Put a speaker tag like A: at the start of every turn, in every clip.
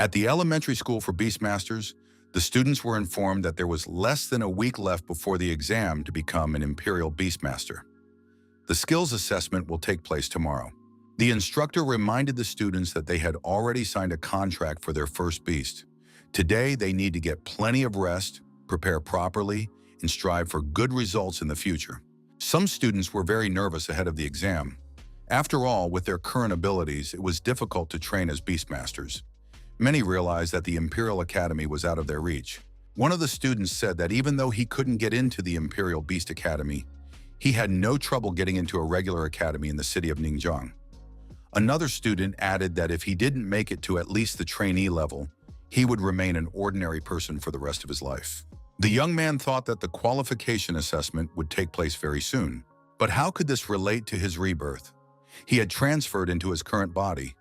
A: At the elementary school for Beastmasters, the students were informed that there was less than a week left before the exam to become an Imperial Beastmaster. The skills assessment will take place tomorrow. The instructor reminded the students that they had already signed a contract for their first beast. Today, they need to get plenty of rest, prepare properly, and strive for good results in the future. Some students were very nervous ahead of the exam. After all, with their current abilities, it was difficult to train as Beastmasters. Many realized that the Imperial Academy was out of their reach. One of the students said that even though he couldn't get into the Imperial Beast Academy, he had no trouble getting into a regular academy in the city of Ningjiang. Another student added that if he didn't make it to at least the trainee level, he would remain an ordinary person for the rest of his life. The young man thought that the qualification assessment would take place very soon. But how could this relate to his rebirth? He had transferred into his current body.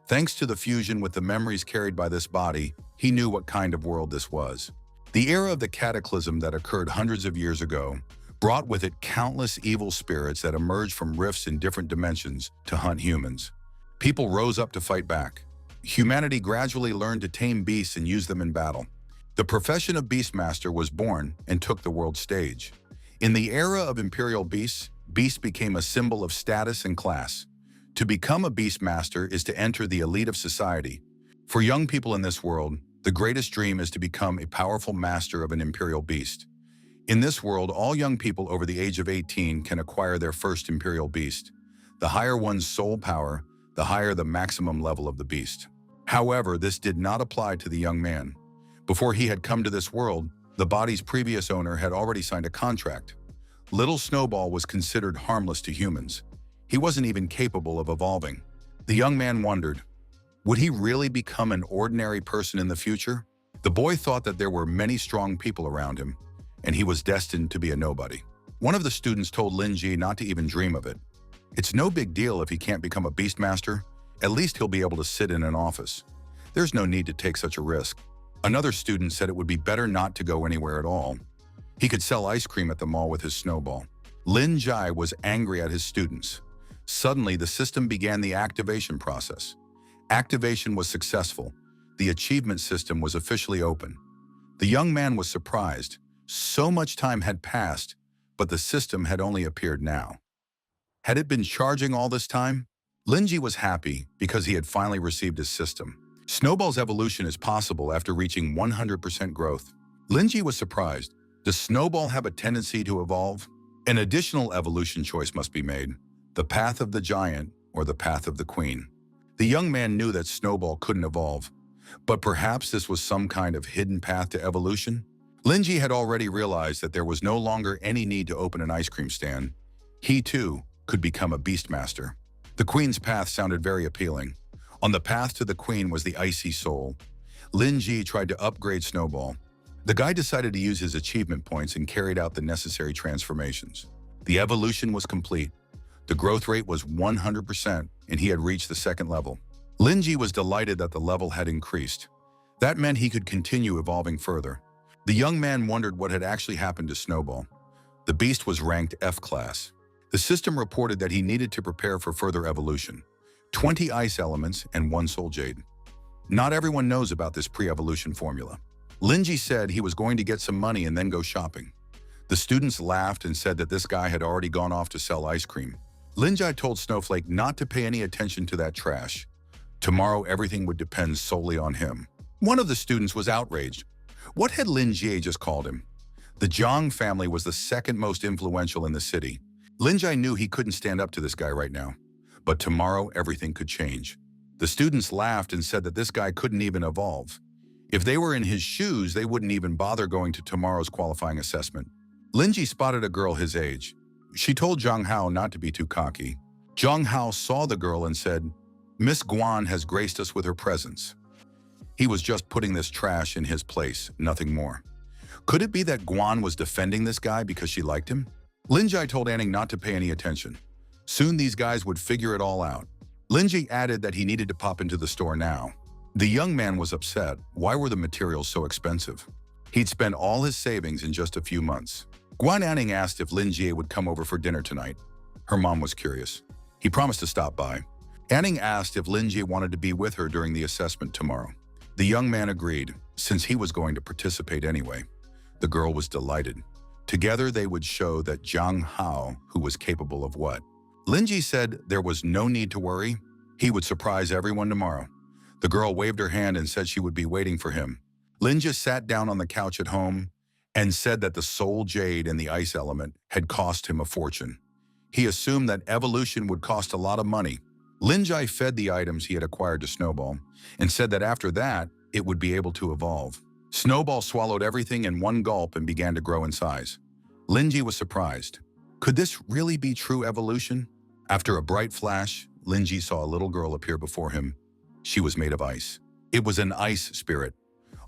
A: Thanks to the fusion with the memories carried by this body, he knew what kind of world this was. The era of the cataclysm that occurred hundreds of years ago brought with it countless evil spirits that emerged from rifts in different dimensions to hunt humans. People rose up to fight back. Humanity gradually learned to tame beasts and use them in battle. The profession of Beastmaster was born and took the world stage. In the era of Imperial Beasts, Beast became a symbol of status and class. To become a Beastmaster is to enter the elite of society. For young people in this world, the greatest dream is to become a powerful master of an Imperial Beast. In this world, all young people over the age of 18 can acquire their first Imperial Beast. The higher one's soul power, the higher the maximum level of the beast. However, this did not apply to the young man. Before he had come to this world, the body's previous owner had already signed a contract. Little Snowball was considered harmless to humans. He wasn't even capable of evolving. The young man wondered, would he really become an ordinary person in the future? The boy thought that there were many strong people around him, and he was destined to be a nobody. One of the students told Lin Ji not to even dream of it. It's no big deal if he can't become a Beastmaster. At least he'll be able to sit in an office. There's no need to take such a risk. Another student said it would be better not to go anywhere at all. He could sell ice cream at the mall with his snowball. Lin Jai was angry at his students. Suddenly, the system began the activation process. Activation was successful. The achievement system was officially open. The young man was surprised. So much time had passed, but the system had only appeared now. Had it been charging all this time? Linji was happy because he had finally received his system. Snowball's evolution is possible after reaching 100% growth. Linji was surprised. Does Snowball have a tendency to evolve? An additional evolution choice must be made. The path of the giant or the path of the queen. The young man knew that Snowball couldn't evolve, but perhaps this was some kind of hidden path to evolution? Linji had already realized that there was no longer any need to open an ice cream stand. He, too, could become a Beastmaster. The queen's path sounded very appealing. On the path to the queen was the icy soul. Lin Ji tried to upgrade Snowball. The guy decided to use his achievement points and carried out the necessary transformations. The evolution was complete. The growth rate was 100%, and he had reached the second level. Lin Ji was delighted that the level had increased. That meant he could continue evolving further. The young man wondered what had actually happened to Snowball. The beast was ranked F class. The system reported that he needed to prepare for further evolution. 20 ice elements and 1 soul jade. Not everyone knows about this pre-evolution formula. Lin Ji said he was going to get some money and then go shopping. The students laughed and said that this guy had already gone off to sell ice cream. Lin Ji told Snowflake not to pay any attention to that trash. Tomorrow everything would depend solely on him. One of the students was outraged. What had Lin Ji just called him? The Zhang family was the second most influential in the city. Lin Ji knew he couldn't stand up to this guy right now. But tomorrow everything could change. The students laughed and said that this guy couldn't even evolve. If they were in his shoes, they wouldn't even bother going to tomorrow's qualifying assessment. Lin Ji spotted a girl his age. She told Zhang Hao not to be too cocky. Zhang Hao saw the girl and said, "Miss Guan has graced us with her presence." He was just putting this trash in his place, nothing more. Could it be that Guan was defending this guy because she liked him? Lin Ji told Anning not to pay any attention. Soon these guys would figure it all out. Lin Ji added that he needed to pop into the store now. The young man was upset. Why were the materials so expensive? He'd spent all his savings in just a few months. Guan Anning asked if Lin Jie would come over for dinner tonight. Her mom was curious. He promised to stop by. Anning asked if Lin Jie wanted to be with her during the assessment tomorrow. The young man agreed, since he was going to participate anyway. The girl was delighted. Together they would show that Zhang Hao, who was capable of what? Linji said there was no need to worry. He would surprise everyone tomorrow. The girl waved her hand and said she would be waiting for him. Linja sat down on the couch at home and said that the soul jade and the ice element had cost him a fortune. He assumed that evolution would cost a lot of money. Linjai fed the items he had acquired to Snowball and said that after that, it would be able to evolve. Snowball swallowed everything in one gulp and began to grow in size. Linji was surprised. Could this really be true evolution? After a bright flash, Linji saw a little girl appear before him. She was made of ice. It was an ice spirit.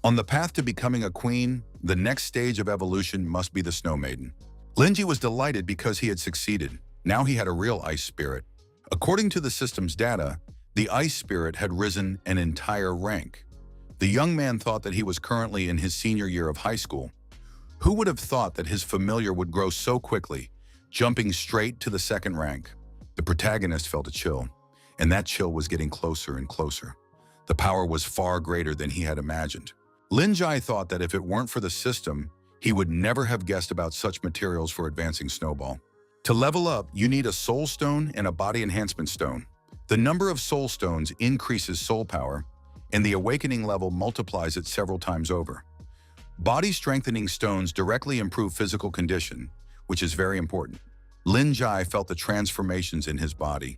A: On the path to becoming a queen, the next stage of evolution must be the Snow Maiden. Linji was delighted because he had succeeded. Now he had a real ice spirit. According to the system's data, the ice spirit had risen an entire rank. The young man thought that he was currently in his senior year of high school. Who would have thought that his familiar would grow so quickly, jumping straight to the second rank? The protagonist felt a chill, and that chill was getting closer and closer. The power was far greater than he had imagined. Linjai thought that if it weren't for the system, he would never have guessed about such materials for advancing Snowball. To level up, you need a soul stone and a body enhancement stone. The number of soul stones increases soul power, and the awakening level multiplies it several times over. Body strengthening stones directly improve physical condition, which is very important. Linjai felt the transformations in his body.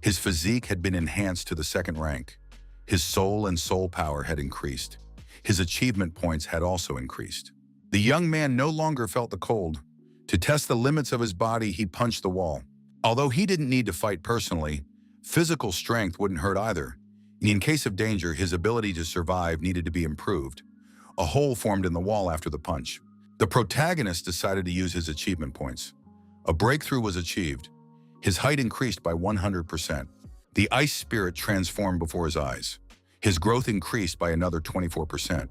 A: His physique had been enhanced to the second rank. His soul and soul power had increased. His achievement points had also increased. The young man no longer felt the cold. To test the limits of his body, he punched the wall. Although he didn't need to fight personally, physical strength wouldn't hurt either. In case of danger, his ability to survive needed to be improved. A hole formed in the wall after the punch. The protagonist decided to use his achievement points. A breakthrough was achieved. His height increased by 100%. The ice spirit transformed before his eyes. His growth increased by another 24%.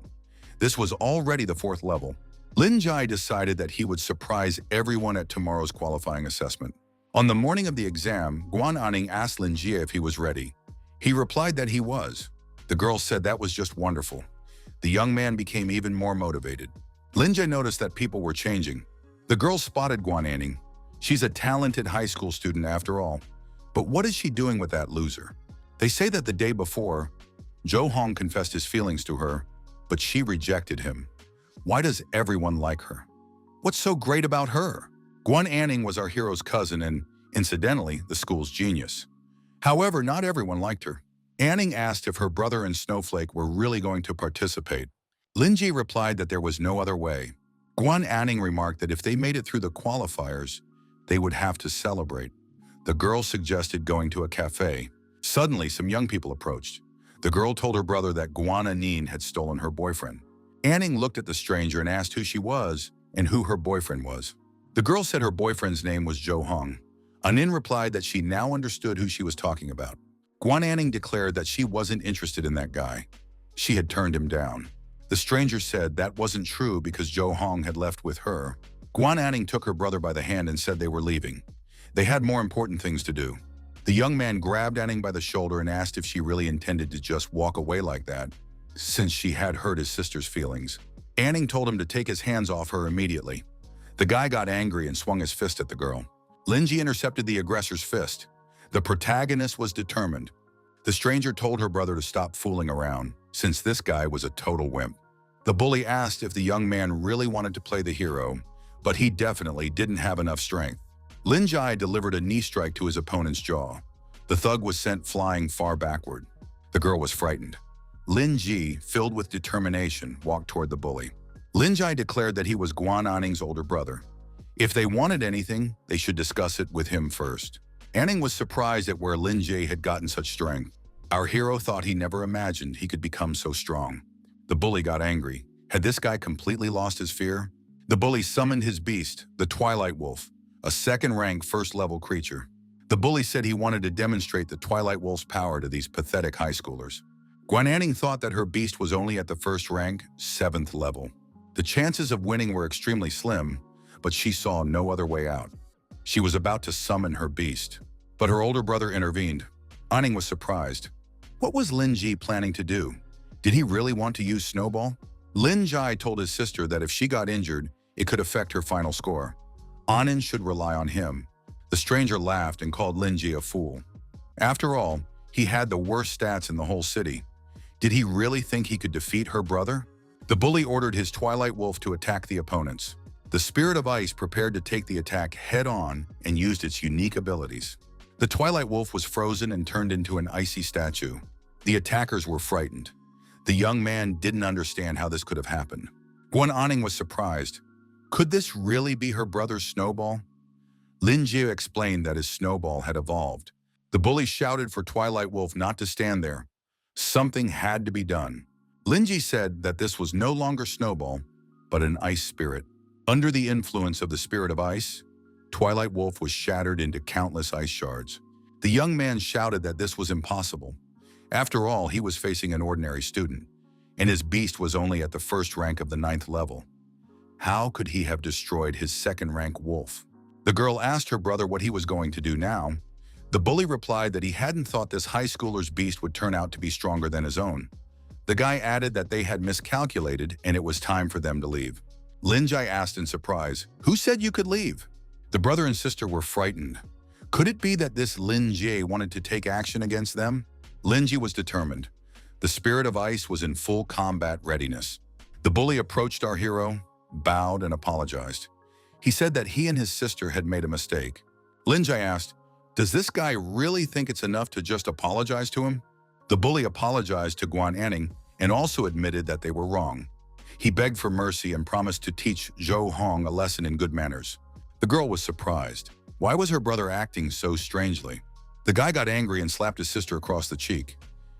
A: This was already the 4th level. Linjai decided that he would surprise everyone at tomorrow's qualifying assessment. On the morning of the exam, Guaning asked Linjie if he was ready. He replied that he was. The girl said that was just wonderful. The young man became even more motivated. Linjie noticed that people were changing. The girl spotted Guaning. She's a talented high school student after all. But what is she doing with that loser? They say that the day before, Jo Hong confessed his feelings to her, but she rejected him. Why does everyone like her? What's so great about her? Guaning was our hero's cousin and, incidentally, the school's genius. However, not everyone liked her. Anning asked if her brother and Snowflake were really going to participate. Linji replied that there was no other way. Guaning remarked that if they made it through the qualifiers, they would have to celebrate. The girl suggested going to a cafe. Suddenly, some young people approached. The girl told her brother that Guaning had stolen her boyfriend. Anning looked at the stranger and asked who she was and who her boyfriend was. The girl said her boyfriend's name was Jo Hong. Anin replied that she now understood who she was talking about. Guaning declared that she wasn't interested in that guy. She had turned him down. The stranger said that wasn't true because Jo Hong had left with her. Guaning took her brother by the hand and said they were leaving. They had more important things to do. The young man grabbed Anning by the shoulder and asked if she really intended to just walk away like that, since she had hurt his sister's feelings. Anning told him to take his hands off her immediately. The guy got angry and swung his fist at the girl. Linji intercepted the aggressor's fist. The protagonist was determined. The stranger told her brother to stop fooling around, since this guy was a total wimp. The bully asked if the young man really wanted to play the hero, but he definitely didn't have enough strength. Linjai delivered a knee strike to his opponent's jaw. The thug was sent flying far backward. The girl was frightened. Linji, filled with determination, walked toward the bully. Linjai declared that he was Guaning's older brother. If they wanted anything, they should discuss it with him first. Anning was surprised at where Linjai had gotten such strength. Our hero thought he never imagined he could become so strong. The bully got angry. Had this guy completely lost his fear? The bully summoned his beast, the Twilight Wolf, a second-rank first-level creature. The bully said he wanted to demonstrate the Twilight Wolf's power to these pathetic high schoolers. Guaning thought that her beast was only at the first rank, 7th level. The chances of winning were extremely slim, but she saw no other way out. She was about to summon her beast, but her older brother intervened. Anning was surprised. What was Linji planning to do? Did he really want to use Snowball? Lin Jai told his sister that if she got injured, it could affect her final score. Anin should rely on him. The stranger laughed and called Linji a fool. After all, he had the worst stats in the whole city. Did he really think he could defeat her brother? The bully ordered his Twilight Wolf to attack the opponents. The Spirit of Ice prepared to take the attack head-on and used its unique abilities. The Twilight Wolf was frozen and turned into an icy statue. The attackers were frightened. The young man didn't understand how this could have happened. Guaning was surprised. Could this really be her brother's Snowball? Lin Jie explained that his Snowball had evolved. The bully shouted for Twilight Wolf not to stand there. Something had to be done. Lin Jie said that this was no longer Snowball, but an ice spirit. Under the influence of the Spirit of Ice, Twilight Wolf was shattered into countless ice shards. The young man shouted that this was impossible. After all, he was facing an ordinary student, and his beast was only at the first rank of the 9th level. How could he have destroyed his second-rank wolf? The girl asked her brother what he was going to do now. The bully replied that he hadn't thought this high schooler's beast would turn out to be stronger than his own. The guy added that they had miscalculated and it was time for them to leave. Lin Jai asked in surprise, "Who said you could leave?" The brother and sister were frightened. Could it be that this Lin Jie wanted to take action against them? Lin Jie was determined. The Spirit of Ice was in full combat readiness. The bully approached our hero, bowed and apologized. He said that he and his sister had made a mistake. Lin Jai asked, "Does this guy really think it's enough to just apologize to him?" The bully apologized to Guaning and also admitted that they were wrong. He begged for mercy and promised to teach Zhou Hong a lesson in good manners. The girl was surprised. Why was her brother acting so strangely? The guy got angry and slapped his sister across the cheek.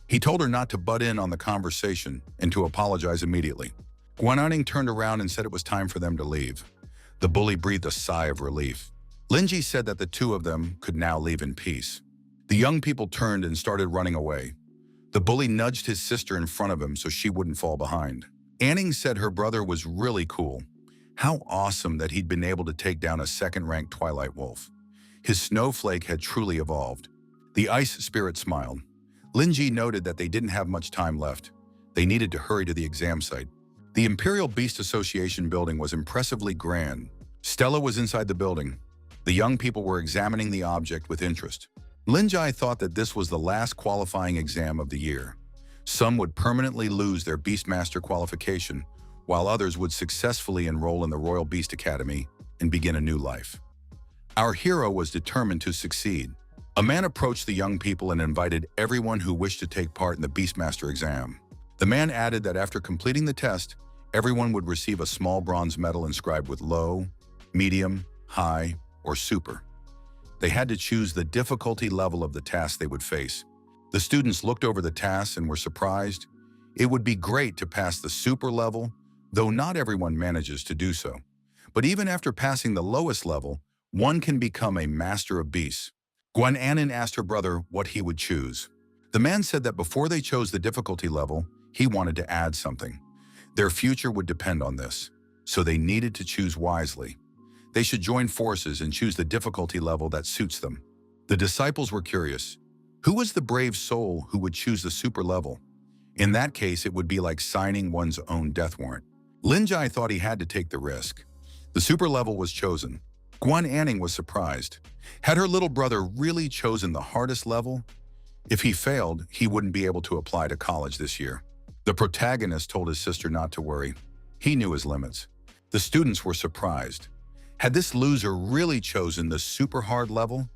A: He told her not to butt in on the conversation and to apologize immediately. Guaning turned around and said it was time for them to leave. The bully breathed a sigh of relief. Lin Jie said that the two of them could now leave in peace. The young people turned and started running away. The bully nudged his sister in front of him so she wouldn't fall behind. Anning said her brother was really cool. How awesome that he'd been able to take down a second-ranked Twilight Wolf. His snowflake had truly evolved. The ice spirit smiled. Lin Jie noted that they didn't have much time left. They needed to hurry to the exam site. The Imperial Beast Association building was impressively grand. Stella was inside the building. The young people were examining the object with interest. Lin Jai thought that this was the last qualifying exam of the year. Some would permanently lose their Beastmaster qualification, while others would successfully enroll in the Royal Beast Academy and begin a new life. Our hero was determined to succeed. A man approached the young people and invited everyone who wished to take part in the Beastmaster exam. The man added that after completing the test, everyone would receive a small bronze medal inscribed with low, medium, high, or super. They had to choose the difficulty level of the task they would face. The students looked over the tasks and were surprised. It would be great to pass the super level, though not everyone manages to do so. But even after passing the lowest level, one can become a master of beasts. Guaning asked her brother what he would choose. The man said that before they chose the difficulty level, he wanted to add something. Their future would depend on this, so they needed to choose wisely. They should join forces and choose the difficulty level that suits them. The disciples were curious. Who was the brave soul who would choose the super level? In that case, it would be like signing one's own death warrant. Lin Jai thought he had to take the risk. The super level was chosen. Guaning was surprised. Had her little brother really chosen the hardest level? If he failed, he wouldn't be able to apply to college this year. The protagonist told his sister not to worry. He knew his limits. The students were surprised. Had this loser really chosen the super hard level?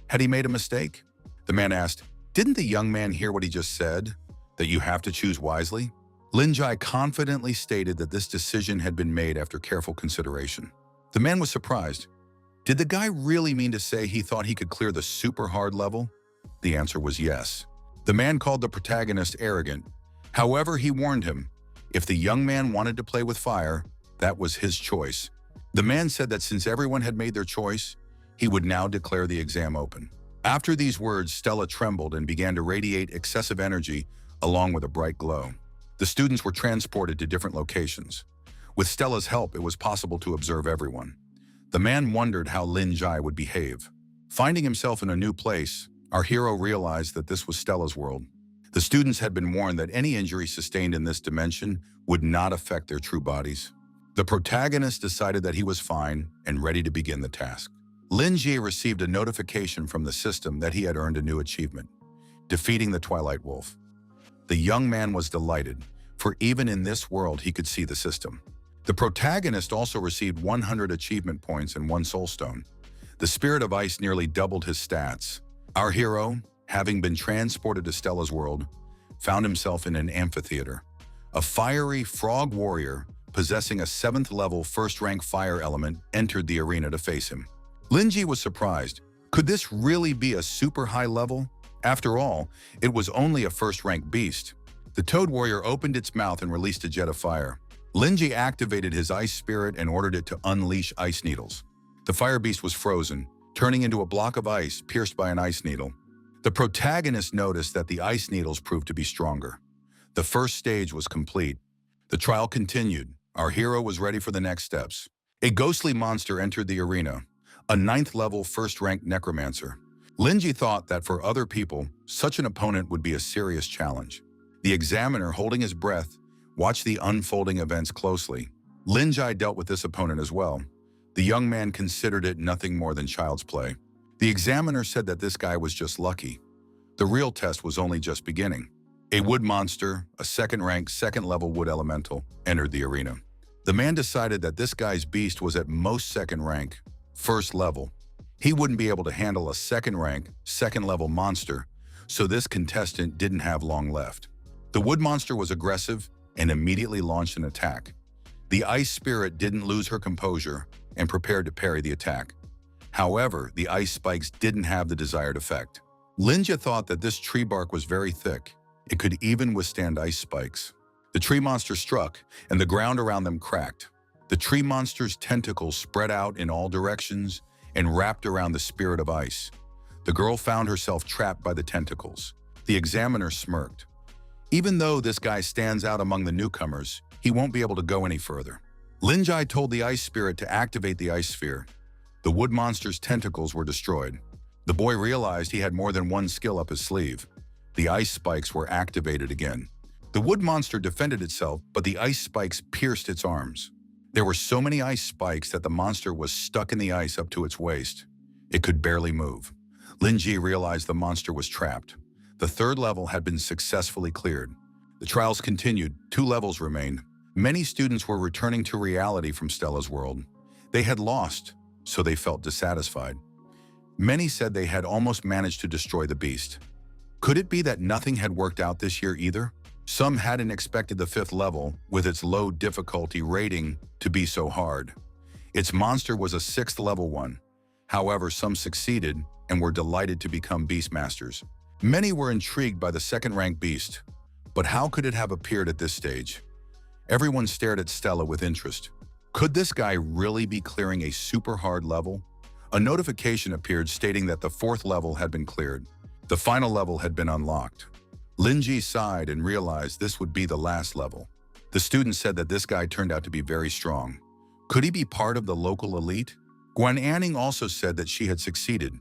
A: Had he made a mistake? The man asked, "Didn't the young man hear what he just said? That you have to choose wisely?" Lin Jai confidently stated that this decision had been made after careful consideration. The man was surprised. Did the guy really mean to say he thought he could clear the super hard level? The answer was yes. The man called the protagonist arrogant. However, he warned him, if the young man wanted to play with fire, that was his choice. The man said that since everyone had made their choice, he would now declare the exam open. After these words, Stella trembled and began to radiate excessive energy along with a bright glow. The students were transported to different locations. With Stella's help, it was possible to observe everyone. The man wondered how Lin Jai would behave. Finding himself in a new place, our hero realized that this was Stella's world. The students had been warned that any injury sustained in this dimension would not affect their true bodies. The protagonist decided that he was fine and ready to begin the task. Lin Jie received a notification from the system that he had earned a new achievement, defeating the Twilight Wolf. The young man was delighted, for even in this world he could see the system. The protagonist also received 100 achievement points and 1 soul stone. The Spirit of Ice nearly doubled his stats. Our hero, having been transported to Stella's world, found himself in an amphitheater. A fiery frog warrior, possessing a 7th level first-rank fire element, entered the arena to face him. Lin Jie was surprised. Could this really be a super high level? After all, it was only a first-rank beast. The Toad Warrior opened its mouth and released a jet of fire. Lin Jie activated his ice spirit and ordered it to unleash ice needles. The fire beast was frozen, turning into a block of ice pierced by an ice needle. The protagonist noticed that the ice needles proved to be stronger. The first stage was complete. The trial continued. Our hero was ready for the next steps. A ghostly monster entered the arena, a 9th level first-rank necromancer. Lin Jie thought that for other people, such an opponent would be a serious challenge. The examiner, holding his breath, watched the unfolding events closely. Lin Jie dealt with this opponent as well. The young man considered it nothing more than child's play. The examiner said that this guy was just lucky. The real test was only just beginning. A wood monster, a 2nd-rank, 2nd-level wood elemental, entered the arena. The man decided that this guy's beast was at most 2nd rank, 1st level. He wouldn't be able to handle a 2nd rank, 2nd-level monster, so this contestant didn't have long left. The wood monster was aggressive and immediately launched an attack. The ice spirit didn't lose her composure and prepared to parry the attack. However, the ice spikes didn't have the desired effect. Lin Jie thought that this tree bark was very thick. It could even withstand ice spikes. The tree monster struck, and the ground around them cracked. The tree monster's tentacles spread out in all directions and wrapped around the Spirit of Ice. The girl found herself trapped by the tentacles. The examiner smirked. Even though this guy stands out among the newcomers, he won't be able to go any further. Lin Jie told the ice spirit to activate the ice sphere. The wood monster's tentacles were destroyed. The boy realized he had more than one skill up his sleeve. The ice spikes were activated again. The wood monster defended itself, but the ice spikes pierced its arms. There were so many ice spikes that the monster was stuck in the ice up to its waist. It could barely move. Lin Jie realized the monster was trapped. The 3rd level had been successfully cleared. The trials continued. 2 levels remained. Many students were returning to reality from Stella's world. They had lost, so they felt dissatisfied. Many said they had almost managed to destroy the beast. Could it be that nothing had worked out this year either? Some hadn't expected the 5th level, with its low difficulty rating, to be so hard. Its monster was a 6th level one. However, some succeeded and were delighted to become Beastmasters. Many were intrigued by the 2nd-rank beast, but how could it have appeared at this stage? Everyone stared at Stella with interest. Could this guy really be clearing a super hard level? A notification appeared stating that the 4th level had been cleared. The final level had been unlocked. Lin Jie sighed and realized this would be the last level. The student said that this guy turned out to be very strong. Could he be part of the local elite? Guaning also said that she had succeeded.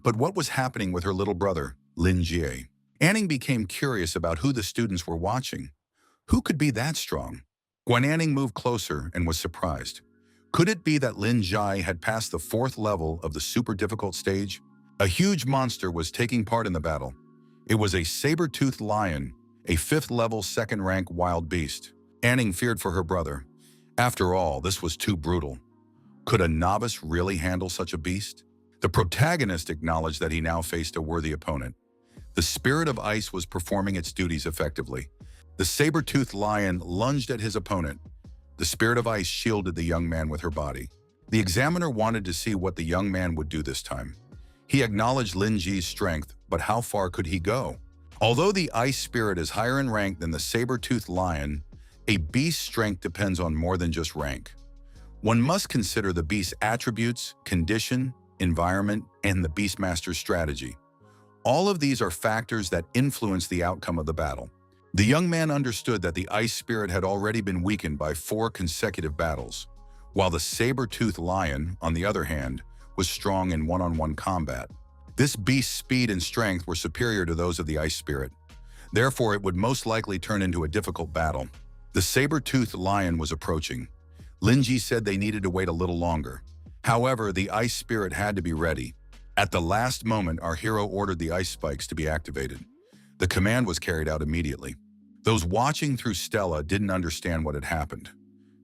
A: But what was happening with her little brother, Lin Jie? Anning became curious about who the students were watching. Who could be that strong? Guaning moved closer and was surprised. Could it be that Lin Jie had passed the 4th level of the super difficult stage? A huge monster was taking part in the battle. It was a saber-toothed lion, a 5th level 2nd-rank wild beast. Anning feared for her brother. After all, this was too brutal. Could a novice really handle such a beast? The protagonist acknowledged that he now faced a worthy opponent. The Spirit of Ice was performing its duties effectively. The saber-toothed lion lunged at his opponent. The Spirit of Ice shielded the young man with her body. The examiner wanted to see what the young man would do this time. He acknowledged Lin Jie's strength, but how far could he go? Although the Ice Spirit is higher in rank than the saber-toothed lion, a beast's strength depends on more than just rank. One must consider the beast's attributes, condition, environment, and the Beastmaster's strategy. All of these are factors that influence the outcome of the battle. The young man understood that the Ice Spirit had already been weakened by 4 consecutive battles, while the saber-toothed lion, on the other hand, was strong in one-on-one combat. This beast's speed and strength were superior to those of the Ice Spirit. Therefore, it would most likely turn into a difficult battle. The saber-toothed lion was approaching. Linji said they needed to wait a little longer. However, the ice spirit had to be ready. At the last moment, our hero ordered the ice spikes to be activated. The command was carried out immediately. Those watching through Stella didn't understand what had happened.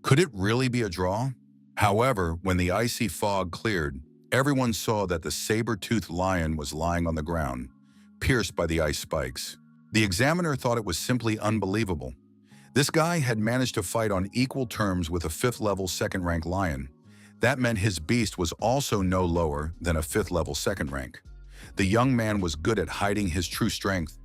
A: Could it really be a draw? However, when the icy fog cleared, everyone saw that the saber-toothed lion was lying on the ground, pierced by the ice spikes. The examiner thought it was simply unbelievable. This guy had managed to fight on equal terms with a 5th-level second-rank lion. That meant his beast was also no lower than a 5th-level second rank. The young man was good at hiding his true strength.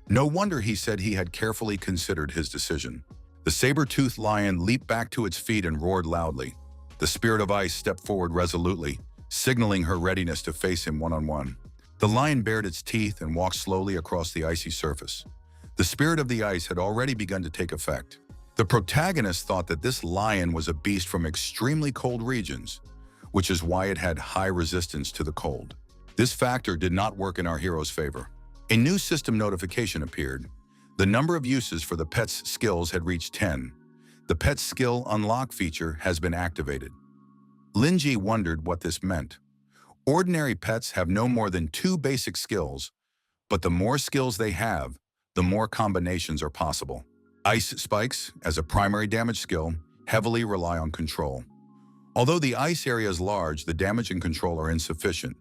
A: No wonder he said he had carefully considered his decision. The saber-toothed lion leaped back to its feet and roared loudly. The spirit of ice stepped forward resolutely, signaling her readiness to face him one-on-one. The lion bared its teeth and walked slowly across the icy surface. The spirit of the ice had already begun to take effect. The protagonist thought that this lion was a beast from extremely cold regions, which is why it had high resistance to the cold. This factor did not work in our hero's favor. A new system notification appeared. The number of uses for the pet's skills had reached 10. The pet skill unlock feature has been activated. Linji wondered what this meant. Ordinary pets have no more than 2 basic skills, but the more skills they have, the more combinations are possible. Ice spikes, as a primary damage skill, heavily rely on control. Although the ice area is large, the damage and control are insufficient.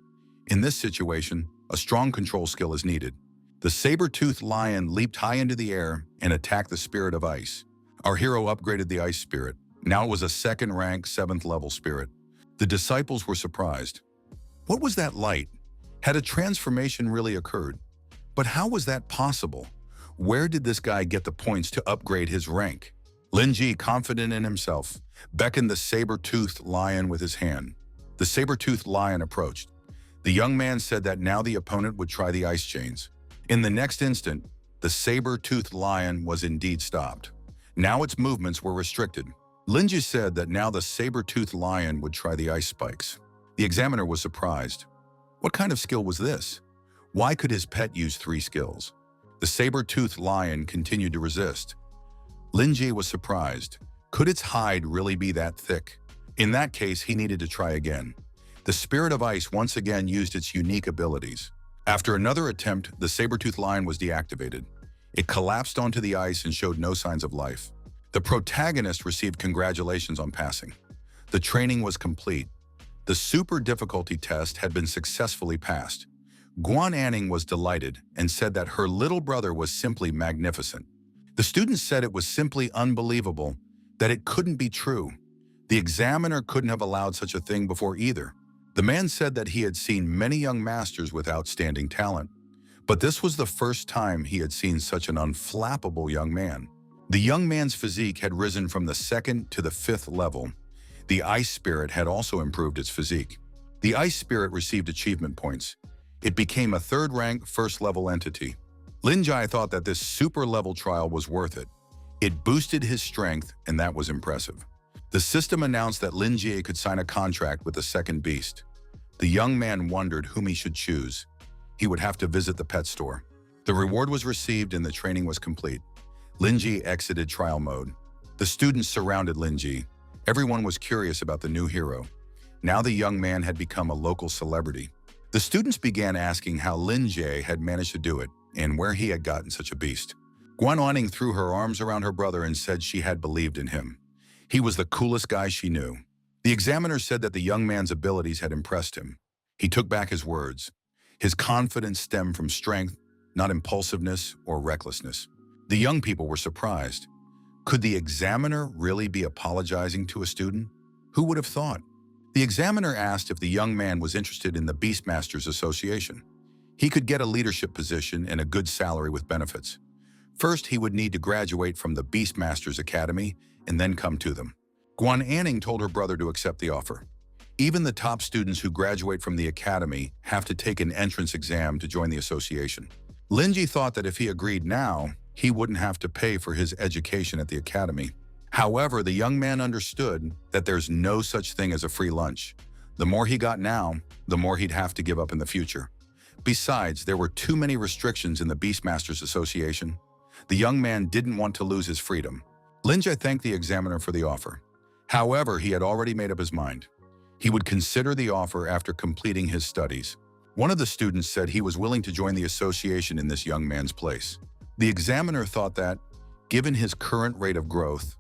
A: In this situation, a strong control skill is needed. The saber-toothed lion leaped high into the air and attacked the spirit of ice. Our hero upgraded the ice spirit. Now it was a second-rank, 7th-level spirit. The disciples were surprised. What was that light? Had a transformation really occurred? But how was that possible? Where did this guy get the points to upgrade his rank? Linji, confident in himself, beckoned the saber-toothed lion with his hand. The saber-toothed lion approached. The young man said that now the opponent would try the ice chains. In the next instant, the saber-toothed lion was indeed stopped. Now its movements were restricted. Linji said that now the saber-toothed lion would try the ice spikes. The examiner was surprised. What kind of skill was this? Why could his pet use 3 skills? The saber-toothed lion continued to resist. Linji was surprised. Could its hide really be that thick? In that case, he needed to try again. The spirit of ice once again used its unique abilities. After another attempt, the saber-toothed lion was deactivated. It collapsed onto the ice and showed no signs of life. The protagonist received congratulations on passing. The training was complete. The super difficulty test had been successfully passed. Guaning was delighted and said that her little brother was simply magnificent. The students said it was simply unbelievable, that it couldn't be true. The examiner couldn't have allowed such a thing before either. The man said that he had seen many young masters with outstanding talent, but this was the first time he had seen such an unflappable young man. The young man's physique had risen from the 2nd to the 5th level. The ice spirit had also improved its physique. The ice spirit received achievement points. It became a 3rd-rank, 1st-level entity. Linji thought that this super-level trial was worth it. It boosted his strength, and that was impressive. The system announced that Linji could sign a contract with the second beast. The young man wondered whom he should choose. He would have to visit the pet store. The reward was received and the training was complete. Linji exited trial mode. The students surrounded Linji. Everyone was curious about the new hero. Now the young man had become a local celebrity. The students began asking how Linji had managed to do it and where he had gotten such a beast. Guaning threw her arms around her brother and said she had believed in him. He was the coolest guy she knew. The examiner said that the young man's abilities had impressed him. He took back his words. His confidence stemmed from strength, not impulsiveness or recklessness. The young people were surprised. Could the examiner really be apologizing to a student? Who would have thought? The examiner asked if the young man was interested in the Beastmasters Association. He could get a leadership position and a good salary with benefits. First, he would need to graduate from the Beastmasters Academy and then come to them. Guaning told her brother to accept the offer. Even the top students who graduate from the academy have to take an entrance exam to join the association. Linji thought that if he agreed now, he wouldn't have to pay for his education at the academy. However, the young man understood that there's no such thing as a free lunch. The more he got now, the more he'd have to give up in the future. Besides, there were too many restrictions in the Beastmasters Association. The young man didn't want to lose his freedom. Lin Jie thanked the examiner for the offer. However, he had already made up his mind. He would consider the offer after completing his studies. One of the students said he was willing to join the association in this young man's place. The examiner thought that, given his current rate of growth,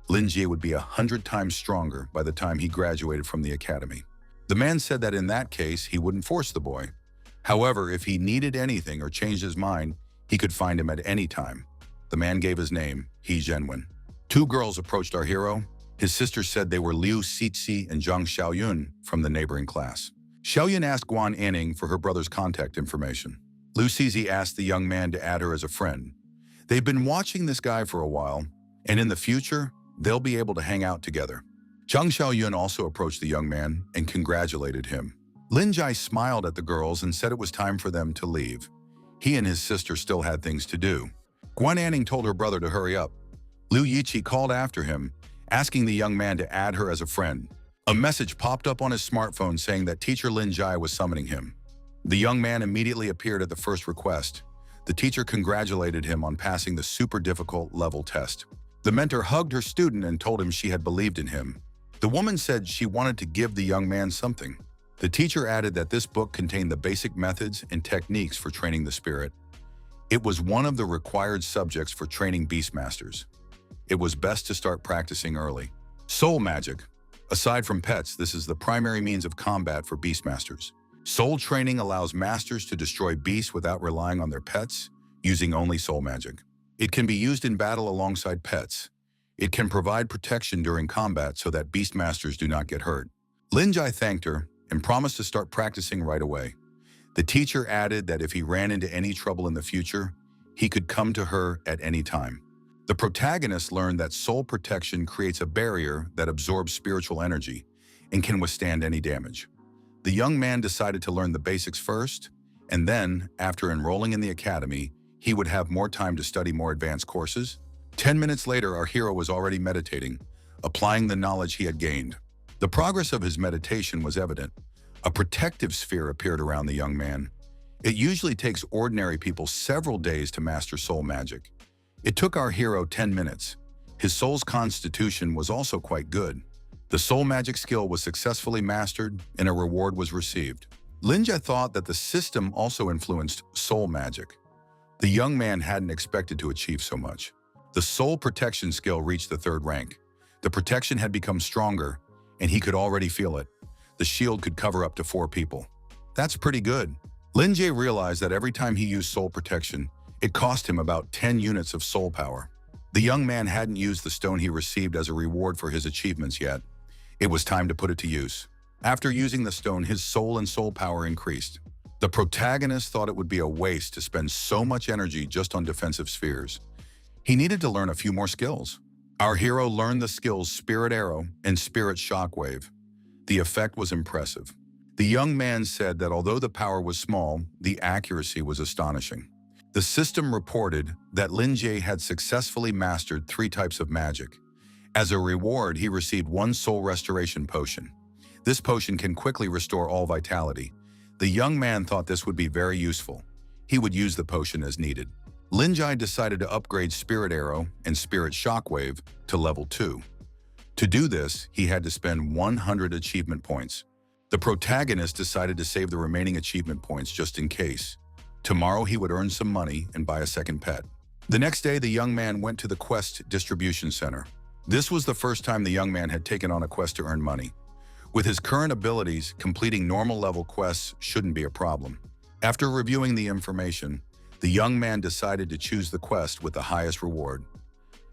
A: Lin Jie would be 100 times stronger by the time he graduated from the academy. The man said that in that case, he wouldn't force the boy. However, if he needed anything or changed his mind, he could find him at any time. The man gave his name, He Zhenwen. Two girls approached our hero. His sisters said they were Liu Xixi and Zhang Xiaoyun from the neighboring class. Xiaoyun asked Guaning for her brother's contact information. Liu Xixi asked the young man to add her as a friend. They've been watching this guy for a while, and in the future, they'll be able to hang out together. Zhang Xiaoyun also approached the young man and congratulated him. Lin Jie smiled at the girls and said it was time for them to leave. He and his sister still had things to do. Guaning told her brother to hurry up. Liu Yiqi called after him, asking the young man to add her as a friend. A message popped up on his smartphone saying that teacher Lin Jie was summoning him. The young man immediately appeared at the first request. The teacher congratulated him on passing the super difficult level test. The mentor hugged her student and told him she had believed in him. The woman said she wanted to give the young man something. The teacher added that this book contained the basic methods and techniques for training the spirit. It was one of the required subjects for training Beastmasters. It was best to start practicing early. Soul magic. Aside from pets, this is the primary means of combat for Beastmasters. Soul training allows masters to destroy beasts without relying on their pets, using only soul magic. It can be used in battle alongside pets. It can provide protection during combat so that Beastmasters do not get hurt. Lin Jie thanked her and promised to start practicing right away. The teacher added that if he ran into any trouble in the future, he could come to her at any time. The protagonist learned that soul protection creates a barrier that absorbs spiritual energy and can withstand any damage. The young man decided to learn the basics first, and then, after enrolling in the academy, he would have more time to study more advanced courses. 10 minutes later, our hero was already meditating, applying the knowledge he had gained. The progress of his meditation was evident. A protective sphere appeared around the young man. It usually takes ordinary people several days to master soul magic. It took our hero 10 minutes. His soul's constitution was also quite good. The soul magic skill was successfully mastered and a reward was received. Lin Jie thought that the system also influenced soul magic. The young man hadn't expected to achieve so much. The soul protection skill reached the 3rd rank. The protection had become stronger, and he could already feel it. The shield could cover up to 4 people. That's pretty good. Lin Jie realized that every time he used soul protection, it cost him about 10 units of soul power. The young man hadn't used the stone he received as a reward for his achievements yet. It was time to put it to use. After using the stone, his soul and soul power increased. The protagonist thought it would be a waste to spend so much energy just on defensive spheres. He needed to learn a few more skills. Our hero learned the skills Spirit Arrow and Spirit Shockwave. The effect was impressive. The young man said that although the power was small, the accuracy was astonishing. The system reported that Lin Jie had successfully mastered 3 types of magic. As a reward, he received 1 soul restoration potion. This potion can quickly restore all vitality. The young man thought this would be very useful. He would use the potion as needed. Lin Jie decided to upgrade Spirit Arrow and Spirit Shockwave to level 2. To do this, he had to spend 100 achievement points. The protagonist decided to save the remaining achievement points just in case. Tomorrow he would earn some money and buy a second pet. The next day, the young man went to the quest distribution center. This was the first time the young man had taken on a quest to earn money. With his current abilities, completing normal level quests shouldn't be a problem. After reviewing the information, the young man decided to choose the quest with the highest reward.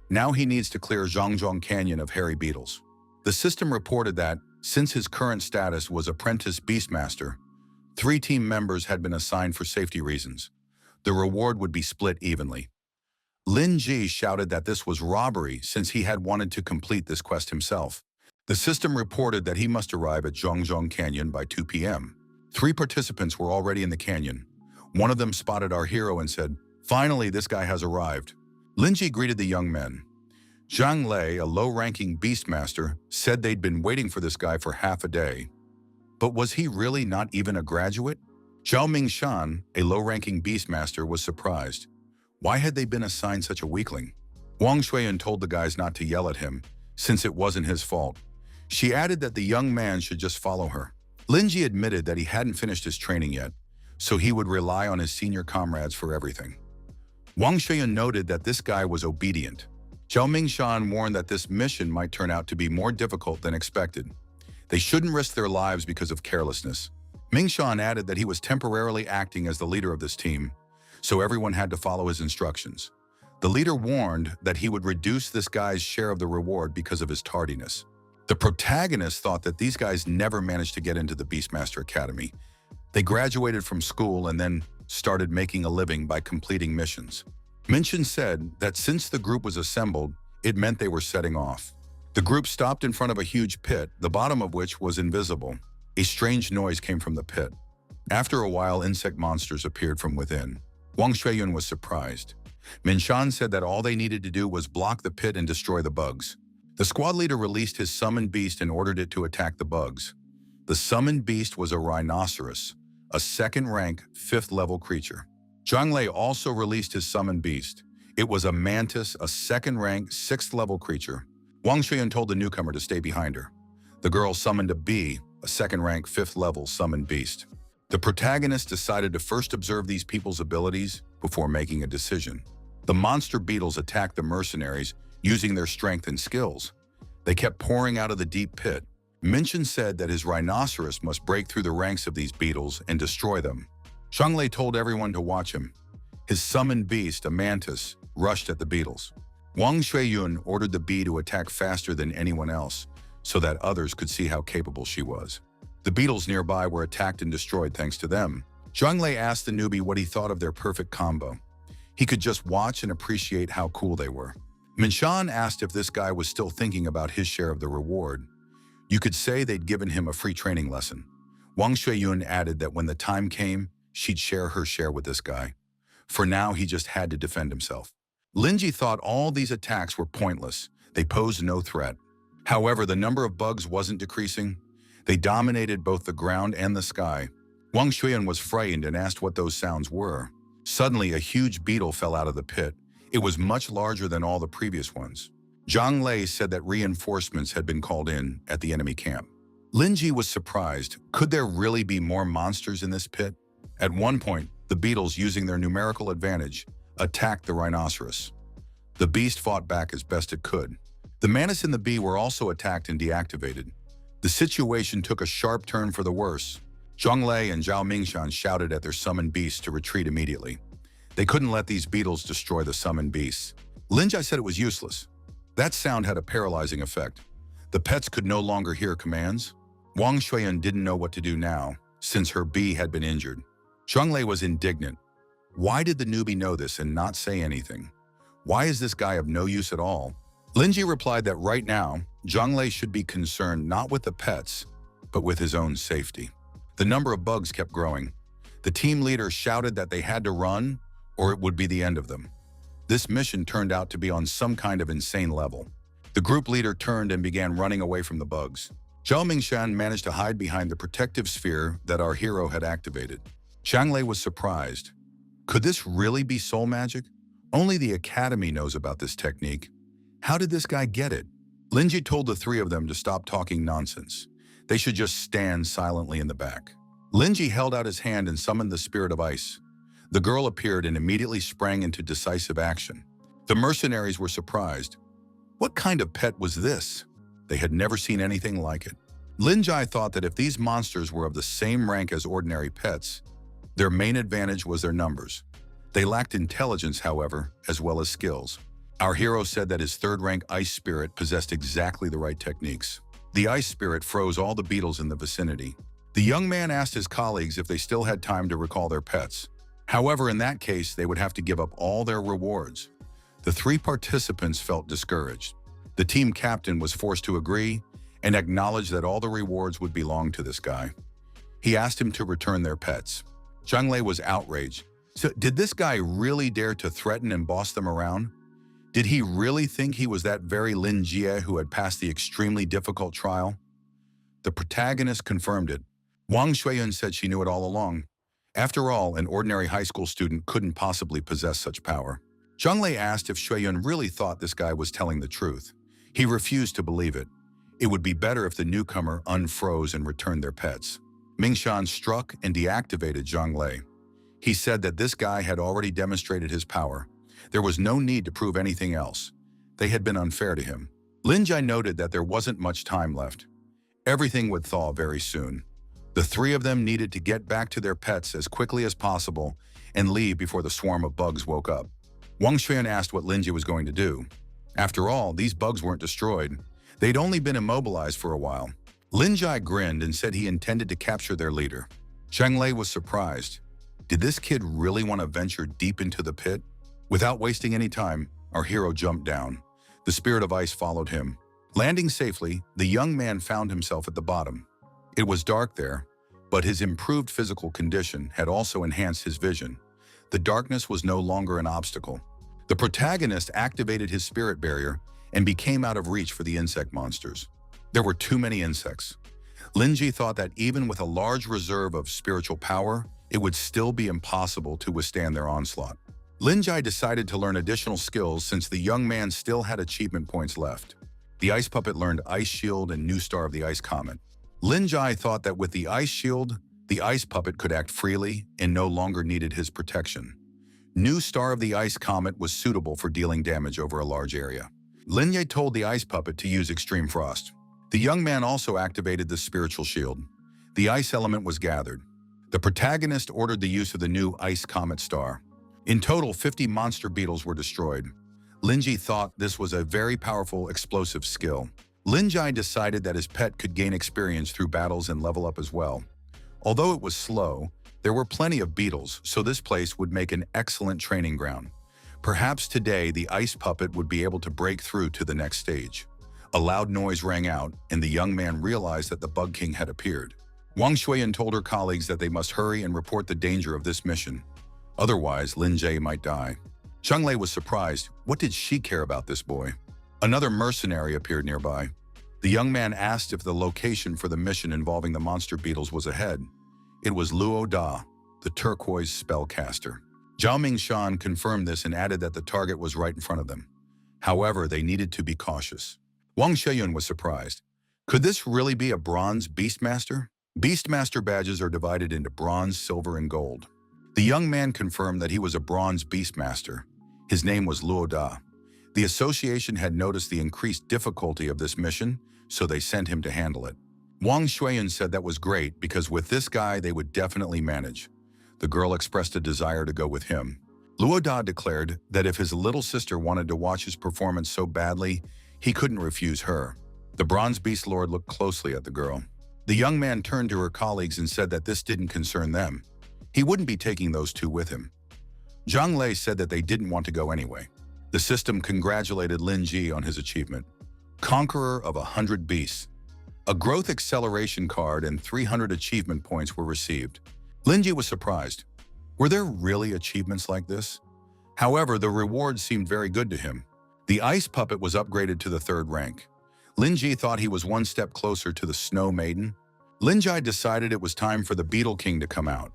A: Now he needs to clear Zhangzhong Canyon of hairy beetles. The system reported that, since his current status was Apprentice Beastmaster, 3 team members had been assigned for safety reasons. The reward would be split evenly. Lin Jie shouted that this was robbery since he had wanted to complete this quest himself. The system reported that he must arrive at Zhangzhong Canyon by 2 p.m. 3 participants were already in the canyon. One of them spotted our hero and said, "Finally, this guy has arrived." Lin Jie greeted the young men. Zhang Lei, a low-ranking beastmaster, said they'd been waiting for this guy for half a day. But was he really not even a graduate? Zhao Mingshan, a low-ranking beastmaster, was surprised. Why had they been assigned such a weakling? Wang Shuiyan told the guys not to yell at him, since it wasn't his fault. She added that the young man should just follow her. Linji admitted that he hadn't finished his training yet, so he would rely on his senior comrades for everything. Wang Shuiyan noted that this guy was obedient. Zhao Mingshan warned that this mission might turn out to be more difficult than expected. They shouldn't risk their lives because of carelessness. Mingshan added that he was temporarily acting as the leader of this team, so everyone had to follow his instructions. The leader warned that he would reduce this guy's share of the reward because of his tardiness. The protagonist thought that these guys never managed to get into the Beastmaster Academy. They graduated from school and then started making a living by completing missions. Minshin said that since the group was assembled, it meant they were setting off. The group stopped in front of a huge pit, the bottom of which was invisible. A strange noise came from the pit. After a while, insect monsters appeared from within. Wang Shuiyan was surprised. Minshan said that all they needed to do was block the pit and destroy the bugs. The squad leader released his summoned beast and ordered it to attack the bugs. The summoned beast was a rhinoceros, a second-rank, 5th-level creature. Zhang Lei also released his summoned beast. It was a mantis, a second-rank, 6th-level creature. Wang Shuiyan told the newcomer to stay behind her. The girl summoned a bee, a second-rank, 5th-level summoned beast. The protagonist decided to first observe these people's abilities before making a decision. The monster beetles attacked the mercenaries using their strength and skills. They kept pouring out of the deep pit. Minshin said that his rhinoceros must break through the ranks of these beetles and destroy them. Zhang Lei told everyone to watch him. His summoned beast, a mantis, rushed at the beetles. Wang Shuiyan ordered the bee to attack faster than anyone else so that others could see how capable she was. The beetles nearby were attacked and destroyed thanks to them. Zhang Lei asked the newbie what he thought of their perfect combo. He could just watch and appreciate how cool they were. Minshan asked if this guy was still thinking about his share of the reward. You could say they'd given him a free training lesson. Wang Shuiyan added that when the time came, she'd share her share with this guy. For now, he just had to defend himself. Linji thought all these attacks were pointless. They posed no threat. However, the number of bugs wasn't decreasing. They dominated both the ground and the sky. Wang Shuiyan was frightened and asked what those sounds were. Suddenly, a huge beetle fell out of the pit. It was much larger than all the previous ones. Zhang Lei said that reinforcements had been called in at the enemy camp. Linji was surprised. Could there really be more monsters in this pit? At one point, the beetles, using their numerical advantage, attacked the rhinoceros. The beast fought back as best it could. The mantis and the bee were also attacked and deactivated. The situation took a sharp turn for the worse. Zhang Lei and Zhao Mingshan shouted at their summoned beasts to retreat immediately. They couldn't let these beetles destroy the summoned beasts. Linji said it was useless. That sound had a paralyzing effect. The pets could no longer hear commands. Wang Shuiyan didn't know what to do now, since her bee had been injured. Zhang Lei was indignant. Why did the newbie know this and not say anything? Why is this guy of no use at all? Linji replied that right now, Zhang Lei should be concerned not with the pets, but with his own safety. The number of bugs kept growing. The team leader shouted that they had to run, or it would be the end of them. This mission turned out to be on some kind of insane level. The group leader turned and began running away from the bugs. Zhao Mingshan managed to hide behind the protective sphere that our hero had activated. Zhang Lei was surprised. Could this really be soul magic? Only the Academy knows about this technique. How did this guy get it? Linji told the three of them to stop talking nonsense. They should just stand silently in the back. Linji held out his hand and summoned the spirit of ice. The girl appeared and immediately sprang into decisive action. The mercenaries were surprised. What kind of pet was this? They had never seen anything like it. Linji thought that if these monsters were of the same rank as ordinary pets, their main advantage was their numbers. They lacked intelligence, however, as well as skills. Our hero said that his third-rank ice spirit possessed exactly the right techniques. The ice spirit froze all the beetles in the vicinity. The young man asked his colleagues if they still had time to recall their pets. However, in that case, they would have to give up all their rewards. The three participants felt discouraged. The team captain was forced to agree and acknowledge that all the rewards would belong to this guy. He asked him to return their pets. Zhang Lei was outraged. So, did this guy really dare to threaten and boss them around? Did he really think he was that very Lin Jie who had passed the extremely difficult trial? The protagonist confirmed it. Wang Shuiyan said she knew it all along. After all, an ordinary high school student couldn't possibly possess such power. Zhonglei asked if Shuiyun really thought this guy was telling the truth. He refused to believe it. It would be better if the newcomer unfroze and returned their pets. Mingshan struck and deactivated Zhonglei. He said that this guy had already demonstrated his power. There was no need to prove anything else. They had been unfair to him. Linjai noted that there wasn't much time left. Everything would thaw very soon. The three of them needed to get back to their pets as quickly as possible and leave before the swarm of bugs woke up. Wang Xuan asked what Linjai was going to do. After all, these bugs weren't destroyed. They'd only been immobilized for a while. Linjai grinned and said he intended to capture their leader. Zhang Lei was surprised. Did this kid really want to venture deep into the pit? Without wasting any time, our hero jumped down. The spirit of ice followed him. Landing safely, the young man found himself at the bottom. It was dark there, but his improved physical condition had also enhanced his vision. The darkness was no longer an obstacle. The protagonist activated his spirit barrier and became out of reach for the insect monsters. There were too many insects. Linji thought that even with a large reserve of spiritual power, it would still be impossible to withstand their onslaught. Linjai decided to learn additional skills since the young man still had achievement points left. The ice puppet learned Ice Shield and New Star of the Ice Comet. Linjai thought that with the Ice Shield, the ice puppet could act freely and no longer needed his protection. New Star of the Ice Comet was suitable for dealing damage over a large area. Linjai told the ice puppet to use Extreme Frost. The young man also activated the spiritual shield. The ice element was gathered. The protagonist ordered the use of the new Ice Comet Star. In total, 50 monster beetles were destroyed. Linji thought this was a very powerful explosive skill. Linjai decided that his pet could gain experience through battles and level up as well. Although it was slow, there were plenty of beetles, so this place would make an excellent training ground. Perhaps today the ice puppet would be able to break through to the next stage. A loud noise rang out, and the young man realized that the Bug King had appeared. Wang Shuiyan told her colleagues that they must hurry and report the danger of this mission. Otherwise, Lin Jie might die. Zhang Lei was surprised. What did she care about this boy? Another mercenary appeared nearby. The young man asked if the location for the mission involving the monster beetles was ahead. It was Luo Da, the turquoise spellcaster. Zhao Mingshan confirmed this and added that the target was right in front of them. However, they needed to be cautious. Wang Sheyun was surprised. Could this really be a bronze Beastmaster? Beastmaster badges are divided into bronze, silver, and gold. The young man confirmed that he was a bronze Beastmaster. His name was Luo Da. The association had noticed the increased difficulty of this mission, so they sent him to handle it. Wang Shuiyan said that was great because with this guy they would definitely manage. The girl expressed a desire to go with him. Luo Da declared that if his little sister wanted to watch his performance so badly, he couldn't refuse her. The Bronze Beast Lord looked closely at the girl. The young man turned to her colleagues and said that this didn't concern them. He wouldn't be taking those two with him. Zhang Lei said that they didn't want to go anyway. The system congratulated Lin Ji on his achievement. Conqueror of 100 Beasts. A growth acceleration card and 300 achievement points were received. Lin Ji was surprised. Were there really achievements like this? However, the rewards seemed very good to him. The ice puppet was upgraded to the 3rd rank. Lin Ji thought he was one step closer to the Snow Maiden. Lin Jai decided it was time for the Beetle King to come out.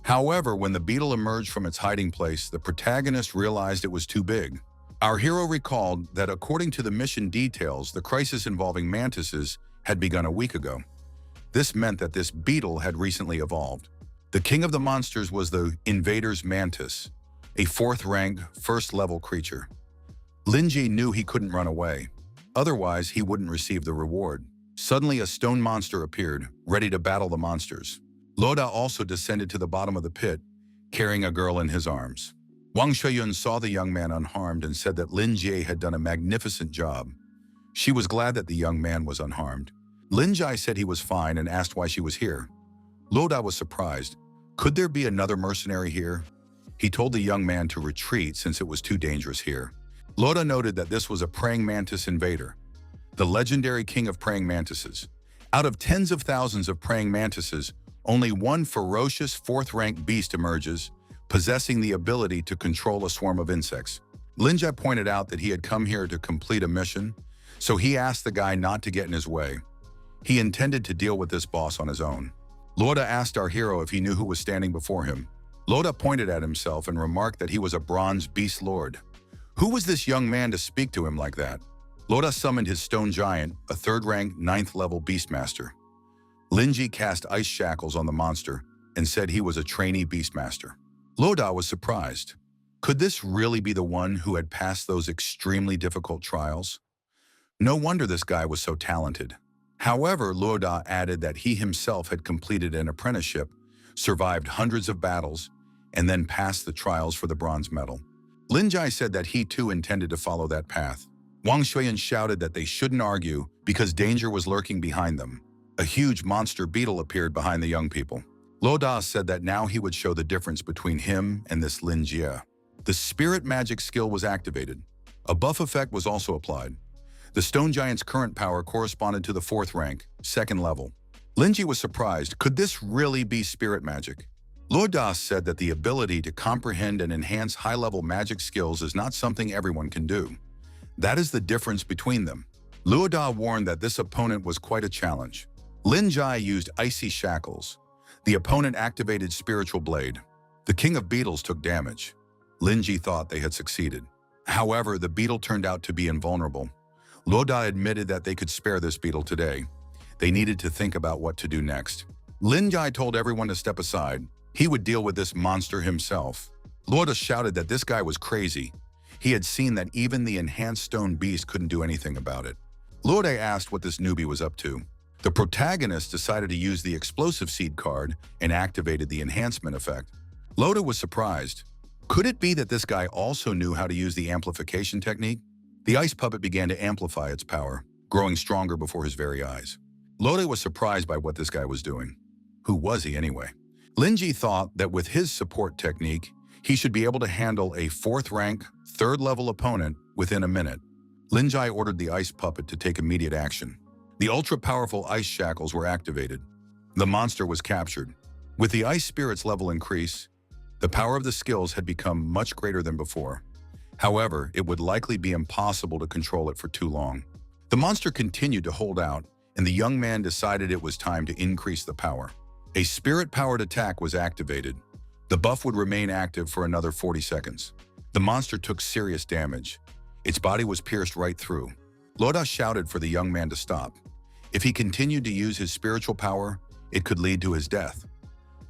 A: However, when the beetle emerged from its hiding place, the protagonist realized it was too big. Our hero recalled that according to the mission details, the crisis involving mantises had begun a week ago. This meant that this beetle had recently evolved. The king of the monsters was the Invader's Mantis, a 4th rank, 1st level creature. Lin Ji knew he couldn't run away. Otherwise, he wouldn't receive the reward. Suddenly, a stone monster appeared, ready to battle the monsters. Loda also descended to the bottom of the pit, carrying a girl in his arms. Wang Sheyun saw the young man unharmed and said that Lin Jie had done a magnificent job. She was glad that the young man was unharmed. Lin Jai said he was fine and asked why she was here. Loda was surprised. Could there be another mercenary here? He told the young man to retreat since it was too dangerous here. Loda noted that this was a praying mantis invader, the legendary king of praying mantises. Out of tens of thousands of praying mantises, only one ferocious 4th rank beast emerges, possessing the ability to control a swarm of insects. Linjai pointed out that he had come here to complete a mission, so he asked the guy not to get in his way. He intended to deal with this boss on his own. Loda asked our hero if he knew who was standing before him. Loda pointed at himself and remarked that he was a bronze beast lord. Who was this young man to speak to him like that? Loda summoned his stone giant, a third-rank, 9th-level beastmaster. Linji cast ice shackles on the monster and said he was a trainee beastmaster. Loda was surprised. Could this really be the one who had passed those extremely difficult trials? No wonder this guy was so talented. However, Loda added that he himself had completed an apprenticeship, survived hundreds of battles, and then passed the trials for the bronze medal. Linjai said that he too intended to follow that path. Wang Shuiyan shouted that they shouldn't argue because danger was lurking behind them. A huge monster beetle appeared behind the young people. Loda said that now he would show the difference between him and this Lin Jie. The spirit magic skill was activated. A buff effect was also applied. The stone giant's current power corresponded to the 4th rank, 2nd level. Linji was surprised. Could this really be spirit magic? Loda said that the ability to comprehend and enhance high-level magic skills is not something everyone can do. That is the difference between them. Loda warned that this opponent was quite a challenge. Lin Jai used icy shackles. The opponent activated Spiritual Blade. The King of Beetles took damage. Linji thought they had succeeded. However, the beetle turned out to be invulnerable. Loda admitted that they could spare this beetle today. They needed to think about what to do next. Lin Jai told everyone to step aside. He would deal with this monster himself. Loda shouted that this guy was crazy. He had seen that even the enhanced stone beast couldn't do anything about it. Loda asked what this newbie was up to. The protagonist decided to use the explosive seed card and activated the enhancement effect. Loda was surprised. Could it be that this guy also knew how to use the amplification technique? The ice puppet began to amplify its power, growing stronger before his very eyes. Loda was surprised by what this guy was doing. Who was he anyway? Linji thought that with his support technique, he should be able to handle a 4th rank, 3rd level opponent within a minute. Linjai ordered the ice puppet to take immediate action. The ultra-powerful ice shackles were activated. The monster was captured. With the ice spirit's level increase, the power of the skills had become much greater than before. However, it would likely be impossible to control it for too long. The monster continued to hold out, and the young man decided it was time to increase the power. A spirit-powered attack was activated. The buff would remain active for another 40 seconds. The monster took serious damage. Its body was pierced right through. Loda shouted for the young man to stop. If he continued to use his spiritual power, it could lead to his death.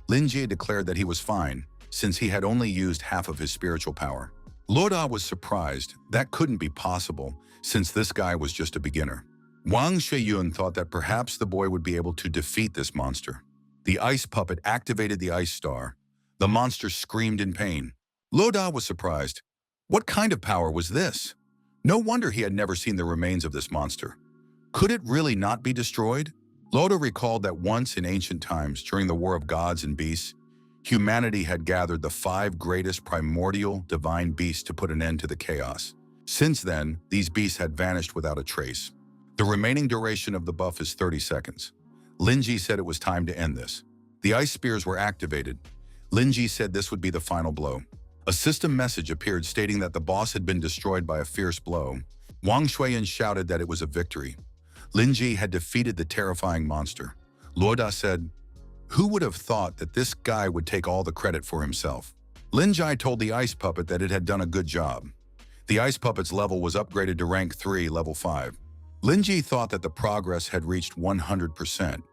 A: Lin Jie declared that he was fine, since he had only used half of his spiritual power. Loda was surprised. That couldn't be possible, since this guy was just a beginner. Wang Shuiyun thought that perhaps the boy would be able to defeat this monster. The ice puppet activated the ice star. The monster screamed in pain. Loda was surprised. What kind of power was this? No wonder he had never seen the remains of this monster. Could it really not be destroyed? Loda recalled that once in ancient times, during the War of Gods and Beasts, humanity had gathered the 5 greatest primordial divine beasts to put an end to the chaos. Since then, these beasts had vanished without a trace. The remaining duration of the buff is 30 seconds. Linji said it was time to end this. The ice spears were activated. Linji said this would be the final blow. A system message appeared stating that the boss had been destroyed by a fierce blow. Wang Shuiyan shouted that it was a victory. Linji had defeated the terrifying monster. Loda said, "Who would have thought that this guy would take all the credit for himself?" Linjai told the ice puppet that it had done a good job. The ice puppet's level was upgraded to rank 3, level 5. Linji thought that the progress had reached 100%.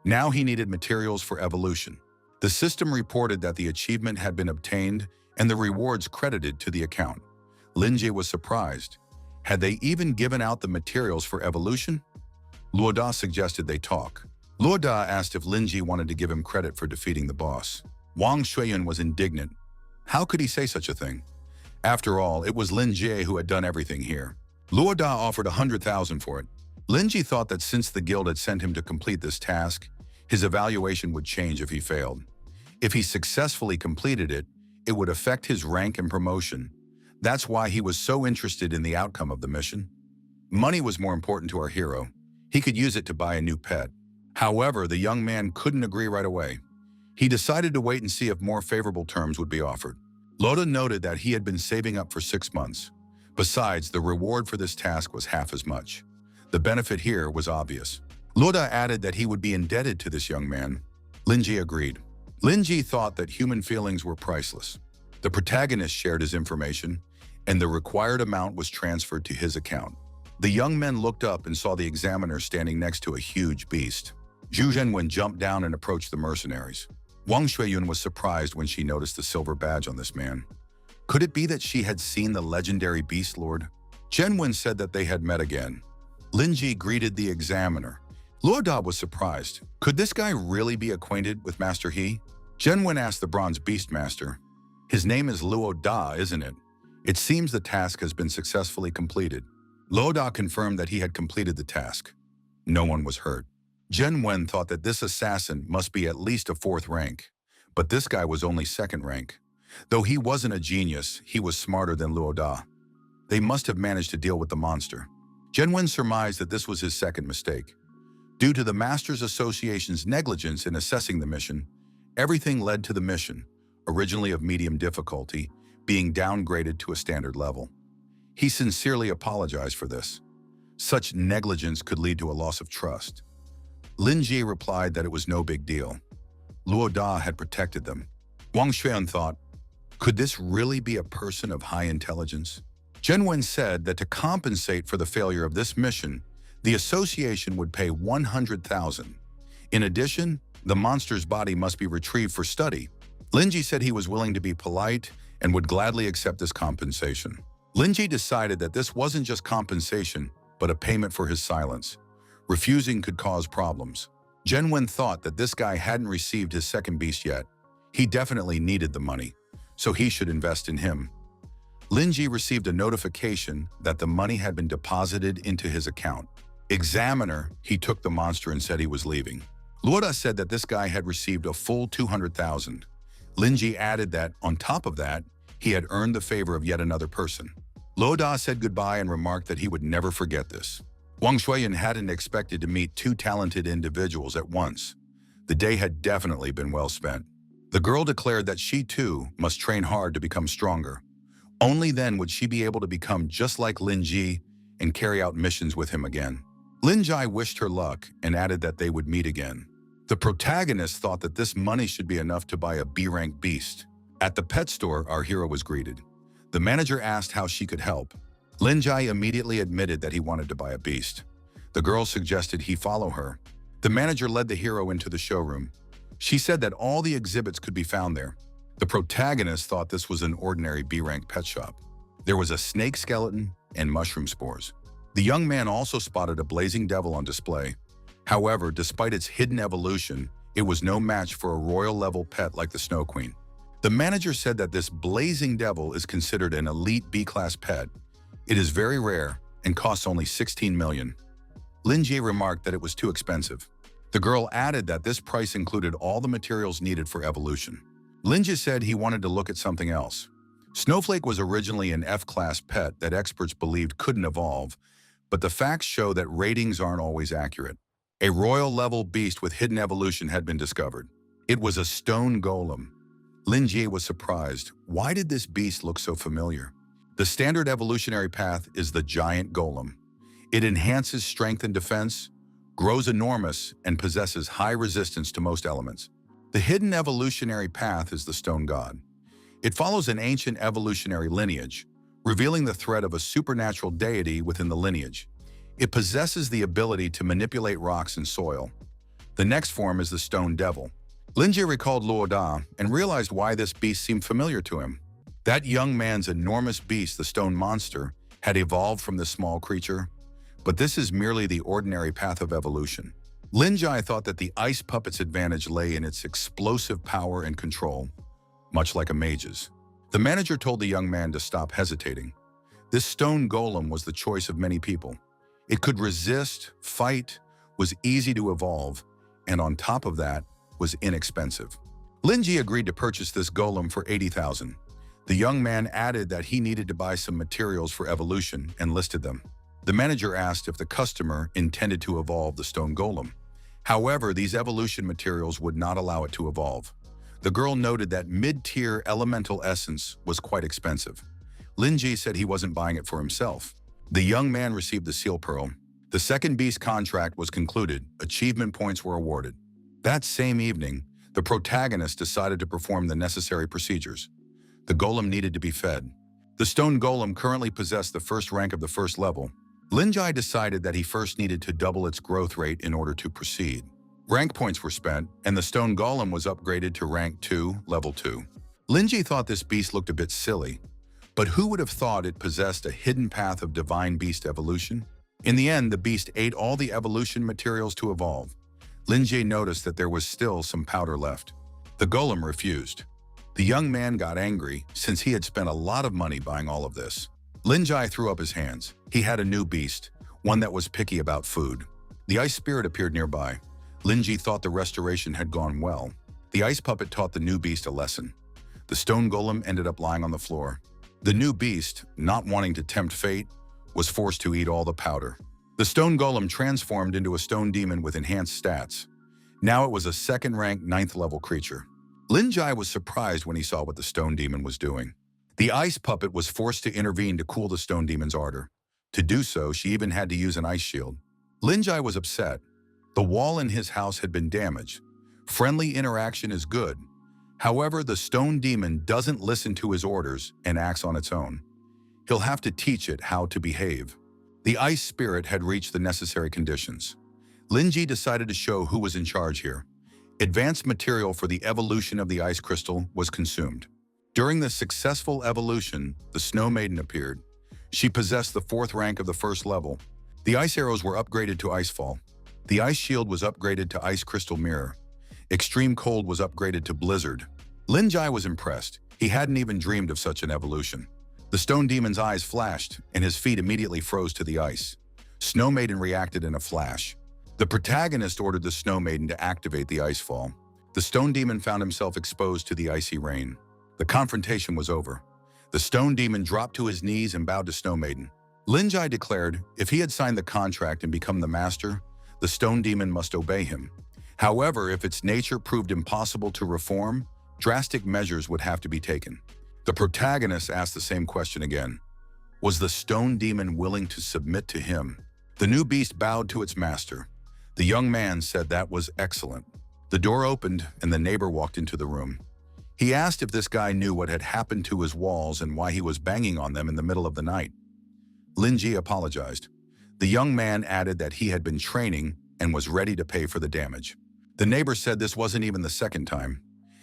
A: Now he needed materials for evolution. The system reported that the achievement had been obtained and the rewards credited to the account. Linji was surprised. Had they even given out the materials for evolution? Luoda suggested they talk. Luoda asked if Linji wanted to give him credit for defeating the boss. Wang Shuiyan was indignant. How could he say such a thing? After all, it was Lin Jie who had done everything here. Luoda offered 100,000 for it. Linji thought that since the guild had sent him to complete this task, his evaluation would change if he failed. If he successfully completed it, it would affect his rank and promotion. That's why he was so interested in the outcome of the mission. Money was more important to our hero. He could use it to buy a new pet. However, the young man couldn't agree right away. He decided to wait and see if more favorable terms would be offered. Loda noted that he had been saving up for 6 months. Besides, the reward for this task was half as much. The benefit here was obvious. Loda added that he would be indebted to this young man. Linji agreed. Linji thought that human feelings were priceless. The protagonist shared his information, and the required amount was transferred to his account. The young men looked up and saw the examiner standing next to a huge beast. Zhu Zhenwen jumped down and approached the mercenaries. Wang Shuiyun was surprised when she noticed the silver badge on this man. Could it be that she had seen the legendary beast lord? Zhenwen said that they had met again. Lin Ji greeted the examiner. Luo Da was surprised. Could this guy really be acquainted with Master He? Zhenwen asked the bronze beast master. His name is Luo Da, isn't it? It seems the task has been successfully completed. Luo Da confirmed that he had completed the task. No one was hurt. Zhenwen thought that this assassin must be at least a 4th rank, but this guy was only 2nd rank. Though he wasn't a genius, he was smarter than Luo Da. They must have managed to deal with the monster. Zhenwen surmised that this was his 2nd mistake. Due to the Masters Association's negligence in assessing the mission, everything led to the mission, originally of medium difficulty, being downgraded to a standard level. He sincerely apologized for this. Such negligence could lead to a loss of trust. Lin Ji replied that it was no big deal. Luo Da had protected them. Wang Shuiyun thought, could this really be a person of high intelligence? Zhenwen said that to compensate for the failure of this mission, the association would pay 100,000. In addition, the monster's body must be retrieved for study. Lin Ji said he was willing to be polite and would gladly accept this compensation. Lin Ji decided that this wasn't just compensation, but a payment for his silence. Refusing could cause problems. Zhenwen thought that this guy hadn't received his 2nd beast yet. He definitely needed the money, so he should invest in him. Lin Ji received a notification that the money had been deposited into his account. Examiner, he took the monster and said he was leaving. Luo Da said that this guy had received a full 200,000. Lin Ji added that, on top of that, he had earned the favor of yet another person. Luo Da said goodbye and remarked that he would never forget this. Wang Shuiyun hadn't expected to meet 2 talented individuals at once. The day had definitely been well spent. The girl declared that she too must train hard to become stronger. Only then would she be able to become just like Lin Ji and carry out missions with him again. Lin Ji wished her luck and added that they would meet again. The protagonist thought that this money should be enough to buy a B-rank beast. At the pet store, our hero was greeted. The manager asked how she could help. Lin Ji immediately admitted that he wanted to buy a beast. The girl suggested he follow her. The manager led the hero into the showroom. She said that all the exhibits could be found there. The protagonist thought this was an ordinary B-rank pet shop. There was a snake skeleton and mushroom spores. The young man also spotted a blazing devil on display. However, despite its hidden evolution, it was no match for a royal-level pet like the Snow Queen. The manager said that this blazing devil is considered an elite B-class pet. It is very rare and costs only 16 million. Lin Ji remarked that it was too expensive. The girl added that this price included all the materials needed for evolution. Lin Ji said he wanted to look at something else. Snowflake was originally an F-class pet that experts believed couldn't evolve, but the facts show that ratings aren't always accurate. A royal-level beast with hidden evolution had been discovered. It was a stone golem. Lin Ji was surprised. Why did this beast look so familiar? The standard evolutionary path is the giant golem. It enhances strength and defense, grows enormous, and possesses high resistance to most elements. The hidden evolutionary path is the stone god. It follows an ancient evolutionary lineage, revealing the threat of a supernatural deity within the lineage. It possesses the ability to manipulate rocks and soil. The next form is the stone devil. Lin Ji recalled Luo Da and realized why this beast seemed familiar to him. That young man's enormous beast, the stone monster, had evolved from this small creature, but this is merely the ordinary path of evolution. Lin Ji thought that the ice puppet's advantage lay in its explosive power and control, much like a mage's. The manager told the young man to stop hesitating. This stone golem was the choice of many people. It could resist, fight, was easy to evolve, and on top of that, was inexpensive. Lin Ji agreed to purchase this golem for 80,000. The young man added that he needed to buy some materials for evolution and listed them. The manager asked if the customer intended to evolve the stone golem. However, these evolution materials would not allow it to evolve. The girl noted that mid-tier elemental essence was quite expensive. Lin Ji said he wasn't buying it for himself. The young man received the seal pearl. The second beast contract was concluded. Achievement points were awarded. That same evening, the protagonist decided to perform the necessary procedures. The golem needed to be fed. The stone golem currently possessed the first rank of the first level. Linjai decided that he first needed to double its growth rate in order to proceed. Rank points were spent, and the stone golem was upgraded to rank 2, level 2. Linji thought this beast looked a bit silly, but who would have thought it possessed a hidden path of divine beast evolution? In the end, the beast ate all the evolution materials to evolve. Linji noticed that there was still some powder left. The golem refused. The young man got angry since he had spent a lot of money buying all of this. Linjai threw up his hands. He had a new beast, one that was picky about food. The ice spirit appeared nearby. Linji thought the restoration had gone well. The ice puppet taught the new beast a lesson. The stone golem ended up lying on the floor. The new beast, not wanting to tempt fate, was forced to eat all the powder. The stone golem transformed into a stone demon with enhanced stats. Now it was a second-ranked 9th level creature. Linjai was surprised when he saw what the stone demon was doing. The ice puppet was forced to intervene to cool the stone demon's ardor. To do so, she even had to use an ice shield. Linjai was upset. The wall in his house had been damaged. Friendly interaction is good. However, the stone demon doesn't listen to his orders and acts on its own. He'll have to teach it how to behave. The ice spirit had reached the necessary conditions. Linji decided to show who was in charge here. Advanced material for the evolution of the ice crystal was consumed. During the successful evolution, the Snow Maiden appeared. She possessed the 4th rank of the first level. The ice arrows were upgraded to Icefall. The ice shield was upgraded to Ice Crystal Mirror. Extreme Cold was upgraded to Blizzard. Linjai was impressed. He hadn't even dreamed of such an evolution. The stone demon's eyes flashed, and his feet immediately froze to the ice. Snow Maiden reacted in a flash. The protagonist ordered the Snow Maiden to activate the Icefall. The stone demon found himself exposed to the icy rain. The confrontation was over. The stone demon dropped to his knees and bowed to Snow Maiden. Linjai declared if he had signed the contract and become the master, the stone demon must obey him. However, if its nature proved impossible to reform, drastic measures would have to be taken. The protagonist asked the same question again. Was the stone demon willing to submit to him? The new beast bowed to its master. The young man said that was excellent. The door opened and the neighbor walked into the room. He asked if this guy knew what had happened to his walls and why he was banging on them in the middle of the night. Linji apologized. The young man added that he had been training and was ready to pay for the damage. The neighbor said this wasn't even the second time.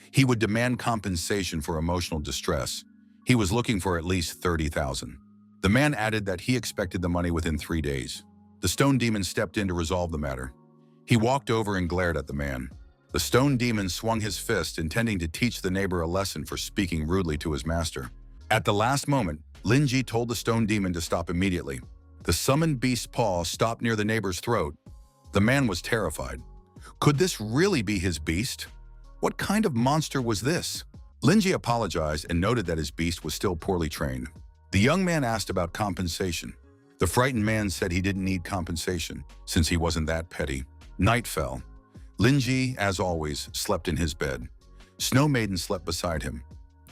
A: He would demand compensation for emotional distress. He was looking for at least 30,000. The man added that he expected the money within 3 days. The stone demon stepped in to resolve the matter. He walked over and glared at the man. The stone demon swung his fist, intending to teach the neighbor a lesson for speaking rudely to his master. At the last moment, Linji told the stone demon to stop immediately. The summoned beast's paw stopped near the neighbor's throat. The man was terrified. Could this really be his beast? What kind of monster was this? Linji apologized and noted that his beast was still poorly trained. The young man asked about compensation. The frightened man said he didn't need compensation, since he wasn't that petty. Night fell. Linji, as always, slept in his bed. Snow Maiden slept beside him.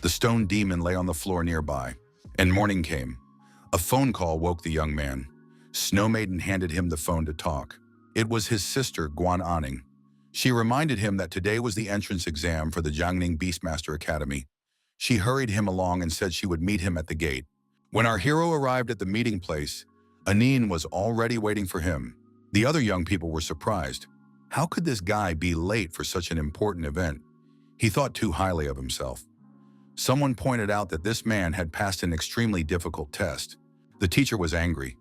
A: The stone demon lay on the floor nearby. And morning came. A phone call woke the young man. Snow Maiden handed him the phone to talk. It was his sister, Guaning. She reminded him that today was the entrance exam for the Guaning Beastmaster Academy. She hurried him along and said she would meet him at the gate. When our hero arrived at the meeting place, Anine was already waiting for him. The other young people were surprised. How could this guy be late for such an important event? He thought too highly of himself. Someone pointed out that this man had passed an extremely difficult test. The teacher was angry.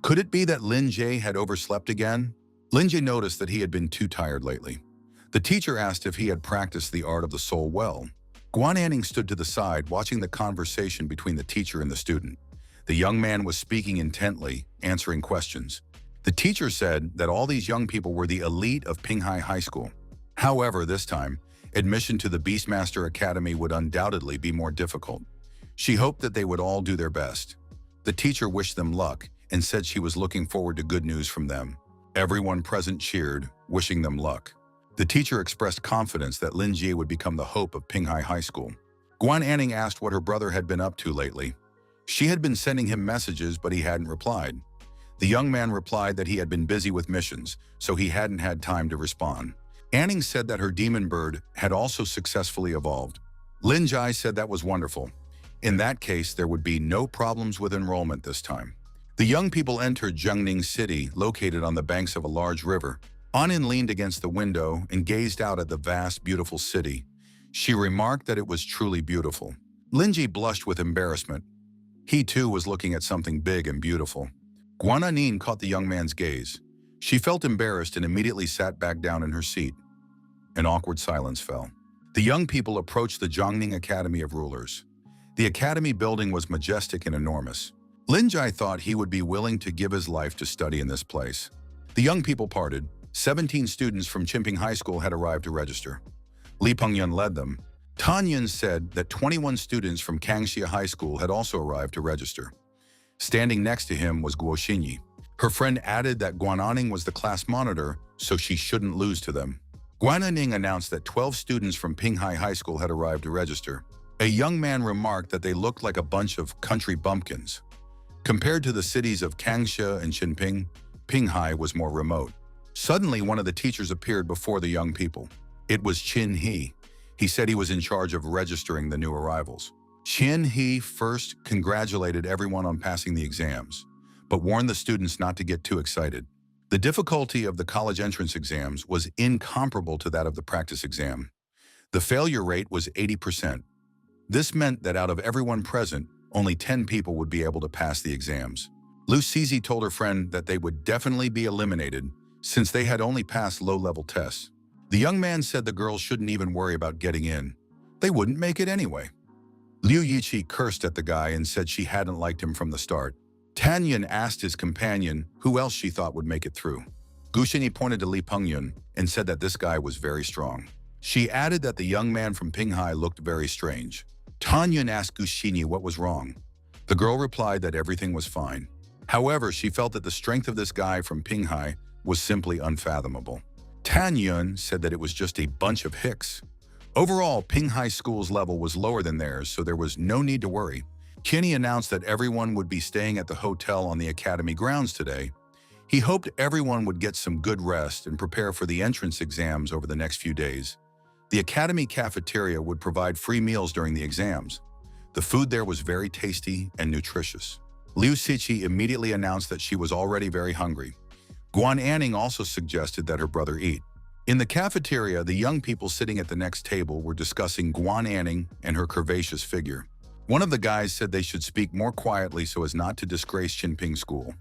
A: Could it be that Lin Jae had overslept again? Lin Jae noticed that he had been too tired lately. The teacher asked if he had practiced the art of the soul well. Guaning stood to the side, watching the conversation between the teacher and the student. The young man was speaking intently, answering questions. The teacher said that all these young people were the elite of Pinghai High School. However, this time, admission to the Beastmaster Academy would undoubtedly be more difficult. She hoped that they would all do their best. The teacher wished them luck and said she was looking forward to good news from them. Everyone present cheered, wishing them luck. The teacher expressed confidence that Lin Jie would become the hope of Pinghai High School. Guaning asked what her brother had been up to lately. She had been sending him messages, but he hadn't replied. The young man replied that he had been busy with missions, so he hadn't had time to respond. Anning said that her demon bird had also successfully evolved. Lin Jai said that was wonderful. In that case, there would be no problems with enrollment this time. The young people entered Guaning City, located on the banks of a large river. Anin leaned against the window and gazed out at the vast, beautiful city. She remarked that it was truly beautiful. Linji blushed with embarrassment. He too was looking at something big and beautiful. Guaning caught the young man's gaze. She felt embarrassed and immediately sat back down in her seat. An awkward silence fell. The young people approached the Guaning Academy of Rulers. The academy building was majestic and enormous. Linji thought he would be willing to give his life to study in this place. The young people parted. 17 students from Chimping High School had arrived to register. Pingyun led them. Tanyun said that 21 students from Kangxia High School had also arrived to register. Standing next to him was Guoxinyi. Her friend added that Guaning was the class monitor, so she shouldn't lose to them. Guaning announced that 12 students from Pinghai High School had arrived to register. A young man remarked that they looked like a bunch of country bumpkins. Compared to the cities of Kangxia and Chinping, Pinghai was more remote. Suddenly, one of the teachers appeared before the young people. It was Qin He. He said he was in charge of registering the new arrivals. Qin He first congratulated everyone on passing the exams, but warned the students not to get too excited. The difficulty of the college entrance exams was incomparable to that of the practice exam. The failure rate was 80%. This meant that out of everyone present, only 10 people would be able to pass the exams. Lu Cizi told her friend that they would definitely be eliminated since they had only passed low-level tests. The young man said the girls shouldn't even worry about getting in. They wouldn't make it anyway. Liu Yiqi cursed at the guy and said she hadn't liked him from the start. Tanyun asked his companion who else she thought would make it through. Guoxinyi pointed to Pingyun and said that this guy was very strong. She added that the young man from Pinghai looked very strange. Tanyun asked Guoxinyi what was wrong. The girl replied that everything was fine. However, she felt that the strength of this guy from Pinghai was simply unfathomable. Tanyun said that it was just a bunch of hicks. Overall, Pinghai School's level was lower than theirs, so there was no need to worry. Kinney announced that everyone would be staying at the hotel on the academy grounds today. He hoped everyone would get some good rest and prepare for the entrance exams over the next few days. The academy cafeteria would provide free meals during the exams. The food there was very tasty and nutritious. Liu Ciqi immediately announced that she was already very hungry. Guaning also suggested that her brother eat. In the cafeteria, the young people sitting at the next table were discussing Guaning and her curvaceous figure. One of the guys said they should speak more quietly so as not to disgrace Chinping School,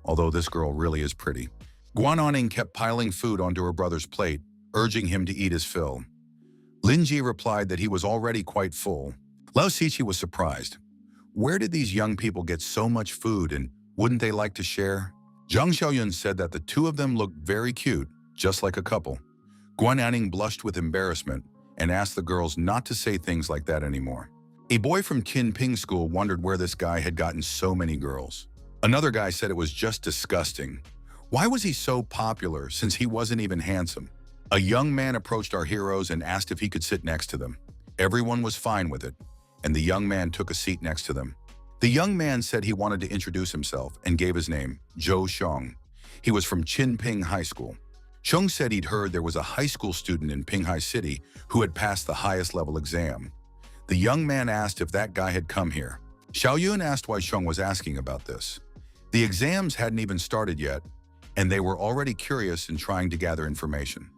A: although this girl really is pretty. Guaning kept piling food onto her brother's plate, urging him to eat his fill. Linji replied that he was already quite full. Lao Siqi was surprised. Where did these young people get so much food, and wouldn't they like to share? Zhang Xiaoyun said that the two of them looked very cute, just like a couple. Guaning blushed with embarrassment and asked the girls not to say things like that anymore. A boy from Qinping School wondered where this guy had gotten so many girls. Another guy said it was just disgusting. Why was he so popular since he wasn't even handsome? A young man approached our heroes and asked if he could sit next to them. Everyone was fine with it, and the young man took a seat next to them. The young man said he wanted to introduce himself and gave his name, Zhou Xiong. He was from Chinping High School. Xiong said he'd heard there was a high school student in Pinghai City who had passed the highest level exam. The young man asked if that guy had come here. Xiaoyun asked why Xiong was asking about this. The exams hadn't even started yet, and they were already curious and trying to gather information.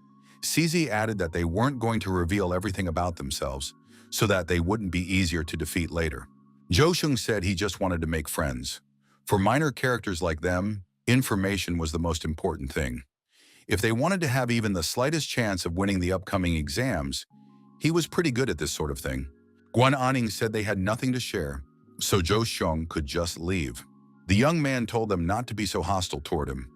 A: Cizi added that they weren't going to reveal everything about themselves so that they wouldn't be easier to defeat later. Zhou Xiong said he just wanted to make friends. For minor characters like them, information was the most important thing. If they wanted to have even the slightest chance of winning the upcoming exams, he was pretty good at this sort of thing. Guaning said they had nothing to share, so Zhou Xiong could just leave. The young man told them not to be so hostile toward him.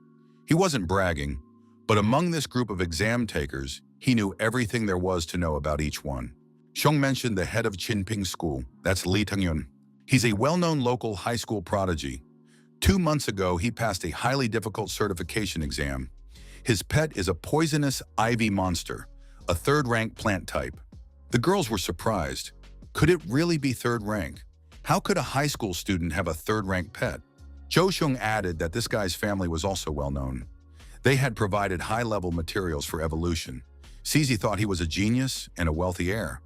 A: He wasn't bragging, but among this group of exam takers, he knew everything there was to know about each one. Xiong mentioned the head of Chinping School, that's Li Tengyun. He's a well-known local high school prodigy. 2 months ago, he passed a highly difficult certification exam. His pet is a poisonous ivy monster, a third-rank plant type. The girls were surprised. Could it really be third rank? How could a high school student have a third-rank pet? Zhou Xiong added that this guy's family was also well-known. They had provided high-level materials for evolution. Cizi thought he was a genius and a wealthy heir.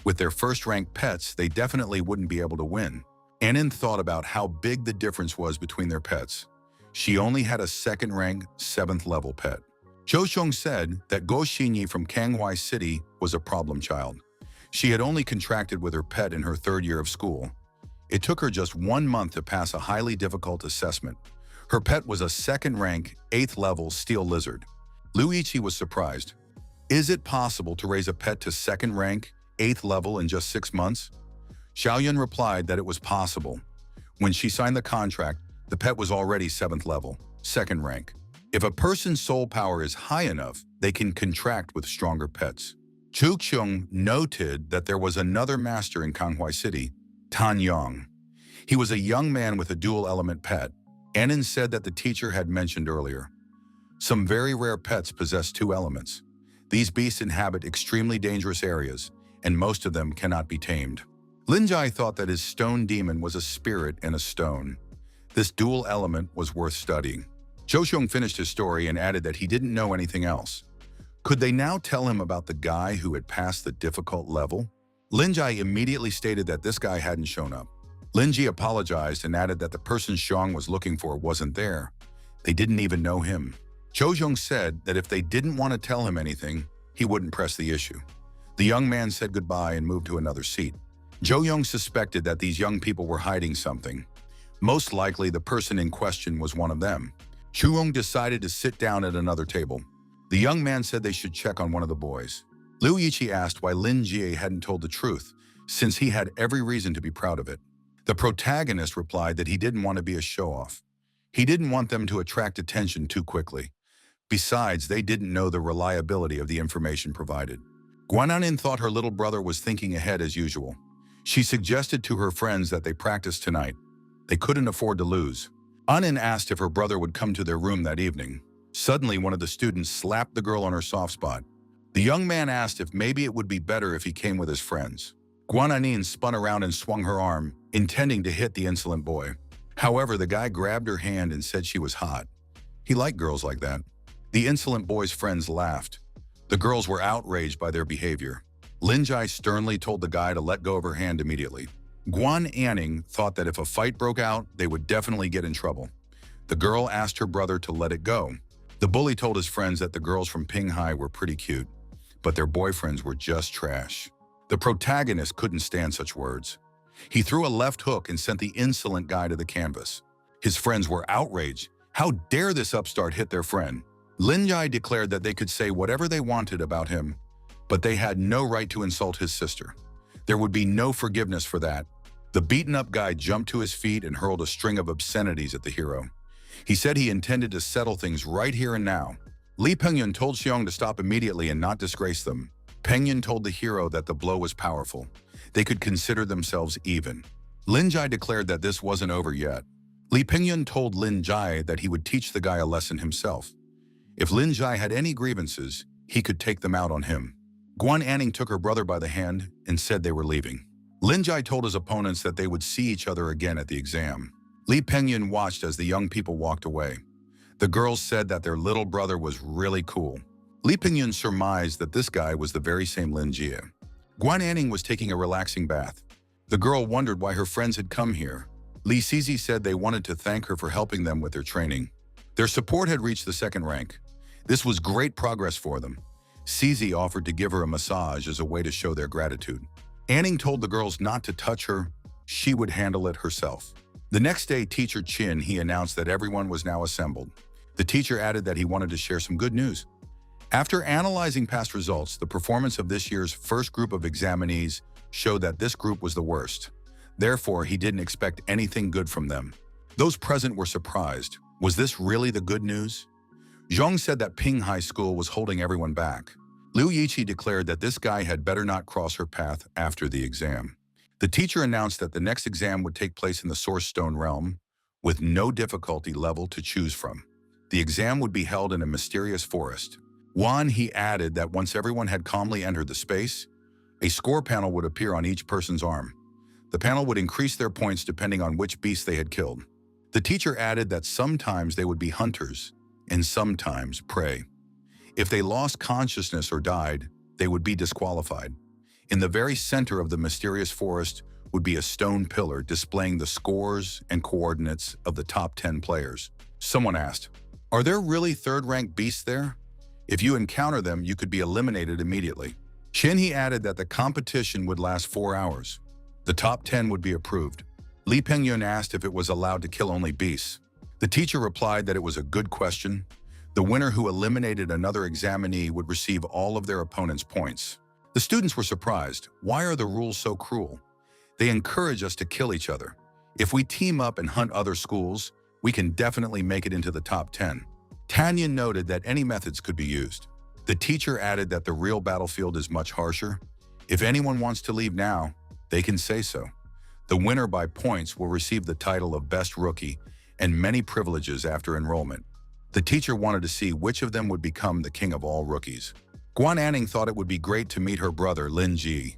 A: With their first-ranked pets, they definitely wouldn't be able to win. Anin thought about how big the difference was between their pets. She only had a second-ranked, 7th-level pet. Jo Xiong said that Go Xinyi from Kanghuai City was a problem child. She had only contracted with her pet in her 3rd year of school. It took her just 1 month to pass a highly difficult assessment. Her pet was a second-rank, 8th-level steel lizard. Liu Yiqi was surprised. Is it possible to raise a pet to second-rank, 8th level in just 6 months? Xiaoyun replied that it was possible. When she signed the contract, the pet was already 7th level, 2nd rank. If a person's soul power is high enough, they can contract with stronger pets. Chu Qiong noted that there was another master in Kanghuai City, Tan Yang. He was a young man with a dual-element pet. Anin said that the teacher had mentioned earlier. Some very rare pets possess 2 elements. These beasts inhabit extremely dangerous areas, and most of them cannot be tamed. Lin Jai thought that his stone demon was a spirit and a stone. This dual element was worth studying. Jo Xiong finished his story and added that he didn't know anything else. Could they now tell him about the guy who had passed the difficult level? Lin Jai immediately stated that this guy hadn't shown up. Lin Ji apologized and added that the person Xiong was looking for wasn't there. They didn't even know him. Jo Xiong said that if they didn't want to tell him anything, he wouldn't press the issue. The young man said goodbye and moved to another seat. Jo Xiong suspected that these young people were hiding something. Most likely, the person in question was one of them. Chu Rong decided to sit down at another table. The young man said they should check on one of the boys. Liu Yiqi asked why Lin Jie hadn't told the truth, since he had every reason to be proud of it. The protagonist replied that he didn't want to be a show-off. He didn't want them to attract attention too quickly. Besides, they didn't know the reliability of the information provided. Guaning thought her little brother was thinking ahead as usual. She suggested to her friends that they practice tonight. They couldn't afford to lose. Anin asked if her brother would come to their room that evening. Suddenly, one of the students slapped the girl on her soft spot. The young man asked if maybe it would be better if he came with his friends. Guaning spun around and swung her arm, intending to hit the insolent boy. However, the guy grabbed her hand and said she was hot. He liked girls like that. The insolent boy's friends laughed. The girls were outraged by their behavior. Lin Jai sternly told the guy to let go of her hand immediately. Guaning thought that if a fight broke out, they would definitely get in trouble. The girl asked her brother to let it go. The bully told his friends that the girls from Pinghai were pretty cute, but their boyfriends were just trash. The protagonist couldn't stand such words. He threw a left hook and sent the insolent guy to the canvas. His friends were outraged. How dare this upstart hit their friend? Lin Jai declared that they could say whatever they wanted about him, but they had no right to insult his sister. There would be no forgiveness for that. The beaten-up guy jumped to his feet and hurled a string of obscenities at the hero. He said he intended to settle things right here and now. Li Pingyun told Xiong to stop immediately and not disgrace them. Pingyun told the hero that the blow was powerful. They could consider themselves even. Lin Jai declared that this wasn't over yet. Li Pingyun told Lin Jai that he would teach the guy a lesson himself. If Lin Jai had any grievances, he could take them out on him. Guaning took her brother by the hand and said they were leaving. Lin Jai told his opponents that they would see each other again at the exam. Li Pingyun watched as the young people walked away. The girls said that their little brother was really cool. Li Pingyun surmised that this guy was the very same Lin Jie. Guaning was taking a relaxing bath. The girl wondered why her friends had come here. Li Cizi said they wanted to thank her for helping them with their training. Their support had reached the 2nd rank. This was great progress for them. Cizi offered to give her a massage as a way to show their gratitude. Anning told the girls not to touch her. She would handle it herself. The next day, Teacher Chin, he announced that everyone was now assembled. The teacher added that he wanted to share some good news. After analyzing past results, the performance of this year's first group of examinees showed that this group was the worst. Therefore, he didn't expect anything good from them. Those present were surprised. Was this really the good news? Zhong said that Ping High School was holding everyone back. Liu Yiqi declared that this guy had better not cross her path after the exam. The teacher announced that the next exam would take place in the Source Stone realm, with no difficulty level to choose from. The exam would be held in a mysterious forest. He added that once everyone had calmly entered the space, a score panel would appear on each person's arm. The panel would increase their points depending on which beast they had killed. The teacher added that sometimes they would be hunters, and sometimes prey. If they lost consciousness or died, they would be disqualified. In the very center of the mysterious forest would be a stone pillar displaying the scores and coordinates of the top 10 players. Someone asked, "Are there really third-ranked beasts there? If you encounter them, you could be eliminated immediately." Shinhee added that the competition would last 4 hours. The top 10 would be approved. Lee Pingyun asked if it was allowed to kill only beasts. The teacher replied that it was a good question. The winner who eliminated another examinee would receive all of their opponent's points. The students were surprised. Why are the rules so cruel? They encourage us to kill each other. If we team up and hunt other schools, we can definitely make it into the top 10. Tanyan noted that any methods could be used. The teacher added that the real battlefield is much harsher. If anyone wants to leave now, they can say so. The winner by points will receive the title of Best Rookie and many privileges after enrollment. The teacher wanted to see which of them would become the king of all rookies. Guaning thought it would be great to meet her brother, Lin Ji.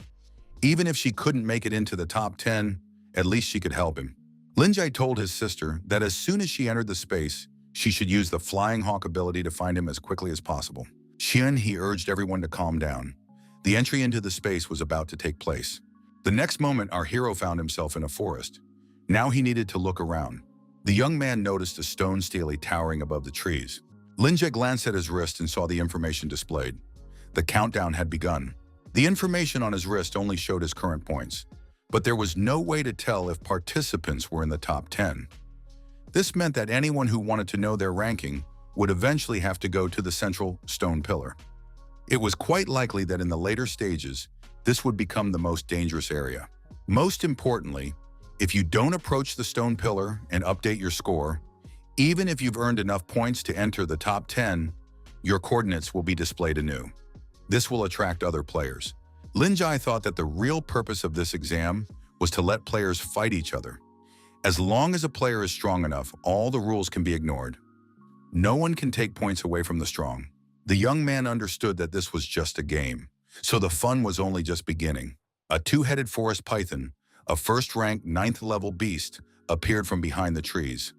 A: Even if she couldn't make it into the top 10, at least she could help him. Lin Ji told his sister that as soon as she entered the space, she should use the Flying Hawk ability to find him as quickly as possible. He urged everyone to calm down. The entry into the space was about to take place. The next moment, our hero found himself in a forest. Now he needed to look around. The young man noticed a stone stele towering above the trees. Linja glanced at his wrist and saw the information displayed. The countdown had begun. The information on his wrist only showed his current points, but there was no way to tell if participants were in the top 10. This meant that anyone who wanted to know their ranking would eventually have to go to the central stone pillar. It was quite likely that in the later stages, this would become the most dangerous area. Most importantly, if you don't approach the stone pillar and update your score, even if you've earned enough points to enter the top 10, your coordinates will be displayed anew. This will attract other players. Lin Jai thought that the real purpose of this exam was to let players fight each other. As long as a player is strong enough, all the rules can be ignored. No one can take points away from the strong. The young man understood that this was just a game, so the fun was only just beginning. A two-headed forest python, a first-ranked 9th-level beast, appeared from behind the trees.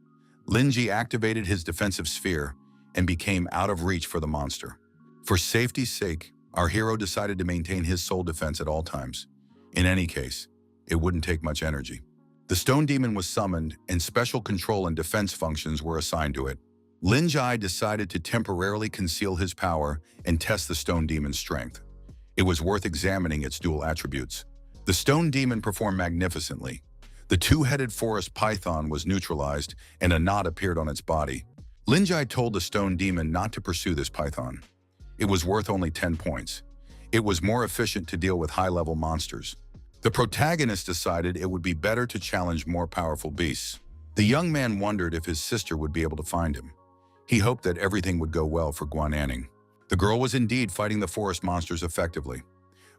A: Linji activated his defensive sphere and became out of reach for the monster. For safety's sake, our hero decided to maintain his soul defense at all times. In any case, it wouldn't take much energy. The stone demon was summoned, and special control and defense functions were assigned to it. Lin Jai decided to temporarily conceal his power and test the stone demon's strength. It was worth examining its dual attributes. The stone demon performed magnificently. The two-headed forest python was neutralized, and a knot appeared on its body. Lin Jai told the stone demon not to pursue this python. It was worth only 10 points. It was more efficient to deal with high-level monsters. The protagonist decided it would be better to challenge more powerful beasts. The young man wondered if his sister would be able to find him. He hoped that everything would go well for Guaning. The girl was indeed fighting the forest monsters effectively.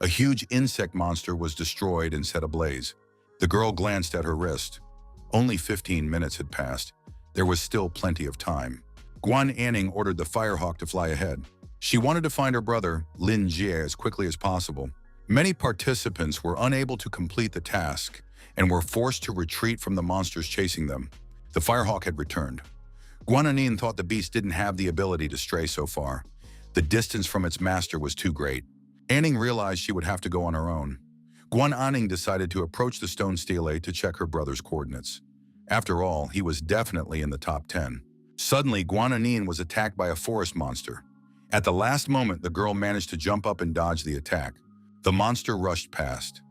A: A huge insect monster was destroyed and set ablaze. The girl glanced at her wrist. Only 15 minutes had passed. There was still plenty of time. Guaning ordered the Firehawk to fly ahead. She wanted to find her brother, Lin Jie, as quickly as possible. Many participants were unable to complete the task and were forced to retreat from the monsters chasing them. The Firehawk had returned. Guaning thought the beast didn't have the ability to stray so far. The distance from its master was too great. Anning realized she would have to go on her own. Guaning decided to approach the stone stele to check her brother's coordinates. After all, he was definitely in the top 10. Suddenly, Guaning was attacked by a forest monster. At the last moment, the girl managed to jump up and dodge the attack. The monster rushed past.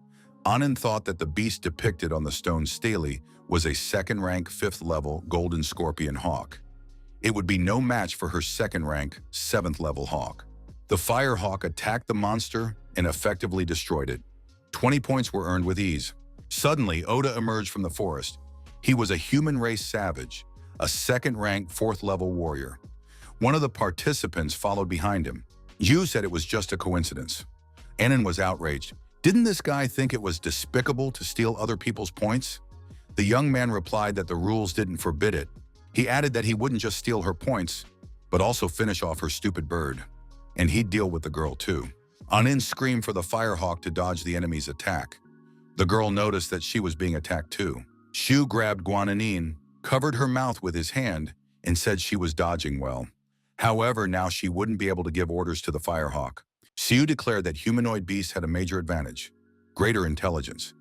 A: Anand thought that the beast depicted on the stone stele was a second-rank 5th-level golden scorpion hawk. It would be no match for her second-rank 7th-level hawk. The Firehawk attacked the monster and effectively destroyed it. 20 points were earned with ease. Suddenly, Oda emerged from the forest. He was a human race savage, a second-rank 4th-level warrior. One of the participants followed behind him. Yu said it was just a coincidence. Anand was outraged. Didn't this guy think it was despicable to steal other people's points? The young man replied that the rules didn't forbid it. He added that he wouldn't just steal her points, but also finish off her stupid bird. And he'd deal with the girl too. Anand screamed for the Firehawk to dodge the enemy's attack. The girl noticed that she was being attacked too. Shu grabbed Guaning, covered her mouth with his hand, and said she was dodging well. However, now she wouldn't be able to give orders to the Firehawk. Xiu declared that humanoid beasts had a major advantage: greater intelligence.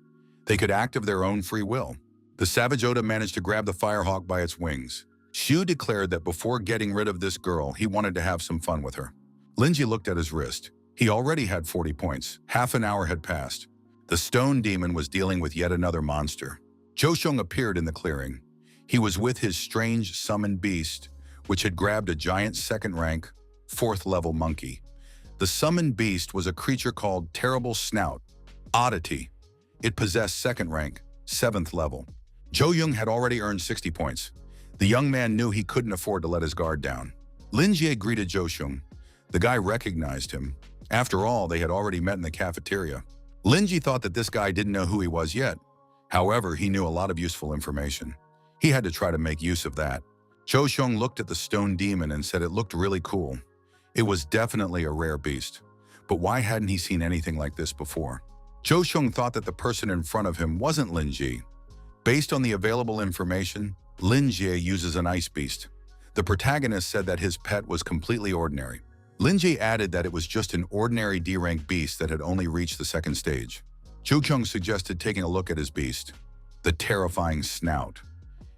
A: They could act of their own free will. The savage Oda managed to grab the firehawk by its wings. Xiu declared that before getting rid of this girl, he wanted to have some fun with her. Linji looked at his wrist. He already had 40 points. Half an hour had passed. The stone demon was dealing with yet another monster. Zhou appeared in the clearing. He was with his strange summoned beast, which had grabbed a giant second-rank, 4th-level monkey. The summoned beast was a creature called Terrible Snout, Oddity. It possessed second-rank, 7th level. Zhou had already earned 60 points. The young man knew he couldn't afford to let his guard down. Lin Jie greeted Zhou. The guy recognized him. After all, they had already met in the cafeteria. Lin Jie thought that this guy didn't know who he was yet. However, he knew a lot of useful information. He had to try to make use of that. Zhou looked at the stone demon and said it looked really cool. It was definitely a rare beast. But why hadn't he seen anything like this before? Zhou thought that the person in front of him wasn't Lin Jie. Based on the available information, Lin Jie uses an ice beast. The protagonist said that his pet was completely ordinary. Lin Jie added that it was just an ordinary D-rank beast that had only reached the 2nd stage. Zhou suggested taking a look at his beast, the terrifying Snout.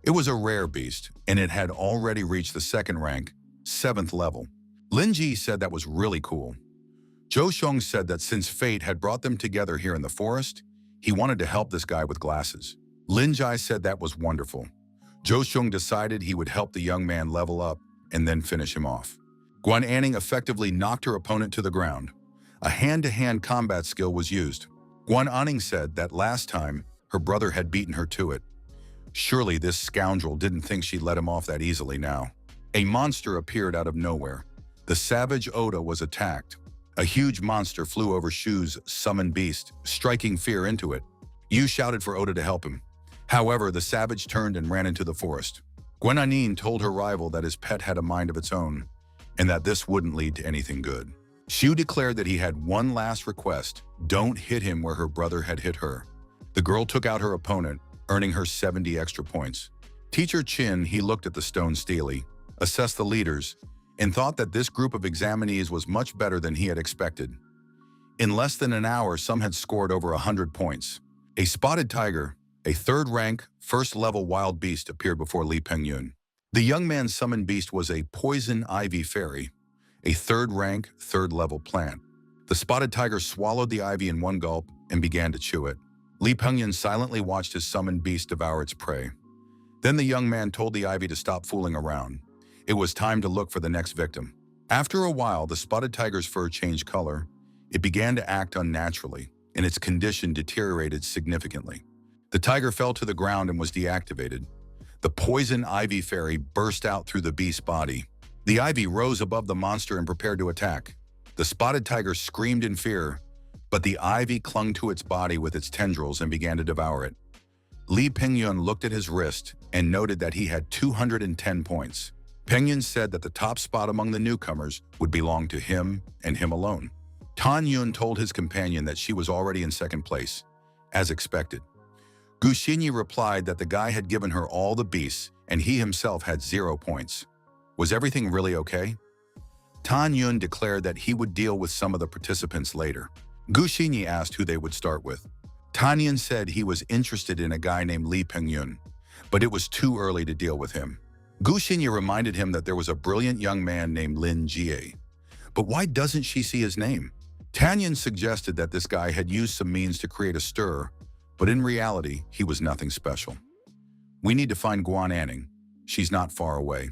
A: It was a rare beast, and it had already reached the 2nd rank, 7th level. Lin Jie said that was really cool. Zhou said that since fate had brought them together here in the forest, he wanted to help this guy with glasses. Lin Jie said that was wonderful. Zhou decided he would help the young man level up and then finish him off. Guaning effectively knocked her opponent to the ground. A hand-to-hand combat skill was used. Guaning said that last time, her brother had beaten her to it. Surely this scoundrel didn't think she'd let him off that easily now. A monster appeared out of nowhere. The savage Oda was attacked. A huge monster flew over Shu's summoned beast, striking fear into it. Yu shouted for Oda to help him. However, the savage turned and ran into the forest. Guaning told her rival that his pet had a mind of its own, and that this wouldn't lead to anything good. Shu declared that he had one last request: don't hit him where her brother had hit her. The girl took out her opponent, earning her 70 extra points. Teacher Chin, he looked at the stone steely, assessed the leaders, and thought that this group of examinees was much better than he had expected. In less than an hour, some had scored over 100 points. A spotted tiger, a 3rd rank, 1st level wild beast, appeared before Pingyun. The young man's summoned beast was a poison ivy fairy, a 3rd rank, 3rd level plant. The spotted tiger swallowed the ivy in one gulp and began to chew it. Pingyun silently watched his summoned beast devour its prey. Then the young man told the ivy to stop fooling around. It was time to look for the next victim. After a while, the spotted tiger's fur changed color. It began to act unnaturally, and its condition deteriorated significantly. The tiger fell to the ground and was deactivated. The poison ivy fairy burst out through the beast's body. The ivy rose above the monster and prepared to attack. The spotted tiger screamed in fear, but the ivy clung to its body with its tendrils and began to devour it. Pingyun looked at his wrist and noted that he had 210 points. Pingyun said that the top spot among the newcomers would belong to him and him alone. Tan Yun told his companion that she was already in 2nd place, as expected. Gu Xinyi replied that the guy had given her all the beasts and he himself had 0 points. Was everything really okay? Tan Yun declared that he would deal with some of the participants later. Gu Xinyi asked who they would start with. Tan Yun said he was interested in a guy named Pingyun, but it was too early to deal with him. Gu Xinyi reminded him that there was a brilliant young man named Lin Jie. But why doesn't she see his name? Tan Yun suggested that this guy had used some means to create a stir, but in reality, he was nothing special. We need to find Guaning. She's not far away.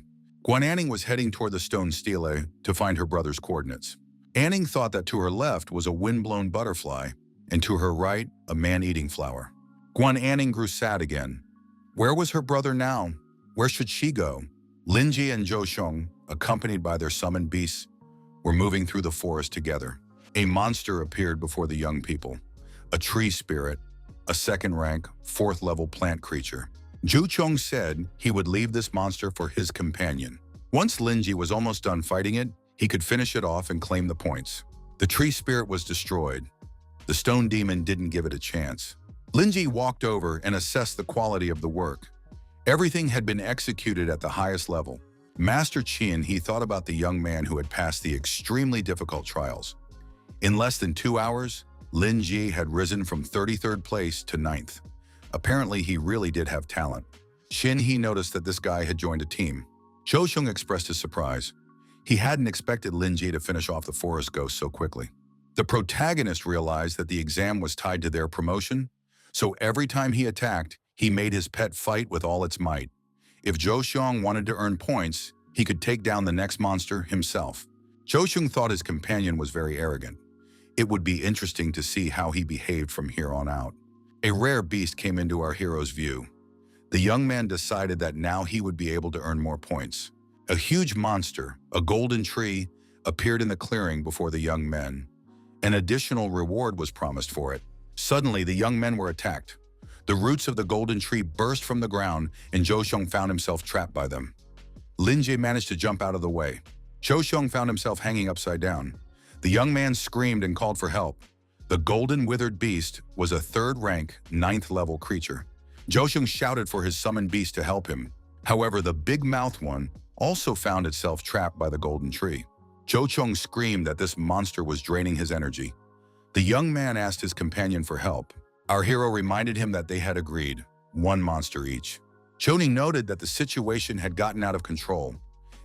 A: Guaning was heading toward the stone stele to find her brother's coordinates. Anning thought that to her left was a wind-blown butterfly, and to her right, a man-eating flower. Guaning grew sad again. Where was her brother now? Where should she go? Linji and Zhou, accompanied by their summoned beasts, were moving through the forest together. A monster appeared before the young people. A tree spirit, a 2nd rank, 4th level plant creature. Zhu said he would leave this monster for his companion. Once Linji was almost done fighting it, he could finish it off and claim the points. The tree spirit was destroyed. The stone demon didn't give it a chance. Linji walked over and assessed the quality of the work. Everything had been executed at the highest level. Master Qian, he thought about the young man who had passed the extremely difficult trials. In less than 2 hours, Lin Ji had risen from 33rd place to 9th. Apparently, he really did have talent. Shin He noticed that this guy had joined a team. Cho Xiong expressed his surprise. He hadn't expected Lin Ji to finish off the forest ghost so quickly. The protagonist realized that the exam was tied to their promotion, so every time he attacked, he made his pet fight with all its might. If Zhou Xiong wanted to earn points, he could take down the next monster himself. Zhou Xiong thought his companion was very arrogant. It would be interesting to see how he behaved from here on out. A rare beast came into our hero's view. The young man decided that now he would be able to earn more points. A huge monster, a golden tree, appeared in the clearing before the young men. An additional reward was promised for it. Suddenly, the young men were attacked. The roots of the golden tree burst from the ground, and Zhou Xiong found himself trapped by them. Lin Jie managed to jump out of the way. Zhou Xiong found himself hanging upside down. The young man screamed and called for help. The golden withered beast was a 3rd rank, 9th level creature. Zhou Xiong shouted for his summoned beast to help him. However, the big-mouthed one also found itself trapped by the golden tree. Zhou Xiong screamed that this monster was draining his energy. The young man asked his companion for help. Our hero reminded him that they had agreed, 1 monster each. Guaning noted that the situation had gotten out of control.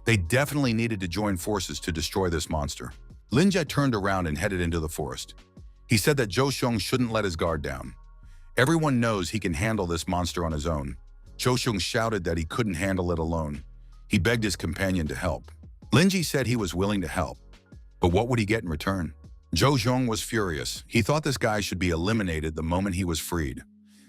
A: They definitely needed to join forces to destroy this monster. Lin Jie turned around and headed into the forest. He said that Zhou Xiong shouldn't let his guard down. Everyone knows he can handle this monster on his own. Zhou Xiong shouted that he couldn't handle it alone. He begged his companion to help. Lin Ji said he was willing to help, but what would he get in return? Zhou Xiong was furious. He thought this guy should be eliminated the moment he was freed.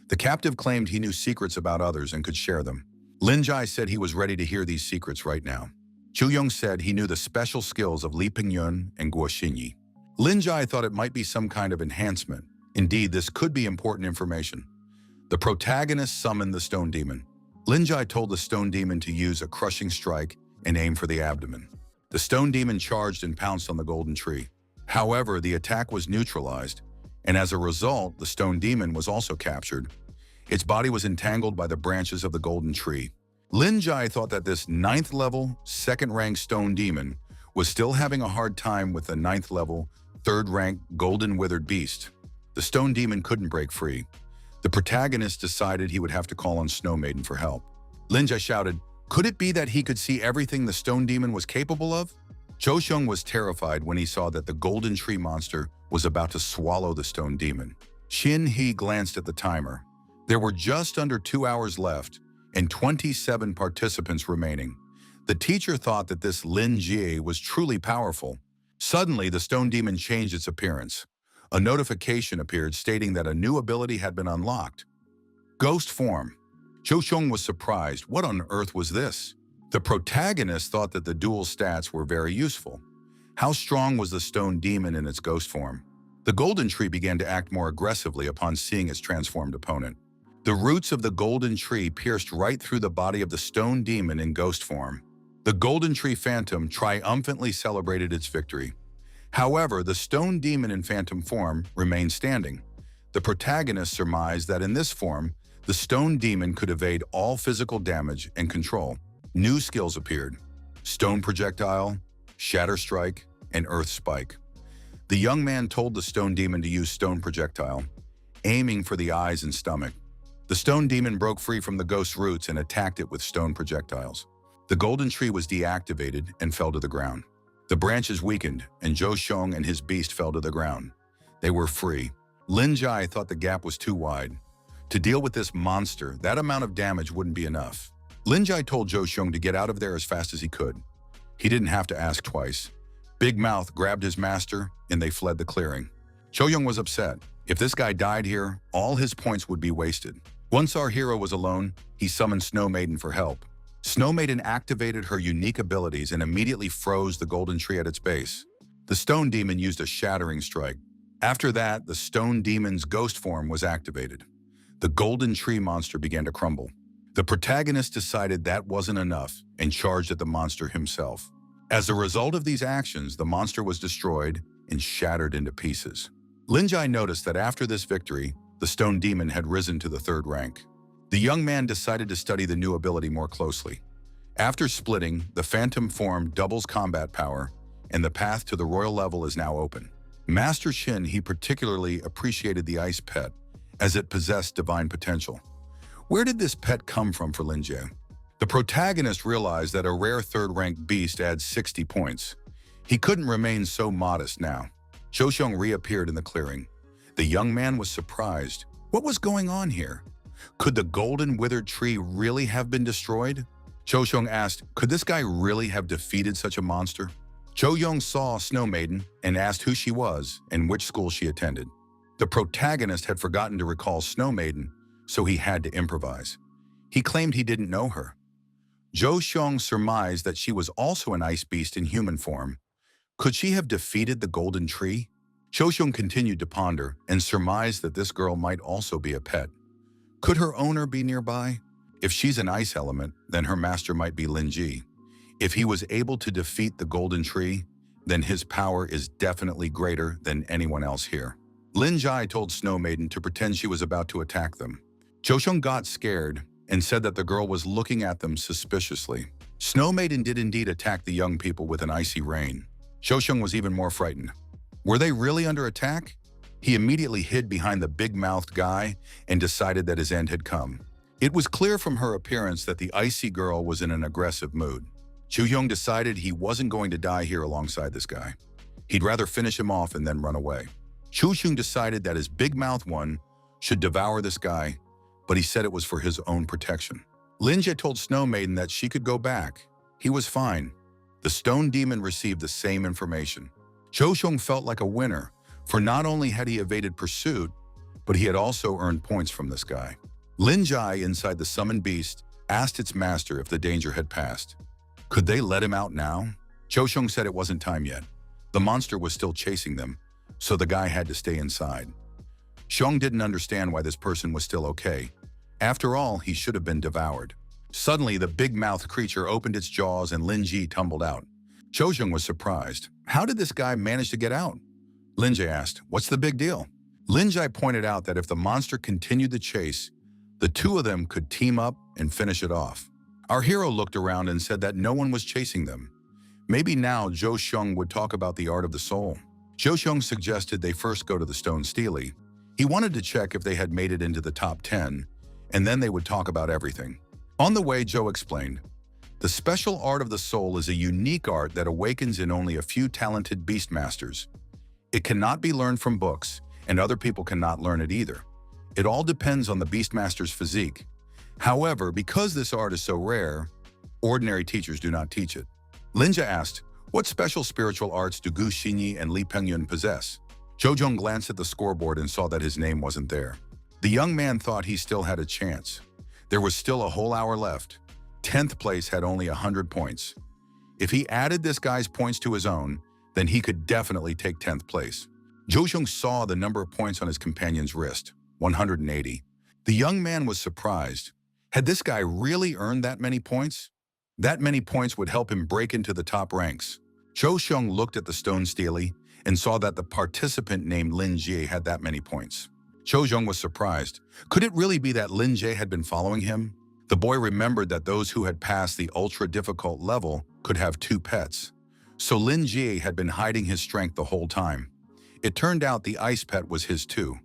A: The captive claimed he knew secrets about others and could share them. Lin Jai said he was ready to hear these secrets right now. Chu Yong said he knew the special skills of Li Pingyun and Guo Xinyi. Lin Jai thought it might be some kind of enhancement. Indeed, this could be important information. The protagonist summoned the stone demon. Lin Jai told the stone demon to use a crushing strike and aim for the abdomen. The stone demon charged and pounced on the golden tree. However, the attack was neutralized, and as a result, the stone demon was also captured. Its body was entangled by the branches of the golden tree. Lin Jai thought that this 9th level, 2nd rank stone demon was still having a hard time with the 9th level, 3rd rank golden withered beast. The stone demon couldn't break free. The protagonist decided he would have to call on Snow Maiden for help. Lin Jai shouted, "Could it be that he could see everything the stone demon was capable of?" Zhou Xiong was terrified when he saw that the golden tree monster was about to swallow the stone demon. Shin He glanced at the timer. There were just under 2 hours left and 27 participants remaining. The teacher thought that this Lin Jie was truly powerful. Suddenly, the stone demon changed its appearance. A notification appeared stating that a new ability had been unlocked. Ghost form. Zhou Xiong was surprised. What on earth was this? The protagonist thought that the dual stats were very useful. How strong was the stone demon in its ghost form? The golden tree began to act more aggressively upon seeing its transformed opponent. The roots of the golden tree pierced right through the body of the stone demon in ghost form. The golden tree phantom triumphantly celebrated its victory. However, the stone demon in phantom form remained standing. The protagonist surmised that in this form, the stone demon could evade all physical damage and control. New skills appeared: Stone Projectile, Shatter Strike, and Earth Spike. The young man told the stone demon to use Stone Projectile, aiming for the eyes and stomach. The stone demon broke free from the ghost's roots and attacked it with stone projectiles. The golden tree was deactivated and fell to the ground. The branches weakened, and Zhou Xiong and his beast fell to the ground. They were free. Lin Jai thought the gap was too wide. To deal with this monster, that amount of damage wouldn't be enough. Lin Jai told Zhou Xiong to get out of there as fast as he could. He didn't have to ask twice. Big Mouth grabbed his master, and they fled the clearing. Zhou Xiong was upset. If this guy died here, all his points would be wasted. Once our hero was alone, he summoned Snow Maiden for help. Snow Maiden activated her unique abilities and immediately froze the golden tree at its base. The stone demon used a shattering strike. After that, the stone demon's ghost form was activated. The golden tree monster began to crumble. The protagonist decided that wasn't enough and charged at the monster himself. As a result of these actions, the monster was destroyed and shattered into pieces. Lin Jai noticed that after this victory, the stone demon had risen to the 3rd rank. The young man decided to study the new ability more closely. After splitting, the phantom form doubles combat power, and the path to the royal level is now open. Master Shin, he particularly appreciated the ice pet, as it possessed divine potential. Where did this pet come from for Lin Jie? The protagonist realized that a rare third-ranked beast adds 60 points. He couldn't remain so modest now. Zhou Xiong reappeared in the clearing. The young man was surprised. What was going on here? Could the golden withered tree really have been destroyed? Zhou Xiong asked, could this guy really have defeated such a monster? Zhou Yong saw Snow Maiden and asked who she was and which school she attended. The protagonist had forgotten to recall Snow Maiden, so he had to improvise. He claimed he didn't know her. Zhou Xiong surmised that she was also an ice beast in human form. Could she have defeated the golden tree? Zhou Xiong continued to ponder and surmised that this girl might also be a pet. Could her owner be nearby? If she's an ice element, then her master might be Lin Ji. If he was able to defeat the golden tree, then his power is definitely greater than anyone else here. Lin Jai told Snow Maiden to pretend she was about to attack them. Zhou Xiong got scared and said that the girl was looking at them suspiciously. Snow Maiden did indeed attack the young people with an icy rain. Zhou Xiong was even more frightened. Were they really under attack? He immediately hid behind the big-mouthed guy and decided that his end had come. It was clear from her appearance that the icy girl was in an aggressive mood. Zhu Yong decided he wasn't going to die here alongside this guy. He'd rather finish him off and then run away. Chu Xung decided that his big-mouthed one should devour this guy, but he said it was for his own protection. Lin Jie told Snow Maiden that she could go back. He was fine. The stone demon received the same information. Zhou Xiong felt like a winner, for not only had he evaded pursuit, but he had also earned points from this guy. Lin Jai, inside the summoned beast, asked its master if the danger had passed. Could they let him out now? Zhou Xiong said it wasn't time yet. The monster was still chasing them, so the guy had to stay inside. Xiong didn't understand why this person was still okay. After all, he should have been devoured. Suddenly, the big-mouthed creature opened its jaws and Lin Ji tumbled out. Zhou Xiong was surprised. How did this guy manage to get out? Lin Jie asked, what's the big deal? Lin Jie pointed out that if the monster continued the chase, the two of them could team up and finish it off. Our hero looked around and said that no one was chasing them. Maybe now Zhou Xiong would talk about the art of the soul. Zhou Xiong suggested they first go to the Stone Steely. He wanted to check if they had made it into the top 10, and then they would talk about everything. On the way, Zhou explained, the special art of the soul is a unique art that awakens in only a few talented beastmasters. It cannot be learned from books, and other people cannot learn it either. It all depends on the beastmaster's physique. However, because this art is so rare, ordinary teachers do not teach it. Lin Jie asked, what special spiritual arts do Gu Xinyi and Li Pingyun possess? Zhou Zhong glanced at the scoreboard and saw that his name wasn't there. The young man thought he still had a chance. There was still a whole hour left. 10th place had only 100 points. If he added this guy's points to his own, then he could definitely take 10th place. Zhou Xiong saw the number of points on his companion's wrist, 180. The young man was surprised. Had this guy really earned that many points? That many points would help him break into the top ranks. Zhou Xiong looked at the Stone Steely and saw that the participant named Lin Jie had that many points. Zhou Xiong was surprised. Could it really be that Lin Jie had been following him? The boy remembered that those who had passed the ultra-difficult level could have 2 pets. So Lin Jie had been hiding his strength the whole time. It turned out the ice pet was his too.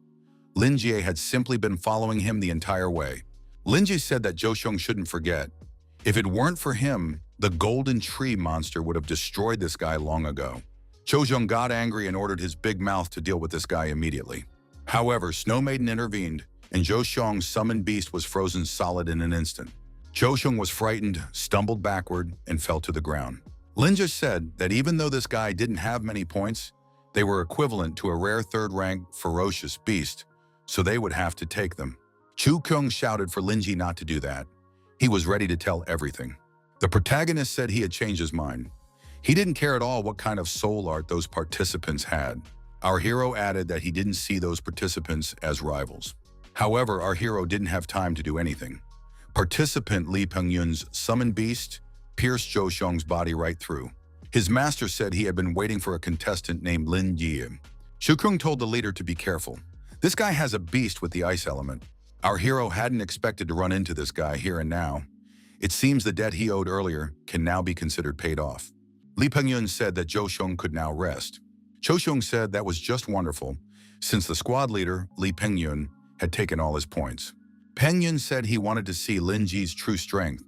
A: Lin Jie had simply been following him the entire way. Lin Jie said that Zhou Xiong shouldn't forget. If it weren't for him, the golden tree monster would have destroyed this guy long ago. Zhou Xiong got angry and ordered his big mouth to deal with this guy immediately. However, Snow Maiden intervened, and Zhou Xiong's summoned beast was frozen solid in an instant. Zhou Xiong was frightened, stumbled backward, and fell to the ground. Lin Jie said that even though this guy didn't have many points, they were equivalent to a rare third-rank ferocious beast, so they would have to take them. Chu Kyung shouted for Lin Ji not to do that. He was ready to tell everything. The protagonist said he had changed his mind. He didn't care at all what kind of soul art those participants had. Our hero added that he didn't see those participants as rivals. However, our hero didn't have time to do anything. Participant Li Pengyun's summoned beast pierced Zhou Xiong's body right through. His master said he had been waiting for a contestant named Lin Yi. Shu Kung told the leader to be careful. This guy has a beast with the ice element. Our hero hadn't expected to run into this guy here and now. It seems the debt he owed earlier can now be considered paid off. Li Pengyun said that Zhou Xiong could now rest. Choshung said that was just wonderful, since the squad leader, Lee Pingyun, had taken all his points. Pingyun said he wanted to see Lin Ji's true strength.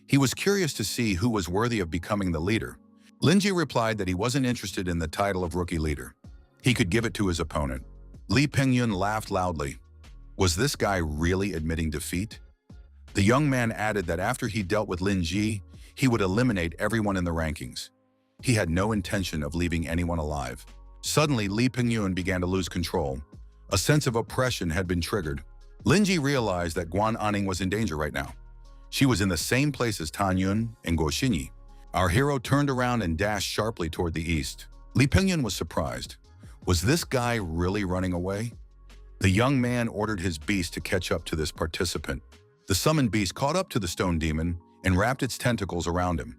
A: He was curious to see who was worthy of becoming the leader. Lin Ji replied that he wasn't interested in the title of rookie leader. He could give it to his opponent. Lee Pingyun laughed loudly. Was this guy really admitting defeat? The young man added that after he dealt with Lin Ji, he would eliminate everyone in the rankings. He had no intention of leaving anyone alive. Suddenly, Lee Pingyun began to lose control. A sense of oppression had been triggered. Lin Ji realized that Guaning was in danger right now. She was in the same place as Tanyun and Guoxinyi. Our hero turned around and dashed sharply toward the east. Lee Pingyun was surprised. Was this guy really running away? The young man ordered his beast to catch up to this participant. The summoned beast caught up to the stone demon and wrapped its tentacles around him.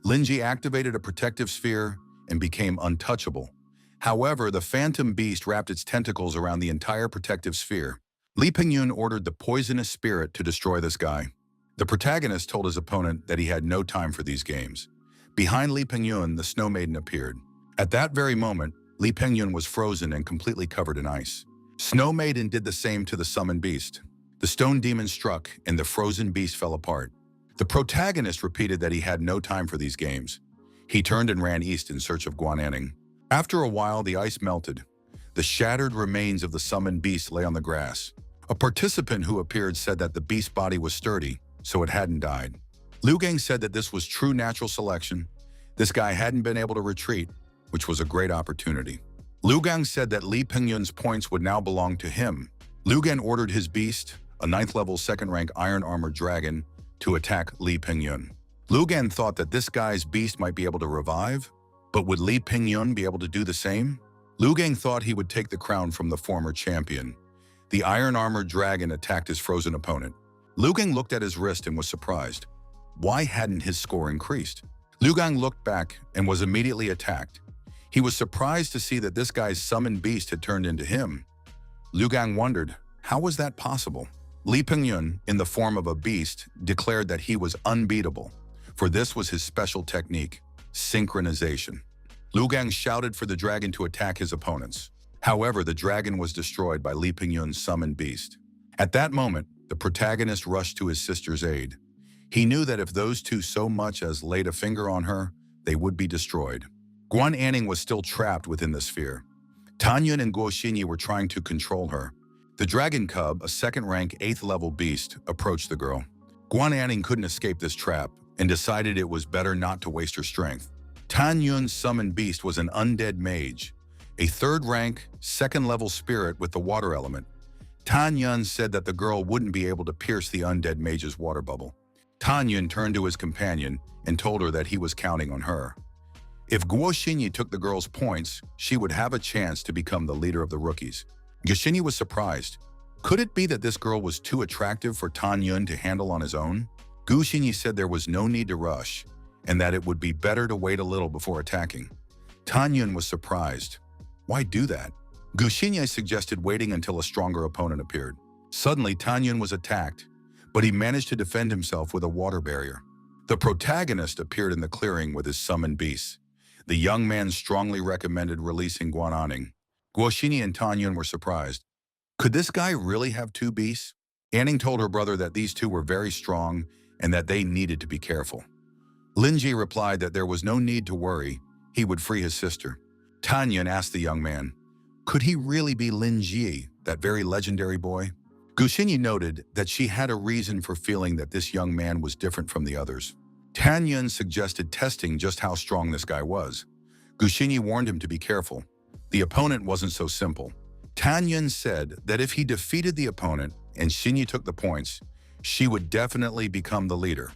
A: Lin Ji activated a protective sphere and became untouchable. However, the phantom beast wrapped its tentacles around the entire protective sphere. Lee Pingyun ordered the poisonous spirit to destroy this guy. The protagonist told his opponent that he had no time for these games. Behind Lee Pingyun, the Snow Maiden appeared. At that very moment, Lee Pingyun was frozen and completely covered in ice. Snow Maiden did the same to the summoned beast. The stone demon struck, and the frozen beast fell apart. The protagonist repeated that he had no time for these games. He turned and ran east in search of Guaning. After a while, the ice melted. The shattered remains of the summoned beast lay on the grass. A participant who appeared said that the beast's body was sturdy, so it hadn't died. Liu Gang said that this was true natural selection. This guy hadn't been able to retreat, which was a great opportunity. Liu Gang said that Lee Pingyun's points would now belong to him. Liu Gang ordered his beast, a 9th-level 2nd-rank iron-armored dragon, to attack Lee Pingyun. Liu Gang thought that this guy's beast might be able to revive, but would Lee Pingyun be able to do the same? Liu Gang thought he would take the crown from the former champion. The iron-armored dragon attacked his frozen opponent. Liu Gang looked at his wrist and was surprised. Why hadn't his score increased? Liu Gang looked back and was immediately attacked. He was surprised to see that this guy's summoned beast had turned into him. Liu Gang wondered, how was that possible? Lee Pingyun, in the form of a beast, declared that he was unbeatable, for this was his special technique, synchronization. Liu Gang shouted for the dragon to attack his opponents. However, the dragon was destroyed by Lee Pingyun's summoned beast. At that moment, the protagonist rushed to his sister's aid. He knew that if those two so much as laid a finger on her, they would be destroyed. Guaning was still trapped within the sphere. Tanyun and Guoxinyi were trying to control her. The dragon cub, a 2nd-rank 8th-level beast, approached the girl. Guaning couldn't escape this trap and decided it was better not to waste her strength. Tanyun's summoned beast was an undead mage, a 3rd-rank, 2nd-level spirit with the water element. Tanyun said that the girl wouldn't be able to pierce the undead mage's water bubble. Tanyun turned to his companion and told her that he was counting on her. If Guoxinyi took the girl's points, she would have a chance to become the leader of the rookies. Guoxinyi was surprised. Could it be that this girl was too attractive for Tanyun to handle on his own? Guoxinyi said there was no need to rush, and that it would be better to wait a little before attacking. Tanyun was surprised. Why do that? Guoxinyi suggested waiting until a stronger opponent appeared. Suddenly, Tanyun was attacked, but he managed to defend himself with a water barrier. The protagonist appeared in the clearing with his summoned beasts. The young man strongly recommended releasing Guaning. Guoxinyi and Tanyun were surprised. Could this guy really have 2 beasts? Anning told her brother that these two were very strong and that they needed to be careful. Lin Ji replied that there was no need to worry, he would free his sister. Tanyun asked the young man, could he really be Lin Ji, that very legendary boy? Guoxinyi noted that she had a reason for feeling that this young man was different from the others. Tanyun suggested testing just how strong this guy was. Guoxinyi warned him to be careful. The opponent wasn't so simple. Tanyun said that if he defeated the opponent and Xinyi took the points, she would definitely become the leader.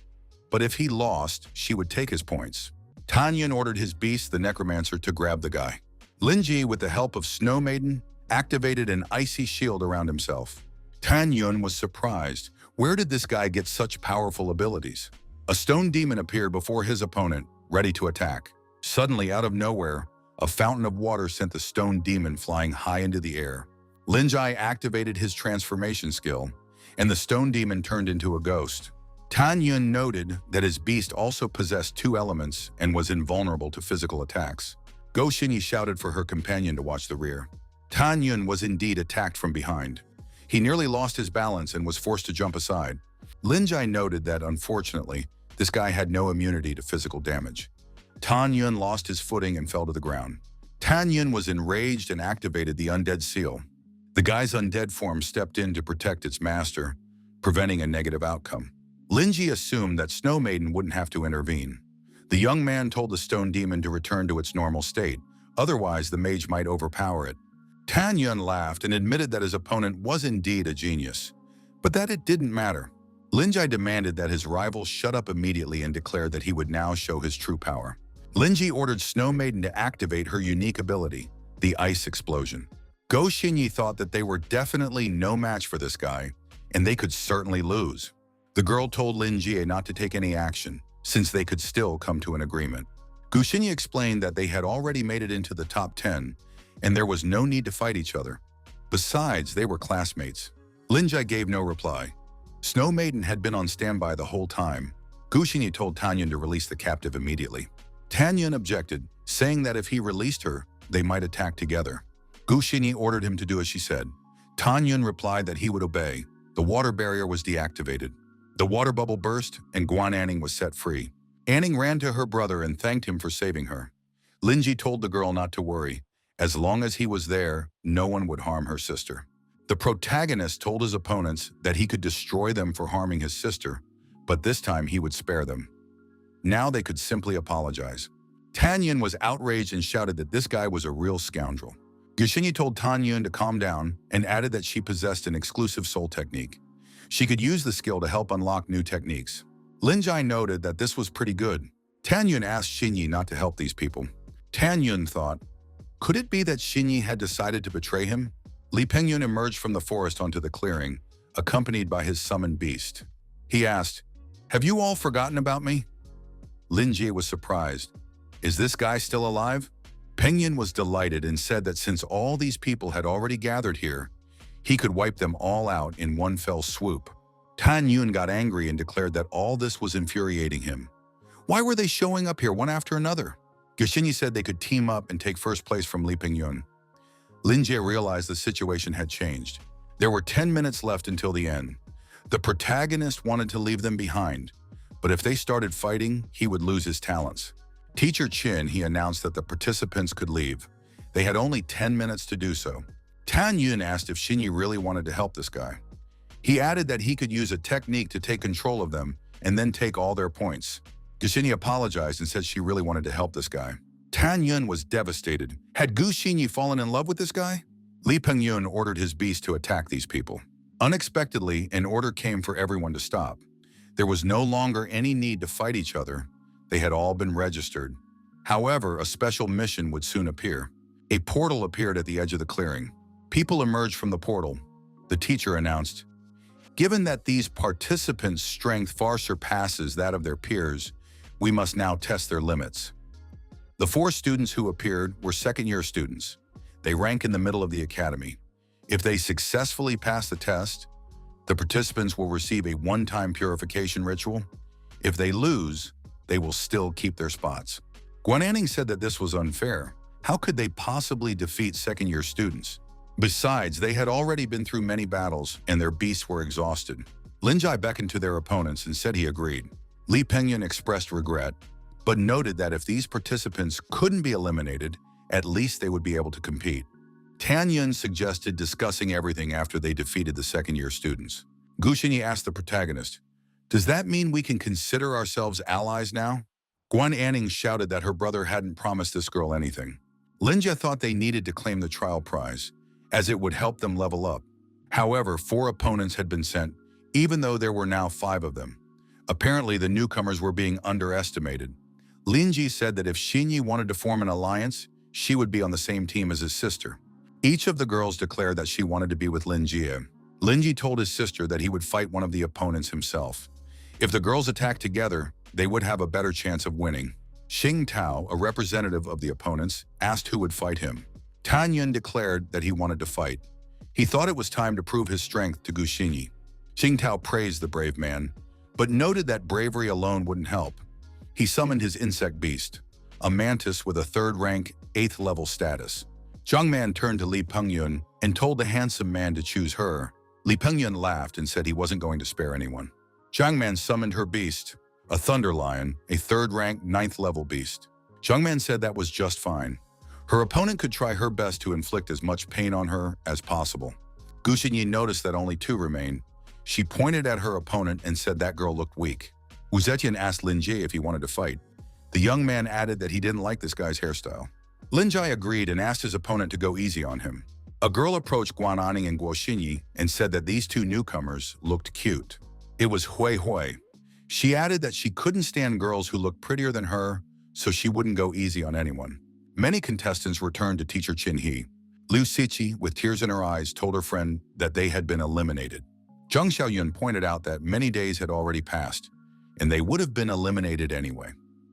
A: But if he lost, she would take his points. Tanyun ordered his beast, the necromancer, to grab the guy. Lin Ji, with the help of Snow Maiden, activated an icy shield around himself. Tanyun was surprised. Where did this guy get such powerful abilities? A stone demon appeared before his opponent, ready to attack. Suddenly, out of nowhere, a fountain of water sent the stone demon flying high into the air. Lin Ji activated his transformation skill, and the stone demon turned into a ghost. Tanyun noted that his beast also possessed 2 elements and was invulnerable to physical attacks. Go Xinyi shouted for her companion to watch the rear. Pingyun was indeed attacked from behind. He nearly lost his balance and was forced to jump aside. Linjai noted that, unfortunately, this guy had no immunity to physical damage. Pingyun lost his footing and fell to the ground. Pingyun was enraged and activated the undead seal. The guy's undead form stepped in to protect its master, preventing a negative outcome. Linji assumed that Snow Maiden wouldn't have to intervene. The young man told the stone demon to return to its normal state, otherwise the mage might overpower it. Pingyun laughed and admitted that his opponent was indeed a genius, but that it didn't matter. Linji demanded that his rival shut up immediately and declared that he would now show his true power. Linji ordered Snow Maiden to activate her unique ability, the Ice Explosion. Go Xinyi thought that they were definitely no match for this guy, and they could certainly lose. The girl told Linji not to take any action, since they could still come to an agreement. Gu Xinyi explained that they had already made it into the top 10, and there was no need to fight each other. Besides, they were classmates. Linji gave no reply. Snow Maiden had been on standby the whole time. Gu Xinyi told Pingyun to release the captive immediately. Pingyun objected, saying that if he released her, they might attack together. Gu Xinyi ordered him to do as she said. Pingyun replied that he would obey. The water barrier was deactivated. The water bubble burst, and Guaning was set free. Anning ran to her brother and thanked him for saving her. Linji told the girl not to worry. As long as he was there, no one would harm her sister. The protagonist told his opponents that he could destroy them for harming his sister, but this time he would spare them. Now they could simply apologize. Pingyun was outraged and shouted that this guy was a real scoundrel. Gu Xinyi told Pingyun to calm down and added that she possessed an exclusive soul technique. She could use the skill to help unlock new techniques. Linji noted that this was pretty good. Pingyun asked Xinyi not to help these people. Pingyun thought, could it be that Xinyi had decided to betray him? Pingyun emerged from the forest onto the clearing, accompanied by his summoned beast. He asked, have you all forgotten about me? Linji was surprised. Is this guy still alive? Pingyun was delighted and said that since all these people had already gathered here, he could wipe them all out in one fell swoop. Pingyun got angry and declared that all this was infuriating him. Why were they showing up here one after another? Gu Xinyi said they could team up and take first place from Pingyun. Linji realized the situation had changed. There were 10 minutes left until the end. The protagonist wanted to leave them behind, but if they started fighting, he would lose his talents. Teacher Chin, he announced that the participants could leave. They had only 10 minutes to do so. Pingyun asked if Xinyi really wanted to help this guy. He added that he could use a technique to take control of them and then take all their points. Gu Xinyi apologized and said she really wanted to help this guy. Pingyun was devastated. Had Gu Xinyi fallen in love with this guy? Pingyun ordered his beast to attack these people. Unexpectedly, an order came for everyone to stop. There was no longer any need to fight each other. They had all been registered. However, a special mission would soon appear. A portal appeared at the edge of the clearing. People emerged from the portal. The teacher announced, given that these participants' strength far surpasses that of their peers, we must now test their limits. The 4 students who appeared were second-year students. They rank in the middle of the academy. If they successfully pass the test, the participants will receive a one-time purification ritual. If they lose, they will still keep their spots. Guaning said that this was unfair. How could they possibly defeat second-year students? Besides, they had already been through many battles and their beasts were exhausted. Linji beckoned to their opponents and said he agreed. Pingyun expressed regret, but noted that if these participants couldn't be eliminated, at least they would be able to compete. Pingyun suggested discussing everything after they defeated the second-year students. Gu Xinyi asked the protagonist, does that mean we can consider ourselves allies now? Guaning shouted that her brother hadn't promised this girl anything. Linji thought they needed to claim the trial prize, as it would help them level up. However, 4 opponents had been sent, even though there were now 5 of them. Apparently, the newcomers were being underestimated. Linji said that if Xinyi wanted to form an alliance, she would be on the same team as his sister. Each of the girls declared that she wanted to be with Linji. Linji told his sister that he would fight one of the opponents himself. If the girls attacked together, they would have a better chance of winning. Xing Tao, a representative of the opponents, asked who would fight him. Pingyun declared that he wanted to fight. He thought it was time to prove his strength to Gu Xinyi. Xing Tao praised the brave man, but noted that bravery alone wouldn't help. He summoned his insect beast, a mantis with a 3rd rank 8th level status. Jiang Man turned to Li Pingyun and told the handsome man to choose her. Li Pingyun laughed and said he wasn't going to spare anyone. Jiang Man summoned her beast, a thunder lion, a 3rd-ranked 9th level beast. Jiang Man said that was just fine. Her opponent could try her best to inflict as much pain on her as possible. Gu Xinyi noticed that only 2 remained. She pointed at her opponent and said that girl looked weak. Wu Zetian asked Lin Ji if he wanted to fight. The young man added that he didn't like this guy's hairstyle. Lin Ji agreed and asked his opponent to go easy on him. A girl approached Guaning and Guo Xinyi and said that these 2 newcomers looked cute. It was Hui Hui. She added that she couldn't stand girls who looked prettier than her, so she wouldn't go easy on anyone. Many contestants returned to teacher Qin He. Liu Siqi, with tears in her eyes, told her friend that they had been eliminated. Zhang Xiaoyun pointed out that many days had already passed, and they would have been eliminated anyway.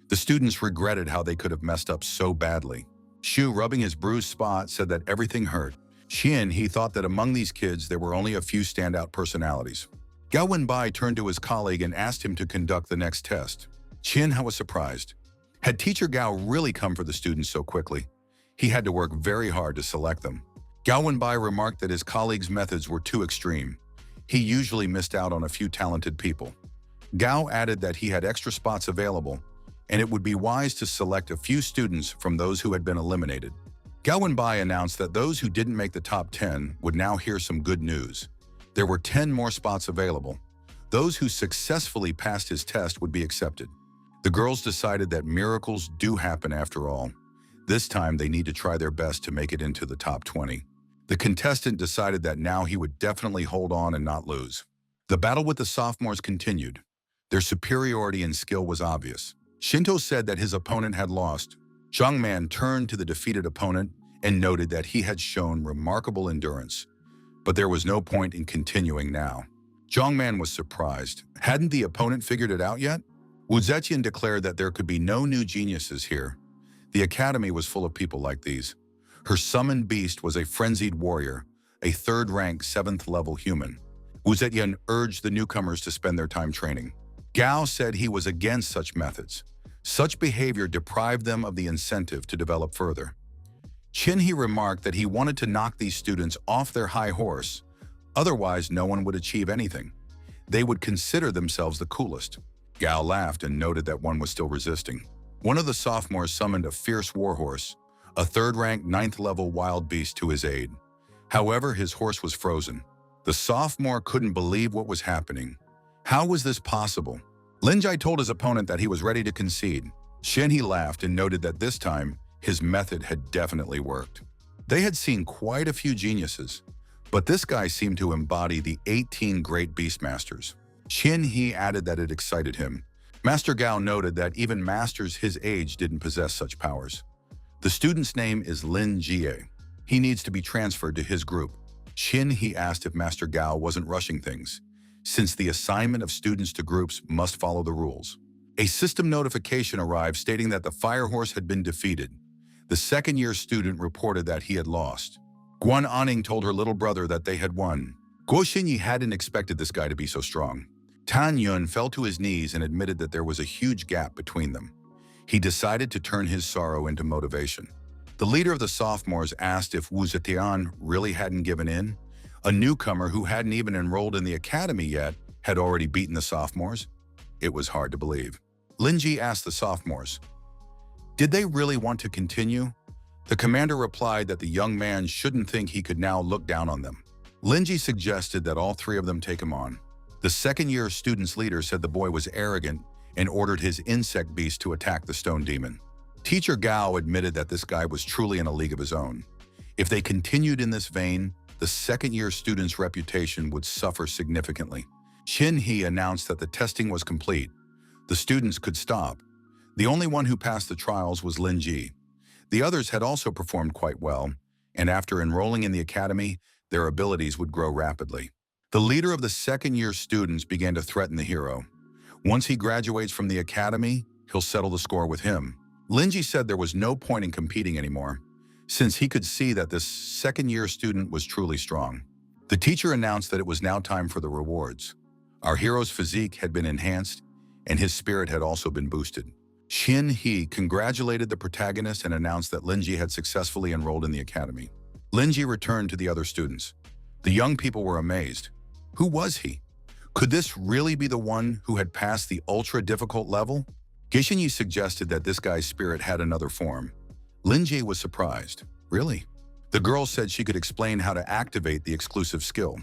A: The students regretted how they could have messed up so badly. Xu, rubbing his bruised spot, said that everything hurt. Xian, he thought that among these kids there were only a few standout personalities. Gao Wenbai turned to his colleague and asked him to conduct the next test. Qian was surprised. Had teacher Gao really come for the students so quickly? He had to work very hard to select them. Gao Wenbai remarked that his colleague's methods were too extreme. He usually missed out on a few talented people. Gao added that he had extra spots available, and it would be wise to select a few students from those who had been eliminated. Gao Wenbai announced that those who didn't make the top 10 would now hear some good news. There were 10 more spots available. Those who successfully passed his test would be accepted. The girls decided that miracles do happen after all. This time they need to try their best to make it into the top 20. The contestant decided that now he would definitely hold on and not lose. The battle with the sophomores continued. Their superiority in skill was obvious. Shinto said that his opponent had lost. Zhang Man turned to the defeated opponent and noted that he had shown remarkable endurance. But there was no point in continuing now. Zhang Man was surprised. Hadn't the opponent figured it out yet? Wu Zetian declared that there could be no new geniuses here. The academy was full of people like these. Her summoned beast was a frenzied warrior, a 3rd-ranked 7th-level human. Wu Zetian urged the newcomers to spend their time training. Gao said he was against such methods. Such behavior deprived them of the incentive to develop further. Qin He remarked that he wanted to knock these students off their high horse. Otherwise, no one would achieve anything. They would consider themselves the coolest. Gao laughed and noted that one was still resisting. One of the sophomores summoned a fierce warhorse, a 3rd-ranked 9th-level wild beast, to his aid. However, his horse was frozen. The sophomore couldn't believe what was happening. How was this possible? Lin Ji told his opponent that he was ready to concede. Qin He laughed and noted that this time, his method had definitely worked. They had seen quite a few geniuses, but this guy seemed to embody the 18 great beastmasters. Qin He added that it excited him. Master Gao noted that even masters his age didn't possess such powers. The student's name is Lin Jie. He needs to be transferred to his group. Qin He asked if Master Gao wasn't rushing things, since the assignment of students to groups must follow the rules. A system notification arrived stating that the fire horse had been defeated. The 2nd-year student reported that he had lost. Guaning told her little brother that they had won. Guo Xinyi hadn't expected this guy to be so strong. Tan Yun fell to his knees and admitted that there was a huge gap between them. He decided to turn his sorrow into motivation. The leader of the sophomores asked if Wu Zetian really hadn't given in. A newcomer who hadn't even enrolled in the academy yet had already beaten the sophomores. It was hard to believe. Lin Ji asked the sophomores, did they really want to continue? The commander replied that the young man shouldn't think he could now look down on them. Lin Ji suggested that all 3 of them take him on. The 2nd-year student's leader said the boy was arrogant and ordered his insect beast to attack the stone demon. Teacher Gao admitted that this guy was truly in a league of his own. If they continued in this vein, the 2nd-year student's reputation would suffer significantly. Qin He announced that the testing was complete. The students could stop. The only one who passed the trials was Lin Ji. The others had also performed quite well, and after enrolling in the academy, their abilities would grow rapidly. The leader of the 2nd-year students began to threaten the hero. Once he graduates from the academy, he'll settle the score with him. Lin Ji said there was no point in competing anymore, since he could see that this 2nd-year student was truly strong. The teacher announced that it was now time for the rewards. Our hero's physique had been enhanced, and his spirit had also been boosted. Shin Hee congratulated the protagonist and announced that Linji had successfully enrolled in the academy. Linji returned to the other students. The young people were amazed. Who was he? Could this really be the one who had passed the ultra-difficult level? Gishinyi suggested that this guy's spirit had another form. Linji was surprised. Really? The girl said she could explain how to activate the exclusive skill.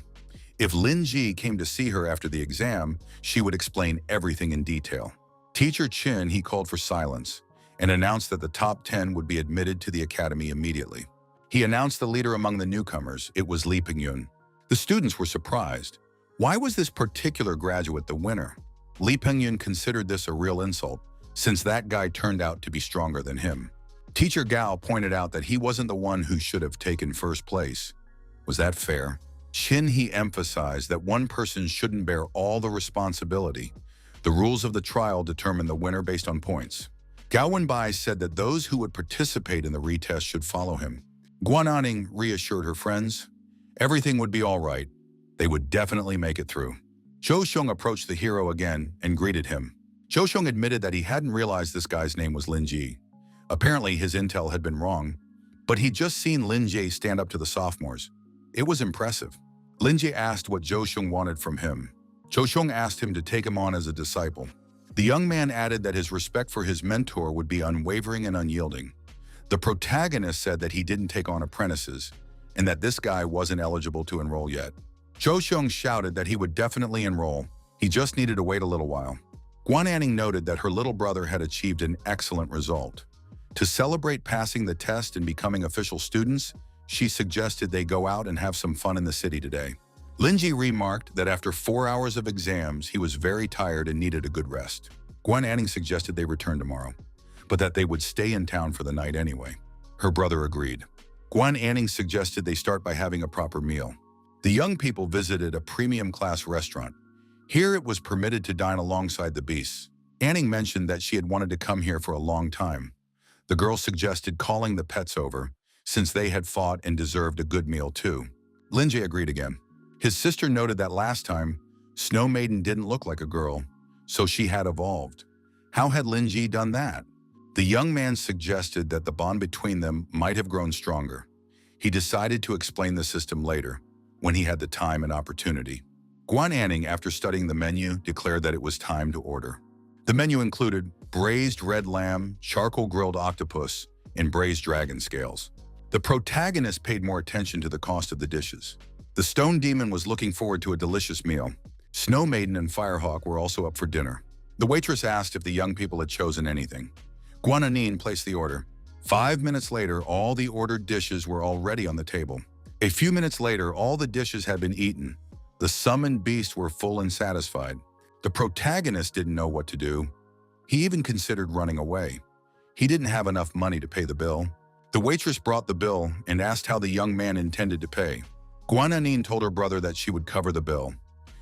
A: If Linji came to see her after the exam, she would explain everything in detail. Teacher Chin, he called for silence and announced that the top 10 would be admitted to the academy immediately. He announced the leader among the newcomers. It was Lee Pingyun. The students were surprised. Why was this particular graduate the winner? Lee Pingyun considered this a real insult, since that guy turned out to be stronger than him. Teacher Gao pointed out that he wasn't the one who should have taken first place. Was that fair? Shin He emphasized that one person shouldn't bear all the responsibility. The rules of the trial determine the winner based on points. Gao Wenbai said that those who would participate in the retest should follow him. Guaning reassured her friends. Everything would be all right. They would definitely make it through. Zhou Xiong approached the hero again and greeted him. Zhou Xiong admitted that he hadn't realized this guy's name was Lin Ji. Apparently his intel had been wrong, but he'd just seen Lin Ji stand up to the sophomores. It was impressive. Lin Ji asked what Zhou Xiong wanted from him. Zhou Xiong asked him to take him on as a disciple. The young man added that his respect for his mentor would be unwavering and unyielding. The protagonist said that he didn't take on apprentices, and that this guy wasn't eligible to enroll yet. Zhou Xiong shouted that he would definitely enroll. He just needed to wait a little while. Guaning noted that her little brother had achieved an excellent result. To celebrate passing the test and becoming official students, she suggested they go out and have some fun in the city today. Linji remarked that after 4 hours of exams, he was very tired and needed a good rest. Guaning suggested they return tomorrow, but that they would stay in town for the night anyway. Her brother agreed. Guaning suggested they start by having a proper meal. The young people visited a premium-class restaurant. Here it was permitted to dine alongside the beasts. Anning mentioned that she had wanted to come here for a long time. The girl suggested calling the pets over, since they had fought and deserved a good meal too. Linji agreed again. His sister noted that last time, Snow Maiden didn't look like a girl, so she had evolved. How had Linji done that? The young man suggested that the bond between them might have grown stronger. He decided to explain the system later, when he had the time and opportunity. Guaning, after studying the menu, declared that it was time to order. The menu included braised red lamb, charcoal grilled octopus, and braised dragon scales. The protagonist paid more attention to the cost of the dishes. The Stone Demon was looking forward to a delicious meal. Snow Maiden and Firehawk were also up for dinner. The waitress asked if the young people had chosen anything. Guaning placed the order. 5 minutes later, all the ordered dishes were already on the table. A few minutes later, all the dishes had been eaten. The summoned beasts were full and satisfied. The protagonist didn't know what to do. He even considered running away. He didn't have enough money to pay the bill. The waitress brought the bill and asked how the young man intended to pay. Guaning told her brother that she would cover the bill.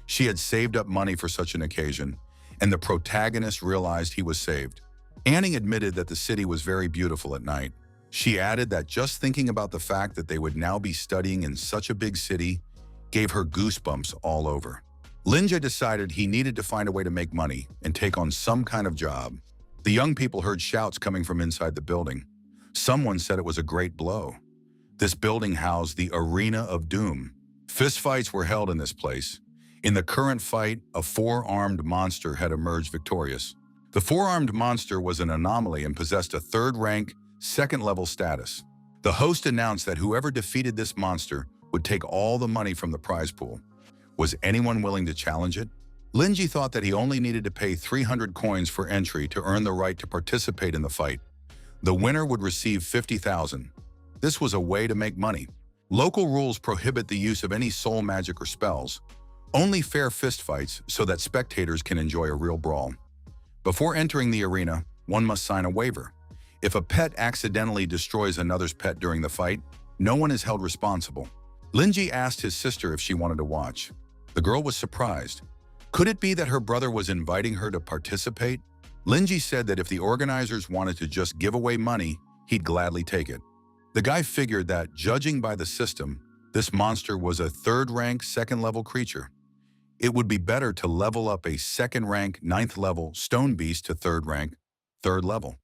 A: She had saved up money for such an occasion, and the protagonist realized he was saved. Anning admitted that the city was very beautiful at night. She added that just thinking about the fact that they would now be studying in such a big city gave her goosebumps all over. Linja decided he needed to find a way to make money and take on some kind of job. The young people heard shouts coming from inside the building. Someone said it was a great blow. This building housed the Arena of Doom. Fistfights were held in this place. In the current fight, a 4-armed monster had emerged victorious. The 4-armed monster was an anomaly and possessed a 3rd-rank, 2nd-level status. The host announced that whoever defeated this monster would take all the money from the prize pool. Was anyone willing to challenge it? Linji thought that he only needed to pay 300 coins for entry to earn the right to participate in the fight. The winner would receive 50,000. This was a way to make money. Local rules prohibit the use of any soul magic or spells. Only fair fistfights so that spectators can enjoy a real brawl. Before entering the arena, one must sign a waiver. If a pet accidentally destroys another's pet during the fight, no one is held responsible. Linji asked his sister if she wanted to watch. The girl was surprised. Could it be that her brother was inviting her to participate? Linji said that if the organizers wanted to just give away money, he'd gladly take it. The guy figured that, judging by the system, this monster was a 3rd-rank, 2nd-level creature. It would be better to level up a 2nd-rank, 9th-level stone beast to 3rd rank. third level.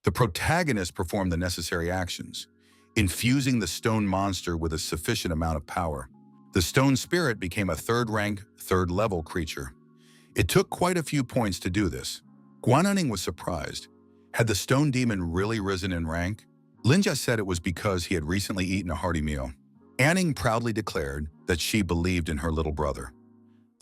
A: The protagonist performed the necessary actions, infusing the stone monster with a sufficient amount of power. The stone spirit became a third-rank, third-level creature. It took quite a few points to do this. Guaning was surprised. Had the stone demon really risen in rank? Linja said it was because he had recently eaten a hearty meal. Anning proudly declared that she believed in her little brother.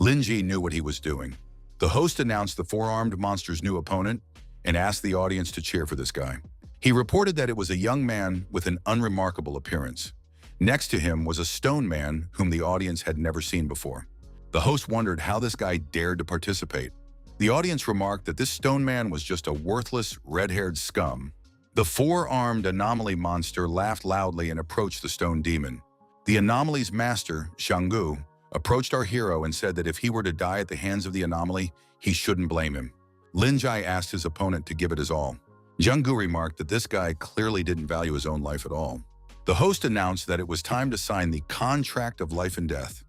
A: Linji knew what he was doing. The host announced the four-armed monster's new opponent and asked the audience to cheer for this guy. He reported that it was a young man with an unremarkable appearance. Next to him was a stone man whom the audience had never seen before. The host wondered how this guy dared to participate. The audience remarked that this stone man was just a worthless, red-haired scum. The four-armed anomaly monster laughed loudly and approached the stone demon. The anomaly's master, Shanggu, approached our hero and said that if he were to die at the hands of the anomaly, he shouldn't blame him. Linjai asked his opponent to give it his all. Shanggu remarked that this guy clearly didn't value his own life at all. The host announced that it was time to sign the contract of life and death.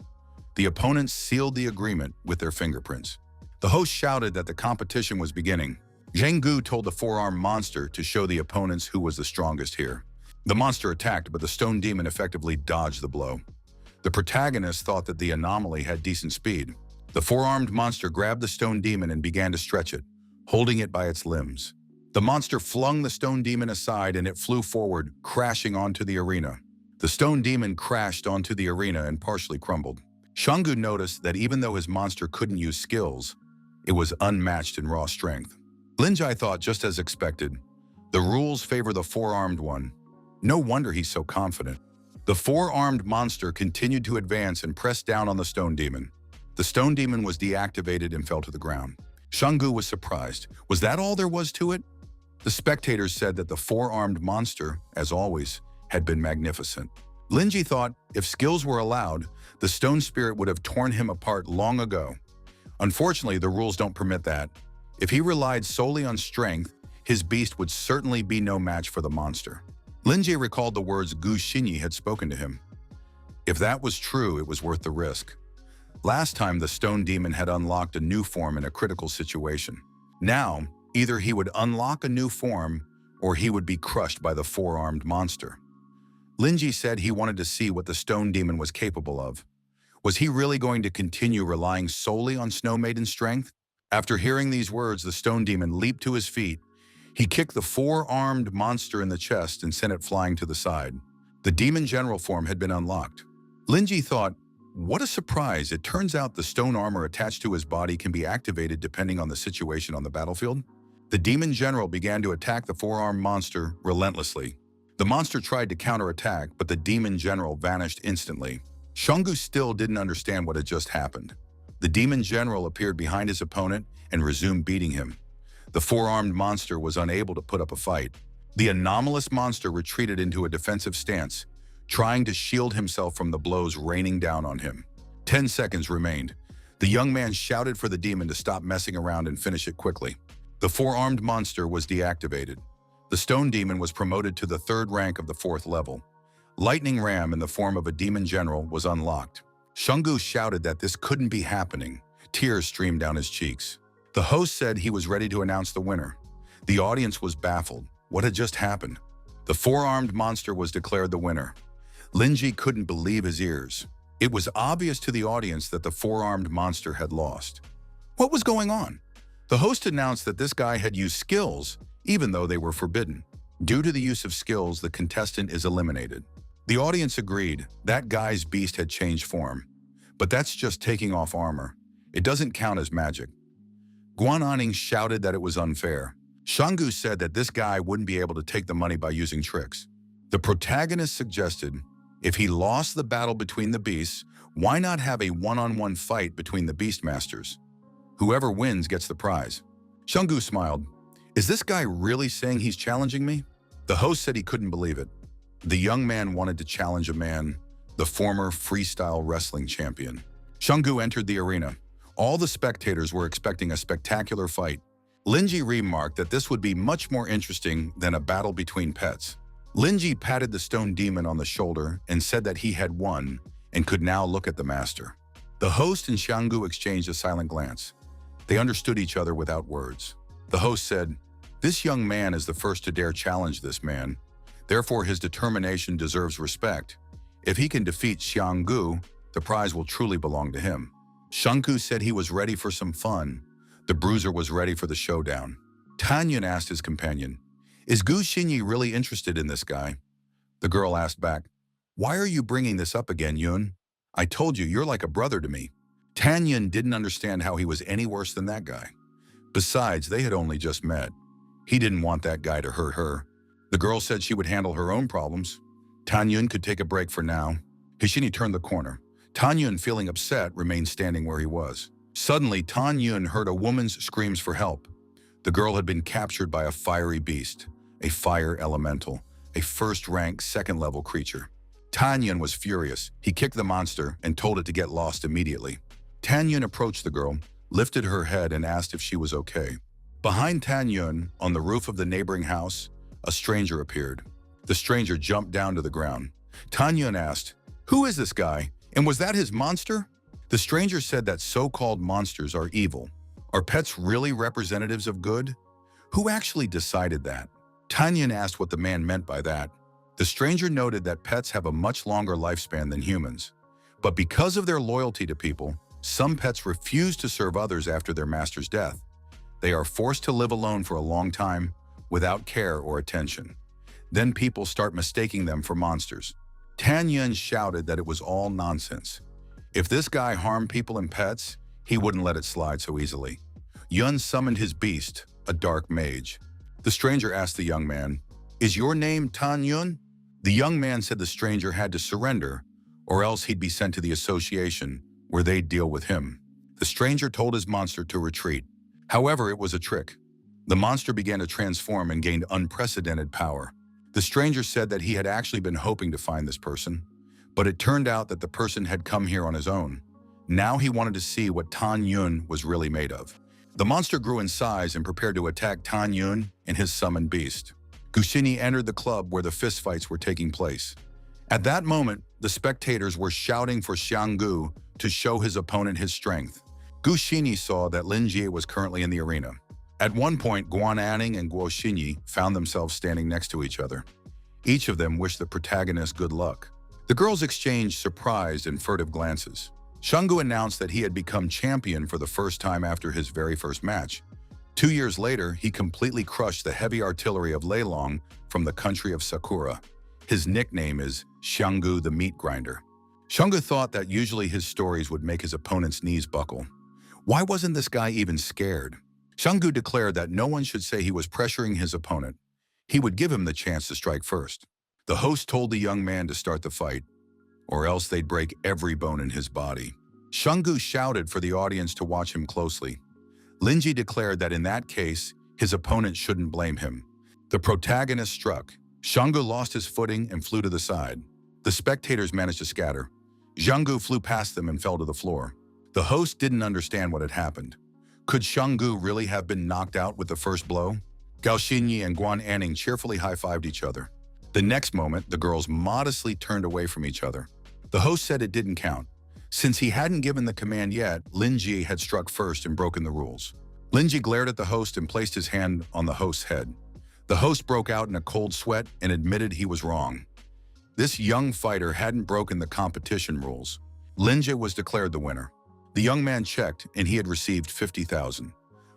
A: The opponents sealed the agreement with their fingerprints. The host shouted that the competition was beginning. Shanggu told the four-armed monster to show the opponents who was the strongest here. The monster attacked, but the stone demon effectively dodged the blow. The protagonist thought that the anomaly had decent speed. The four-armed monster grabbed the stone demon and began to stretch it, holding it by its limbs. The monster flung the stone demon aside and it flew forward, crashing onto the arena. The stone demon crashed onto the arena and partially crumbled. Shanggu noticed that even though his monster couldn't use skills, it was unmatched in raw strength. Linjai thought just as expected. The rules favor the four-armed one. No wonder he's so confident. The four-armed monster continued to advance and pressed down on the stone demon. The stone demon was deactivated and fell to the ground. Shanggu was surprised. Was that all there was to it? The spectators said that the four-armed monster, as always, had been magnificent. Linji thought if skills were allowed, the stone spirit would have torn him apart long ago. Unfortunately, the rules don't permit that. If he relied solely on strength, his beast would certainly be no match for the monster. Linji recalled the words Gu Xinyi had spoken to him. If that was true, it was worth the risk. Last time, the stone demon had unlocked a new form in a critical situation. Now, either he would unlock a new form or he would be crushed by the four-armed monster. Linji said he wanted to see what the stone demon was capable of. Was he really going to continue relying solely on Snow Maiden's strength? After hearing these words, the stone demon leaped to his feet. He kicked the four-armed monster in the chest and sent it flying to the side. The demon general form had been unlocked. Linji thought, what a surprise. It turns out the stone armor attached to his body can be activated depending on the situation on the battlefield. The demon general began to attack the four-armed monster relentlessly. The monster tried to counterattack, but the demon general vanished instantly. Shanggu still didn't understand what had just happened. The demon general appeared behind his opponent and resumed beating him. The four-armed monster was unable to put up a fight. The anomalous monster retreated into a defensive stance, trying to shield himself from the blows raining down on him. 10 seconds remained. The young man shouted for the demon to stop messing around and finish it quickly. The four-armed monster was deactivated. The stone demon was promoted to the third rank of the fourth level. Lightning Ram in the form of a demon general was unlocked. Shanggu shouted that this couldn't be happening. Tears streamed down his cheeks. The host said he was ready to announce the winner. The audience was baffled. What had just happened? The four-armed monster was declared the winner. Linji couldn't believe his ears. It was obvious to the audience that the four-armed monster had lost. What was going on? The host announced that this guy had used skills, even though they were forbidden. Due to the use of skills, the contestant is eliminated. The audience agreed that guy's beast had changed form. But that's just taking off armor. It doesn't count as magic. Guaning shouted that it was unfair. Shanggu said that this guy wouldn't be able to take the money by using tricks. The protagonist suggested, if he lost the battle between the beasts, why not have a one-on-one fight between the Beastmasters? Whoever wins gets the prize. Shanggu smiled. Is this guy really saying he's challenging me? The host said he couldn't believe it. The young man wanted to challenge a man, the former freestyle wrestling champion. Shanggu entered the arena. All the spectators were expecting a spectacular fight. Linji remarked that this would be much more interesting than a battle between pets. Linji patted the stone demon on the shoulder and said that he had won and could now look at the master. The host and Shanggu exchanged a silent glance. They understood each other without words. The host said, This young man is the first to dare challenge this man. Therefore, his determination deserves respect. If he can defeat Xianggu, the prize will truly belong to him. Shanggu said he was ready for some fun. The bruiser was ready for the showdown. Tanyun asked his companion, "Is Gu Xinyi really interested in this guy?" The girl asked back, "Why are you bringing this up again, Yun? I told you, you're like a brother to me." Tanyun didn't understand how he was any worse than that guy. Besides, they had only just met. He didn't want that guy to hurt her. The girl said she would handle her own problems. Tanyun could take a break for now. Hishini turned the corner. Tanyun, feeling upset, remained standing where he was. Suddenly, Tanyun heard a woman's screams for help. The girl had been captured by a fiery beast, a fire elemental, a first-rank, second-level creature. Tanyun was furious. He kicked the monster and told it to get lost immediately. Tanyun approached the girl, lifted her head, and asked if she was okay. Behind Tanyun, on the roof of the neighboring house, a stranger appeared. The stranger jumped down to the ground. Tanyun asked, "Who is this guy? And was that his monster?" The stranger said that so-called monsters are evil. Are pets really representatives of good? Who actually decided that? Tanyun asked what the man meant by that. The stranger noted that pets have a much longer lifespan than humans. But because of their loyalty to people, some pets refuse to serve others after their master's death. They are forced to live alone for a long time, without care or attention. Then people start mistaking them for monsters. Tanyun shouted that it was all nonsense. If this guy harmed people and pets, he wouldn't let it slide so easily. Yun summoned his beast, a dark mage. The stranger asked the young man, "Is your name Tanyun?" The young man said the stranger had to surrender, or else he'd be sent to the association, where they'd deal with him. The stranger told his monster to retreat. However, it was a trick. The monster began to transform and gained unprecedented power. The stranger said that he had actually been hoping to find this person, but it turned out that the person had come here on his own. Now he wanted to see what Tanyun was really made of. The monster grew in size and prepared to attack Tanyun and his summoned beast. Gushini entered the club where the fistfights were taking place. At that moment, the spectators were shouting for Xianggu to show his opponent his strength. Gushini saw that Linjie was currently in the arena. At one point, Guaning and Guoxinyi found themselves standing next to each other. Each of them wished the protagonist good luck. The girls exchanged surprised and furtive glances. Shanggu announced that he had become champion for the first time after his very first match. 2 years later, he completely crushed the heavy artillery of Leilong from the country of Sakura. His nickname is Shanggu the Meat Grinder. Shanggu thought that usually his stories would make his opponent's knees buckle. Why wasn't this guy even scared? Shanggu declared that no one should say he was pressuring his opponent. He would give him the chance to strike first. The host told the young man to start the fight, or else they'd break every bone in his body. Shanggu shouted for the audience to watch him closely. Linji declared that in that case, his opponent shouldn't blame him. The protagonist struck. Shanggu lost his footing and flew to the side. The spectators managed to scatter. Shanggu flew past them and fell to the floor. The host didn't understand what had happened. Could Shanggu really have been knocked out with the first blow? Gao Xinyi and Guan Anning cheerfully high-fived each other. The next moment, the girls modestly turned away from each other. The host said it didn't count. Since he hadn't given the command yet, Lin Ji had struck first and broken the rules. Lin Ji glared at the host and placed his hand on the host's head. The host broke out in a cold sweat and admitted he was wrong. This young fighter hadn't broken the competition rules. Lin Ji was declared the winner. The young man checked, and he had received 50,000.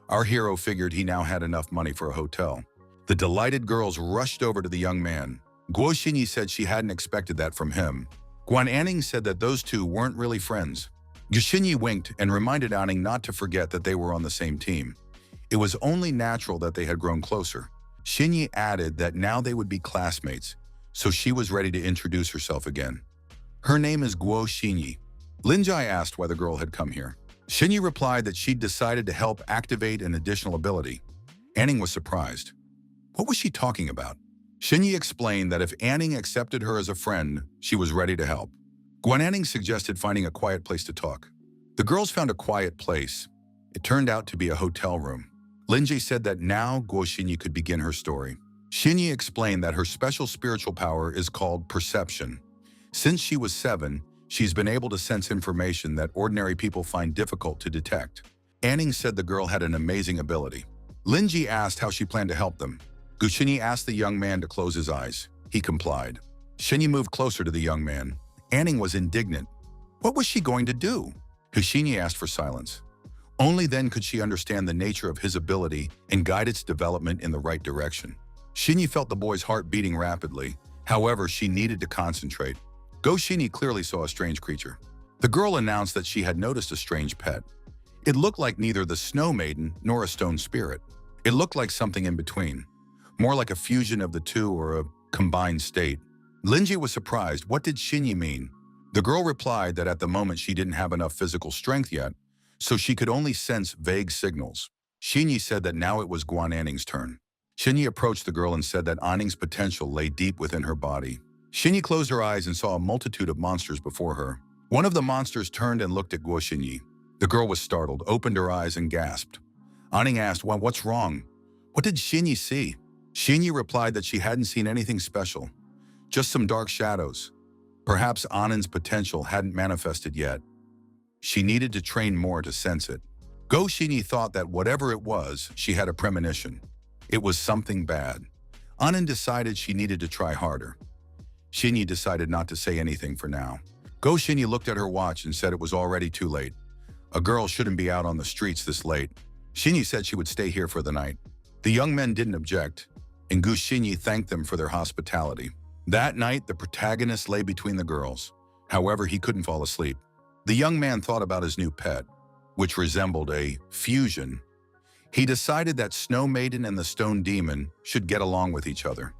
A: Our hero figured he now had enough money for a hotel. The delighted girls rushed over to the young man. Guo Xinyi said she hadn't expected that from him. Guan Anning said that those two weren't really friends. Gu Xinyi winked and reminded Anning not to forget that they were on the same team. It was only natural that they had grown closer. Xinyi added that now they would be classmates, so she was ready to introduce herself again. Her name is Guo Xinyi. Lin Jai asked why the girl had come here. Xinyi replied that she'd decided to help activate an additional ability. Anning was surprised. What was she talking about? Xinyi explained that if Anning accepted her as a friend, she was ready to help. Guan Anning suggested finding a quiet place to talk. The girls found a quiet place. It turned out to be a hotel room. Linji said that now Guo Xinyi could begin her story. Xinyi explained that her special spiritual power is called perception. Since she was 7, she's been able to sense information that ordinary people find difficult to detect. Anning said the girl had an amazing ability. Linji asked how she planned to help them. Gushini asked the young man to close his eyes. He complied. Shinyi moved closer to the young man. Anning was indignant. What was she going to do? Gushini asked for silence. Only then could she understand the nature of his ability and guide its development in the right direction. Shinyi felt the boy's heart beating rapidly. However, she needed to concentrate. Go-Shinyi clearly saw a strange creature. The girl announced that she had noticed a strange pet. It looked like neither the Snow Maiden nor a stone spirit. It looked like something in between, more like a fusion of the two or a combined state. Linji was surprised. What did Shinyi mean? The girl replied that at the moment she didn't have enough physical strength yet, so she could only sense vague signals. Shinyi said that now it was Guaning's turn. Shinyi approached the girl and said that Anning's potential lay deep within her body. Shinyi closed her eyes and saw a multitude of monsters before her. One of the monsters turned and looked at Guo Shinyi. The girl was startled, opened her eyes, and gasped. Anning asked, "Well, what's wrong? What did Shinyi see?" Shinyi replied that she hadn't seen anything special, just some dark shadows. Perhaps Anning's potential hadn't manifested yet. She needed to train more to sense it. Go Shinyi thought that whatever it was, she had a premonition. It was something bad. Anning decided she needed to try harder. Shinyi decided not to say anything for now. Go Shinyi looked at her watch and said it was already too late. A girl shouldn't be out on the streets this late. Shinyi said she would stay here for the night. The young men didn't object, and Gu Shinyi thanked them for their hospitality. That night, the protagonist lay between the girls. However, he couldn't fall asleep. The young man thought about his new pet, which resembled a fusion. He decided that Snow Maiden and the Stone Demon should get along with each other.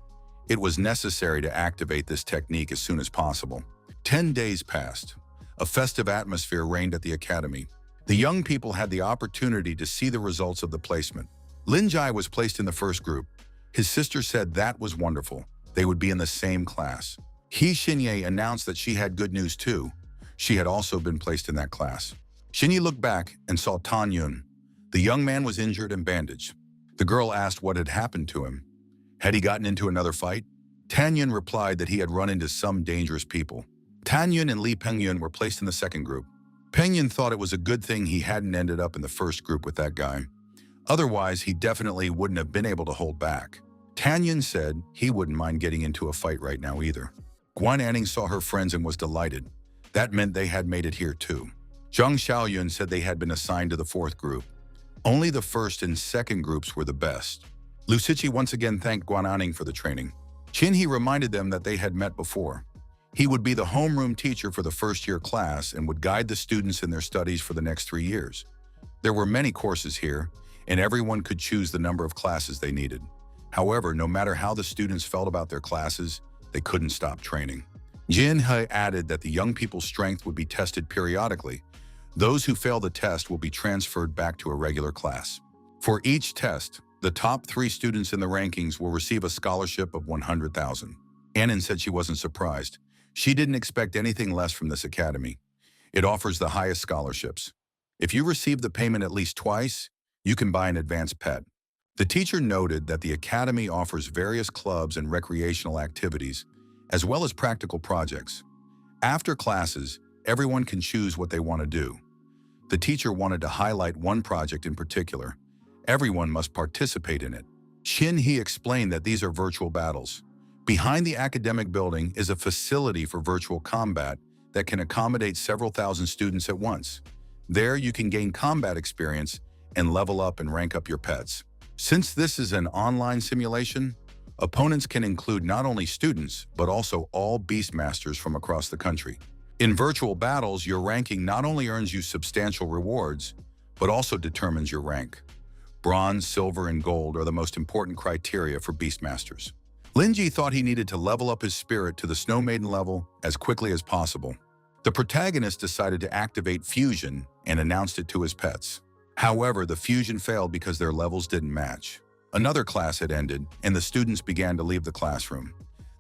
A: It was necessary to activate this technique as soon as possible. 10 days passed. A festive atmosphere reigned at the academy. The young people had the opportunity to see the results of the placement. Lin Jai was placed in the first group. His sister said that was wonderful. They would be in the same class. He Xinye announced that she had good news too. She had also been placed in that class. Xinye looked back and saw Tan Yun. The young man was injured and bandaged. The girl asked what had happened to him. Had he gotten into another fight? Tan Yun replied that he had run into some dangerous people. Tan Yun and Li Pingyun were placed in the second group. Pingyun thought it was a good thing he hadn't ended up in the first group with that guy. Otherwise, he definitely wouldn't have been able to hold back. Tan Yun said he wouldn't mind getting into a fight right now either. Guaning saw her friends and was delighted. That meant they had made it here too. Zhang Xiaoyun said they had been assigned to the fourth group. Only the first and second groups were the best. Lu Siqi once again thanked Guaning for the training. Qin He reminded them that they had met before. He would be the homeroom teacher for the first-year class and would guide the students in their studies for the next 3 years. There were many courses here, and everyone could choose the number of classes they needed. However, no matter how the students felt about their classes, they couldn't stop training. Jin He added that the young people's strength would be tested periodically. Those who fail the test will be transferred back to a regular class. For each test, the top 3 students in the rankings will receive a scholarship of 100,000. Annan said she wasn't surprised. She didn't expect anything less from this academy. It offers the highest scholarships. If you receive the payment at least twice, you can buy an advanced pet. The teacher noted that the academy offers various clubs and recreational activities, as well as practical projects. After classes, everyone can choose what they want to do. The teacher wanted to highlight one project in particular. Everyone must participate in it. Qin He explained that these are virtual battles. Behind the academic building is a facility for virtual combat that can accommodate several thousand students at once. There you can gain combat experience and level up and rank up your pets. Since this is an online simulation, opponents can include not only students, but also all Beastmasters from across the country. In virtual battles, your ranking not only earns you substantial rewards, but also determines your rank. Bronze, silver, and gold are the most important criteria for Beastmasters. Linji thought he needed to level up his spirit to the Snow Maiden level as quickly as possible. The protagonist decided to activate Fusion and announced it to his pets. However, the fusion failed because their levels didn't match. Another class had ended, and the students began to leave the classroom.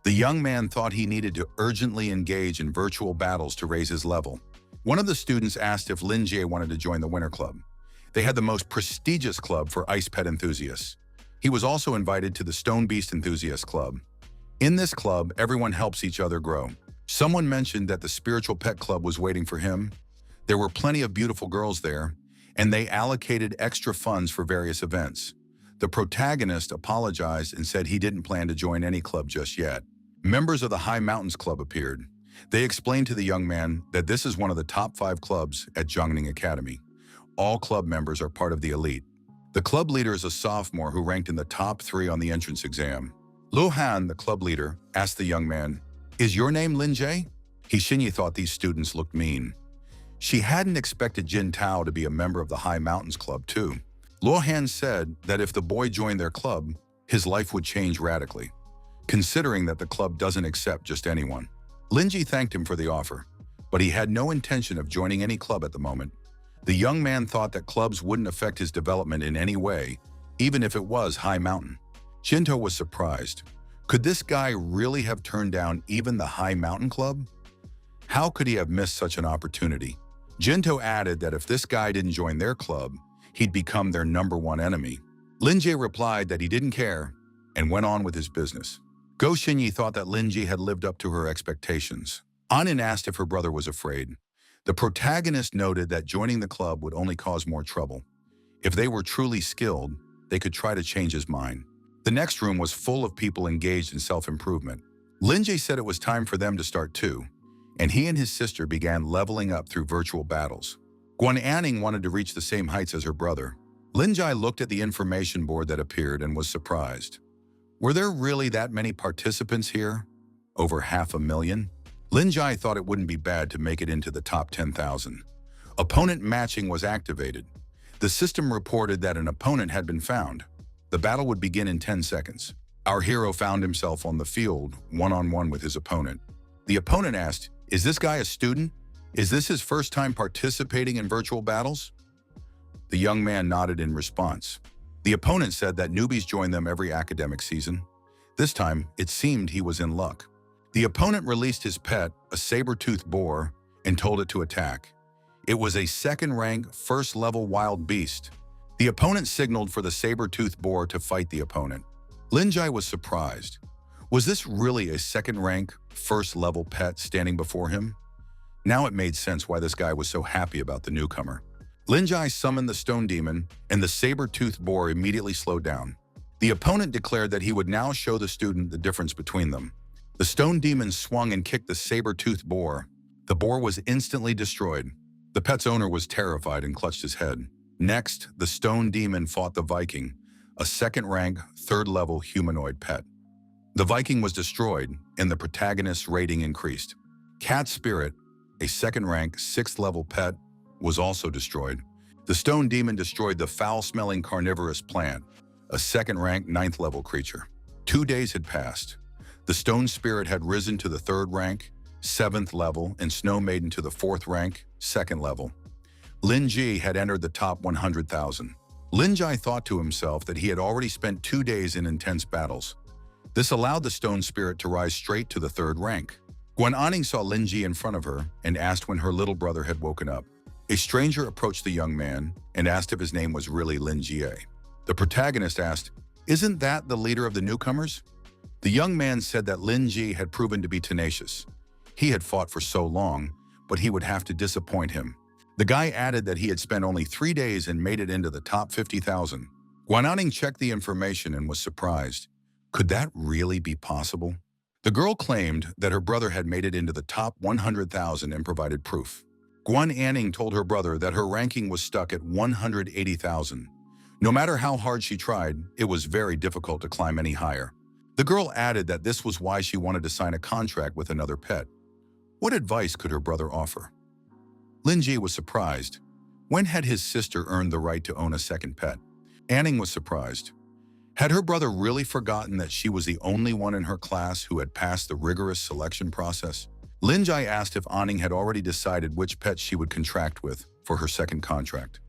A: The young man thought he needed to urgently engage in virtual battles to raise his level. One of the students asked if Lin Jie wanted to join the Winter Club. They had the most prestigious club for ice pet enthusiasts. He was also invited to the Stone Beast Enthusiast Club. In this club, everyone helps each other grow. Someone mentioned that the Spiritual Pet Club was waiting for him. There were plenty of beautiful girls there, and they allocated extra funds for various events. The protagonist apologized and said he didn't plan to join any club just yet. Members of the High Mountains Club appeared. They explained to the young man that this is one of the top 5 clubs at Guaning Academy. All club members are part of the elite. The club leader is a sophomore who ranked in the top 3 on the entrance exam. Lu Han, the club leader, asked the young man, "Is your name Lin Jie?" Xinyi thought these students looked mean. She hadn't expected Jin Tao to be a member of the High Mountains Club too. Lu Han said that if the boy joined their club, his life would change radically, considering that the club doesn't accept just anyone. Lin Jie thanked him for the offer, but he had no intention of joining any club at the moment. The young man thought that clubs wouldn't affect his development in any way, even if it was High Mountain. Jinto was surprised. Could this guy really have turned down even the High Mountain Club? How could he have missed such an opportunity? Jinto added that if this guy didn't join their club, he'd become their #1 enemy. Lin Jie replied that he didn't care and went on with his business. Go Xinyi thought that Lin Jie had lived up to her expectations. Anin asked if her brother was afraid. The protagonist noted that joining the club would only cause more trouble. If they were truly skilled, they could try to change his mind. The next room was full of people engaged in self-improvement. Lin Jie said it was time for them to start too, and he and his sister began leveling up through virtual battles. Guaning wanted to reach the same heights as her brother. Lin Jie looked at the information board that appeared and was surprised. Were there really that many participants here? Over 500,000? Lin Jie thought it wouldn't be bad to make it into the top 10,000. Opponent matching was activated. The system reported that an opponent had been found. The battle would begin in 10 seconds. Our hero found himself on the field, one-on-one with his opponent. The opponent asked, "Is this guy a student? Is this his first time participating in virtual battles?" The young man nodded in response. The opponent said that newbies join them every academic season. This time, it seemed he was in luck. The opponent released his pet, a saber-toothed boar, and told it to attack. It was a second-rank, first-level wild beast. The opponent signaled for the saber-toothed boar to fight the opponent. Lin Jie was surprised. Was this really a second-rank, first-level pet standing before him? Now it made sense why this guy was so happy about the newcomer. Lin Jie summoned the stone demon, and the saber-toothed boar immediately slowed down. The opponent declared that he would now show the student the difference between them. The stone demon swung and kicked the saber-toothed boar. The boar was instantly destroyed. The pet's owner was terrified and clutched his head. Next, the stone demon fought the Viking, a second-rank, third-level humanoid pet. The Viking was destroyed, and the protagonist's rating increased. Cat Spirit, a second-rank, sixth-level pet, was also destroyed. The stone demon destroyed the foul-smelling carnivorous plant, a second-rank, ninth-level creature. 2 days had passed. The stone spirit had risen to the third rank, 7th level, and Snow Maiden to the 4th rank, 2nd level. Lin Jie had entered the top 100,000. Lin Jie thought to himself that he had already spent 2 days in intense battles. This allowed the stone spirit to rise straight to the 3rd rank. Guaning saw Lin Jie in front of her and asked when her little brother had woken up. A stranger approached the young man and asked if his name was really Lin Jie. The protagonist asked, "Isn't that the leader of the newcomers?" The young man said that Lin Jie had proven to be tenacious. He had fought for so long, but he would have to disappoint him. The guy added that he had spent only 3 days and made it into the top 50,000. Guaning checked the information and was surprised. Could that really be possible? The girl claimed that her brother had made it into the top 100,000 and provided proof. Guaning told her brother that her ranking was stuck at 180,000. No matter how hard she tried, it was very difficult to climb any higher. The girl added that this was why she wanted to sign a contract with another pet. What advice could her brother offer? Lin Jie was surprised. When had his sister earned the right to own a second pet? Anning was surprised. Had her brother really forgotten that she was the only one in her class who had passed the rigorous selection process? Lin Jie asked if Anning had already decided which pet she would contract with for her second contract.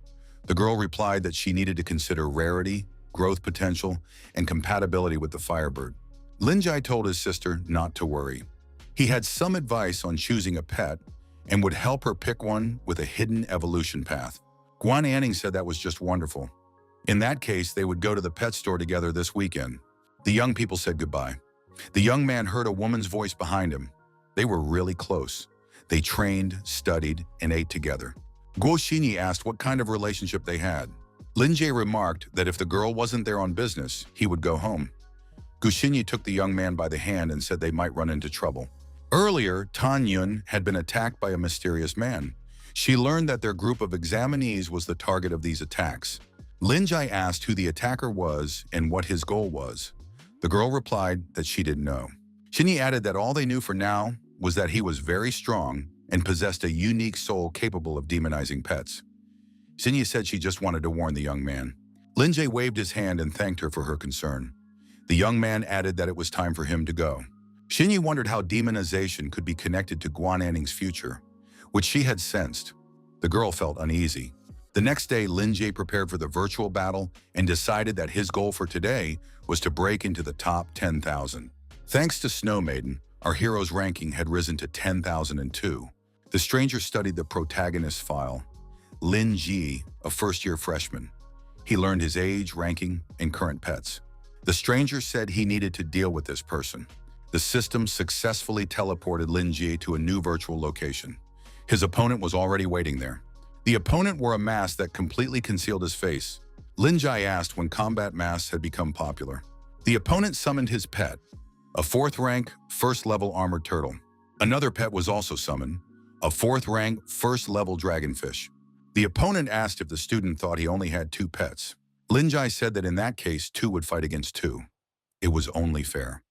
A: The girl replied that she needed to consider rarity, growth potential, and compatibility with the Firebird. Lin Jie told his sister not to worry. He had some advice on choosing a pet and would help her pick one with a hidden evolution path. Guaning said that was just wonderful. In that case, they would go to the pet store together this weekend. The young people said goodbye. The young man heard a woman's voice behind him. They were really close. They trained, studied, and ate together. Guo Xinyi asked what kind of relationship they had. Lin Jie remarked that if the girl wasn't there on business, he would go home. Guxinyi took the young man by the hand and said they might run into trouble. Earlier, Tan Yun had been attacked by a mysterious man. She learned that their group of examinees was the target of these attacks. Lin Jie asked who the attacker was and what his goal was. The girl replied that she didn't know. Xinyi added that all they knew for now was that he was very strong and possessed a unique soul capable of demonizing pets. Xinyi said she just wanted to warn the young man. Lin Jie waved his hand and thanked her for her concern. The young man added that it was time for him to go. Xinyi wondered how demonization could be connected to Guaning's future, which she had sensed. The girl felt uneasy. The next day, Lin Jie prepared for the virtual battle and decided that his goal for today was to break into the top 10,000. Thanks to Snow Maiden, our hero's ranking had risen to 10,002. The stranger studied the protagonist's file. Lin Jie, a first-year freshman. He learned his age, ranking, and current pets. The stranger said he needed to deal with this person. The system successfully teleported Lin Jie to a new virtual location. His opponent was already waiting there. The opponent wore a mask that completely concealed his face. Lin Jie asked when combat masks had become popular. The opponent summoned his pet, a 4th-rank, 1st-level armored turtle. Another pet was also summoned, a 4th-rank, 1st-level dragonfish. The opponent asked if the student thought he only had 2 pets. Lin Jie said that in that case, 2 would fight against 2. It was only fair.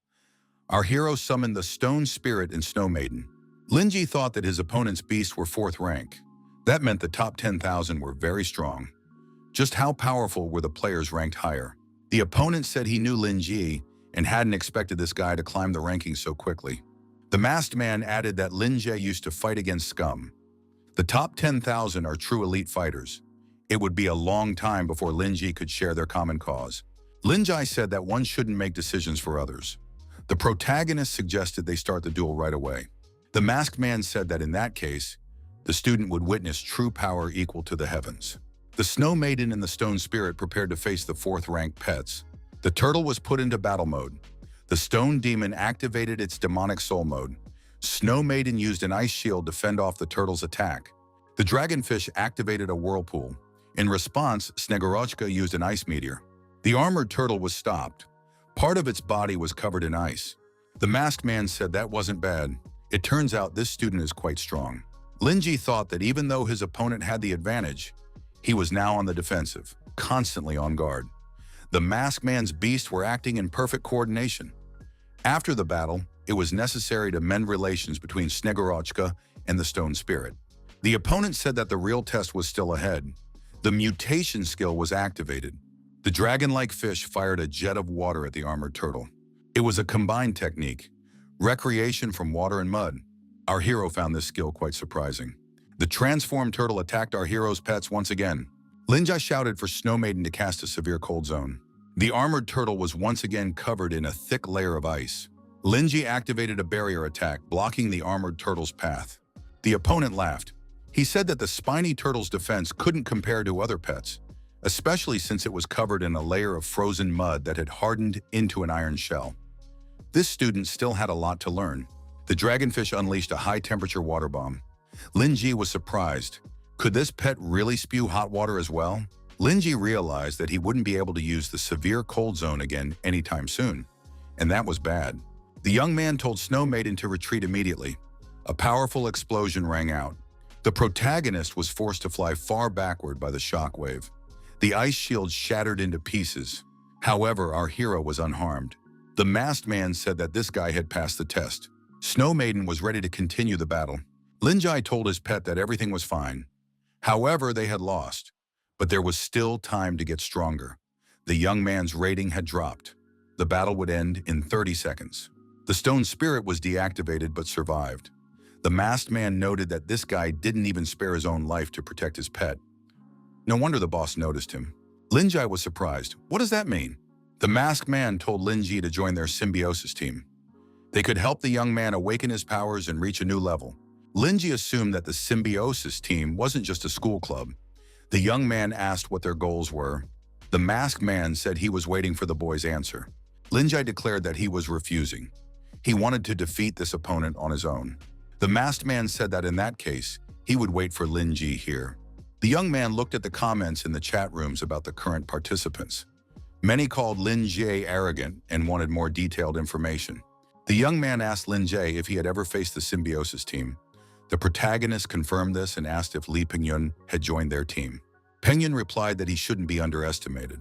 A: Our hero summoned the Stone Spirit and Snow Maiden. Lin Jie thought that his opponent's beasts were 4th rank. That meant the top 10,000 were very strong. Just how powerful were the players ranked higher? The opponent said he knew Lin Jie and hadn't expected this guy to climb the rankings so quickly. The masked man added that Lin Jie used to fight against scum. The top 10,000 are true elite fighters. It would be a long time before Lin Jie could share their common cause. Lin Jie said that one shouldn't make decisions for others. The protagonist suggested they start the duel right away. The masked man said that in that case, the student would witness true power equal to the heavens. The Snow Maiden and the Stone Spirit prepared to face the 4th-ranked pets. The turtle was put into battle mode. The Stone Demon activated its demonic soul mode. Snow Maiden used an ice shield to fend off the turtle's attack. The dragonfish activated a whirlpool. In response, Snegorochka used an ice meteor. The armored turtle was stopped. Part of its body was covered in ice. The masked man said that wasn't bad. It turns out this student is quite strong. Lin Jie thought that even though his opponent had the advantage, he was now on the defensive, constantly on guard. The masked man's beasts were acting in perfect coordination. After the battle, it was necessary to mend relations between Snegorochka and the Stone Spirit. The opponent said that the real test was still ahead. The mutation skill was activated. The dragon-like fish fired a jet of water at the armored turtle. It was a combined technique, recreation from water and mud. Our hero found this skill quite surprising. The transformed turtle attacked our hero's pets once again. Lin Jie shouted for Snow Maiden to cast a severe cold zone. The armored turtle was once again covered in a thick layer of ice. Lin Jie activated a barrier attack, blocking the armored turtle's path. The opponent laughed. He said that the spiny turtle's defense couldn't compare to other pets, especially since it was covered in a layer of frozen mud that had hardened into an iron shell. This student still had a lot to learn. The dragonfish unleashed a high-temperature water bomb. Lin Jie was surprised. Could this pet really spew hot water as well? Lin Jie realized that he wouldn't be able to use the severe cold zone again anytime soon, and that was bad. The young man told Snow Maiden to retreat immediately. A powerful explosion rang out. The protagonist was forced to fly far backward by the shockwave. The ice shield shattered into pieces. However, our hero was unharmed. The masked man said that this guy had passed the test. Snow Maiden was ready to continue the battle. Lin Jie told his pet that everything was fine. However, they had lost, but there was still time to get stronger. The young man's rating had dropped. The battle would end in 30 seconds. The Stone Spirit was deactivated but survived. The masked man noted that this guy didn't even spare his own life to protect his pet. No wonder the boss noticed him. Lin Jie was surprised. What does that mean? The masked man told Lin Jie to join their Symbiosis team. They could help the young man awaken his powers and reach a new level. Lin Jie assumed that the Symbiosis team wasn't just a school club. The young man asked what their goals were. The masked man said he was waiting for the boy's answer. Lin Jie declared that he was refusing. He wanted to defeat this opponent on his own. The masked man said that in that case, he would wait for Lin Jie here. The young man looked at the comments in the chat rooms about the current participants. Many called Lin Jie arrogant and wanted more detailed information. The young man asked Lin Jie if he had ever faced the Symbiosis team. The protagonist confirmed this and asked if Pingyun had joined their team. Pingyun replied that he shouldn't be underestimated.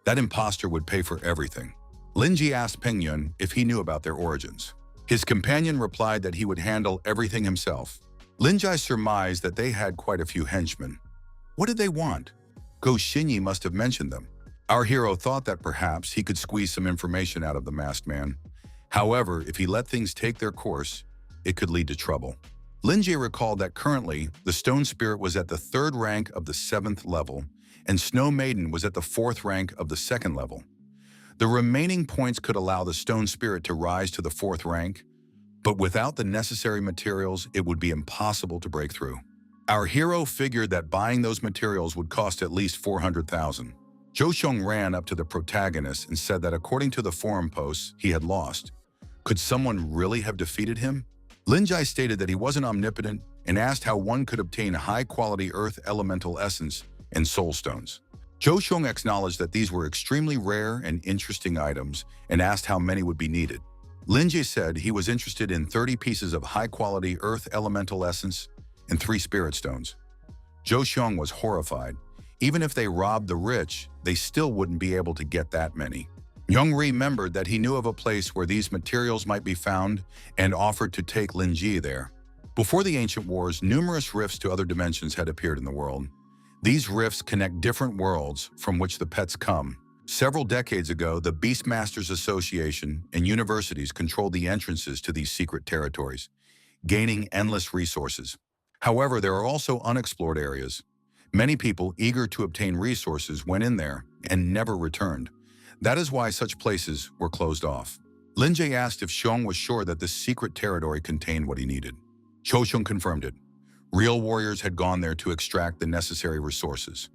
A: That imposter would pay for everything. Lin Jie asked Pingyun if he knew about their origins. His companion replied that he would handle everything himself. Lin Jie surmised that they had quite a few henchmen. What did they want? Go Xinyi must have mentioned them. Our hero thought that perhaps he could squeeze some information out of the masked man. However, if he let things take their course, it could lead to trouble. Lin Jie recalled that currently, the Stone Spirit was at the 3rd rank of the 7th level, and Snow Maiden was at the 4th rank of the 2nd level. The remaining points could allow the Stone Spirit to rise to the 4th rank, but without the necessary materials, it would be impossible to break through. Our hero figured that buying those materials would cost at least 400,000. Zhou Xiong ran up to the protagonist and said that according to the forum posts, he had lost. Could someone really have defeated him? Lin Jie stated that he wasn't omnipotent and asked how one could obtain high-quality earth elemental essence and soul stones. Zhou Xiong acknowledged that these were extremely rare and interesting items and asked how many would be needed. Lin Jie said he was interested in 30 pieces of high-quality earth elemental essence and 3 spirit stones. Zhou Xiong was horrified. Even if they robbed the rich, they still wouldn't be able to get that many. Young remembered that he knew of a place where these materials might be found and offered to take Lin Jie there. Before the ancient wars, numerous rifts to other dimensions had appeared in the world. These rifts connect different worlds from which the pets come. Several decades ago, the Beastmasters Association and universities controlled the entrances to these secret territories, gaining endless resources. However, there are also unexplored areas. Many people eager to obtain resources went in there and never returned. That is why such places were closed off. Lin Jie asked if Xiong was sure that this secret territory contained what he needed. Zhou Xiong confirmed it. Real warriors had gone there to extract the necessary resources.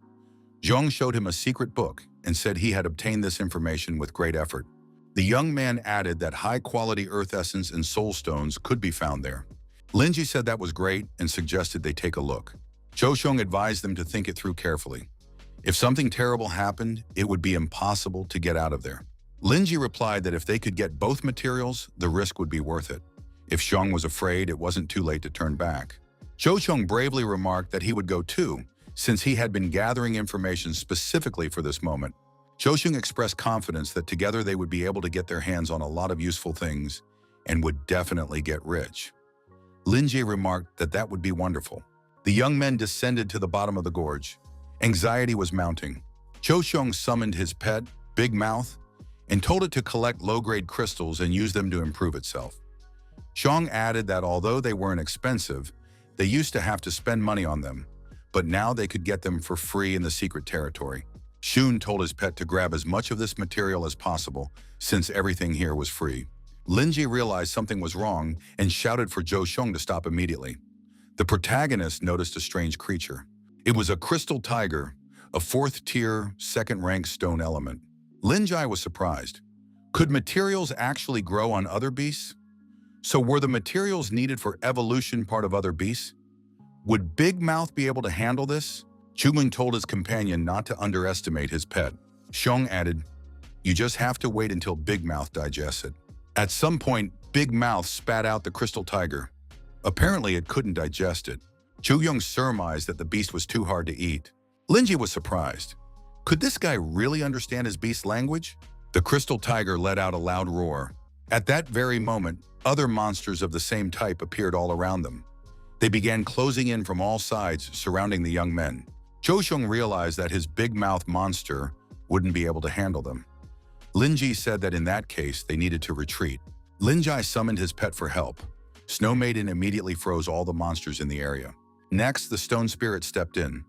A: Zhong showed him a secret book and said he had obtained this information with great effort. The young man added that high-quality earth essence and soul stones could be found there. Lin Jie said that was great and suggested they take a look. Zhou Xiong advised them to think it through carefully. If something terrible happened, it would be impossible to get out of there. Lin Jie replied that if they could get both materials, the risk would be worth it. If Xiong was afraid, it wasn't too late to turn back. Zhou Xiong bravely remarked that he would go too, since he had been gathering information specifically for this moment. Zhou Xiong expressed confidence that together they would be able to get their hands on a lot of useful things and would definitely get rich. Lin Jie remarked that that would be wonderful. The young men descended to the bottom of the gorge. Anxiety was mounting. Zhou Xiong summoned his pet, Big Mouth, and told it to collect low-grade crystals and use them to improve itself. Xiong added that although they weren't expensive, they used to have to spend money on them, but now they could get them for free in the secret territory. Shun told his pet to grab as much of this material as possible, since everything here was free. Lin Jie realized something was wrong and shouted for Zhou Xiong to stop immediately. The protagonist noticed a strange creature. It was a crystal tiger, a 4th-tier, 2nd-rank stone element. Lin Jie was surprised. Could materials actually grow on other beasts? So were the materials needed for evolution part of other beasts? Would Big Mouth be able to handle this? Chuling told his companion not to underestimate his pet. Xiong added, "You just have to wait until Big Mouth digests it." At some point, Big Mouth spat out the crystal tiger. Apparently, it couldn't digest it. Chu Yong surmised that the beast was too hard to eat. Lin Jie was surprised. Could this guy really understand his beast language? The crystal tiger let out a loud roar. At that very moment, other monsters of the same type appeared all around them. They began closing in from all sides, surrounding the young men. Zhou Xiong realized that his big mouth monster wouldn't be able to handle them. Lin Jie said that in that case, they needed to retreat. Lin Jie summoned his pet for help. Snow Maiden immediately froze all the monsters in the area. Next, the stone spirit stepped in.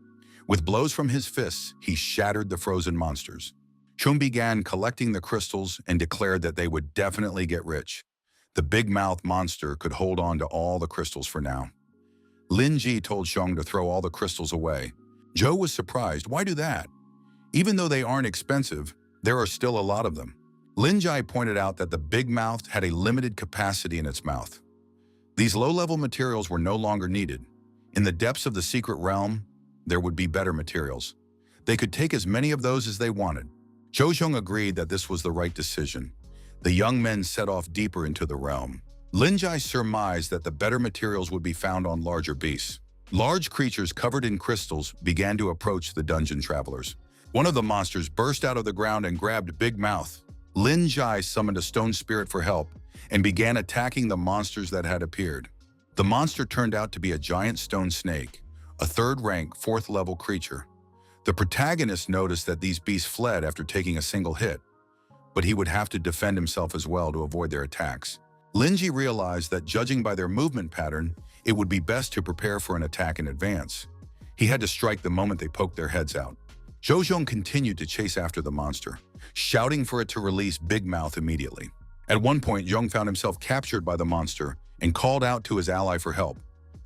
A: With blows from his fists, he shattered the frozen monsters. Chun began collecting the crystals and declared that they would definitely get rich. The big mouth monster could hold on to all the crystals for now. Lin Jie told Xiong to throw all the crystals away. Zhou was surprised. Why do that? Even though they aren't expensive, there are still a lot of them. Lin Jie pointed out that the big mouth had a limited capacity in its mouth. These low-level materials were no longer needed. In the depths of the secret realm, there would be better materials. They could take as many of those as they wanted. Zhou agreed that this was the right decision. The young men set off deeper into the realm. Linjai surmised that the better materials would be found on larger beasts. Large creatures covered in crystals began to approach the dungeon travelers. One of the monsters burst out of the ground and grabbed Big Mouth. Linjai summoned a stone spirit for help and began attacking the monsters that had appeared. The monster turned out to be a giant stone snake, a third-rank, fourth-level creature. The protagonist noticed that these beasts fled after taking a single hit, but he would have to defend himself as well to avoid their attacks. Linji realized that judging by their movement pattern, it would be best to prepare for an attack in advance. He had to strike the moment they poked their heads out. Zhou continued to chase after the monster, shouting for it to release Big Mouth immediately. At one point, Zhong found himself captured by the monster and called out to his ally for help.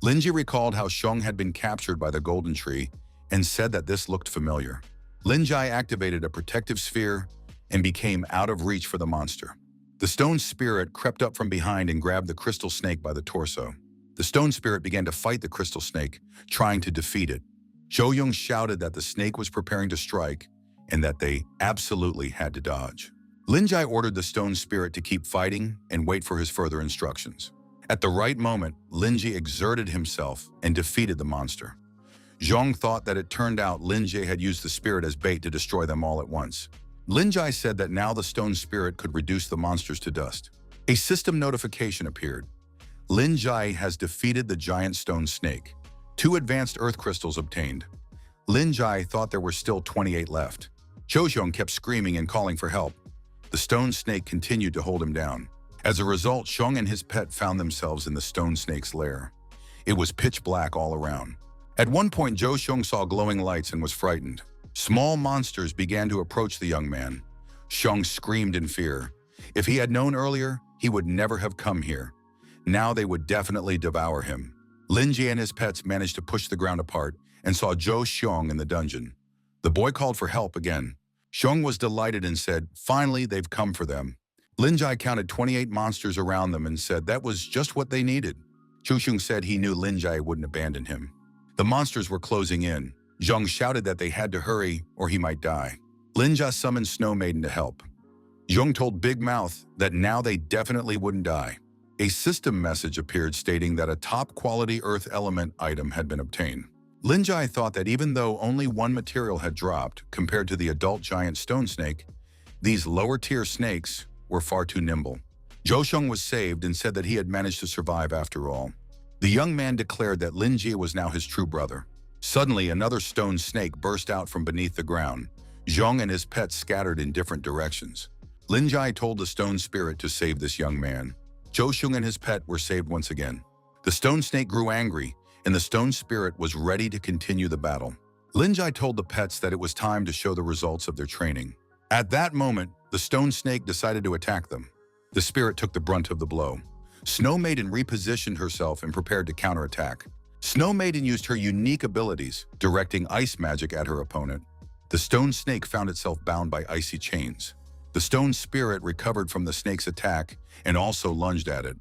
A: Linji recalled how Xiong had been captured by the golden tree and said that this looked familiar. Linjai activated a protective sphere and became out of reach for the monster. The stone spirit crept up from behind and grabbed the crystal snake by the torso. The stone spirit began to fight the crystal snake, trying to defeat it. Zhou shouted that the snake was preparing to strike and that they absolutely had to dodge. Linjai ordered the stone spirit to keep fighting and wait for his further instructions. At the right moment, Linji exerted himself and defeated the monster. Zhong thought that it turned out Linjai had used the spirit as bait to destroy them all at once. Linjai said that now the stone spirit could reduce the monsters to dust. A system notification appeared. Linjai has defeated the giant stone snake. 2 advanced earth crystals obtained. Linjai thought there were still 28 left. Zhou kept screaming and calling for help. The stone snake continued to hold him down. As a result, Xiong and his pet found themselves in the stone snake's lair. It was pitch black all around. At one point, Zhou saw glowing lights and was frightened. Small monsters began to approach the young man. Xiong screamed in fear. If he had known earlier, he would never have come here. Now they would definitely devour him. Linji and his pets managed to push the ground apart and saw Xiong in the dungeon. The boy called for help again. Xiong was delighted and said, "Finally, they've come for them." Linjai counted 28 monsters around them and said that was just what they needed. Zhou said he knew Linjai wouldn't abandon him. The monsters were closing in. Zhong shouted that they had to hurry or he might die. Linjai summoned Snow Maiden to help. Zhong told Big Mouth that now they definitely wouldn't die. A system message appeared stating that a top-quality earth element item had been obtained. Linjai thought that even though only one material had dropped compared to the adult giant stone snake, these lower-tier snakes were far too nimble. Zhou was saved and said that he had managed to survive after all. The young man declared that Linji was now his true brother. Suddenly, another stone snake burst out from beneath the ground. Zhong and his pets scattered in different directions. Linjai told the stone spirit to save this young man. Zhou and his pet were saved once again. The stone snake grew angry, and the stone spirit was ready to continue the battle. Linjai told the pets that it was time to show the results of their training. At that moment, the stone snake decided to attack them. The spirit took the brunt of the blow. Snow Maiden repositioned herself and prepared to counterattack. Snow Maiden used her unique abilities, directing ice magic at her opponent. The stone snake found itself bound by icy chains. The stone spirit recovered from the snake's attack and also lunged at it.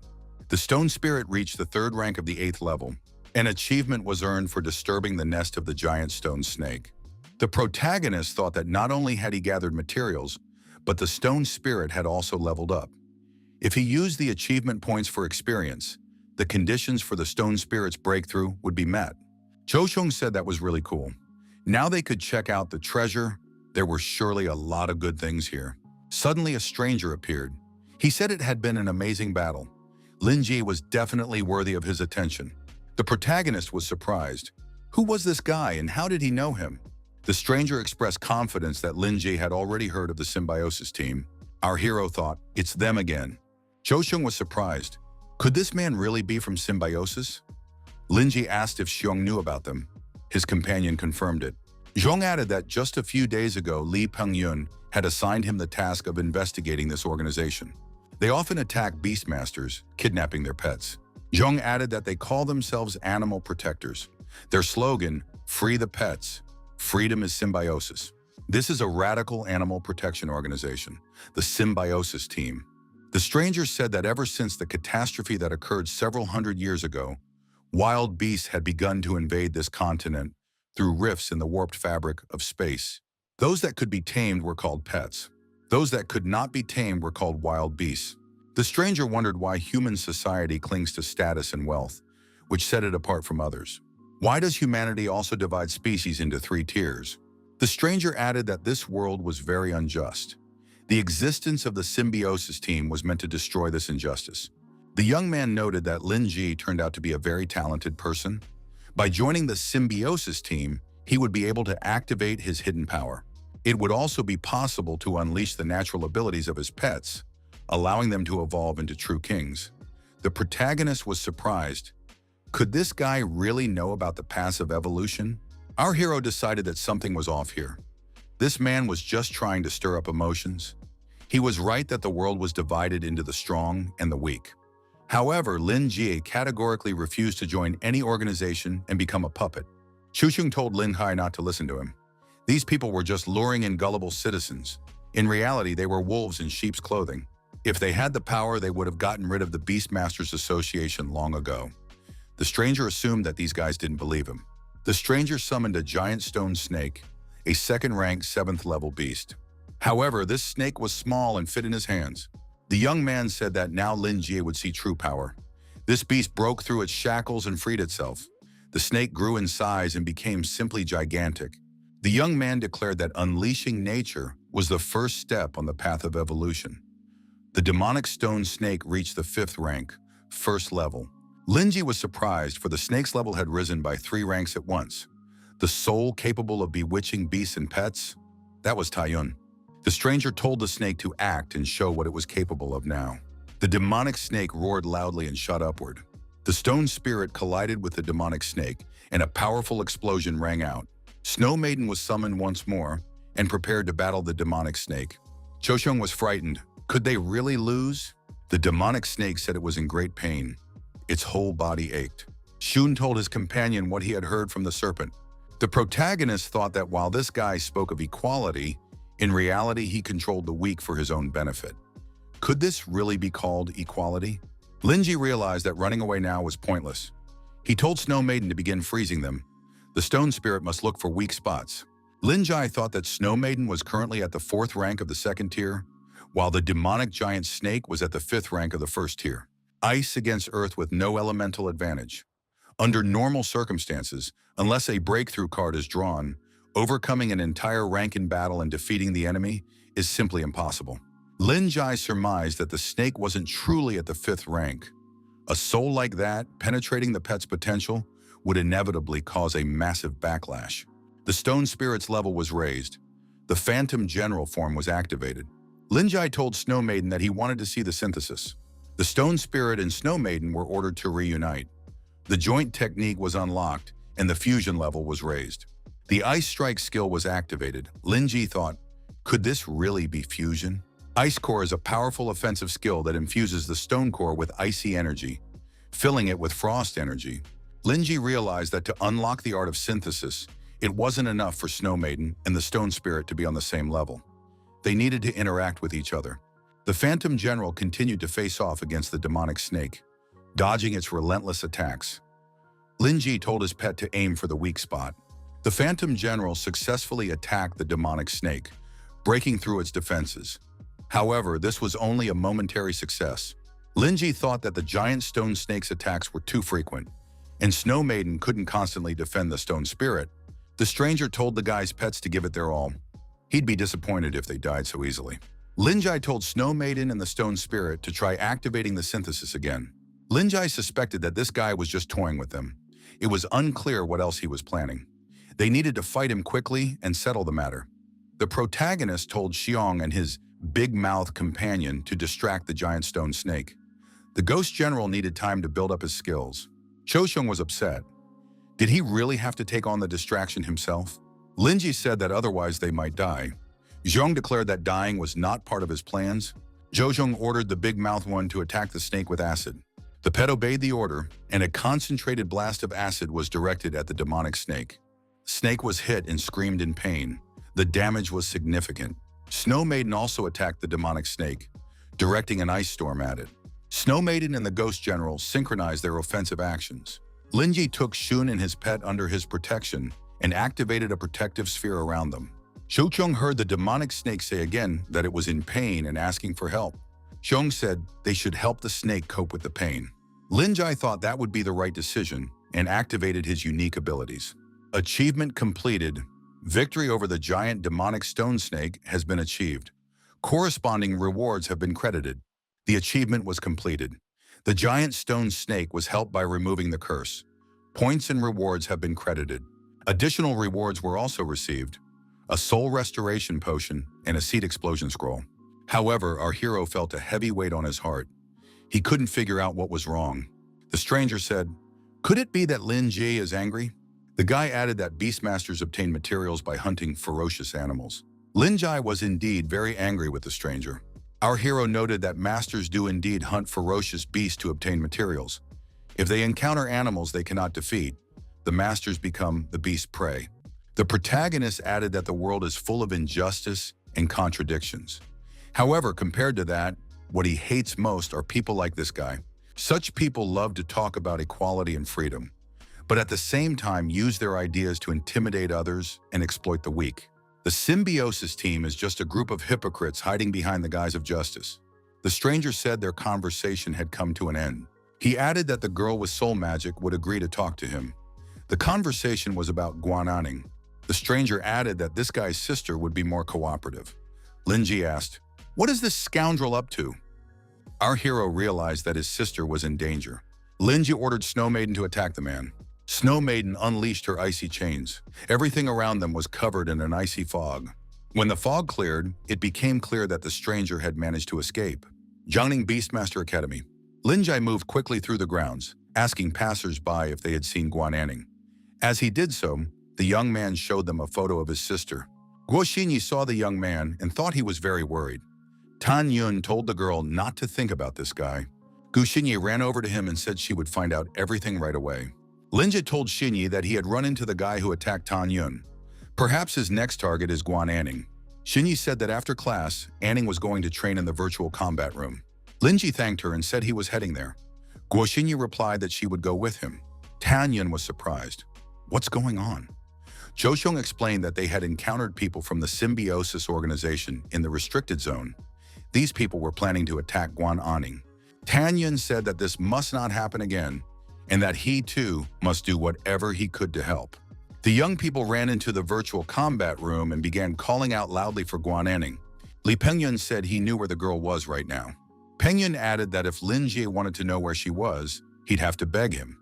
A: The stone spirit reached the 3rd rank of the 8th level. An achievement was earned for disturbing the nest of the giant stone snake. The protagonist thought that not only had he gathered materials, but the stone spirit had also leveled up. If he used the achievement points for experience, the conditions for the stone spirit's breakthrough would be met. Zhou said that was really cool. Now they could check out the treasure. There were surely a lot of good things here. Suddenly, a stranger appeared. He said it had been an amazing battle. Linji was definitely worthy of his attention. The protagonist was surprised. Who was this guy and how did he know him? The stranger expressed confidence that Linji had already heard of the Symbiosis team. Our hero thought, it's them again. Zhou was surprised. Could this man really be from Symbiosis? Linji asked if Xiong knew about them. His companion confirmed it. Zhong added that just a few days ago, Pingyun had assigned him the task of investigating this organization. They often attack beastmasters, kidnapping their pets. Zhong added that they call themselves animal protectors. Their slogan, "Free the pets. Freedom is symbiosis." This is a radical animal protection organization, the Symbiosis team. The stranger said that ever since the catastrophe that occurred several hundred years ago, wild beasts had begun to invade this continent, through rifts in the warped fabric of space. Those that could be tamed were called pets. Those that could not be tamed were called wild beasts. The stranger wondered why human society clings to status and wealth, which set it apart from others. Why does humanity also divide species into 3 tiers? The stranger added that this world was very unjust. The existence of the Symbiosis team was meant to destroy this injustice. The young man noted that Lin Ji turned out to be a very talented person. By joining the Symbiosis team, he would be able to activate his hidden power. It would also be possible to unleash the natural abilities of his pets, allowing them to evolve into true kings. The protagonist was surprised. Could this guy really know about the passive evolution? Our hero decided that something was off here. This man was just trying to stir up emotions. He was right that the world was divided into the strong and the weak. However, Lin Ji categorically refused to join any organization and become a puppet. Chuchung told Lin Hai not to listen to him. These people were just luring in gullible citizens. In reality, they were wolves in sheep's clothing. If they had the power, they would have gotten rid of the Beastmasters Association long ago. The stranger assumed that these guys didn't believe him. The stranger summoned a giant stone snake, a second-ranked 7th-level beast. However, this snake was small and fit in his hands. The young man said that now Lin Jie would see true power. This beast broke through its shackles and freed itself. The snake grew in size and became simply gigantic. The young man declared that unleashing nature was the first step on the path of evolution. The demonic stone snake reached the 5th rank, 1st level. Lin Jie was surprised, for the snake's level had risen by 3 ranks at once. The soul capable of bewitching beasts and pets? That was Taiyun. The stranger told the snake to act and show what it was capable of now. The demonic snake roared loudly and shot upward. The stone spirit collided with the demonic snake, and a powerful explosion rang out. Snow Maiden was summoned once more and prepared to battle the demonic snake. Chosheng was frightened. Could they really lose? The demonic snake said it was in great pain. Its whole body ached. Shun told his companion what he had heard from the serpent. The protagonist thought that while this guy spoke of equality, in reality he controlled the weak for his own benefit. Could this really be called equality? Lin Ji realized that running away now was pointless. He told Snow Maiden to begin freezing them. The stone spirit must look for weak spots. Lin Jai thought that Snow Maiden was currently at the 4th rank of the 2nd tier, while the demonic giant snake was at the 5th rank of the 1st tier. Ice against earth with no elemental advantage. Under normal circumstances, unless a breakthrough card is drawn, overcoming an entire rank in battle and defeating the enemy is simply impossible. Lin Jai surmised that the snake wasn't truly at the 5th rank. A soul like that, penetrating the pet's potential, would inevitably cause a massive backlash. The stone spirit's level was raised. The phantom general form was activated. Lin Jai told Snow Maiden that he wanted to see the synthesis. The stone spirit and Snow Maiden were ordered to reunite. The joint technique was unlocked, and the fusion level was raised. The Ice Strike skill was activated. Lin Ji thought, could this really be fusion? Ice Core is a powerful offensive skill that infuses the stone core with icy energy, filling it with frost energy. Lin Ji realized that to unlock the art of synthesis, it wasn't enough for Snow Maiden and the stone spirit to be on the same level. They needed to interact with each other. The Phantom General continued to face off against the demonic snake, dodging its relentless attacks. Lin Ji told his pet to aim for the weak spot. The Phantom General successfully attacked the demonic snake, breaking through its defenses. However, this was only a momentary success. Lin Ji thought that the giant stone snake's attacks were too frequent, and Snow Maiden couldn't constantly defend the stone spirit. The stranger told the guy's pets to give it their all. He'd be disappointed if they died so easily. Lin Jai told Snow Maiden and the stone spirit to try activating the synthesis again. Lin Jai suspected that this guy was just toying with them. It was unclear what else he was planning. They needed to fight him quickly and settle the matter. The protagonist told Xiong and his big-mouthed companion to distract the giant stone snake. The ghost general needed time to build up his skills. Chosheng was upset. Did he really have to take on the distraction himself? Linji said that otherwise they might die. Zhong declared that dying was not part of his plans. Zhozhong ordered the big-mouthed one to attack the snake with acid. The pet obeyed the order, and a concentrated blast of acid was directed at the demonic snake. Snake was hit and screamed in pain. The damage was significant. Snow Maiden also attacked the demonic snake, directing an ice storm at it. Snow Maiden and the Ghost General synchronized their offensive actions. Linji took Shun and his pet under his protection and activated a protective sphere around them. Xiong heard the demonic snake say again that it was in pain and asking for help. Xiong said they should help the snake cope with the pain. Lin Jai thought that would be the right decision and activated his unique abilities. Achievement completed. Victory over the giant demonic stone snake has been achieved. Corresponding rewards have been credited. The achievement was completed. The giant stone snake was helped by removing the curse. Points and rewards have been credited. Additional rewards were also received: a soul restoration potion and a seed explosion scroll. However, our hero felt a heavy weight on his heart. He couldn't figure out what was wrong. The stranger said, "Could it be that Lin Ji is angry?" The guy added that beastmasters obtain materials by hunting ferocious animals. Lin Jai was indeed very angry with the stranger. Our hero noted that masters do indeed hunt ferocious beasts to obtain materials. If they encounter animals they cannot defeat, the masters become the beast's prey. The protagonist added that the world is full of injustice and contradictions. However, compared to that, what he hates most are people like this guy. Such people love to talk about equality and freedom, but at the same time use their ideas to intimidate others and exploit the weak. The Symbiosis team is just a group of hypocrites hiding behind the guise of justice. The stranger said their conversation had come to an end. He added that the girl with soul magic would agree to talk to him. The conversation was about Guaning. The stranger added that this guy's sister would be more cooperative. Lin Ji asked, "What is this scoundrel up to?" Our hero realized that his sister was in danger. Lin Ji ordered Snow Maiden to attack the man. Snow Maiden unleashed her icy chains. Everything around them was covered in an icy fog. When the fog cleared, it became clear that the stranger had managed to escape. Guaning Beastmaster Academy. Lin Jai moved quickly through the grounds, asking passers-by if they had seen Guaning. As he did so, the young man showed them a photo of his sister. Guo Xinyi saw the young man and thought he was very worried. Tan Yun told the girl not to think about this guy. Gu Xinyi ran over to him and said she would find out everything right away. Linja told Xinyi that he had run into the guy who attacked Tan Yun. Perhaps his next target is Guaning. Xinyi said that after class, Anning was going to train in the virtual combat room. Linji thanked her and said he was heading there. Guo Xinyi replied that she would go with him. Tan Yun was surprised. What's going on? Zhou Xiong explained that they had encountered people from the Symbiosis organization in the restricted zone. These people were planning to attack Guaning. Tan Yun said that this must not happen again, and that he too must do whatever he could to help. The young people ran into the virtual combat room and began calling out loudly for Guaning. Li Pingyun said he knew where the girl was right now. Pingyun added that if Lin Jie wanted to know where she was, he'd have to beg him.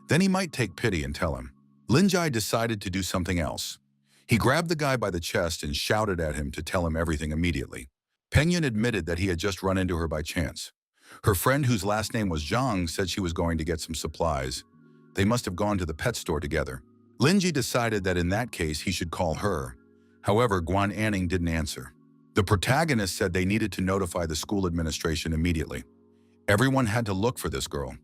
A: Then he might take pity and tell him. Lin Jai decided to do something else. He grabbed the guy by the chest and shouted at him to tell him everything immediately. Pingyun admitted that he had just run into her by chance. Her friend, whose last name was Zhang, said she was going to get some supplies. They must have gone to the pet store together. Linji decided that in that case he should call her. However, Guaning didn't answer. The protagonist said they needed to notify the school administration immediately. Everyone had to look for this girl.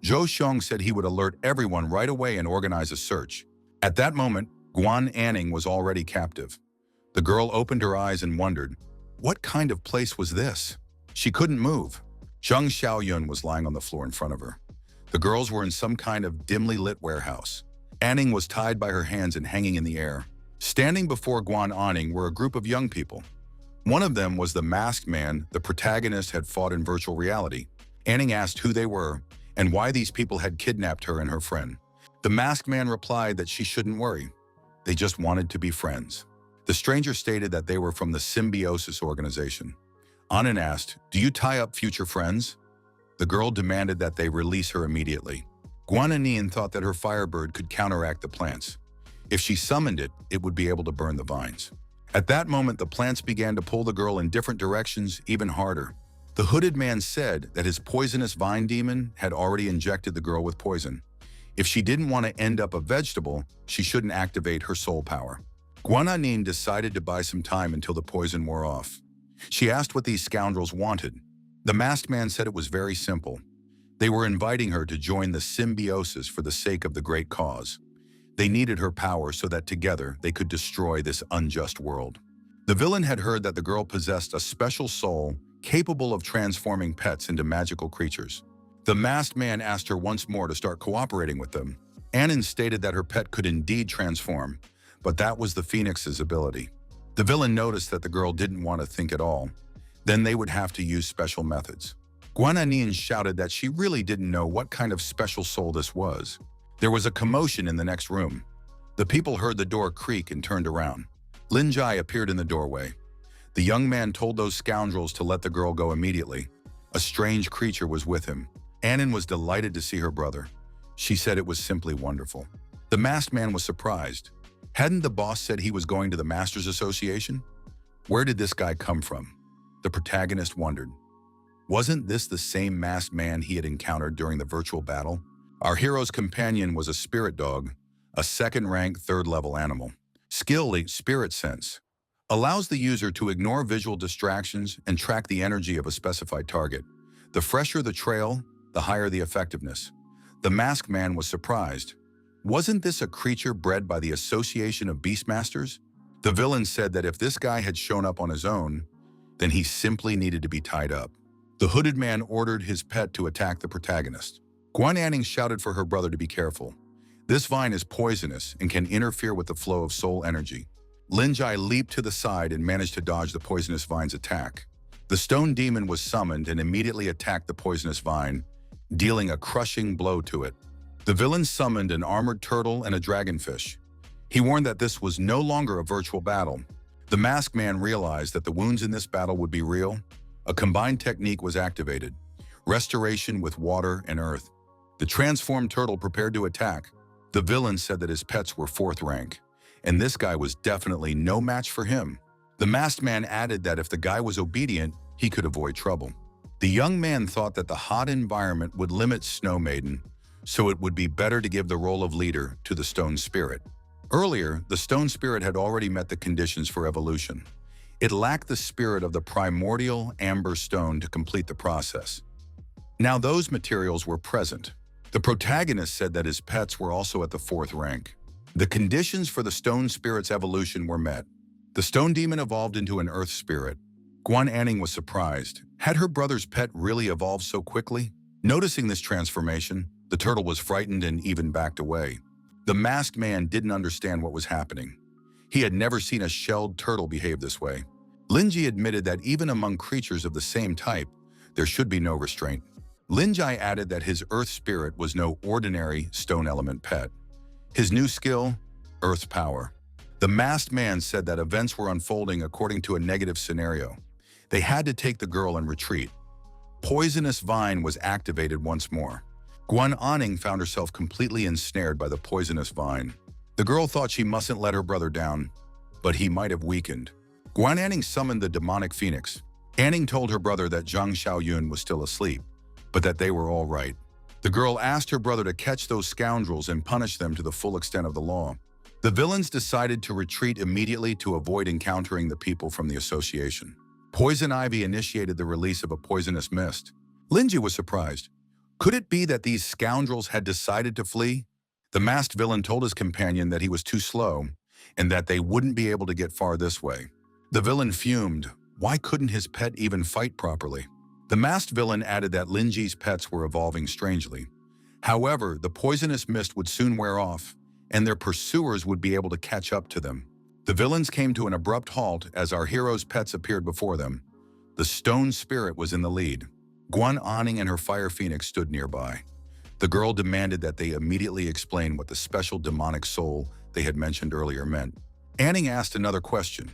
A: Zhou Xiong said he would alert everyone right away and organize a search. At that moment, Guaning was already captive. The girl opened her eyes and wondered, what kind of place was this? She couldn't move. Zhang Xiaoyun was lying on the floor in front of her. The girls were in some kind of dimly lit warehouse. Anning was tied by her hands and hanging in the air. Standing before Guaning were a group of young people. One of them was the masked man the protagonist had fought in virtual reality. Anning asked who they were and why these people had kidnapped her and her friend. The masked man replied that she shouldn't worry. They just wanted to be friends. The stranger stated that they were from the Symbiosis organization. Annan asked, "Do you tie up future friends?" The girl demanded that they release her immediately. Guanin thought that her firebird could counteract the plants. If she summoned it, it would be able to burn the vines. At that moment, the plants began to pull the girl in different directions, even harder. The hooded man said that his poisonous vine demon had already injected the girl with poison. If she didn't want to end up a vegetable, she shouldn't activate her soul power. Guanin decided to buy some time until the poison wore off. She asked what these scoundrels wanted. The masked man said it was very simple. They were inviting her to join the Symbiosis for the sake of the great cause. They needed her power so that together they could destroy this unjust world. The villain had heard that the girl possessed a special soul capable of transforming pets into magical creatures. The masked man asked her once more to start cooperating with them. Annan stated that her pet could indeed transform, but that was the Phoenix's ability. The villain noticed that the girl didn't want to think at all. Then they would have to use special methods. Guaning shouted that she really didn't know what kind of special soul this was. There was a commotion in the next room. The people heard the door creak and turned around. Lin Jai appeared in the doorway. The young man told those scoundrels to let the girl go immediately. A strange creature was with him. Annan was delighted to see her brother. She said it was simply wonderful. The masked man was surprised. Hadn't the boss said he was going to the Masters Association? Where did this guy come from? The protagonist wondered. Wasn't this the same masked man he had encountered during the virtual battle? Our hero's companion was a spirit dog, a second-rank, third-level animal. Skill, spirit sense, allows the user to ignore visual distractions and track the energy of a specified target. The fresher the trail, the higher the effectiveness. The masked man was surprised. Wasn't this a creature bred by the Association of Beastmasters? The villain said that if this guy had shown up on his own, then he simply needed to be tied up. The hooded man ordered his pet to attack the protagonist. Guaning shouted for her brother to be careful. This vine is poisonous and can interfere with the flow of soul energy. Lin Jai leaped to the side and managed to dodge the poisonous vine's attack. The stone demon was summoned and immediately attacked the poisonous vine, dealing a crushing blow to it. The villain summoned an armored turtle and a dragonfish. He warned that this was no longer a virtual battle. The masked man realized that the wounds in this battle would be real. A combined technique was activated, restoration with water and earth. The transformed turtle prepared to attack. The villain said that his pets were fourth rank, and this guy was definitely no match for him. The masked man added that if the guy was obedient, he could avoid trouble. The young man thought that the hot environment would limit Snow Maiden, so it would be better to give the role of leader to the stone spirit. Earlier, the stone spirit had already met the conditions for evolution. It lacked the spirit of the primordial amber stone to complete the process. Now those materials were present. The protagonist said that his pets were also at the fourth rank. The conditions for the stone spirit's evolution were met. The stone demon evolved into an earth spirit. Guaning was surprised. Had her brother's pet really evolved so quickly? Noticing this transformation, the turtle was frightened and even backed away. The masked man didn't understand what was happening. He had never seen a shelled turtle behave this way. Lin Jai admitted that even among creatures of the same type, there should be no restraint. Lin Jai added that his earth spirit was no ordinary stone element pet. His new skill, earth power. The masked man said that events were unfolding according to a negative scenario. They had to take the girl and retreat. Poisonous vine was activated once more. Guaning found herself completely ensnared by the poisonous vine. The girl thought she mustn't let her brother down, but he might have weakened. Guaning summoned the demonic phoenix. Anning told her brother that Zhang Xiaoyun was still asleep, but that they were all right. The girl asked her brother to catch those scoundrels and punish them to the full extent of the law. The villains decided to retreat immediately to avoid encountering the people from the association. Poison Ivy initiated the release of a poisonous mist. Lin Jai was surprised. Could it be that these scoundrels had decided to flee? The masked villain told his companion that he was too slow and that they wouldn't be able to get far this way. The villain fumed. Why couldn't his pet even fight properly? The masked villain added that Lin Jai's pets were evolving strangely. However, the poisonous mist would soon wear off, and their pursuers would be able to catch up to them. The villains came to an abrupt halt as our hero's pets appeared before them. The stone spirit was in the lead. Guaning and her fire phoenix stood nearby. The girl demanded that they immediately explain what the special demonic soul they had mentioned earlier meant. Anning asked another question.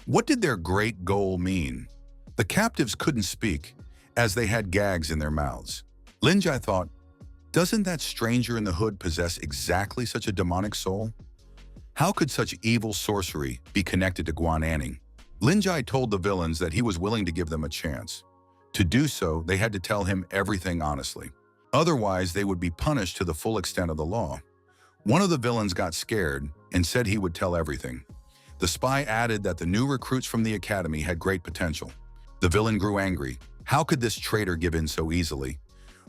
A: What did their great goal mean? The captives couldn't speak, as they had gags in their mouths. Lin Jai thought, doesn't that stranger in the hood possess exactly such a demonic soul? How could such evil sorcery be connected to Guaning? Lin Jai told the villains that he was willing to give them a chance. To do so, they had to tell him everything honestly. Otherwise, they would be punished to the full extent of the law. One of the villains got scared and said he would tell everything. The spy added that the new recruits from the academy had great potential. The villain grew angry. How could this traitor give in so easily?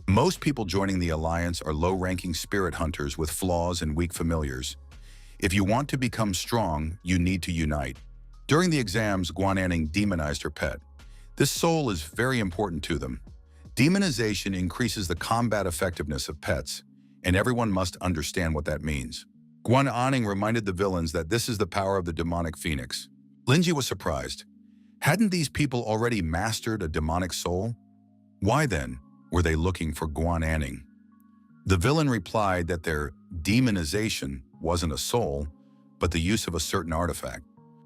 A: Most people joining the alliance are low-ranking spirit hunters with flaws and weak familiars. If you want to become strong, you need to unite. During the exams, Guaning demonized her pet. This soul is very important to them. Demonization increases the combat effectiveness of pets. and everyone must understand what that means. Guaning reminded the villains that this is the power of the demonic phoenix. Linji was surprised. Hadn't these people already mastered a demonic soul? Why then were they looking for Guaning? The villain replied that their demonization wasn't a soul, but the use of a certain artifact.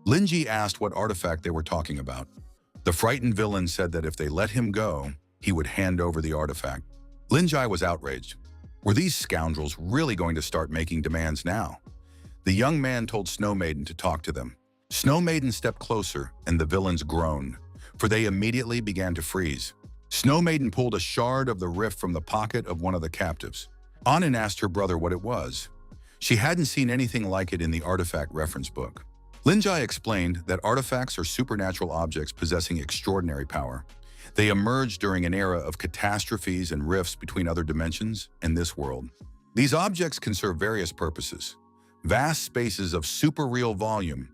A: Linji asked what artifact they were talking about. The frightened villain said that if they let him go, he would hand over the artifact. Linji was outraged. Were these scoundrels really going to start making demands now? The young man told Snow Maiden to talk to them. Snow Maiden stepped closer, and the villains groaned, for they immediately began to freeze. Snow Maiden pulled a shard of the rift from the pocket of one of the captives. Anin asked her brother what it was. She hadn't seen anything like it in the artifact reference book. Linji explained that artifacts are supernatural objects possessing extraordinary power. They emerged during an era of catastrophes and rifts between other dimensions and this world. These objects can serve various purposes: vast spaces of super-real volume,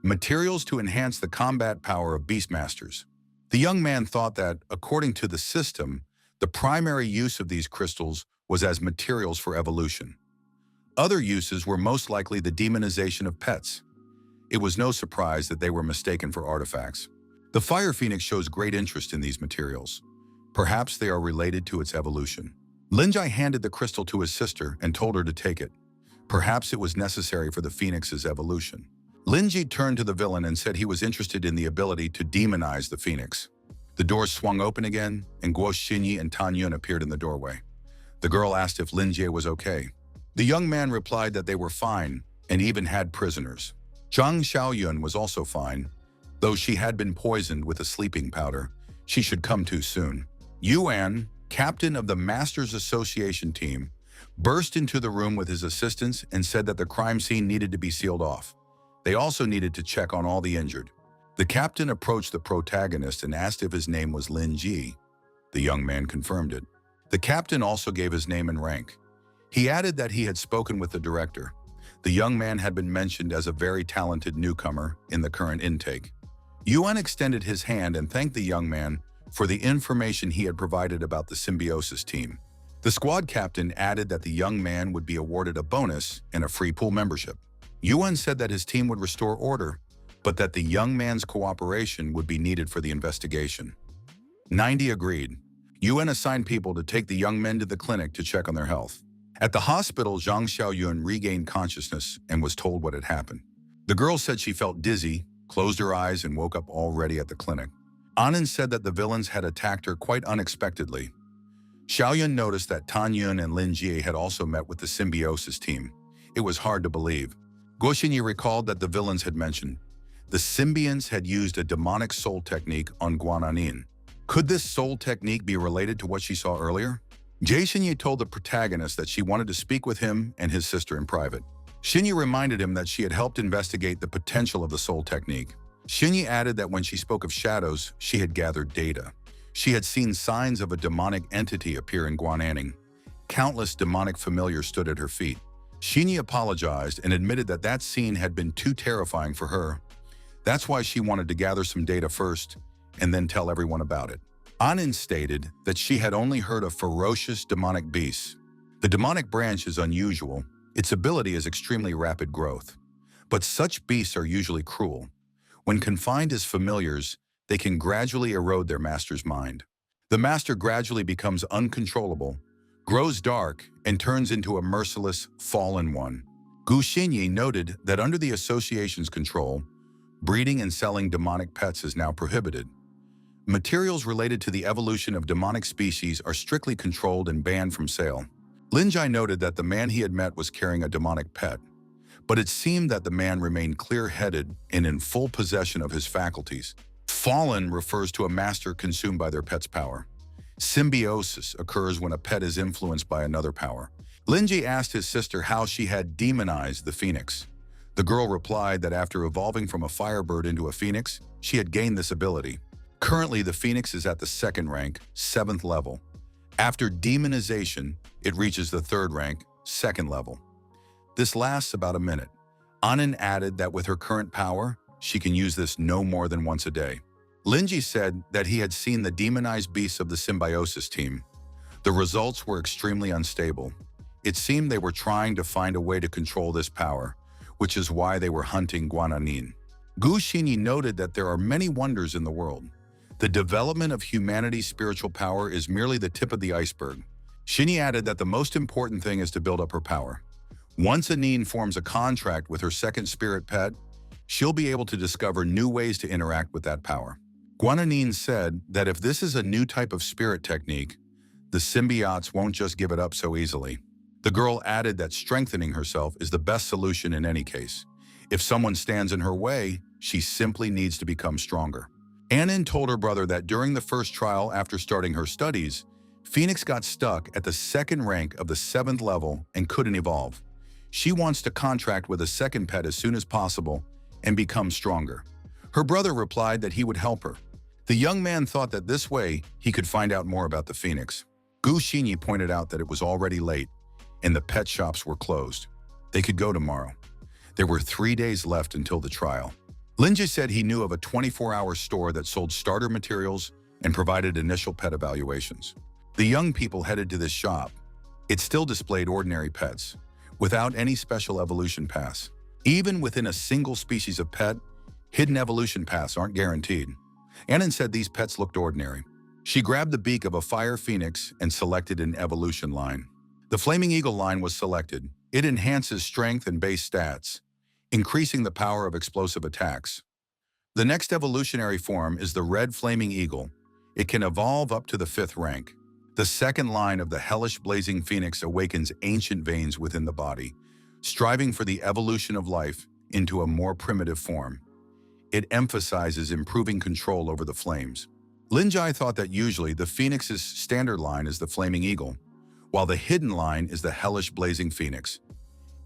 A: materials to enhance the combat power of beastmasters. The young man thought that, according to the system, the primary use of these crystals was as materials for evolution. Other uses were most likely the demonization of pets. It was no surprise that they were mistaken for artifacts. The Fire Phoenix shows great interest in these materials. Perhaps they are related to its evolution. Linji handed the crystal to his sister and told her to take it. Perhaps it was necessary for the Phoenix's evolution. Linji turned to the villain and said he was interested in the ability to demonize the Phoenix. The doors swung open again, and Guo Xinyi and Pingyun appeared in the doorway. The girl asked if Linji was okay. The young man replied that they were fine and even had prisoners. Zhang Xiaoyun was also fine, though she had been poisoned with a sleeping powder. She should come too soon. Yuan, captain of the Masters Association team, burst into the room with his assistants and said that the crime scene needed to be sealed off. They also needed to check on all the injured. The captain approached the protagonist and asked if his name was Lin Ji. The young man confirmed it. The captain also gave his name and rank. He added that he had spoken with the director. The young man had been mentioned as a very talented newcomer in the current intake. Yuan extended his hand and thanked the young man for the information he had provided about the Symbiosis team. The squad captain added that the young man would be awarded a bonus and a free pool membership. Yuan said that his team would restore order, but that the young man's cooperation would be needed for the investigation. 90 agreed. Yuan assigned people to take the young men to the clinic to check on their health. At the hospital, Zhang Xiaoyun regained consciousness and was told what had happened. The girl said she felt dizzy, closed her eyes, and woke up already at the clinic. Anin said that the villains had attacked her quite unexpectedly. Xiaoyun noticed that Pingyun and Lin Ji had also met with the Symbiosis team. It was hard to believe. Guo Xinyi recalled that the villains had mentioned the symbionts had used a demonic soul technique on Guaning. Could this soul technique be related to what she saw earlier? Jie Xinyi told the protagonist that she wanted to speak with him and his sister in private. Xinyi reminded him that she had helped investigate the potential of the soul technique. Xinyi added that when she spoke of shadows, she had gathered data. She had seen signs of a demonic entity appear in Guaning. Countless demonic familiars stood at her feet. Xinyi apologized and admitted that that scene had been too terrifying for her. That's why she wanted to gather some data first and then tell everyone about it. Anin stated that she had only heard of ferocious demonic beasts. The demonic branch is unusual. Its ability is extremely rapid growth. But such beasts are usually cruel. When confined as familiars, they can gradually erode their master's mind. The master gradually becomes uncontrollable, grows dark, and turns into a merciless, fallen one. Gu Xinyi noted that under the association's control, breeding and selling demonic pets is now prohibited. Materials related to the evolution of demonic species are strictly controlled and banned from sale. Linji noted that the man he had met was carrying a demonic pet, but it seemed that the man remained clear-headed and in full possession of his faculties. Fallen refers to a master consumed by their pet's power. Symbiosis occurs when a pet is influenced by another power. Linji asked his sister how she had demonized the phoenix. The girl replied that after evolving from a firebird into a phoenix, she had gained this ability. Currently, the phoenix is at the 2nd rank, 7th level. After demonization, it reaches the 3rd rank, 2nd level. This lasts about a minute. Anin added that with her current power, she can use this no more than once a day. Linji said that he had seen the demonized beasts of the Symbiosis team. The results were extremely unstable. It seemed they were trying to find a way to control this power, which is why they were hunting Guanyin. Gu Xinyi noted that there are many wonders in the world. The development of humanity's spiritual power is merely the tip of the iceberg. Xinyi added that the most important thing is to build up her power. Once Anin forms a contract with her second spirit pet, she'll be able to discover new ways to interact with that power. Guaning said that if this is a new type of spirit technique, the symbiotes won't just give it up so easily. The girl added that strengthening herself is the best solution in any case. If someone stands in her way, she simply needs to become stronger. Anin told her brother that during the first trial after starting her studies, Phoenix got stuck at the second rank of the 7th level and couldn't evolve. She wants to contract with a second pet as soon as possible and become stronger. Her brother replied that he would help her. The young man thought that this way he could find out more about the Phoenix. Gu Xinyi pointed out that it was already late and the pet shops were closed. They could go tomorrow. There were 3 days left until the trial. Linji said he knew of a 24-hour store that sold starter materials and provided initial pet evaluations. The young people headed to this shop. It still displayed ordinary pets, without any special evolution pass. Even within a single species of pet, hidden evolution paths aren't guaranteed. Anin said these pets looked ordinary. She grabbed the beak of a fire phoenix and selected an evolution line. The flaming eagle line was selected. It enhances strength and base stats, increasing the power of explosive attacks. The next evolutionary form is the red flaming eagle. It can evolve up to the 5th rank. The second line of the hellish blazing phoenix awakens ancient veins within the body, striving for the evolution of life into a more primitive form. It emphasizes improving control over the flames. Linjai thought that usually the phoenix's standard line is the flaming eagle, while the hidden line is the hellish blazing phoenix.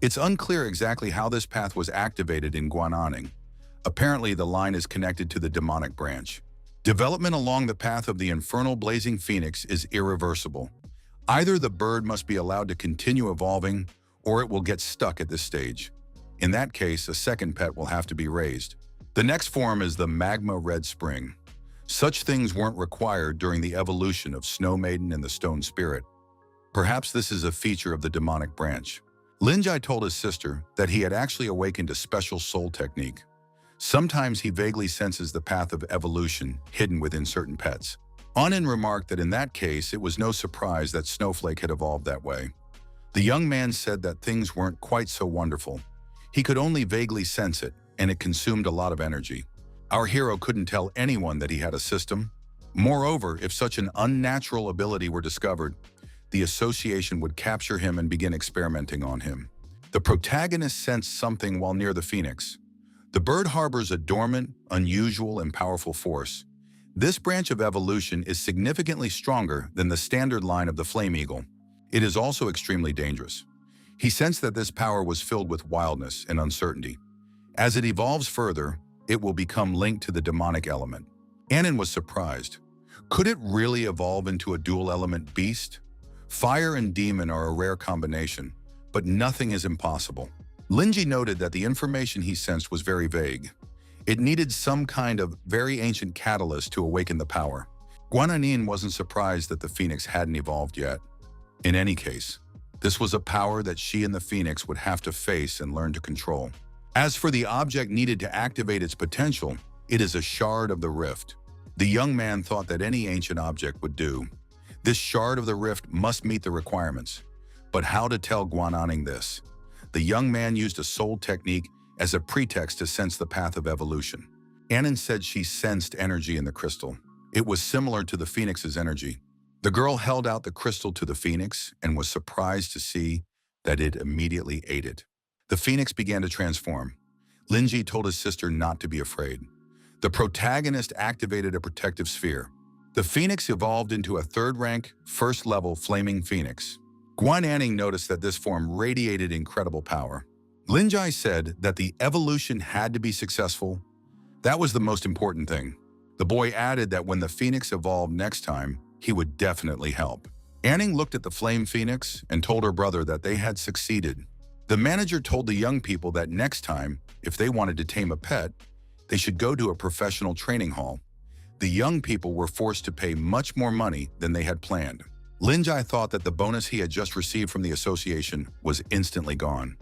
A: It's unclear exactly how this path was activated in Guaning. Apparently, the line is connected to the demonic branch. Development along the path of the infernal blazing phoenix is irreversible. Either the bird must be allowed to continue evolving, or it will get stuck at this stage. In that case, a second pet will have to be raised. The next form is the magma red spring. Such things weren't required during the evolution of Snow Maiden and the Stone Spirit. Perhaps this is a feature of the demonic branch. Linjai told his sister that he had actually awakened a special soul technique. Sometimes he vaguely senses the path of evolution hidden within certain pets. Anin remarked that in that case, it was no surprise that Snowflake had evolved that way. The young man said that things weren't quite so wonderful. He could only vaguely sense it, and it consumed a lot of energy. Our hero couldn't tell anyone that he had a system. Moreover, if such an unnatural ability were discovered, the association would capture him and begin experimenting on him. The protagonist sensed something while near the phoenix. The bird harbors a dormant, unusual, and powerful force. This branch of evolution is significantly stronger than the standard line of the flame eagle. It is also extremely dangerous. He sensed that this power was filled with wildness and uncertainty. As it evolves further, it will become linked to the demonic element. Anin was surprised. Could it really evolve into a dual-element beast? Fire and demon are a rare combination, but nothing is impossible. Linji noted that the information he sensed was very vague. It needed some kind of very ancient catalyst to awaken the power. Guaning wasn't surprised that the phoenix hadn't evolved yet. In any case, this was a power that she and the phoenix would have to face and learn to control. As for the object needed to activate its potential, it is a shard of the rift. The young man thought that any ancient object would do. This shard of the rift must meet the requirements. But how to tell Guaning this? The young man used a soul technique as a pretext to sense the path of evolution. Anin said she sensed energy in the crystal. It was similar to the phoenix's energy. The girl held out the crystal to the phoenix and was surprised to see that it immediately ate it. The phoenix began to transform. Linji told his sister not to be afraid. The protagonist activated a protective sphere. The phoenix evolved into a 3rd rank, 1st level flaming phoenix. Guaning noticed that this form radiated incredible power. Linjai said that the evolution had to be successful. That was the most important thing. The boy added that when the phoenix evolved next time, he would definitely help. Aning looked at the flame phoenix and told her brother that they had succeeded. The manager told the young people that next time, if they wanted to tame a pet, they should go to a professional training hall. The young people were forced to pay much more money than they had planned. Lin Jai thought that the bonus he had just received from the association was instantly gone.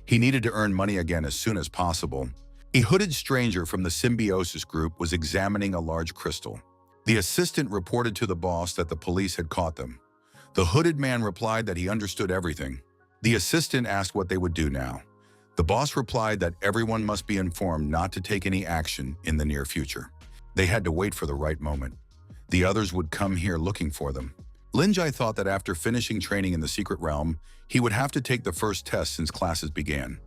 A: He needed to earn money again as soon as possible. A hooded stranger from the Symbiosis group was examining a large crystal. The assistant reported to the boss that the police had caught them. The hooded man replied that he understood everything. The assistant asked what they would do now. The boss replied that everyone must be informed not to take any action in the near future. They had to wait for the right moment. The others would come here looking for them. Lin Jai thought that after finishing training in the secret realm, he would have to take the first test since classes began.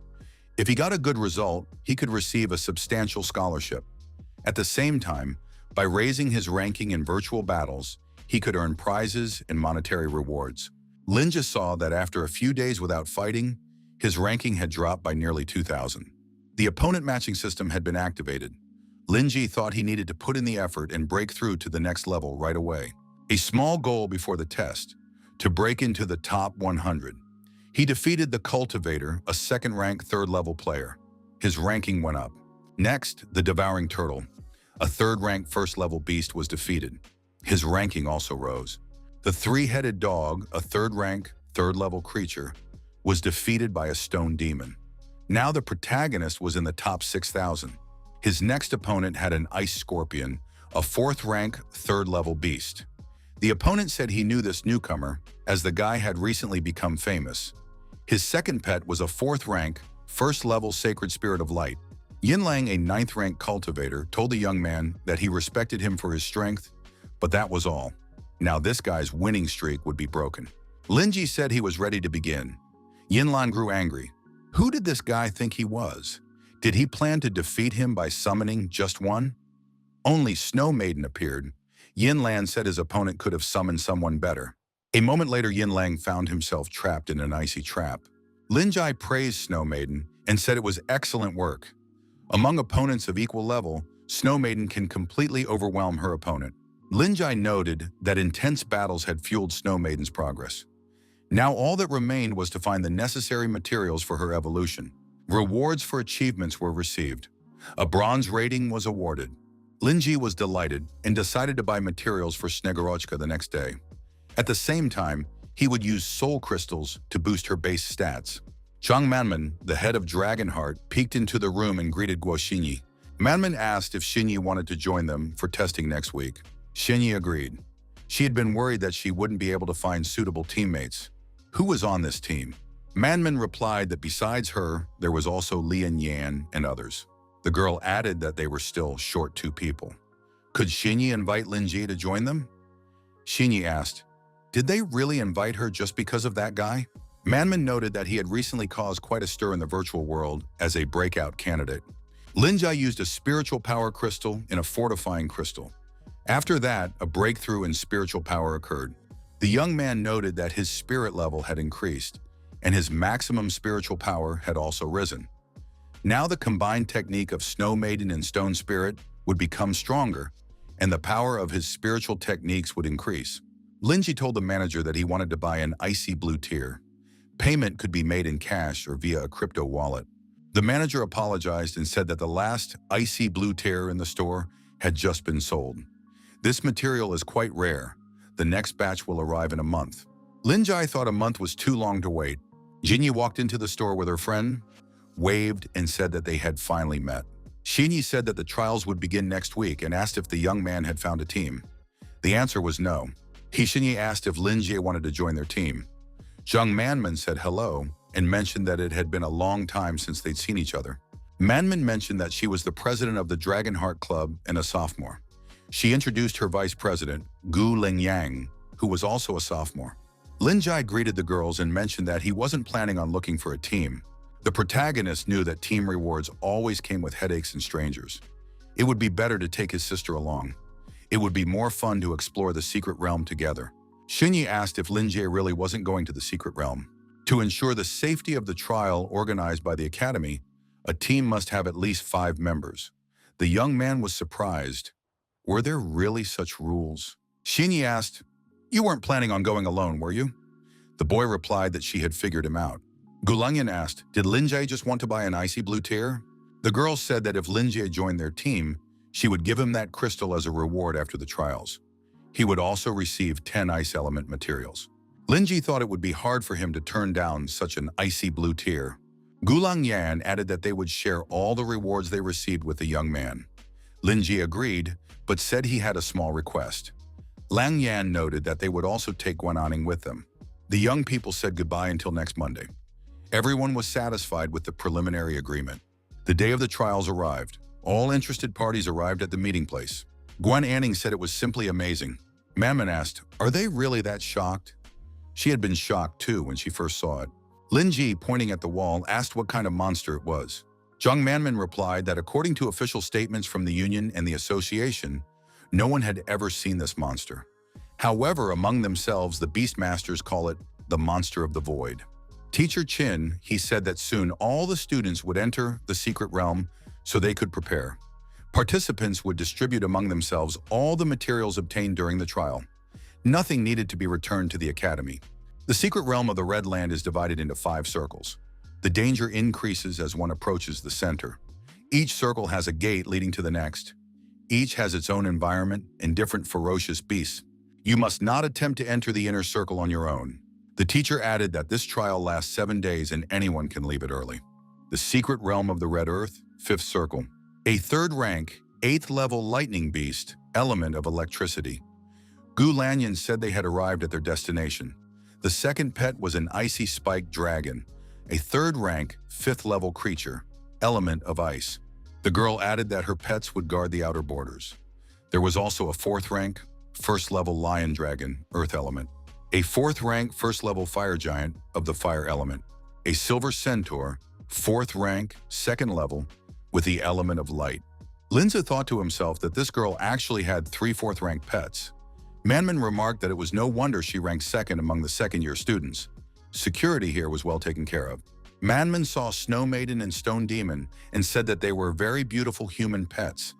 A: If he got a good result, he could receive a substantial scholarship. At the same time, by raising his ranking in virtual battles, he could earn prizes and monetary rewards. Lin Jai saw that after a few days without fighting, his ranking had dropped by nearly 2,000. The opponent matching system had been activated. Lin Jai thought he needed to put in the effort and break through to the next level right away. A small goal before the test, to break into the top 100. He defeated the Cultivator, a second-ranked third-level player. His ranking went up. Next, the Devouring Turtle, a third-ranked first-level beast, was defeated. His ranking also rose. The Three-Headed Dog, a third-ranked, third-level creature, was defeated by a stone demon. Now the protagonist was in the top 6,000. His next opponent had an Ice Scorpion, a fourth-rank, third-level beast. The opponent said he knew this newcomer, as the guy had recently become famous. His second pet was a fourth-rank, first-level Sacred Spirit of Light. Yinlang, a ninth-rank cultivator, told the young man that he respected him for his strength, but that was all. Now this guy's winning streak would be broken. Lin Jai said he was ready to begin. Yinlang grew angry. Who did this guy think he was? Did he plan to defeat him by summoning just one? Only Snow Maiden appeared. Yinlang said his opponent could have summoned someone better. A moment later, Yinlang found himself trapped in an icy trap. Lin Jai praised Snow Maiden and said it was excellent work. Among opponents of equal level, Snow Maiden can completely overwhelm her opponent. Lin Jai noted that intense battles had fueled Snow Maiden's progress. Now all that remained was to find the necessary materials for her evolution. Rewards for achievements were received. A bronze rating was awarded. Lin Jai was delighted and decided to buy materials for Snegorochka the next day. At the same time, he would use soul crystals to boost her base stats. Zhang Manman, the head of Dragonheart, peeked into the room and greeted Guo Xinyi. Manman asked if Xinyi wanted to join them for testing next week. Xinyi agreed. She had been worried that she wouldn't be able to find suitable teammates. Who was on this team? Manman replied that besides her, there was also Lian Yan and others. The girl added that they were still short 2 people. Could Xinyi invite Lin Jai to join them? Xinyi asked, did they really invite her just because of that guy? Manman noted that he had recently caused quite a stir in the virtual world as a breakout candidate. Lin Jai used a spiritual power crystal and a fortifying crystal. After that, a breakthrough in spiritual power occurred. The young man noted that his spirit level had increased, and his maximum spiritual power had also risen. Now the combined technique of Snow Maiden and Stone Spirit would become stronger, and the power of his spiritual techniques would increase. Lin Jai told the manager that he wanted to buy an icy blue tier. Payment could be made in cash or via a crypto wallet. The manager apologized and said that the last icy blue tier in the store had just been sold. This material is quite rare. The next batch will arrive in a month. Lin Jai thought a month was too long to wait. Jinyi walked into the store with her friend, waved, and said that they had finally met. Xinyi said that the trials would begin next week and asked if the young man had found a team. The answer was no. Xinyi asked if Lin Jai wanted to join their team. Zhang Manman said hello and mentioned that it had been a long time since they'd seen each other. Manman mentioned that she was the president of the Dragonheart Club and a sophomore. She introduced her vice president, Gu Lingyang, who was also a sophomore. Lin Jai greeted the girls and mentioned that he wasn't planning on looking for a team. The protagonist knew that team rewards always came with headaches and strangers. It would be better to take his sister along. It would be more fun to explore the secret realm together. Xinyi asked if Lin Jai really wasn't going to the secret realm. To ensure the safety of the trial organized by the academy, a team must have at least 5 members. The young man was surprised. Were there really such rules? Xinyi asked, you weren't planning on going alone, were you? The boy replied that she had figured him out. Gulangyan asked, did Lin Jai just want to buy an icy blue tier? The girl said that if Lin Jai joined their team, she would give him that crystal as a reward after the trials. He would also receive 10 ice element materials. Linji thought it would be hard for him to turn down such an icy blue tier. Gulang Yan added that they would share all the rewards they received with the young man. Linji agreed, but said he had a small request. Lang Yan noted that they would also take Guaning with them. The young people said goodbye until next Monday. Everyone was satisfied with the preliminary agreement. The day of the trials arrived. All interested parties arrived at the meeting place. Guaning said it was simply amazing. Manman asked, "Are they really that shocked?" She had been shocked too when she first saw it. Linji, pointing at the wall, asked what kind of monster it was. Zhang Manman replied that according to official statements from the union and the association, no one had ever seen this monster. However, among themselves, the Beastmasters call it the Monster of the Void. Teacher Chin, he said that soon all the students would enter the secret realm so they could prepare. Participants would distribute among themselves all the materials obtained during the trial. Nothing needed to be returned to the academy. The secret realm of the Red Land is divided into 5 circles. The danger increases as one approaches the center. Each circle has a gate leading to the next. Each has its own environment and different ferocious beasts. You must not attempt to enter the inner circle on your own. The teacher added that this trial lasts 7 days and anyone can leave it early. The secret realm of the Red Earth, 5th circle. A 3rd rank, 8th level lightning beast, element of electricity. Gu Lanyan said they had arrived at their destination. The second pet was an icy spiked dragon, a 3rd rank, 5th level creature, element of ice. The girl added that her pets would guard the outer borders. There was also a 4th rank, 1st level lion dragon, earth element. A 4th rank, 1st level fire giant of the fire element. A silver centaur, 4th rank, 2nd level, with the element of light. Linza thought to himself that this girl actually had 3 4th rank pets. Manman remarked that it was no wonder she ranked 2nd among the 2nd-year students. Security here was well taken care of. Manman saw Snow Maiden and Stone Demon and said that they were very beautiful human pets.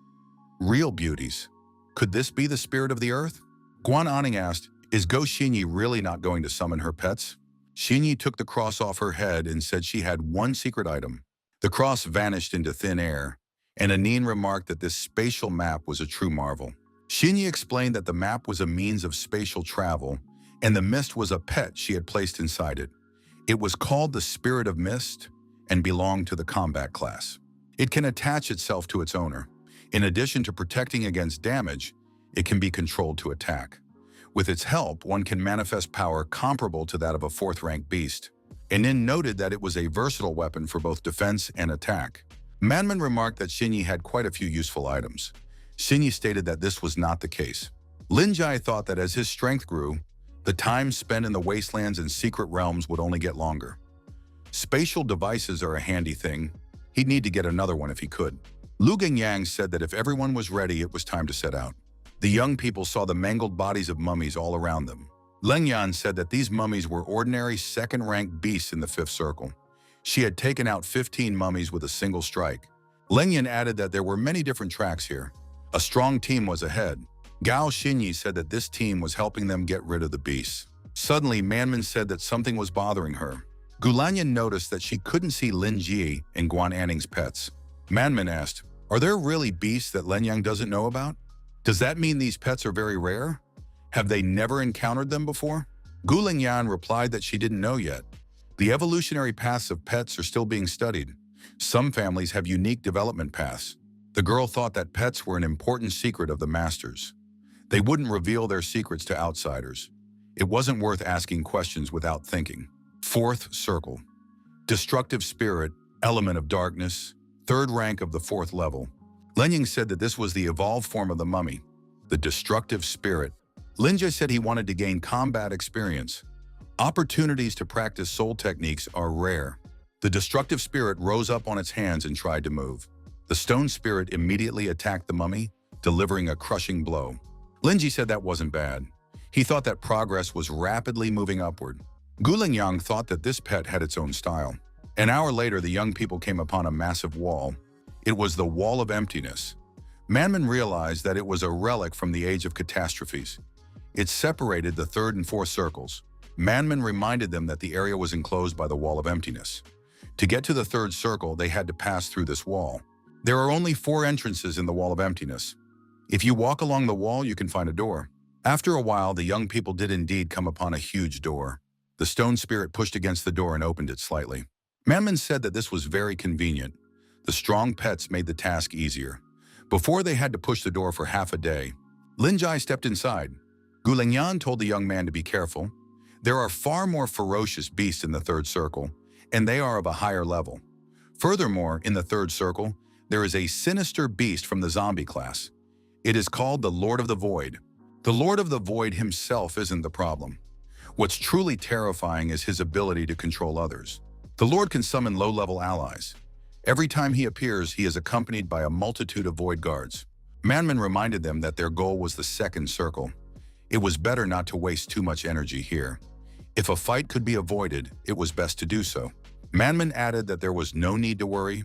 A: Real beauties. Could this be the spirit of the earth? Guaning asked, "Is Go Xinyi really not going to summon her pets?" Xinyi took the cross off her head and said she had one secret item. The cross vanished into thin air, and Anin remarked that this spatial map was a true marvel. Xinyi explained that the map was a means of spatial travel, and the mist was a pet she had placed inside it. It was called the Spirit of Mist and belonged to the combat class. It can attach itself to its owner. In addition to protecting against damage, it can be controlled to attack. With its help, one can manifest power comparable to that of a 4th rank beast. Anin noted that it was a versatile weapon for both defense and attack. Manman remarked that Xinyi had quite a few useful items. Xinyi stated that this was not the case. Linjai thought that as his strength grew, the time spent in the wastelands and secret realms would only get longer. Spatial devices are a handy thing. He'd need to get another one if he could. Lu Gengyang said that if everyone was ready, it was time to set out. The young people saw the mangled bodies of mummies all around them. Leng Yan said that these mummies were ordinary 2nd-rank beasts in the 5th circle. She had taken out 15 mummies with a single strike. Leng Yan added that there were many different tracks here. A strong team was ahead. Gao Xinyi said that this team was helping them get rid of the beasts. Suddenly, Manman said that something was bothering her. Gulanyan noticed that she couldn't see Lin Ji and Guaning's pets. Manman asked, "Are there really beasts that Len Yang doesn't know about? Does that mean these pets are very rare? Have they never encountered them before?" Guling Yan replied that she didn't know yet. The evolutionary paths of pets are still being studied. Some families have unique development paths. The girl thought that pets were an important secret of the masters. They wouldn't reveal their secrets to outsiders. It wasn't worth asking questions without thinking. 4th circle. Destructive spirit, element of darkness, 3rd rank of the 4th level. Lenying said that this was the evolved form of the mummy, the destructive spirit. Linja said he wanted to gain combat experience. Opportunities to practice soul techniques are rare. The destructive spirit rose up on its hands and tried to move. The stone spirit immediately attacked the mummy, delivering a crushing blow. Linji said that wasn't bad. He thought that progress was rapidly moving upward. Guling Yang thought that this pet had its own style. An hour later, the young people came upon a massive wall. It was the Wall of Emptiness. Manman realized that it was a relic from the Age of Catastrophes. It separated the 3rd and 4th circles. Manman reminded them that the area was enclosed by the Wall of Emptiness. To get to the 3rd circle, they had to pass through this wall. There are only 4 entrances in the Wall of Emptiness. If you walk along the wall, you can find a door. After a while, the young people did indeed come upon a huge door. The stone spirit pushed against the door and opened it slightly. Manman said that this was very convenient. The strong pets made the task easier. Before they had to push the door for half a day, Linjai stepped inside. Gulengyan told the young man to be careful. There are far more ferocious beasts in the third circle, and they are of a higher level. Furthermore, in the third circle, there is a sinister beast from the zombie class. It is called the Lord of the Void. The Lord of the Void himself isn't the problem. What's truly terrifying is his ability to control others. The Lord can summon low-level allies. Every time he appears, he is accompanied by a multitude of void guards. Manman reminded them that their goal was the second circle. It was better not to waste too much energy here. If a fight could be avoided, it was best to do so. Manman added that there was no need to worry.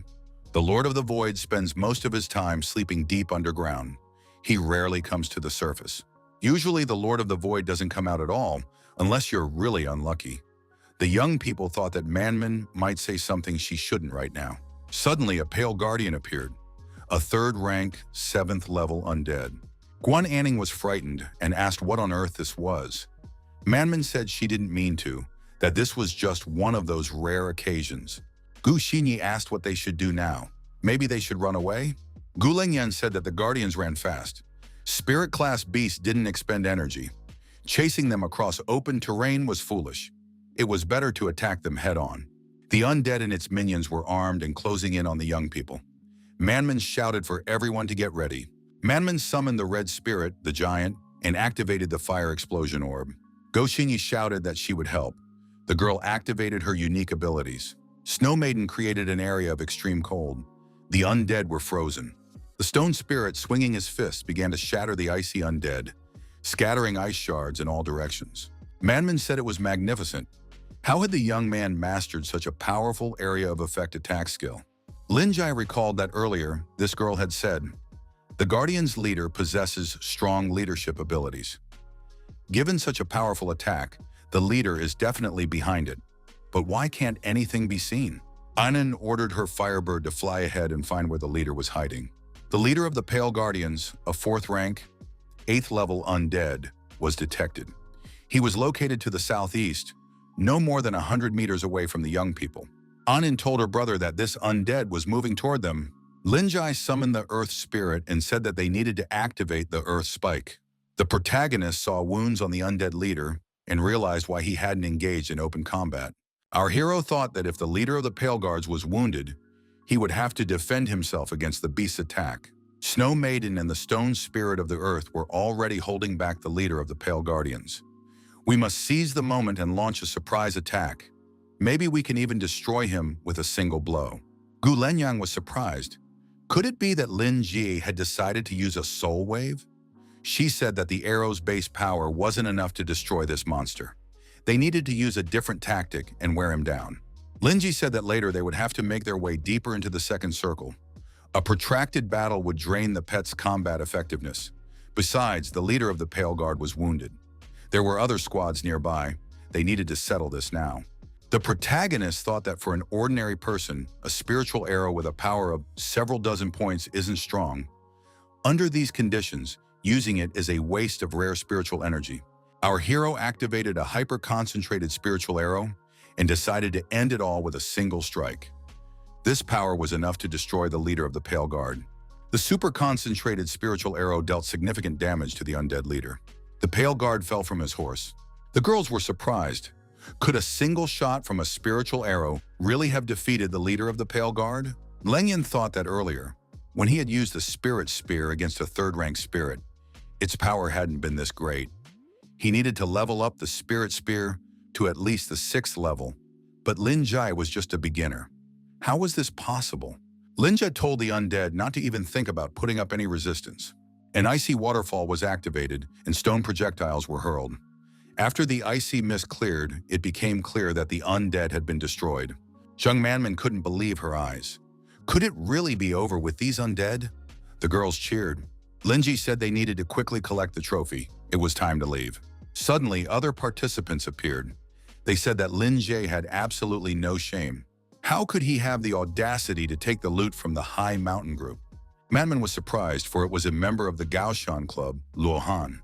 A: The Lord of the Void spends most of his time sleeping deep underground. He rarely comes to the surface. Usually the Lord of the Void doesn't come out at all, unless you're really unlucky. The young people thought that Manman might say something she shouldn't right now. Suddenly, a pale guardian appeared, a third-rank, 7th-level undead. Guaning was frightened and asked what on earth this was. Manman said she didn't mean to, that this was just one of those rare occasions. Gu Xinyi asked what they should do now. Maybe they should run away? Gu Lengyan said that the guardians ran fast. Spirit-class beasts didn't expend energy. Chasing them across open terrain was foolish. It was better to attack them head-on. The undead and its minions were armed and closing in on the young people. Manman shouted for everyone to get ready. Manman summoned the red spirit, the giant, and activated the fire explosion orb. Go Xinyi shouted that she would help. The girl activated her unique abilities. Snow Maiden created an area of extreme cold. The undead were frozen. The stone spirit, swinging his fists, began to shatter the icy undead, scattering ice shards in all directions. Manman said it was magnificent. How had the young man mastered such a powerful area of effect attack skill? Linjai recalled that earlier, this girl had said, "The Guardian's leader possesses strong leadership abilities." Given such a powerful attack, the leader is definitely behind it. But why can't anything be seen? Anan ordered her Firebird to fly ahead and find where the leader was hiding. The leader of the Pale Guardians, a 4th-rank, 8th-level undead, was detected. He was located to the southeast, no more than 100 meters away from the young people. Anan told her brother that this undead was moving toward them. Linjai summoned the Earth Spirit and said that they needed to activate the Earth Spike. The protagonist saw wounds on the undead leader and realized why he hadn't engaged in open combat. Our hero thought that if the leader of the Pale Guards was wounded, he would have to defend himself against the beast's attack. Snow Maiden and the Stone Spirit of the Earth were already holding back the leader of the Pale Guardians. We must seize the moment and launch a surprise attack. Maybe we can even destroy him with a single blow. Gu Lenyang was surprised. Could it be that Lin Ji had decided to use a soul wave? She said that the arrow's base power wasn't enough to destroy this monster. They needed to use a different tactic and wear him down. Linji said that later they would have to make their way deeper into the second circle. A protracted battle would drain the pet's combat effectiveness. Besides, the leader of the Pale Guard was wounded. There were other squads nearby. They needed to settle this now. The protagonist thought that for an ordinary person, a spiritual arrow with a power of several dozen points isn't strong. Under these conditions, using it is a waste of rare spiritual energy. Our hero activated a hyper-concentrated spiritual arrow and decided to end it all with a single strike. This power was enough to destroy the leader of the Pale Guard. The super-concentrated spiritual arrow dealt significant damage to the undead leader. The Pale Guard fell from his horse. The girls were surprised. Could a single shot from a spiritual arrow really have defeated the leader of the Pale Guard? Lengyan thought that earlier, when he had used the Spirit Spear against a 3rd-rank spirit, its power hadn't been this great. He needed to level up the Spirit Spear to at least the 6th level, but Lin Jai was just a beginner. How was this possible? Lin Jai told the undead not to even think about putting up any resistance. An icy waterfall was activated and stone projectiles were hurled. After the icy mist cleared, it became clear that the undead had been destroyed. Zheng Manman couldn't believe her eyes. Could it really be over with these undead? The girls cheered. Linji said they needed to quickly collect the trophy. It was time to leave. Suddenly, other participants appeared. They said that Lin Jie had absolutely no shame. How could he have the audacity to take the loot from the High Mountain Group? Manman was surprised, for it was a member of the Gaoshan Club, Luohan.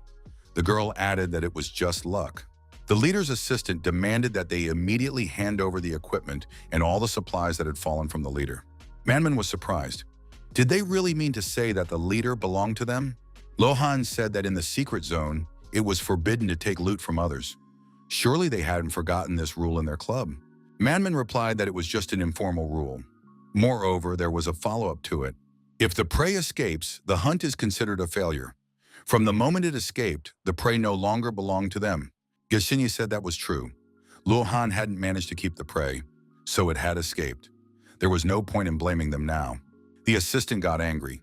A: The girl added that it was just luck. The leader's assistant demanded that they immediately hand over the equipment and all the supplies that had fallen from the leader. Manman was surprised. Did they really mean to say that the leader belonged to them? Lohan said that in the secret zone, it was forbidden to take loot from others. Surely they hadn't forgotten this rule in their club. Manman replied that it was just an informal rule. Moreover, there was a follow-up to it. If the prey escapes, the hunt is considered a failure. From the moment it escaped, the prey no longer belonged to them. Geshinyi said that was true. Luohan hadn't managed to keep the prey, so it had escaped. There was no point in blaming them now. The assistant got angry.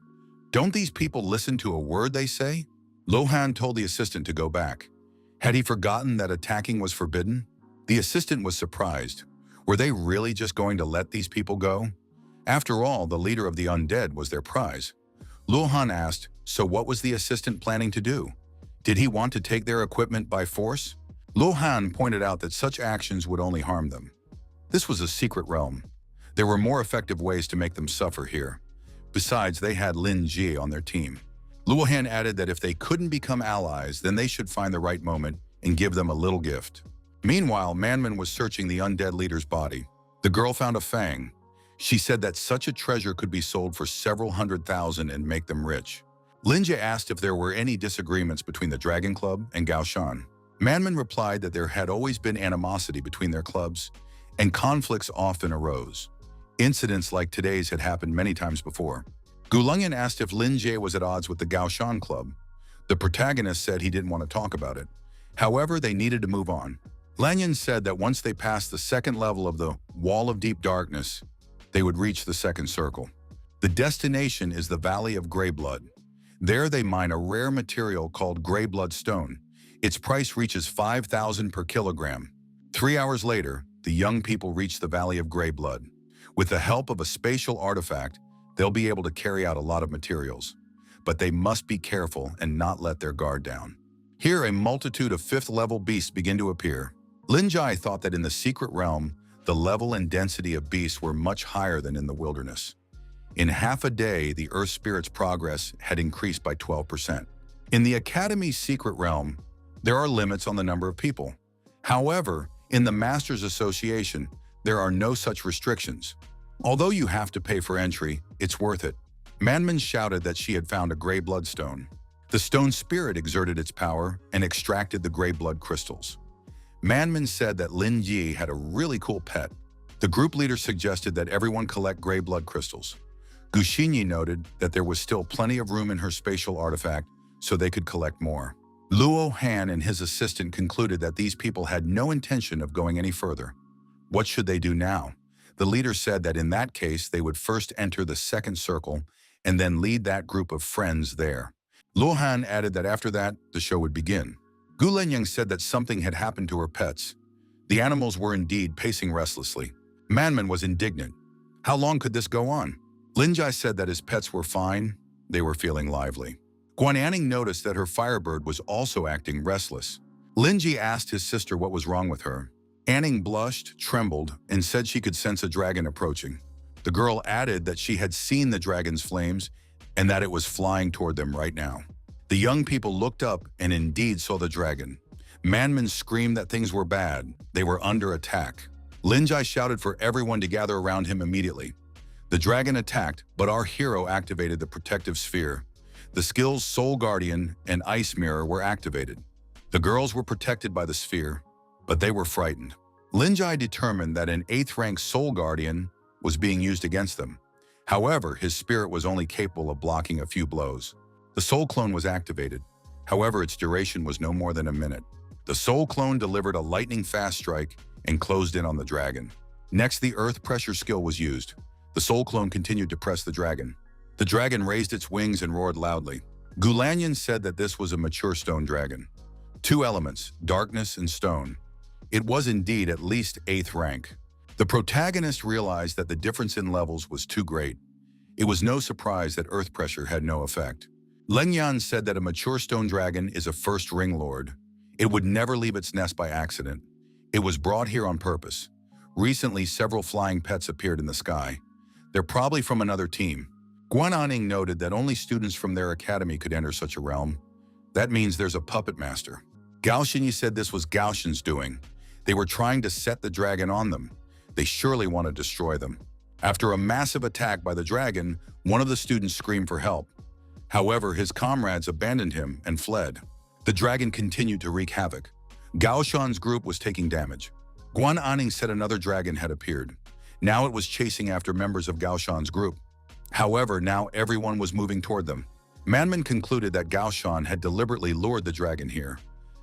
A: Don't these people listen to a word they say? Lohan told the assistant to go back. Had he forgotten that attacking was forbidden? The assistant was surprised. Were they really just going to let these people go? After all, the leader of the undead was their prize. Luohan asked, so what was the assistant planning to do? Did he want to take their equipment by force? Luohan pointed out that such actions would only harm them. This was a secret realm. There were more effective ways to make them suffer here. Besides, they had Lin Ji on their team. Luohan added that if they couldn't become allies, then they should find the right moment and give them a little gift. Meanwhile, Manman was searching the undead leader's body. The girl found a fang. She said that such a treasure could be sold for several $100,000 and make them rich. Linja asked if there were any disagreements between the Dragon Club and Gaoshan. Manman replied that there had always been animosity between their clubs, and conflicts often arose. Incidents like today's had happened many times before. Gulungan asked if Lin Jie was at odds with the Gaoshan Club. The protagonist said he didn't want to talk about it. However, they needed to move on. Lanyan said that once they passed the second level of the Wall of Deep Darkness, they would reach the second circle. The destination is the Valley of Grey Blood. There they mine a rare material called Grey Blood Stone. Its price reaches 5,000 per kilogram. 3 hours later, the young people reach the Valley of Grey Blood. With the help of a spatial artifact, they'll be able to carry out a lot of materials. But they must be careful and not let their guard down. Here, a multitude of 5th-level beasts begin to appear. Lin Jai thought that in the secret realm, the level and density of beasts were much higher than in the wilderness. In half a day, the Earth Spirit's progress had increased by 12%. In the Academy's secret realm, there are limits on the number of people. However, in the Masters Association, there are no such restrictions. Although you have to pay for entry, it's worth it. Manman shouted that she had found a Grey Blood Stone. The stone spirit exerted its power and extracted the Grey Blood crystals. Manman said that Lin Yi had a really cool pet. The group leader suggested that everyone collect Grey Blood crystals. Gu Xinyi noted that there was still plenty of room in her spatial artifact, so they could collect more. Luo Han and his assistant concluded that these people had no intention of going any further. What should they do now? The leader said that in that case, they would first enter the second circle and then lead that group of friends there. Luo Han added that after that, the show would begin. Gu Lenyang said that something had happened to her pets. The animals were indeed pacing restlessly. Manman was indignant. How long could this go on? Lin Jai said that his pets were fine. They were feeling lively. Guaning noticed that her firebird was also acting restless. Lin Ji asked his sister what was wrong with her. Anning blushed, trembled, and said she could sense a dragon approaching. The girl added that she had seen the dragon's flames and that it was flying toward them right now. The young people looked up and indeed saw the dragon. Manman screamed that things were bad. They were under attack. Lin Jai shouted for everyone to gather around him immediately. The dragon attacked, but our hero activated the protective sphere. The skills Soul Guardian and Ice Mirror were activated. The girls were protected by the sphere, but they were frightened. Lin Jai determined that an 8th rank Soul Guardian was being used against them. However, his spirit was only capable of blocking a few blows. The Soul Clone was activated. However, its duration was no more than a minute. The Soul Clone delivered a lightning-fast strike and closed in on the dragon. Next, the Earth Pressure skill was used. The Soul Clone continued to press the dragon. The dragon raised its wings and roared loudly. Gulanyan said that this was a mature stone dragon. 2 elements, darkness and stone. It was indeed at least 8th rank. The protagonist realized that the difference in levels was too great. It was no surprise that earth pressure had no effect. Leng Yan said that a mature stone dragon is a first ring lord. It would never leave its nest by accident. It was brought here on purpose. Recently, several flying pets appeared in the sky. They're probably from another team. Guaning noted that only students from their academy could enter such a realm. That means there's a puppet master. Gao Xinyi said this was Gao Xin's doing. They were trying to set the dragon on them. They surely want to destroy them. After a massive attack by the dragon, one of the students screamed for help. However, his comrades abandoned him and fled. The dragon continued to wreak havoc. Gao Shan's group was taking damage. Guaning said another dragon had appeared. Now it was chasing after members of Gao Shan's group. However, now everyone was moving toward them. Manman concluded that Gao Shan had deliberately lured the dragon here.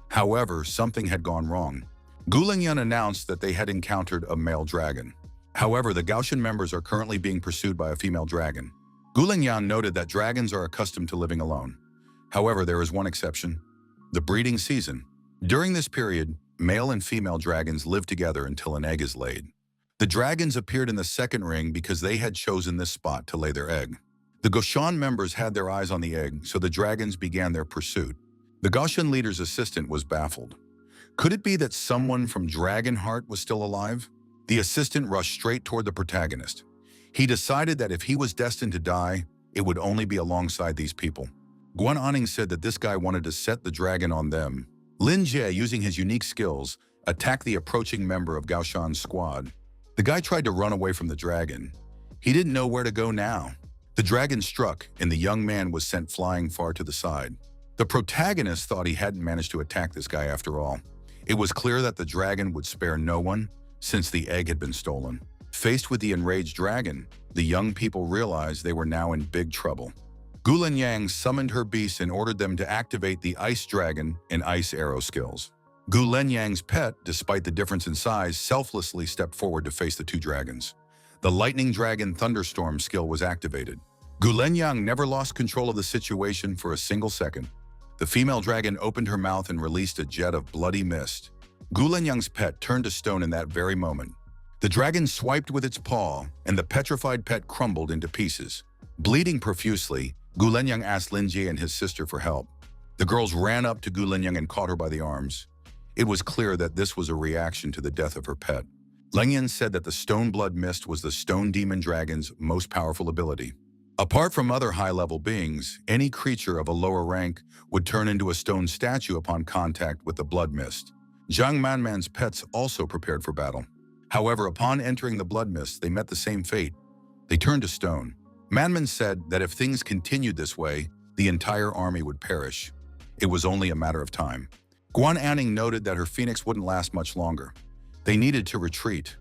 A: However, something had gone wrong. Gulingyun announced that they had encountered a male dragon. However, the Gaoshan members are currently being pursued by a female dragon. Gulingyun noted that dragons are accustomed to living alone. However, there is one exception: the breeding season. During this period, male and female dragons live together until an egg is laid. The dragons appeared in the second ring because they had chosen this spot to lay their egg. The Gaoshan members had their eyes on the egg, so the dragons began their pursuit. The Gaoshan leader's assistant was baffled. Could it be that someone from Dragonheart was still alive? The assistant rushed straight toward the protagonist. He decided that if he was destined to die, it would only be alongside these people. Guaning said that this guy wanted to set the dragon on them. Lin Jie, using his unique skills, attacked the approaching member of Gao Shan's squad. The guy tried to run away from the dragon. He didn't know where to go now. The dragon struck, and the young man was sent flying far to the side. The protagonist thought he hadn't managed to attack this guy after all. It was clear that the dragon would spare no one, since the egg had been stolen. Faced with the enraged dragon, the young people realized they were now in big trouble. Gulinyang summoned her beasts and ordered them to activate the ice dragon and ice arrow skills. Gulinyang's pet, despite the difference in size, selflessly stepped forward to face the two dragons. The lightning dragon thunderstorm skill was activated. Gulinyang never lost control of the situation for a single second. The female dragon opened her mouth and released a jet of bloody mist. Gulinyang's pet turned to stone in that very moment. The dragon swiped with its paw, and the petrified pet crumbled into pieces. Bleeding profusely, Gulinyang asked Linjie and his sister for help. The girls ran up to Gulinyang and caught her by the arms. It was clear that this was a reaction to the death of her pet. Lengyan said that the stone blood mist was the stone demon dragon's most powerful ability. Apart from other high-level beings, any creature of a lower rank would turn into a stone statue upon contact with the blood mist. Zhang Manman's pets also prepared for battle. However, upon entering the blood mist, they met the same fate. They turned to stone. Manman said that if things continued this way, the entire army would perish. It was only a matter of time. Guaning noted that her phoenix wouldn't last much longer. They needed to retreat.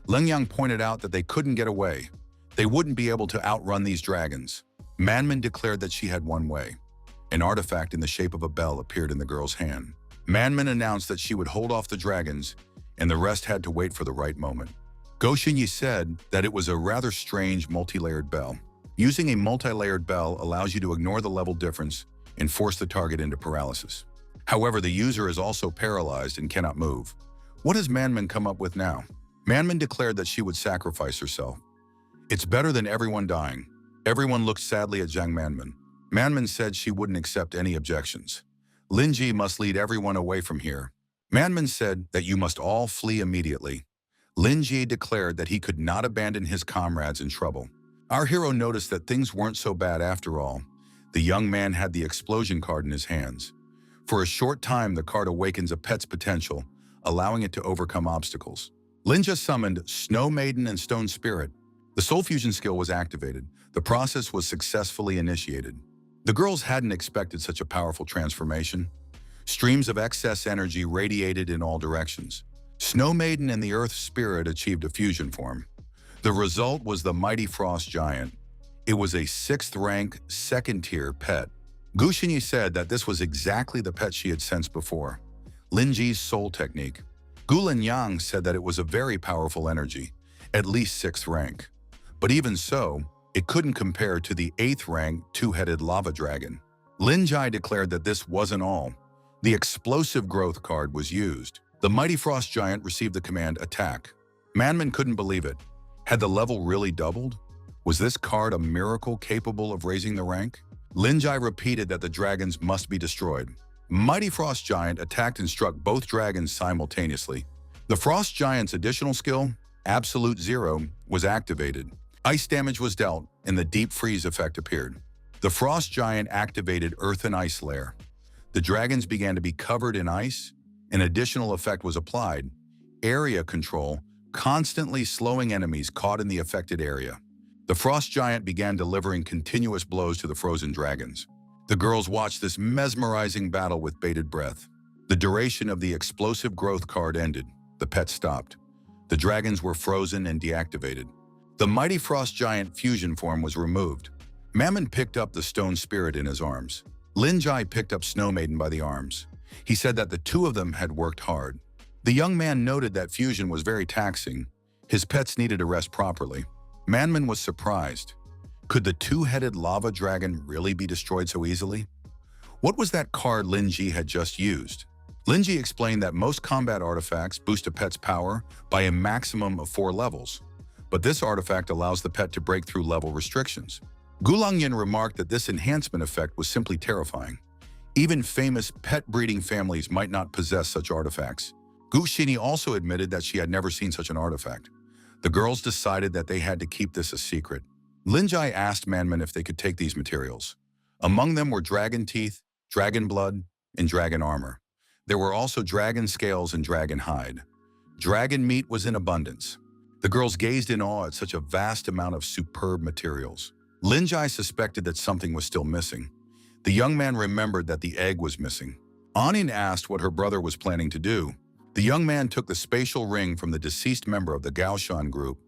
A: Lengyang pointed out that they couldn't get away. They wouldn't be able to outrun these dragons. Manman declared that she had one way. An artifact in the shape of a bell appeared in the girl's hand. Manman announced that she would hold off the dragons, and the rest had to wait for the right moment. Go Xinyi said that it was a rather strange multi-layered bell. Using a multi-layered bell allows you to ignore the level difference and force the target into paralysis. However, the user is also paralyzed and cannot move. What has Manman come up with now? Manman declared that she would sacrifice herself. It's better than everyone dying. Everyone looked sadly at Zhang Manman. Manman said she wouldn't accept any objections. Linji must lead everyone away from here. Manman said that you must all flee immediately. Linji declared that he could not abandon his comrades in trouble. Our hero noticed that things weren't so bad after all. The young man had the explosion card in his hands. For a short time, the card awakens a pet's potential, allowing it to overcome obstacles. Linja summoned Snow Maiden and Stone Spirit. The soul fusion skill was activated. The process was successfully initiated. The girls hadn't expected such a powerful transformation. Streams of excess energy radiated in all directions. Snow Maiden and the Earth Spirit achieved a fusion form. The result was the mighty Frost Giant. It was a 6th rank, 2nd tier pet. Gu Xinyi said that this was exactly the pet she had sensed before. Linji's soul technique. Gu Linyang said that it was a very powerful energy, at least 6th rank. But even so, it couldn't compare to the 8th rank 2-headed lava dragon. Lin Jai declared that this wasn't all. The explosive growth card was used. The mighty Frost Giant received the command Attack. Manman couldn't believe it. Had the level really doubled? Was this card a miracle capable of raising the rank? Lin Jai repeated that the dragons must be destroyed. Mighty Frost Giant attacked and struck both dragons simultaneously. The Frost Giant's additional skill, Absolute Zero, was activated. Ice damage was dealt, and the deep freeze effect appeared. The Frost Giant activated Earth and Ice Layer. The dragons began to be covered in ice. An additional effect was applied, area control, constantly slowing enemies caught in the affected area. The frost giant began delivering continuous blows to the frozen dragons. The girls watched this mesmerizing battle with bated breath. The duration of the explosive growth card ended. The pet stopped. The dragons were frozen and deactivated. The mighty frost giant fusion form was removed. Mammon picked up the stone spirit in his arms. Lin Jai picked up Snow Maiden by the arms. He said that the two of them had worked hard. The young man noted that fusion was very taxing. His pets needed to rest properly. Manman was surprised. Could the two-headed lava dragon really be destroyed so easily? What was that card Lin Ji had just used? Lin Ji explained that most combat artifacts boost a pet's power by a maximum of 4 levels, but this artifact allows the pet to break through level restrictions. Gulangyan remarked that this enhancement effect was simply terrifying. Even famous pet-breeding families might not possess such artifacts. Gu Xini also admitted that she had never seen such an artifact. The girls decided that they had to keep this a secret. Lin Jai asked Manman if they could take these materials. Among them were dragon teeth, dragon blood, and dragon armor. There were also dragon scales and dragon hide. Dragon meat was in abundance. The girls gazed in awe at such a vast amount of superb materials. Lin Jai suspected that something was still missing. The young man remembered that the egg was missing. Anin asked what her brother was planning to do. The young man took the spatial ring from the deceased member of the Gaoshan group.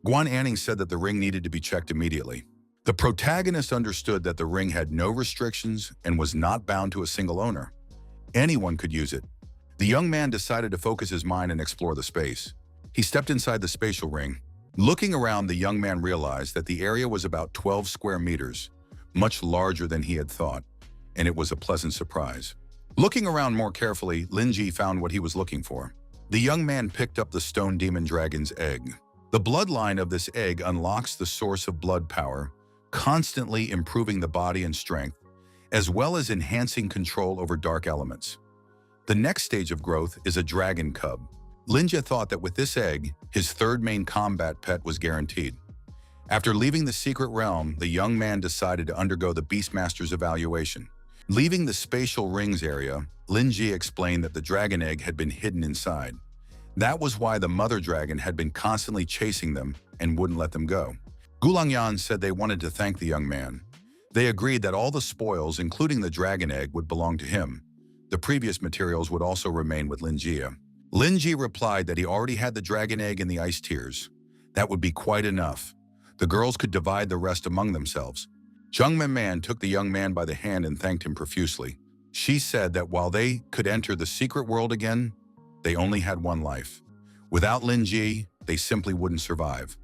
A: Guaning said that the ring needed to be checked immediately. The protagonist understood that the ring had no restrictions and was not bound to a single owner. Anyone could use it. The young man decided to focus his mind and explore the space. He stepped inside the spatial ring. Looking around, the young man realized that the area was about 12 square meters, much larger than he had thought, and it was a pleasant surprise. Looking around more carefully, Lin Ji found what he was looking for. The young man picked up the stone demon dragon's egg. The bloodline of this egg unlocks the source of blood power, constantly improving the body and strength, as well as enhancing control over dark elements. The next stage of growth is a dragon cub. Linja thought that with this egg, his third main combat pet was guaranteed. After leaving the secret realm, the young man decided to undergo the Beastmaster's evaluation. Leaving the spatial rings area, Lin Ji explained that the dragon egg had been hidden inside. That was why the mother dragon had been constantly chasing them and wouldn't let them go. Gulangyan said they wanted to thank the young man. They agreed that all the spoils, including the dragon egg, would belong to him. The previous materials would also remain with Lin Jia. Lin Ji replied that he already had the dragon egg and the ice tears. That would be quite enough. The girls could divide the rest among themselves. Zheng Man took the young man by the hand and thanked him profusely. She said that while they could enter the secret world again, they only had one life. Without Lin Ji, they simply wouldn't survive.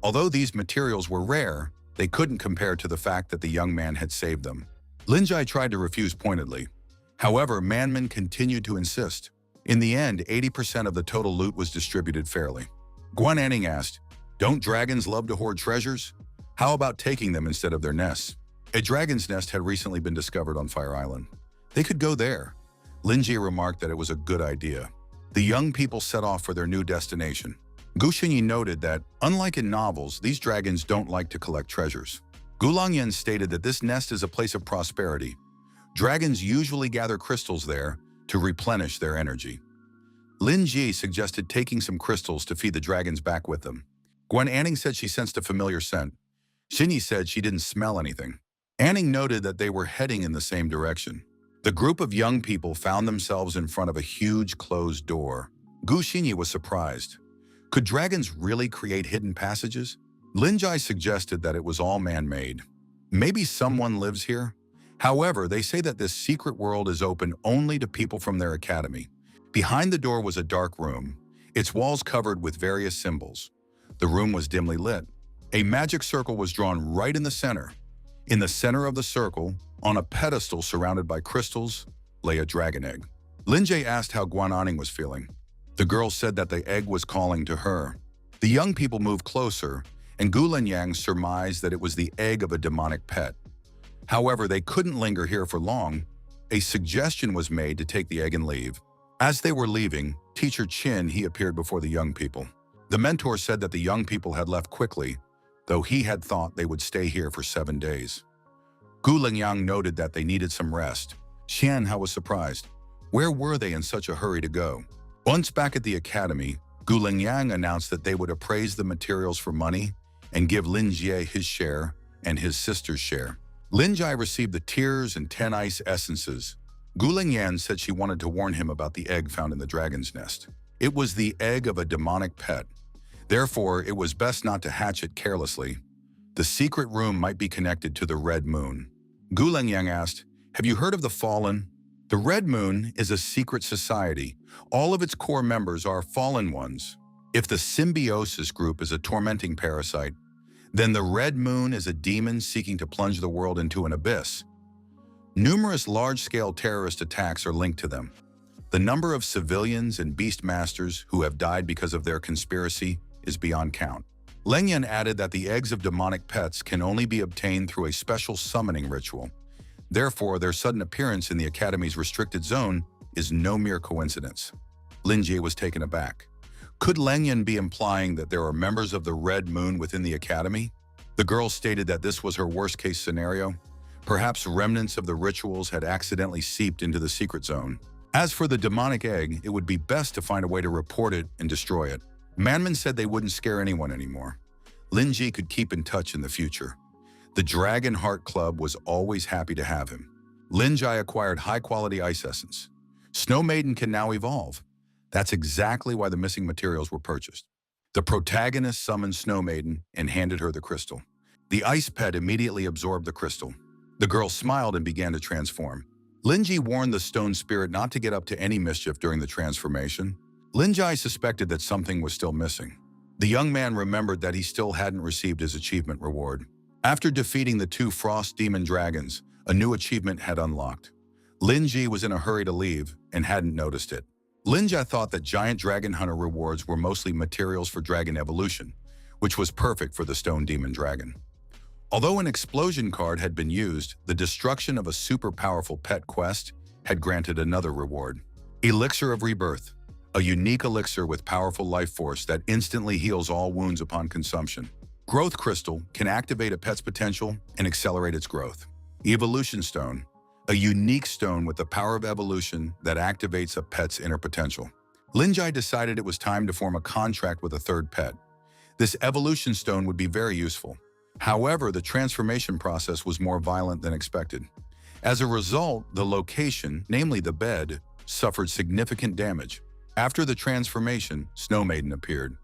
A: Although these materials were rare, they couldn't compare to the fact that the young man had saved them. Lin Jai tried to refuse pointedly. However, Manman continued to insist. In the end, 80% of the total loot was distributed fairly. Guaning asked, "Don't dragons love to hoard treasures? How about taking them instead of their nests?" A dragon's nest had recently been discovered on Fire Island. They could go there. Lin Ji remarked that it was a good idea. The young people set off for their new destination. Gu Xinyi noted that, unlike in novels, these dragons don't like to collect treasures. Gulangyan stated that this nest is a place of prosperity. Dragons usually gather crystals there to replenish their energy. Lin Ji suggested taking some crystals to feed the dragons back with them. Guaning said she sensed a familiar scent. Xinyi said she didn't smell anything. Anning noted that they were heading in the same direction. The group of young people found themselves in front of a huge closed door. Gu Xinyi was surprised. Could dragons really create hidden passages? Lin Jai suggested that it was all man-made. Maybe someone lives here? However, they say that this secret world is open only to people from their academy. Behind the door was a dark room, its walls covered with various symbols. The room was dimly lit. A magic circle was drawn right in the center. In the center of the circle, on a pedestal surrounded by crystals, lay a dragon egg. Lin Jie asked how Guaning was feeling. The girl said that the egg was calling to her. The young people moved closer, and Gu Linyang surmised that it was the egg of a demonic pet. However, they couldn't linger here for long. A suggestion was made to take the egg and leave. As they were leaving, Teacher Qin appeared before the young people. The mentor said that the young people had left quickly, though he had thought they would stay here for 7 days. Gu Lingyang noted that they needed some rest. Xianhao was surprised. Where were they in such a hurry to go? Once back at the academy, Gulingyang announced that they would appraise the materials for money and give Lin Jie his share and his sister's share. Lin Jie received the tears and 10 ice essences. Gulingyang said she wanted to warn him about the egg found in the dragon's nest. It was the egg of a demonic pet. Therefore, it was best not to hatch it carelessly. The secret room might be connected to the Red Moon. Gulingyang asked, "Have you heard of the Fallen?" The Red Moon is a secret society. All of its core members are fallen ones. If the Symbiosis group is a tormenting parasite, then the Red Moon is a demon seeking to plunge the world into an abyss. Numerous large-scale terrorist attacks are linked to them. The number of civilians and beastmasters who have died because of their conspiracy is beyond count. Lengyan added that the eggs of demonic pets can only be obtained through a special summoning ritual. Therefore, their sudden appearance in the Academy's restricted zone is no mere coincidence. Lin Jie was taken aback. Could Lengyan be implying that there are members of the Red Moon within the Academy? The girl stated that this was her worst-case scenario. Perhaps remnants of the rituals had accidentally seeped into the secret zone. As for the demonic egg, it would be best to find a way to report it and destroy it. Manman said they wouldn't scare anyone anymore. Lin Jie could keep in touch in the future. The Dragon Heart Club was always happy to have him. Lin Jie acquired high-quality ice essence. Snow Maiden can now evolve. That's exactly why the missing materials were purchased. The protagonist summoned Snow Maiden and handed her the crystal. The ice pet immediately absorbed the crystal. The girl smiled and began to transform. Lin Jie warned the stone spirit not to get up to any mischief during the transformation. Lin Jie suspected that something was still missing. The young man remembered that he still hadn't received his achievement reward. After defeating the 2 frost demon dragons, a new achievement had unlocked. Lin Jie was in a hurry to leave and hadn't noticed it. Lin Jie thought that giant dragon hunter rewards were mostly materials for dragon evolution, which was perfect for the stone demon dragon. Although an explosion card had been used, the destruction of a super powerful pet quest had granted another reward. Elixir of Rebirth, a unique elixir with powerful life force that instantly heals all wounds upon consumption. Growth Crystal can activate a pet's potential and accelerate its growth. Evolution Stone, a unique stone with the power of evolution that activates a pet's inner potential. Lin Jie decided it was time to form a contract with a third pet. This evolution stone would be very useful. However, the transformation process was more violent than expected. As a result, the location, namely the bed, suffered significant damage. After the transformation, Snow Maiden appeared.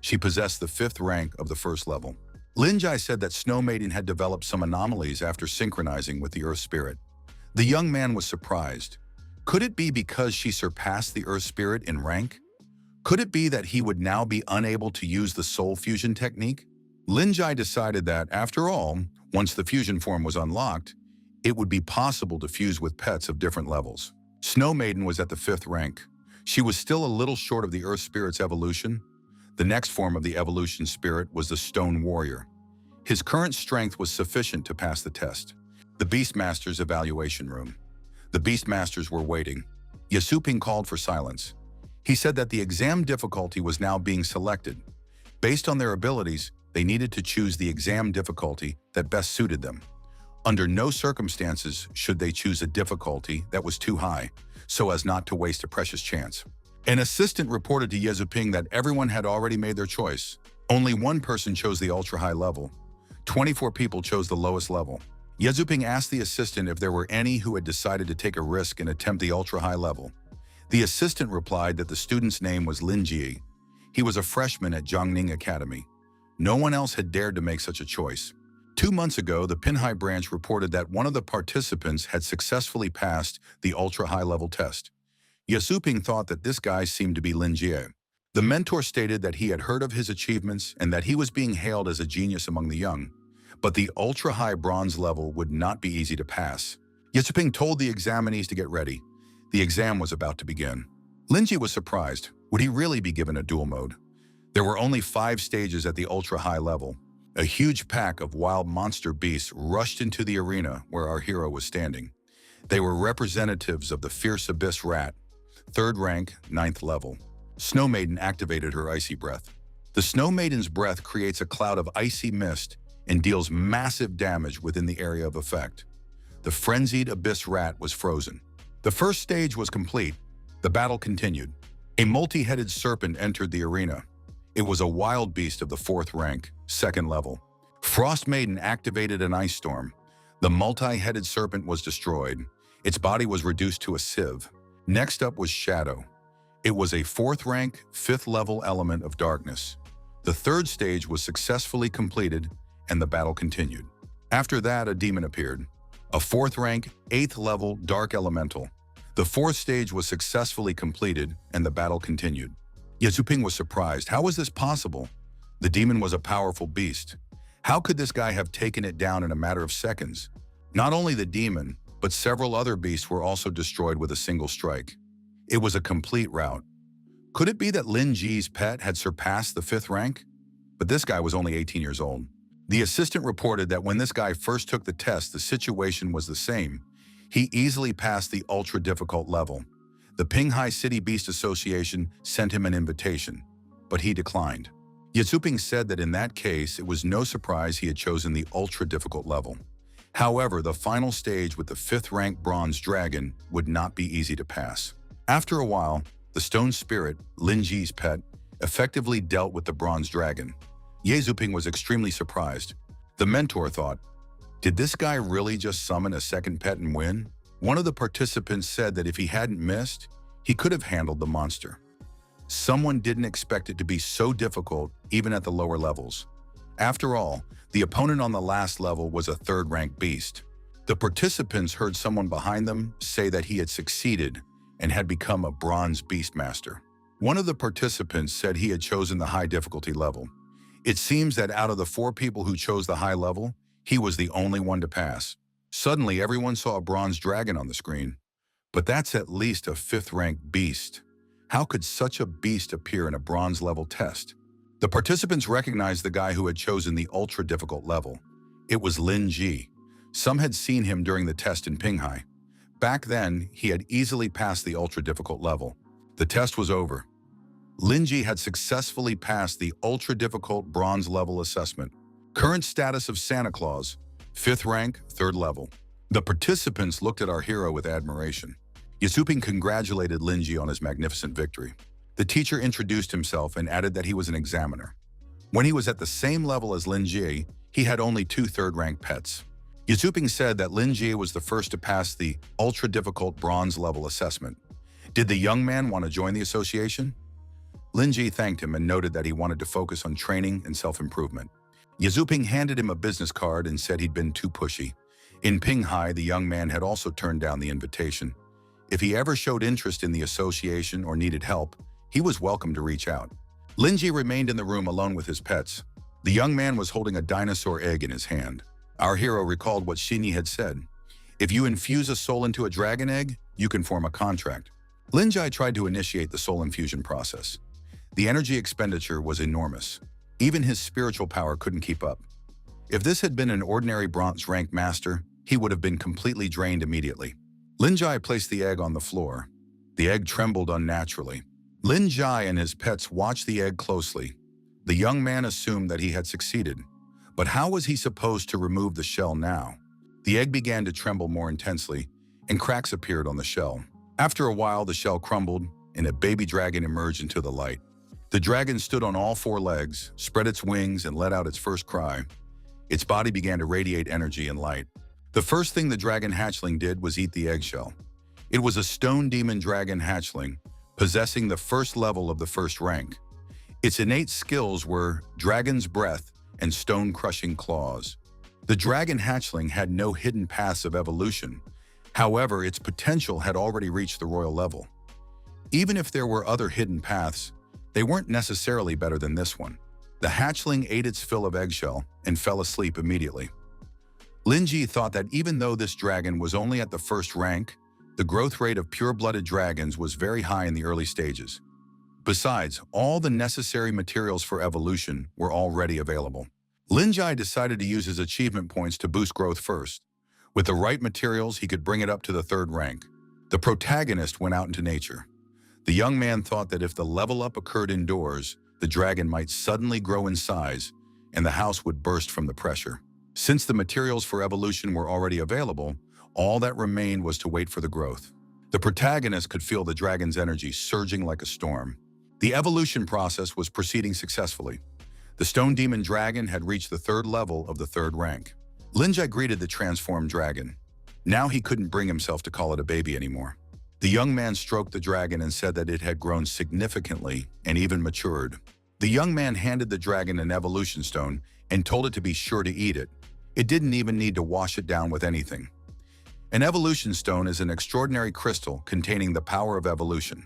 A: She possessed the 5th rank of the 1st level. Lin Jie said that Snow Maiden had developed some anomalies after synchronizing with the Earth Spirit. The young man was surprised. Could it be because she surpassed the Earth Spirit in rank? Could it be that he would now be unable to use the soul fusion technique? Lin Jie decided that, after all, once the fusion form was unlocked, it would be possible to fuse with pets of different levels. Snow Maiden was at the 5th rank. She was still a little short of the Earth Spirit's evolution. The next form of the evolution spirit was the Stone Warrior. His current strength was sufficient to pass the test. The Beastmaster's evaluation room. The Beastmasters were waiting. Yasuping called for silence. He said that the exam difficulty was now being selected. Based on their abilities, they needed to choose the exam difficulty that best suited them. Under no circumstances should they choose a difficulty that was too high, so as not to waste a precious chance. An assistant reported to Yezuping that everyone had already made their choice. Only one person chose the ultra-high level. 24 people chose the lowest level. Yezuping asked the assistant if there were any who had decided to take a risk and attempt the ultra-high level. The assistant replied that the student's name was Lin Jie. He was a freshman at Guaning Academy. No one else had dared to make such a choice. 2 months ago, the Pinhai branch reported that one of the participants had successfully passed the ultra-high level test. Yasuping thought that this guy seemed to be Lin Jie. The mentor stated that he had heard of his achievements and that he was being hailed as a genius among the young, but the ultra-high bronze level would not be easy to pass. Yasuping told the examinees to get ready. The exam was about to begin. Lin Jie was surprised. Would he really be given a dual mode? There were only 5 stages at the ultra-high level. A huge pack of wild monster beasts rushed into the arena where our hero was standing. They were representatives of the fierce abyss rat, 3rd rank, 9th level. Snow Maiden activated her icy breath. The Snow Maiden's breath creates a cloud of icy mist and deals massive damage within the area of effect. The frenzied abyss rat was frozen. The first stage was complete. The battle continued. A multi-headed serpent entered the arena. It was a wild beast of the 4th rank, 2nd level. Frost Maiden activated an ice storm. The multi-headed serpent was destroyed. Its body was reduced to a sieve. Next up was Shadow. It was a 4th rank, 5th level element of darkness. The 3rd stage was successfully completed, and the battle continued. After that, a demon appeared. A 4th rank, 8th level dark elemental. The 4th stage was successfully completed, and the battle continued. Yazuping was surprised. How was this possible? The demon was a powerful beast. How could this guy have taken it down in a matter of seconds? Not only the demon, but several other beasts were also destroyed with a single strike. It was a complete rout. Could it be that Lin Ji's pet had surpassed the 5th rank? But this guy was only 18 years old. The assistant reported that when this guy first took the test, the situation was the same. He easily passed the ultra-difficult level. The Pinghai City Beast Association sent him an invitation, but he declined. Yazuping said that in that case, it was no surprise he had chosen the ultra-difficult level. However, the final stage with the 5th rank bronze dragon would not be easy to pass. After a while, the stone spirit, Lin Ji's pet, effectively dealt with the bronze dragon. Yazuping was extremely surprised. The mentor thought, did this guy really just summon a second pet and win? One of the participants said that if he hadn't missed, he could have handled the monster. Someone didn't expect it to be so difficult, even at the lower levels. After all, the opponent on the last level was a 3rd rank beast. The participants heard someone behind them say that he had succeeded and had become a bronze beastmaster. One of the participants said he had chosen the high difficulty level. It seems that out of the 4 people who chose the high level, he was the only one to pass. Suddenly, everyone saw a bronze dragon on the screen. But that's at least a 5th rank beast. How could such a beast appear in a bronze level test? The participants recognized the guy who had chosen the ultra difficult level. It was Lin Ji. Some had seen him during the test in Pinghai. Back then, he had easily passed the ultra difficult level. The test was over. Lin Ji had successfully passed the ultra difficult bronze level assessment. Current status of Santa Claus, 5th rank, 3rd level. The participants looked at our hero with admiration. Yazuping congratulated Lin Ji on his magnificent victory. The teacher introduced himself and added that he was an examiner. When he was at the same level as Lin Ji, he had only 2 3rd-rank pets. Yazuping said that Lin Ji was the first to pass the ultra-difficult bronze level assessment. Did the young man want to join the association? Lin Ji thanked him and noted that he wanted to focus on training and self-improvement. Yazuping handed him a business card and said he'd been too pushy. In Pinghai, the young man had also turned down the invitation. If he ever showed interest in the association or needed help, he was welcome to reach out. Lin Ji remained in the room alone with his pets. The young man was holding a dinosaur egg in his hand. Our hero recalled what Shinyi had said. If you infuse a soul into a dragon egg, you can form a contract. Lin Ji tried to initiate the soul infusion process. The energy expenditure was enormous. Even his spiritual power couldn't keep up. If this had been an ordinary bronze rank master, he would have been completely drained immediately. Lin Ji placed the egg on the floor. The egg trembled unnaturally. Lin Ji and his pets watched the egg closely. The young man assumed that he had succeeded. But how was he supposed to remove the shell now? The egg began to tremble more intensely, and cracks appeared on the shell. After a while, the shell crumbled, and a baby dragon emerged into the light. The dragon stood on all 4 legs, spread its wings, and let out its first cry. Its body began to radiate energy and light. The first thing the dragon hatchling did was eat the eggshell. It was a stone demon dragon hatchling, possessing the 1st level of the 1st rank. Its innate skills were dragon's breath and stone-crushing claws. The dragon hatchling had no hidden paths of evolution. However, its potential had already reached the royal level. Even if there were other hidden paths, they weren't necessarily better than this one. The hatchling ate its fill of eggshell and fell asleep immediately. Lin Ji thought that even though this dragon was only at the 1st rank, the growth rate of pure-blooded dragons was very high in the early stages. Besides, all the necessary materials for evolution were already available. Lin Ji decided to use his achievement points to boost growth first. With the right materials, he could bring it up to the 3rd rank. The protagonist went out into nature. The young man thought that if the level up occurred indoors, the dragon might suddenly grow in size, and the house would burst from the pressure. Since the materials for evolution were already available, all that remained was to wait for the growth. The protagonist could feel the dragon's energy surging like a storm. The evolution process was proceeding successfully. The stone demon dragon had reached the third level of the third rank. Linjai greeted the transformed dragon. Now he couldn't bring himself to call it a baby anymore. The young man stroked the dragon and said that it had grown significantly and even matured. The young man handed the dragon an evolution stone and told it to be sure to eat it. It didn't even need to wash it down with anything. An evolution stone is an extraordinary crystal containing the power of evolution.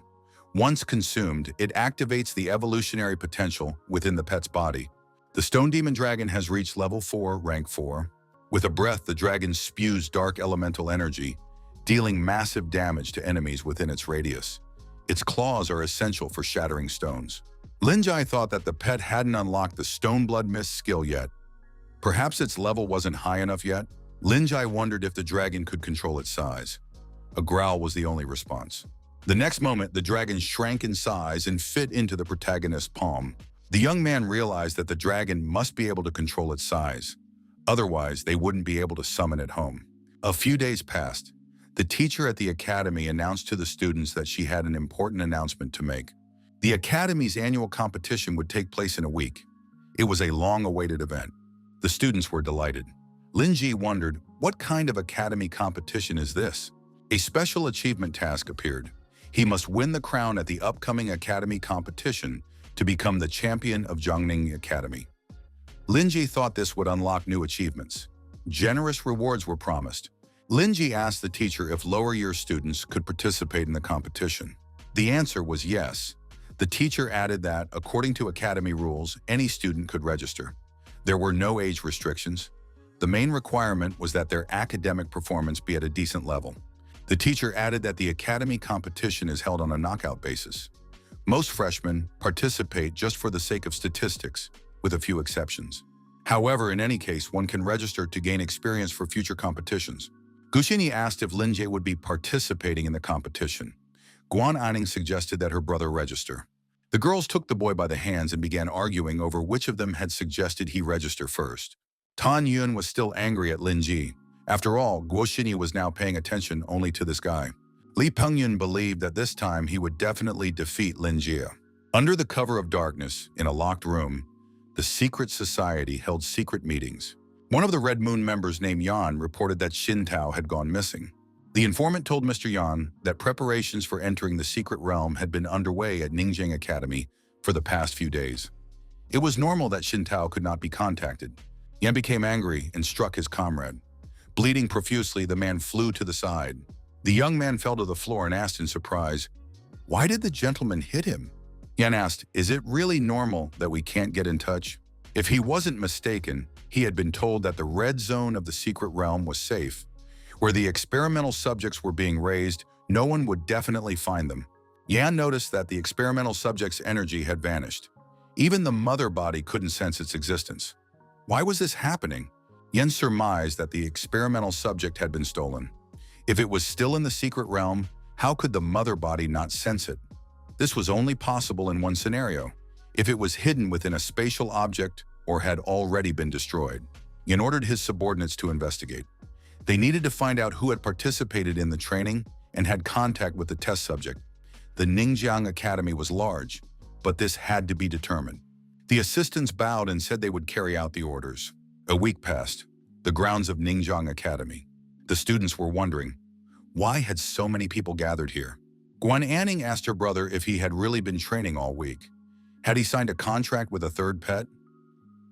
A: Once consumed, it activates the evolutionary potential within the pet's body. The stone demon dragon has reached level 4, rank 4. With a breath, the dragon spews dark elemental energy, dealing massive damage to enemies within its radius. Its claws are essential for shattering stones. Linjai thought that the pet hadn't unlocked the Stone Blood Mist skill yet. Perhaps its level wasn't high enough yet? Linjai wondered if the dragon could control its size. A growl was the only response. The next moment, the dragon shrank in size and fit into the protagonist's palm. The young man realized that the dragon must be able to control its size. Otherwise, they wouldn't be able to summon it home. A few days passed. The teacher at the academy announced to the students that she had an important announcement to make. The academy's annual competition would take place in a week. It was a long-awaited event. The students were delighted. Linji wondered, what kind of academy competition is this? A special achievement task appeared. He must win the crown at the upcoming academy competition to become the champion of Guaning Academy. Linji thought this would unlock new achievements. Generous rewards were promised. Linji asked the teacher if lower-year students could participate in the competition. The answer was yes. The teacher added that, according to academy rules, any student could register. There were no age restrictions. The main requirement was that their academic performance be at a decent level. The teacher added that the academy competition is held on a knockout basis. Most freshmen participate just for the sake of statistics, with a few exceptions. However, in any case, one can register to gain experience for future competitions. Gushini asked if Linjie would be participating in the competition. Guaning suggested that her brother register. The girls took the boy by the hands and began arguing over which of them had suggested he register first. Tan Yun was still angry at Linji. After all, Guoxini was now paying attention only to this guy. Li Pingyun believed that this time he would definitely defeat Linjie. Under the cover of darkness, in a locked room, the secret society held secret meetings. One of the Red Moon members named Yan reported that Xin Tao had gone missing. The informant told Mr. Yan that preparations for entering the secret realm had been underway at Ningjing Academy for the past few days. It was normal that Xin Tao could not be contacted. Yan became angry and struck his comrade. Bleeding profusely, the man flew to the side. The young man fell to the floor and asked in surprise, "Why did the gentleman hit him?" Yan asked, "Is it really normal that we can't get in touch?" If he wasn't mistaken, he had been told that the red zone of the secret realm was safe. Where the experimental subjects were being raised, no one would definitely find them. Yan noticed that the experimental subject's energy had vanished. Even the mother body couldn't sense its existence. Why was this happening? Yan surmised that the experimental subject had been stolen. If it was still in the secret realm, how could the mother body not sense it? This was only possible in one scenario, if it was hidden within a spatial object or had already been destroyed. Yan ordered his subordinates to investigate. They needed to find out who had participated in the training and had contact with the test subject. The Ningjing Academy was large, but this had to be determined. The assistants bowed and said they would carry out the orders. A week passed, the grounds of Ningjing Academy. The students were wondering, why had so many people gathered here? Guaning asked her brother if he had really been training all week. Had he signed a contract with a third pet?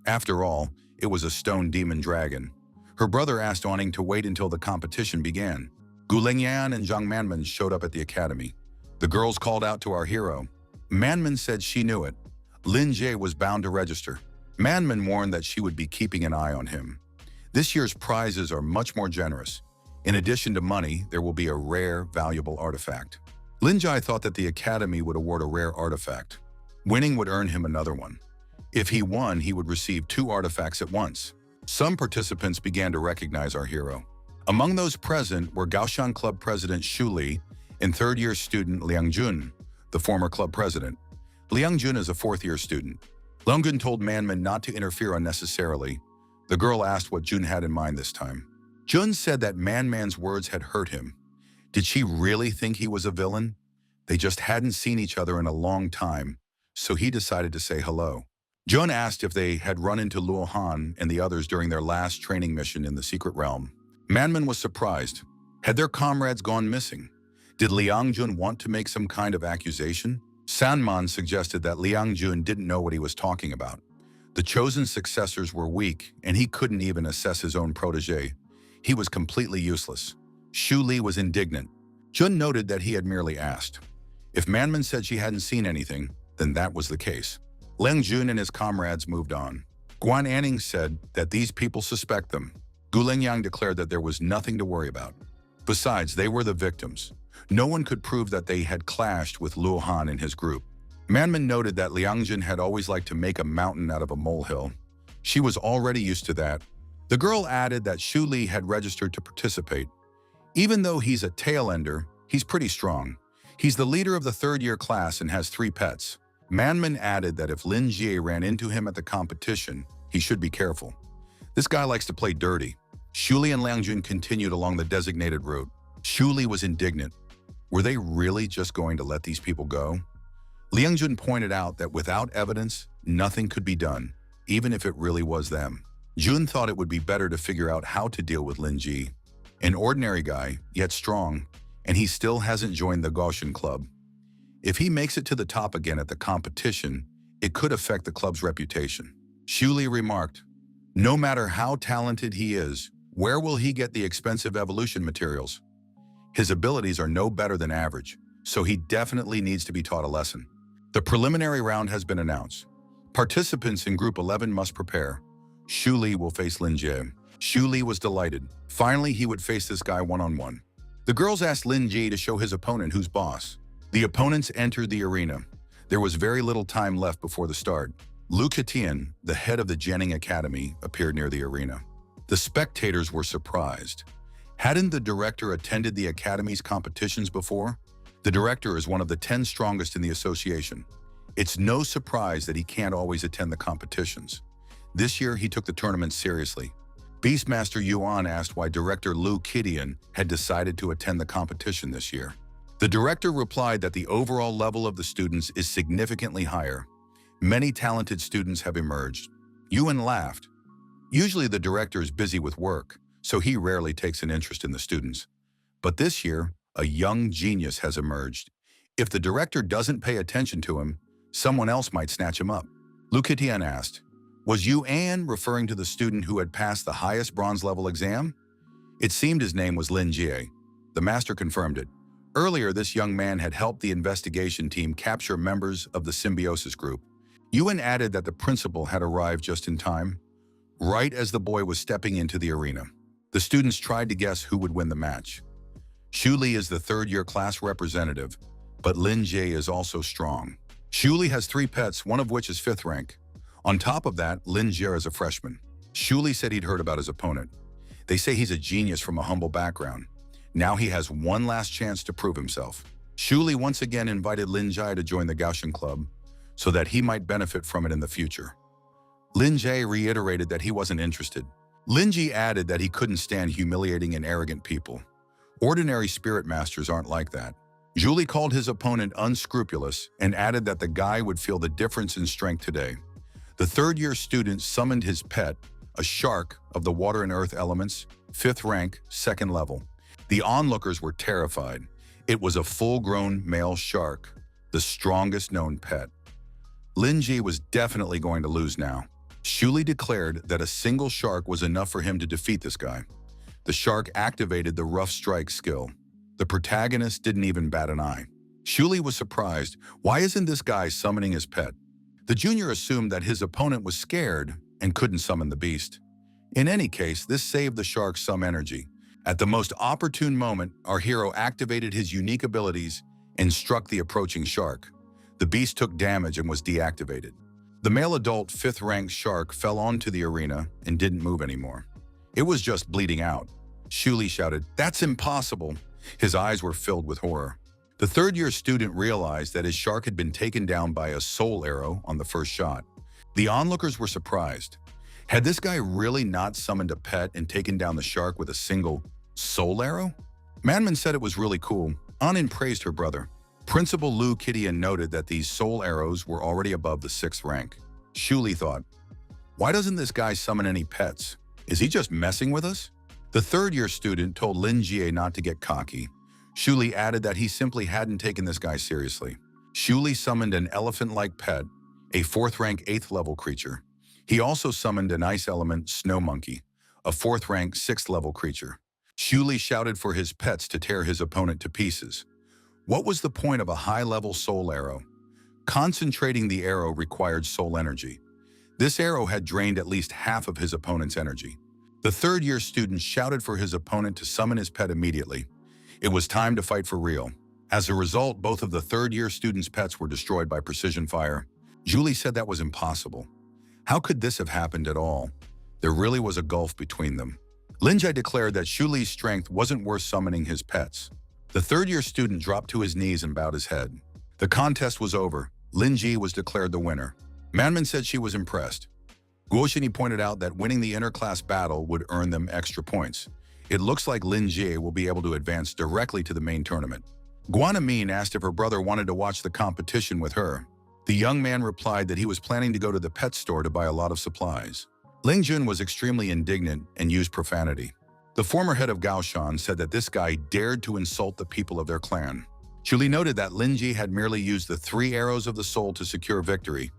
A: After all, it was a stone demon dragon. Her brother asked Guaning to wait until the competition began. Gu Lingyan and Zhang Manman showed up at the academy. The girls called out to our hero. Manman said she knew it. Lin Jie was bound to register. Manman warned that she would be keeping an eye on him. This year's prizes are much more generous. In addition to money, there will be a rare, valuable artifact. Lin Jie thought that the academy would award a rare artifact. Winning would earn him another one. If he won, he would receive 2 artifacts at once. Some participants began to recognize our hero. Among those present were Gaoshan Club President Xu Li and third-year student Liang Jun, the former club president. Liang Jun is a 4th-year student. Liang Jun told Manman not to interfere unnecessarily. The girl asked what Jun had in mind this time. Jun said that Manman's words had hurt him. Did she really think he was a villain? They just hadn't seen each other in a long time, so he decided to say hello. Jun asked if they had run into Luo Han and the others during their last training mission in the secret realm. Manman was surprised. Had their comrades gone missing? Did Liang Jun want to make some kind of accusation? Sanman suggested that Liang Jun didn't know what he was talking about. The chosen successors were weak, and he couldn't even assess his own protege. He was completely useless. Shu Li was indignant. Jun noted that he had merely asked. If Manman said she hadn't seen anything, then that was the case. Liang Jun and his comrades moved on. Guaning said that these people suspect them. Gu Lingyang declared that there was nothing to worry about. Besides, they were the victims. No one could prove that they had clashed with Luo Han and his group. Manman noted that Liang Jun had always liked to make a mountain out of a molehill. She was already used to that. The girl added that Shu Li had registered to participate. Even though he's a tail-ender, he's pretty strong. He's the leader of the third-year class and has 3 pets. Manman added that if Lin Jie ran into him at the competition, he should be careful. This guy likes to play dirty. Shu Li and Liang Jun continued along the designated route. Shu Li was indignant. Were they really just going to let these people go? Liang Jun pointed out that without evidence, nothing could be done, even if it really was them. Jun thought it would be better to figure out how to deal with Lin Ji. An ordinary guy, yet strong, and he still hasn't joined the Gaussian club. If he makes it to the top again at the competition, it could affect the club's reputation. Shu Li remarked, no matter how talented he is, where will he get the expensive evolution materials? His abilities are no better than average, so he definitely needs to be taught a lesson. The preliminary round has been announced. Participants in Group 11 must prepare. Shu Li will face Lin Jie. Shu Li was delighted. Finally, he would face this guy one-on-one. The girls asked Lin Jie to show his opponent who's boss. The opponents entered the arena. There was very little time left before the start. Lu Ketian, the head of the Guaning Academy, appeared near the arena. The spectators were surprised. Hadn't the director attended the academy's competitions before? The director is one of the 10 strongest in the association. It's no surprise that he can't always attend the competitions. This year, he took the tournament seriously. Beastmaster Yuan asked why director Lu Ketian had decided to attend the competition this year. The director replied that the overall level of the students is significantly higher. Many talented students have emerged. Yuan laughed. Usually the director is busy with work, so he rarely takes an interest in the students. But this year, a young genius has emerged. If the director doesn't pay attention to him, someone else might snatch him up. Lu Ketian asked, was Yuan referring to the student who had passed the highest bronze level exam? It seemed his name was Lin Jie. The master confirmed it. Earlier, this young man had helped the investigation team capture members of the Symbiosis group. Yuan added that the principal had arrived just in time, right as the boy was stepping into the arena. The students tried to guess who would win the match. Shu Li is the third-year class representative, but Lin Jie is also strong. Shu Li has 3 pets, one of which is 5th rank. On top of that, Lin Jie is a freshman. Shu Li said he'd heard about his opponent. They say he's a genius from a humble background. Now he has one last chance to prove himself. Shu Li once again invited Lin Jie to join the Gaussian club so that he might benefit from it in the future. Lin Jie reiterated that he wasn't interested. Lin Jie added that he couldn't stand humiliating and arrogant people. Ordinary spirit masters aren't like that. Julie called his opponent unscrupulous and added that the guy would feel the difference in strength today. The third-year student summoned his pet, a shark of the water and earth elements, 5th rank, 2nd level. The onlookers were terrified. It was a full-grown male shark, the strongest known pet. Lin Jie was definitely going to lose now. Shu Li declared that a single shark was enough for him to defeat this guy. The shark activated the rough strike skill. The protagonist didn't even bat an eye. Shu Li was surprised. Why isn't this guy summoning his pet? The junior assumed that his opponent was scared and couldn't summon the beast. In any case, this saved the shark some energy. At the most opportune moment, our hero activated his unique abilities and struck the approaching shark. The beast took damage and was deactivated. The male adult 5th rank shark fell onto the arena and didn't move anymore. It was just bleeding out. Shu Li shouted, "That's impossible!" His eyes were filled with horror. The third-year student realized that his shark had been taken down by a soul arrow on the first shot. The onlookers were surprised. Had this guy really not summoned a pet and taken down the shark with a single soul arrow? Manman said it was really cool. Anin praised her brother. Principal Lu Kidian noted that these soul arrows were already above the 6th rank. Shuli thought, why doesn't this guy summon any pets? Is he just messing with us? The 3rd-year student told Lin Jie not to get cocky. Shuli added that he simply hadn't taken this guy seriously. Shuli summoned an elephant-like pet, a 4th-rank 8th-level creature. He also summoned an ice element snow monkey, a 4th-rank 6th-level creature. Shuli shouted for his pets to tear his opponent to pieces. What was the point of a high-level soul arrow? Concentrating the arrow required soul energy. This arrow had drained at least half of his opponent's energy. The 3rd-year student shouted for his opponent to summon his pet immediately. It was time to fight for real. As a result, both of the 3rd-year students' pets were destroyed by precision fire. Julie said that was impossible. How could this have happened at all? There really was a gulf between them. Linjai declared that Shuli's strength wasn't worth summoning his pets. The 3rd-year student dropped to his knees and bowed his head. The contest was over. Lin Ji was declared the winner. Manman said she was impressed. Guoshini pointed out that winning the inter-class battle would earn them extra points. It looks like Lin Jie will be able to advance directly to the main tournament. Guanamine asked if her brother wanted to watch the competition with her. The young man replied that he was planning to go to the pet store to buy a lot of supplies. Ling Jun was extremely indignant and used profanity. The former head of Gaoshan said that this guy dared to insult the people of their clan. Shuli noted that Lin Ji had merely used the 3 arrows of the soul to secure victory.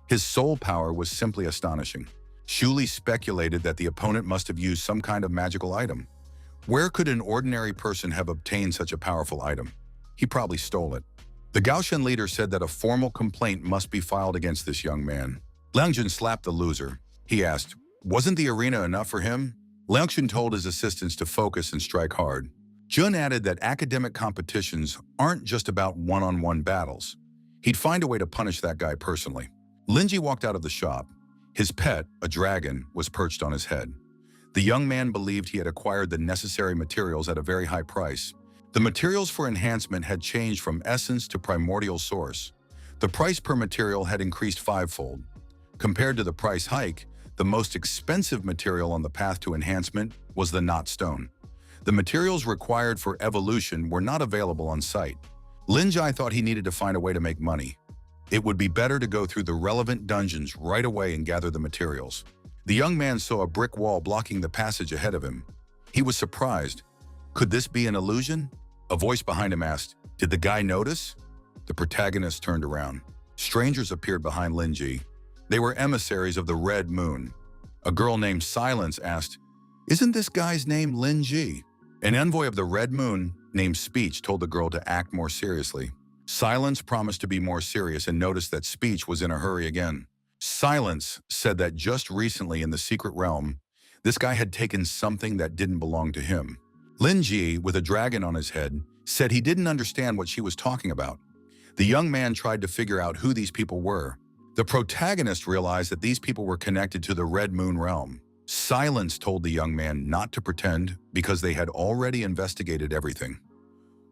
A: His soul power was simply astonishing. Shuli speculated that the opponent must have used some kind of magical item. Where could an ordinary person have obtained such a powerful item? He probably stole it. The Gaoshan leader said that a formal complaint must be filed against this young man. Liangjun slapped the loser. He asked, wasn't the arena enough for him? Liangjun told his assistants to focus and strike hard. Jun added that academic competitions aren't just about one-on-one battles. He'd find a way to punish that guy personally. Linji walked out of the shop. His pet, a dragon, was perched on his head. The young man believed he had acquired the necessary materials at a very high price. The materials for enhancement had changed from essence to primordial source. The price per material had increased 5-fold. Compared to the price hike, the most expensive material on the path to enhancement was the knot stone. The materials required for evolution were not available on site. Linjai thought he needed to find a way to make money. It would be better to go through the relevant dungeons right away and gather the materials. The young man saw a brick wall blocking the passage ahead of him. He was surprised. Could this be an illusion? A voice behind him asked, did the guy notice? The protagonist turned around. Strangers appeared behind Linji. They were emissaries of the Red Moon. A girl named Silence asked, isn't this guy's name Linji? An envoy of the Red Moon named Speech told the girl to act more seriously. Silence promised to be more serious and noticed that Speech was in a hurry again. Silence said that just recently in the secret realm, this guy had taken something that didn't belong to him. Lin Ji, with a dragon on his head, said he didn't understand what she was talking about. The young man tried to figure out who these people were. The protagonist realized that these people were connected to the Red Moon realm. Silence told the young man not to pretend because they had already investigated everything.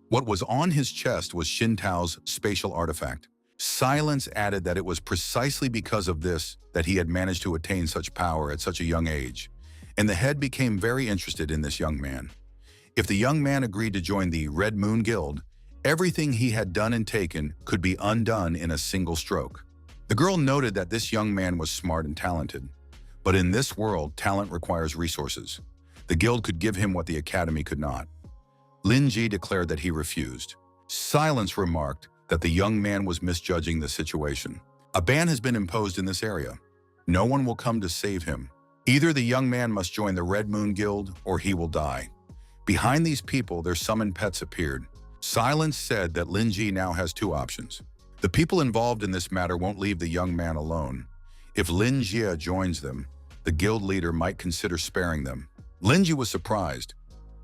A: What was on his chest was Xin Tao's spatial artifact. Silence added that it was precisely because of this that he had managed to attain such power at such a young age, and the head became very interested in this young man. If the young man agreed to join the Red Moon Guild, everything he had done and taken could be undone in a single stroke. The girl noted that this young man was smart and talented, but in this world, talent requires resources. The guild could give him what the academy could not. Lin Ji declared that he refused. Silence remarked that the young man was misjudging the situation. A ban has been imposed in this area. No one will come to save him. Either the young man must join the Red Moon Guild or he will die. Behind these people, their summoned pets appeared. Silence said that Lin Ji now has 2 options. The people involved in this matter won't leave the young man alone. If Lin Jie joins them, the guild leader might consider sparing them. Lin Ji was surprised.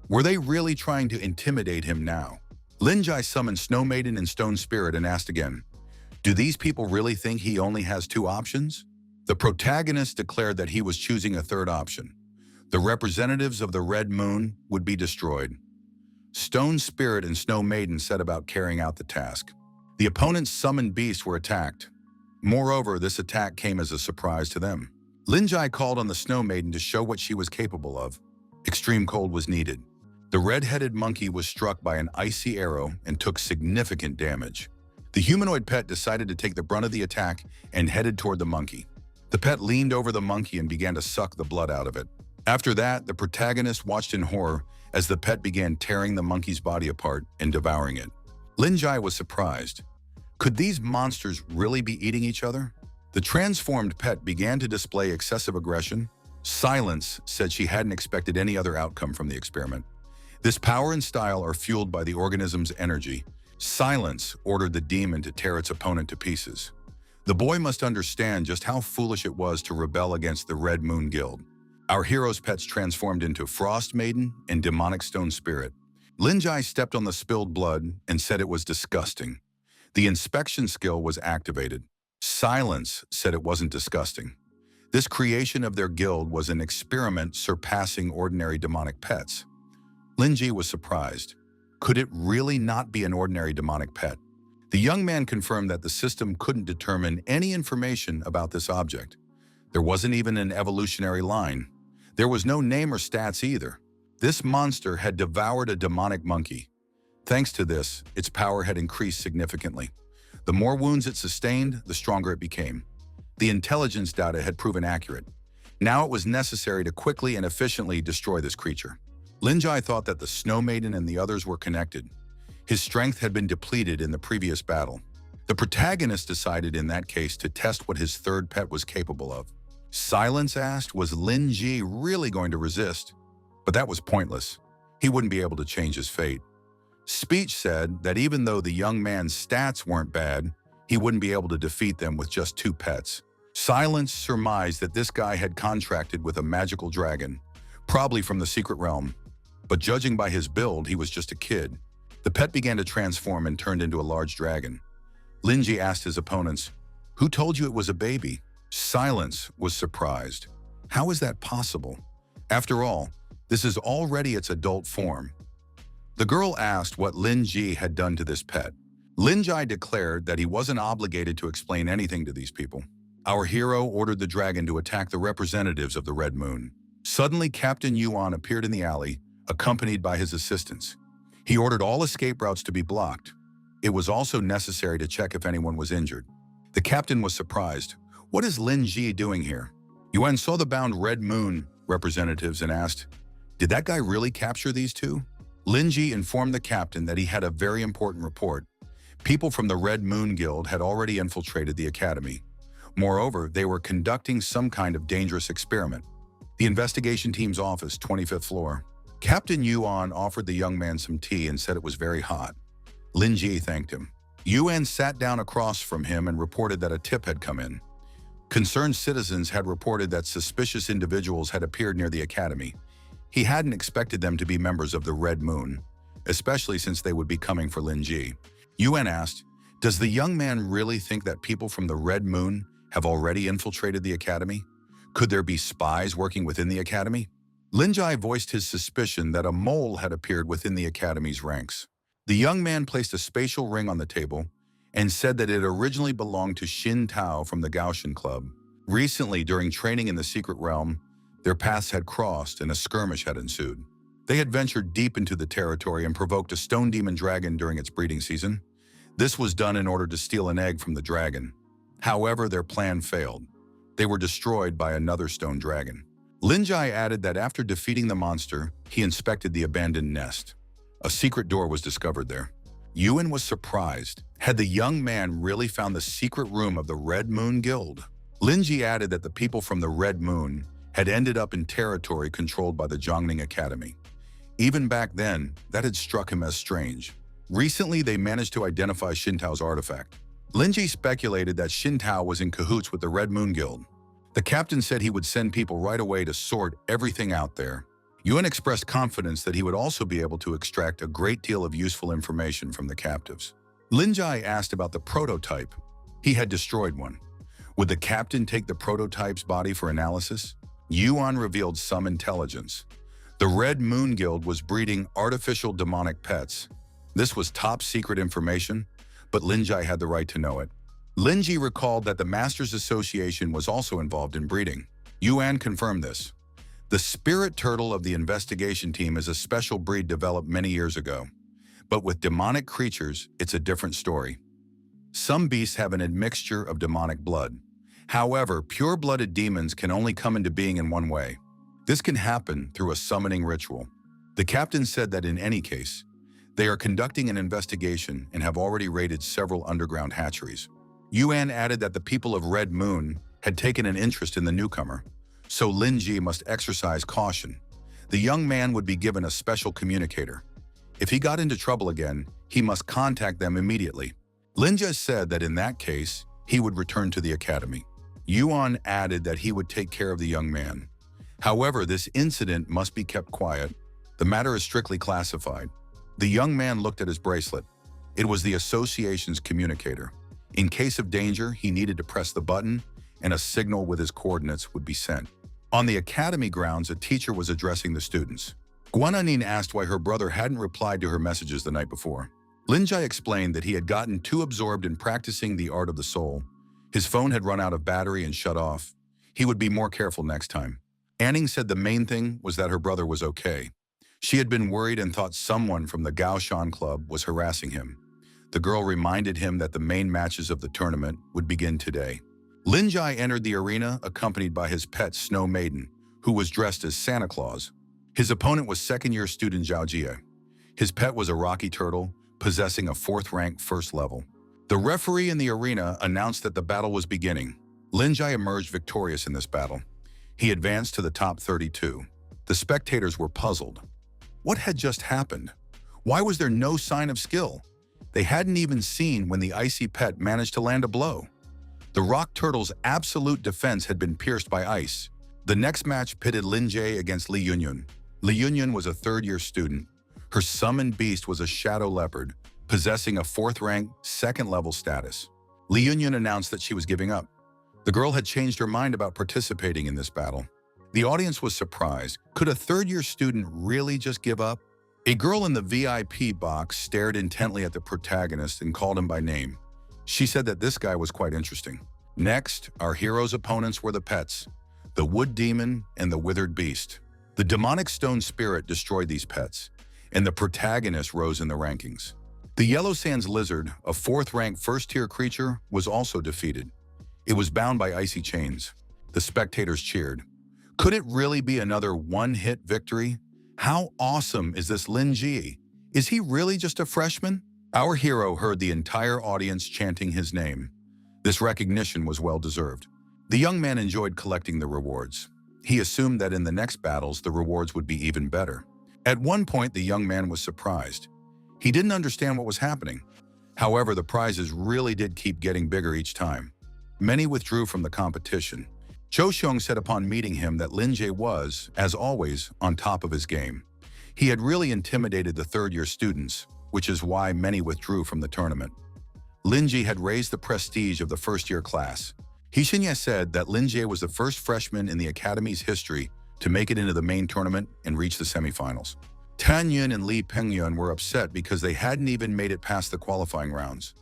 A: Were they really trying to intimidate him now? Lin Jai summoned Snow Maiden and Stone Spirit and asked again, do these people really think he only has 2 options? The protagonist declared that he was choosing a 3rd option. The representatives of the Red Moon would be destroyed. Stone Spirit and Snow Maiden set about carrying out the task. The opponent's summoned beasts were attacked. Moreover, this attack came as a surprise to them. Lin Jai called on the Snow Maiden to show what she was capable of. Extreme cold was needed. The red-headed monkey was struck by an icy arrow and took significant damage. The humanoid pet decided to take the brunt of the attack and headed toward the monkey. The pet leaned over the monkey and began to suck the blood out of it. After that, the protagonist watched in horror as the pet began tearing the monkey's body apart and devouring it. Lin Jai was surprised. Could these monsters really be eating each other? The transformed pet began to display excessive aggression. Silence said she hadn't expected any other outcome from the experiment. This power and style are fueled by the organism's energy. Silence ordered the demon to tear its opponent to pieces. The boy must understand just how foolish it was to rebel against the Red Moon Guild. Our hero's pets transformed into Frost Maiden and Demonic Stone Spirit. Lin Jai stepped on the spilled blood and said it was disgusting. The inspection skill was activated. Silence said it wasn't disgusting. This creation of their guild was an experiment surpassing ordinary demonic pets. Lin Ji was surprised. Could it really not be an ordinary demonic pet? The young man confirmed that the system couldn't determine any information about this object. There wasn't even an evolutionary line. There was no name or stats either. This monster had devoured a demonic monkey. Thanks to this, its power had increased significantly. The more wounds it sustained, the stronger it became. The intelligence data had proven accurate. Now it was necessary to quickly and efficiently destroy this creature. Lin Jai thought that the Snow Maiden and the others were connected. His strength had been depleted in the previous battle. The protagonist decided in that case to test what his third pet was capable of. Silence asked, was Lin Ji really going to resist? But that was pointless. He wouldn't be able to change his fate. Speech said that even though the young man's stats weren't bad, he wouldn't be able to defeat them with just 2 pets. Silence surmised that this guy had contracted with a magical dragon, probably from the secret realm. But judging by his build, he was just a kid. The pet began to transform and turned into a large dragon. Lin Ji asked his opponents, "Who told you it was a baby?" Silence was surprised. How is that possible? After all, this is already its adult form. The girl asked what Lin Ji had done to this pet. Lin Jai declared that he wasn't obligated to explain anything to these people. Our hero ordered the dragon to attack the representatives of the Red Moon. Suddenly, Captain Yuan appeared in the alley, accompanied by his assistants. He ordered all escape routes to be blocked. It was also necessary to check if anyone was injured. The captain was surprised. What is Lin Ji doing here? Yuan saw the bound Red Moon representatives and asked, "Did that guy really capture these 2? Lin Ji informed the captain that he had a very important report. People from the Red Moon Guild had already infiltrated the academy. Moreover, they were conducting some kind of dangerous experiment. The investigation team's office, 25th floor. Captain Yuan offered the young man some tea and said it was very hot. Lin Ji thanked him. Yuan sat down across from him and reported that a tip had come in. Concerned citizens had reported that suspicious individuals had appeared near the academy. He hadn't expected them to be members of the Red Moon, especially since they would be coming for Lin Ji. Yuan asked, "Does the young man really think that people from the Red Moon have already infiltrated the academy? Could there be spies working within the academy?" Lin Jai voiced his suspicion that a mole had appeared within the academy's ranks. The young man placed a spatial ring on the table and said that it originally belonged to Xin Tao from the Gaoshan Club. Recently, during training in the secret realm, their paths had crossed and a skirmish had ensued. They had ventured deep into the territory and provoked a stone demon dragon during its breeding season. This was done in order to steal an egg from the dragon. However, their plan failed. They were destroyed by another stone dragon. Lin Jai added that after defeating the monster, he inspected the abandoned nest. A secret door was discovered there. Yuan was surprised. Had the young man really found the secret room of the Red Moon Guild? Lin Ji added that the people from the Red Moon had ended up in territory controlled by the Guaning Academy. Even back then, that had struck him as strange. Recently, they managed to identify Xin Tao's artifact. Lin Ji speculated that Xin Tao was in cahoots with the Red Moon Guild. The captain said he would send people right away to sort everything out there. Yuan expressed confidence that he would also be able to extract a great deal of useful information from the captives. Lin Jai asked about the prototype. He had destroyed one. Would the captain take the prototype's body for analysis? Yuan revealed some intelligence. The Red Moon Guild was breeding artificial demonic pets. This was top secret information, but Lin Jai had the right to know it. Lin Ji recalled that the Masters Association was also involved in breeding. Yuan confirmed this. The spirit turtle of the investigation team is a special breed developed many years ago. But with demonic creatures, it's a different story. Some beasts have an admixture of demonic blood. However, pure-blooded demons can only come into being in one way. This can happen through a summoning ritual. The captain said that in any case, they are conducting an investigation and have already raided several underground hatcheries. Yuan added that the people of Red Moon had taken an interest in the newcomer, so Lin Ji must exercise caution. The young man would be given a special communicator. If he got into trouble again, he must contact them immediately. Lin Ji said that in that case, he would return to the academy. Yuan added that he would take care of the young man. However, this incident must be kept quiet. The matter is strictly classified. The young man looked at his bracelet. It was the association's communicator. In case of danger, he needed to press the button, and a signal with his coordinates would be sent. On the academy grounds, a teacher was addressing the students. Guaning asked why her brother hadn't replied to her messages the night before. Lin Ji explained that he had gotten too absorbed in practicing the art of the soul. His phone had run out of battery and shut off. He would be more careful next time. Anning said the main thing was that her brother was okay. She had been worried and thought someone from the Gaoshan club was harassing him. The girl reminded him that the main matches of the tournament would begin today. Lin Ji entered the arena accompanied by his pet Snow Maiden, who was dressed as Santa Claus. His opponent was second-year student Zhao Jie. His pet was a rocky turtle, possessing a 4th-rank first level. The referee in the arena announced that the battle was beginning. Lin Ji emerged victorious in this battle. He advanced to the top 32. The spectators were puzzled. What had just happened? Why was there no sign of skill? They hadn't even seen when the icy pet managed to land a blow. The rock turtle's absolute defense had been pierced by ice. The next match pitted Lin Ji against Li Yunyun. Li Yunyun was a 3rd-year student. Her summoned beast was a shadow leopard, possessing a 4th-rank, 2nd-level status. Li Yunyun announced that she was giving up. The girl had changed her mind about participating in this battle. The audience was surprised. Could a 3rd-year student really just give up? A girl in the VIP box stared intently at the protagonist and called him by name. She said that this guy was quite interesting. Next, our hero's opponents were the pets, the wood demon and the withered beast. The demonic stone spirit destroyed these pets, and the protagonist rose in the rankings. The Yellow Sands lizard, a 4th-rank first-tier creature, was also defeated. It was bound by icy chains. The spectators cheered. Could it really be another one-hit victory? How awesome is this Lin Ji? Is he really just a freshman? Our hero heard the entire audience chanting his name. This recognition was well-deserved. The young man enjoyed collecting the rewards. He assumed that in the next battles, the rewards would be even better. At one point, the young man was surprised. He didn't understand what was happening. However, the prizes really did keep getting bigger each time. Many withdrew from the competition. Cho Xiong said upon meeting him that Lin Ji was, as always, on top of his game. He had really intimidated the 3rd-year students, which is why many withdrew from the tournament. Lin Ji had raised the prestige of the 1st-year class. He Xinye said that Lin Ji was the first freshman in the academy's history to make it into the main tournament and reach the semifinals. Tan Yun and Li Pingyun were upset because they hadn't even made it past the qualifying rounds.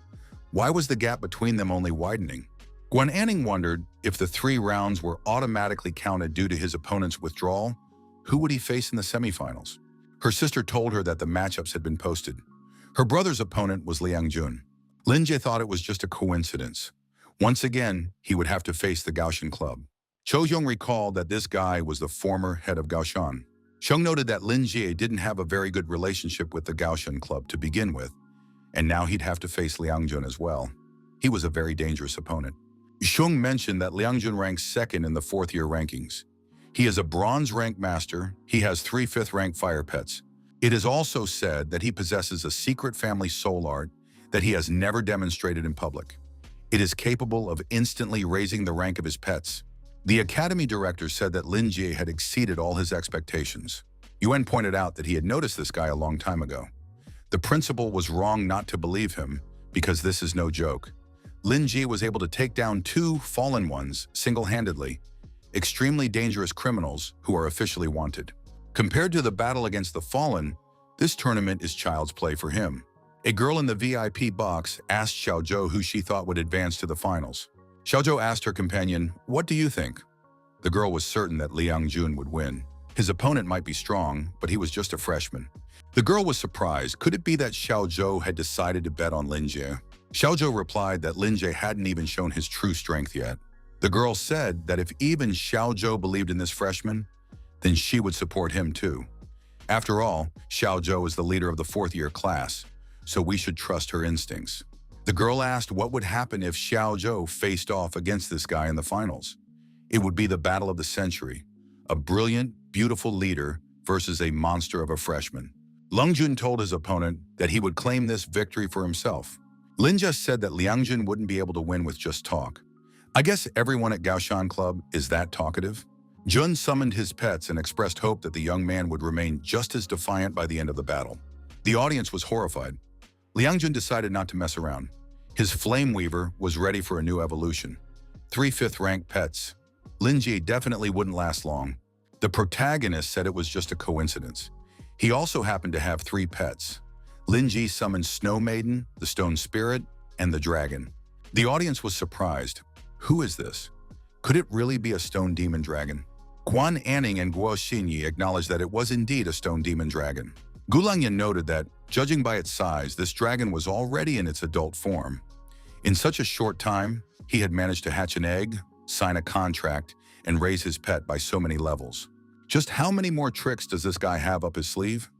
A: Why was the gap between them only widening? Guaning wondered if the 3 rounds were automatically counted due to his opponent's withdrawal. Who would he face in the semifinals? Her sister told her that the matchups had been posted. Her brother's opponent was Liang Jun. Lin Ji thought it was just a coincidence. Once again, he would have to face the Gaoshan club. Cho Xiong recalled that this guy was the former head of Gaoshan. Xiong noted that Lin Ji didn't have a very good relationship with the Gaoshan club to begin with, and now he'd have to face Liang Jun as well. He was a very dangerous opponent. Xiong mentioned that Liang Jun ranks 2nd in the 4th-year rankings. He is a bronze rank master. He has 3 5th-rank fire pets. It is also said that he possesses a secret family soul art that he has never demonstrated in public. It is capable of instantly raising the rank of his pets. The academy director said that Lin Ji had exceeded all his expectations. Yuan pointed out that he had noticed this guy a long time ago. The principal was wrong not to believe him, because this is no joke. Lin Ji was able to take down 2 fallen ones single-handedly, extremely dangerous criminals who are officially wanted. Compared to the battle against the fallen, this tournament is child's play for him. A girl in the VIP box asked Xiaozhou who she thought would advance to the finals. Xiaozhou asked her companion, "What do you think?" The girl was certain that Liang Jun would win. His opponent might be strong, but he was just a freshman. The girl was surprised. Could it be that Xiao Zhou had decided to bet on Lin Jie? Xiao Zhou replied that Lin Jie hadn't even shown his true strength yet. The girl said that if even Xiao Zhou believed in this freshman, then she would support him too. After all, Xiao Zhou is the leader of the fourth-year class, so we should trust her instincts. The girl asked what would happen if Xiao Zhou faced off against this guy in the finals. It would be the battle of the century, a brilliant, beautiful leader versus a monster of a freshman. Lung Jun told his opponent that he would claim this victory for himself. Lin just said that Liang Jun wouldn't be able to win with just talk. I guess everyone at Gaoshan Club is that talkative. Jun summoned his pets and expressed hope that the young man would remain just as defiant by the end of the battle. The audience was horrified. Liang Jun decided not to mess around. His Flame Weaver was ready for a new evolution. 3 5th-ranked pets. Lin Jie definitely wouldn't last long. The protagonist said it was just a coincidence. He also happened to have 3 pets. Lin Jie summoned Snow Maiden, the Stone Spirit, and the Dragon. The audience was surprised. Who is this? Could it really be a Stone Demon Dragon? Guaning and Guo Xinyi acknowledged that it was indeed a Stone Demon Dragon. Gulangyan noted that, judging by its size, this dragon was already in its adult form. In such a short time, he had managed to hatch an egg, sign a contract, and raise his pet by so many levels. Just how many more tricks does this guy have up his sleeve?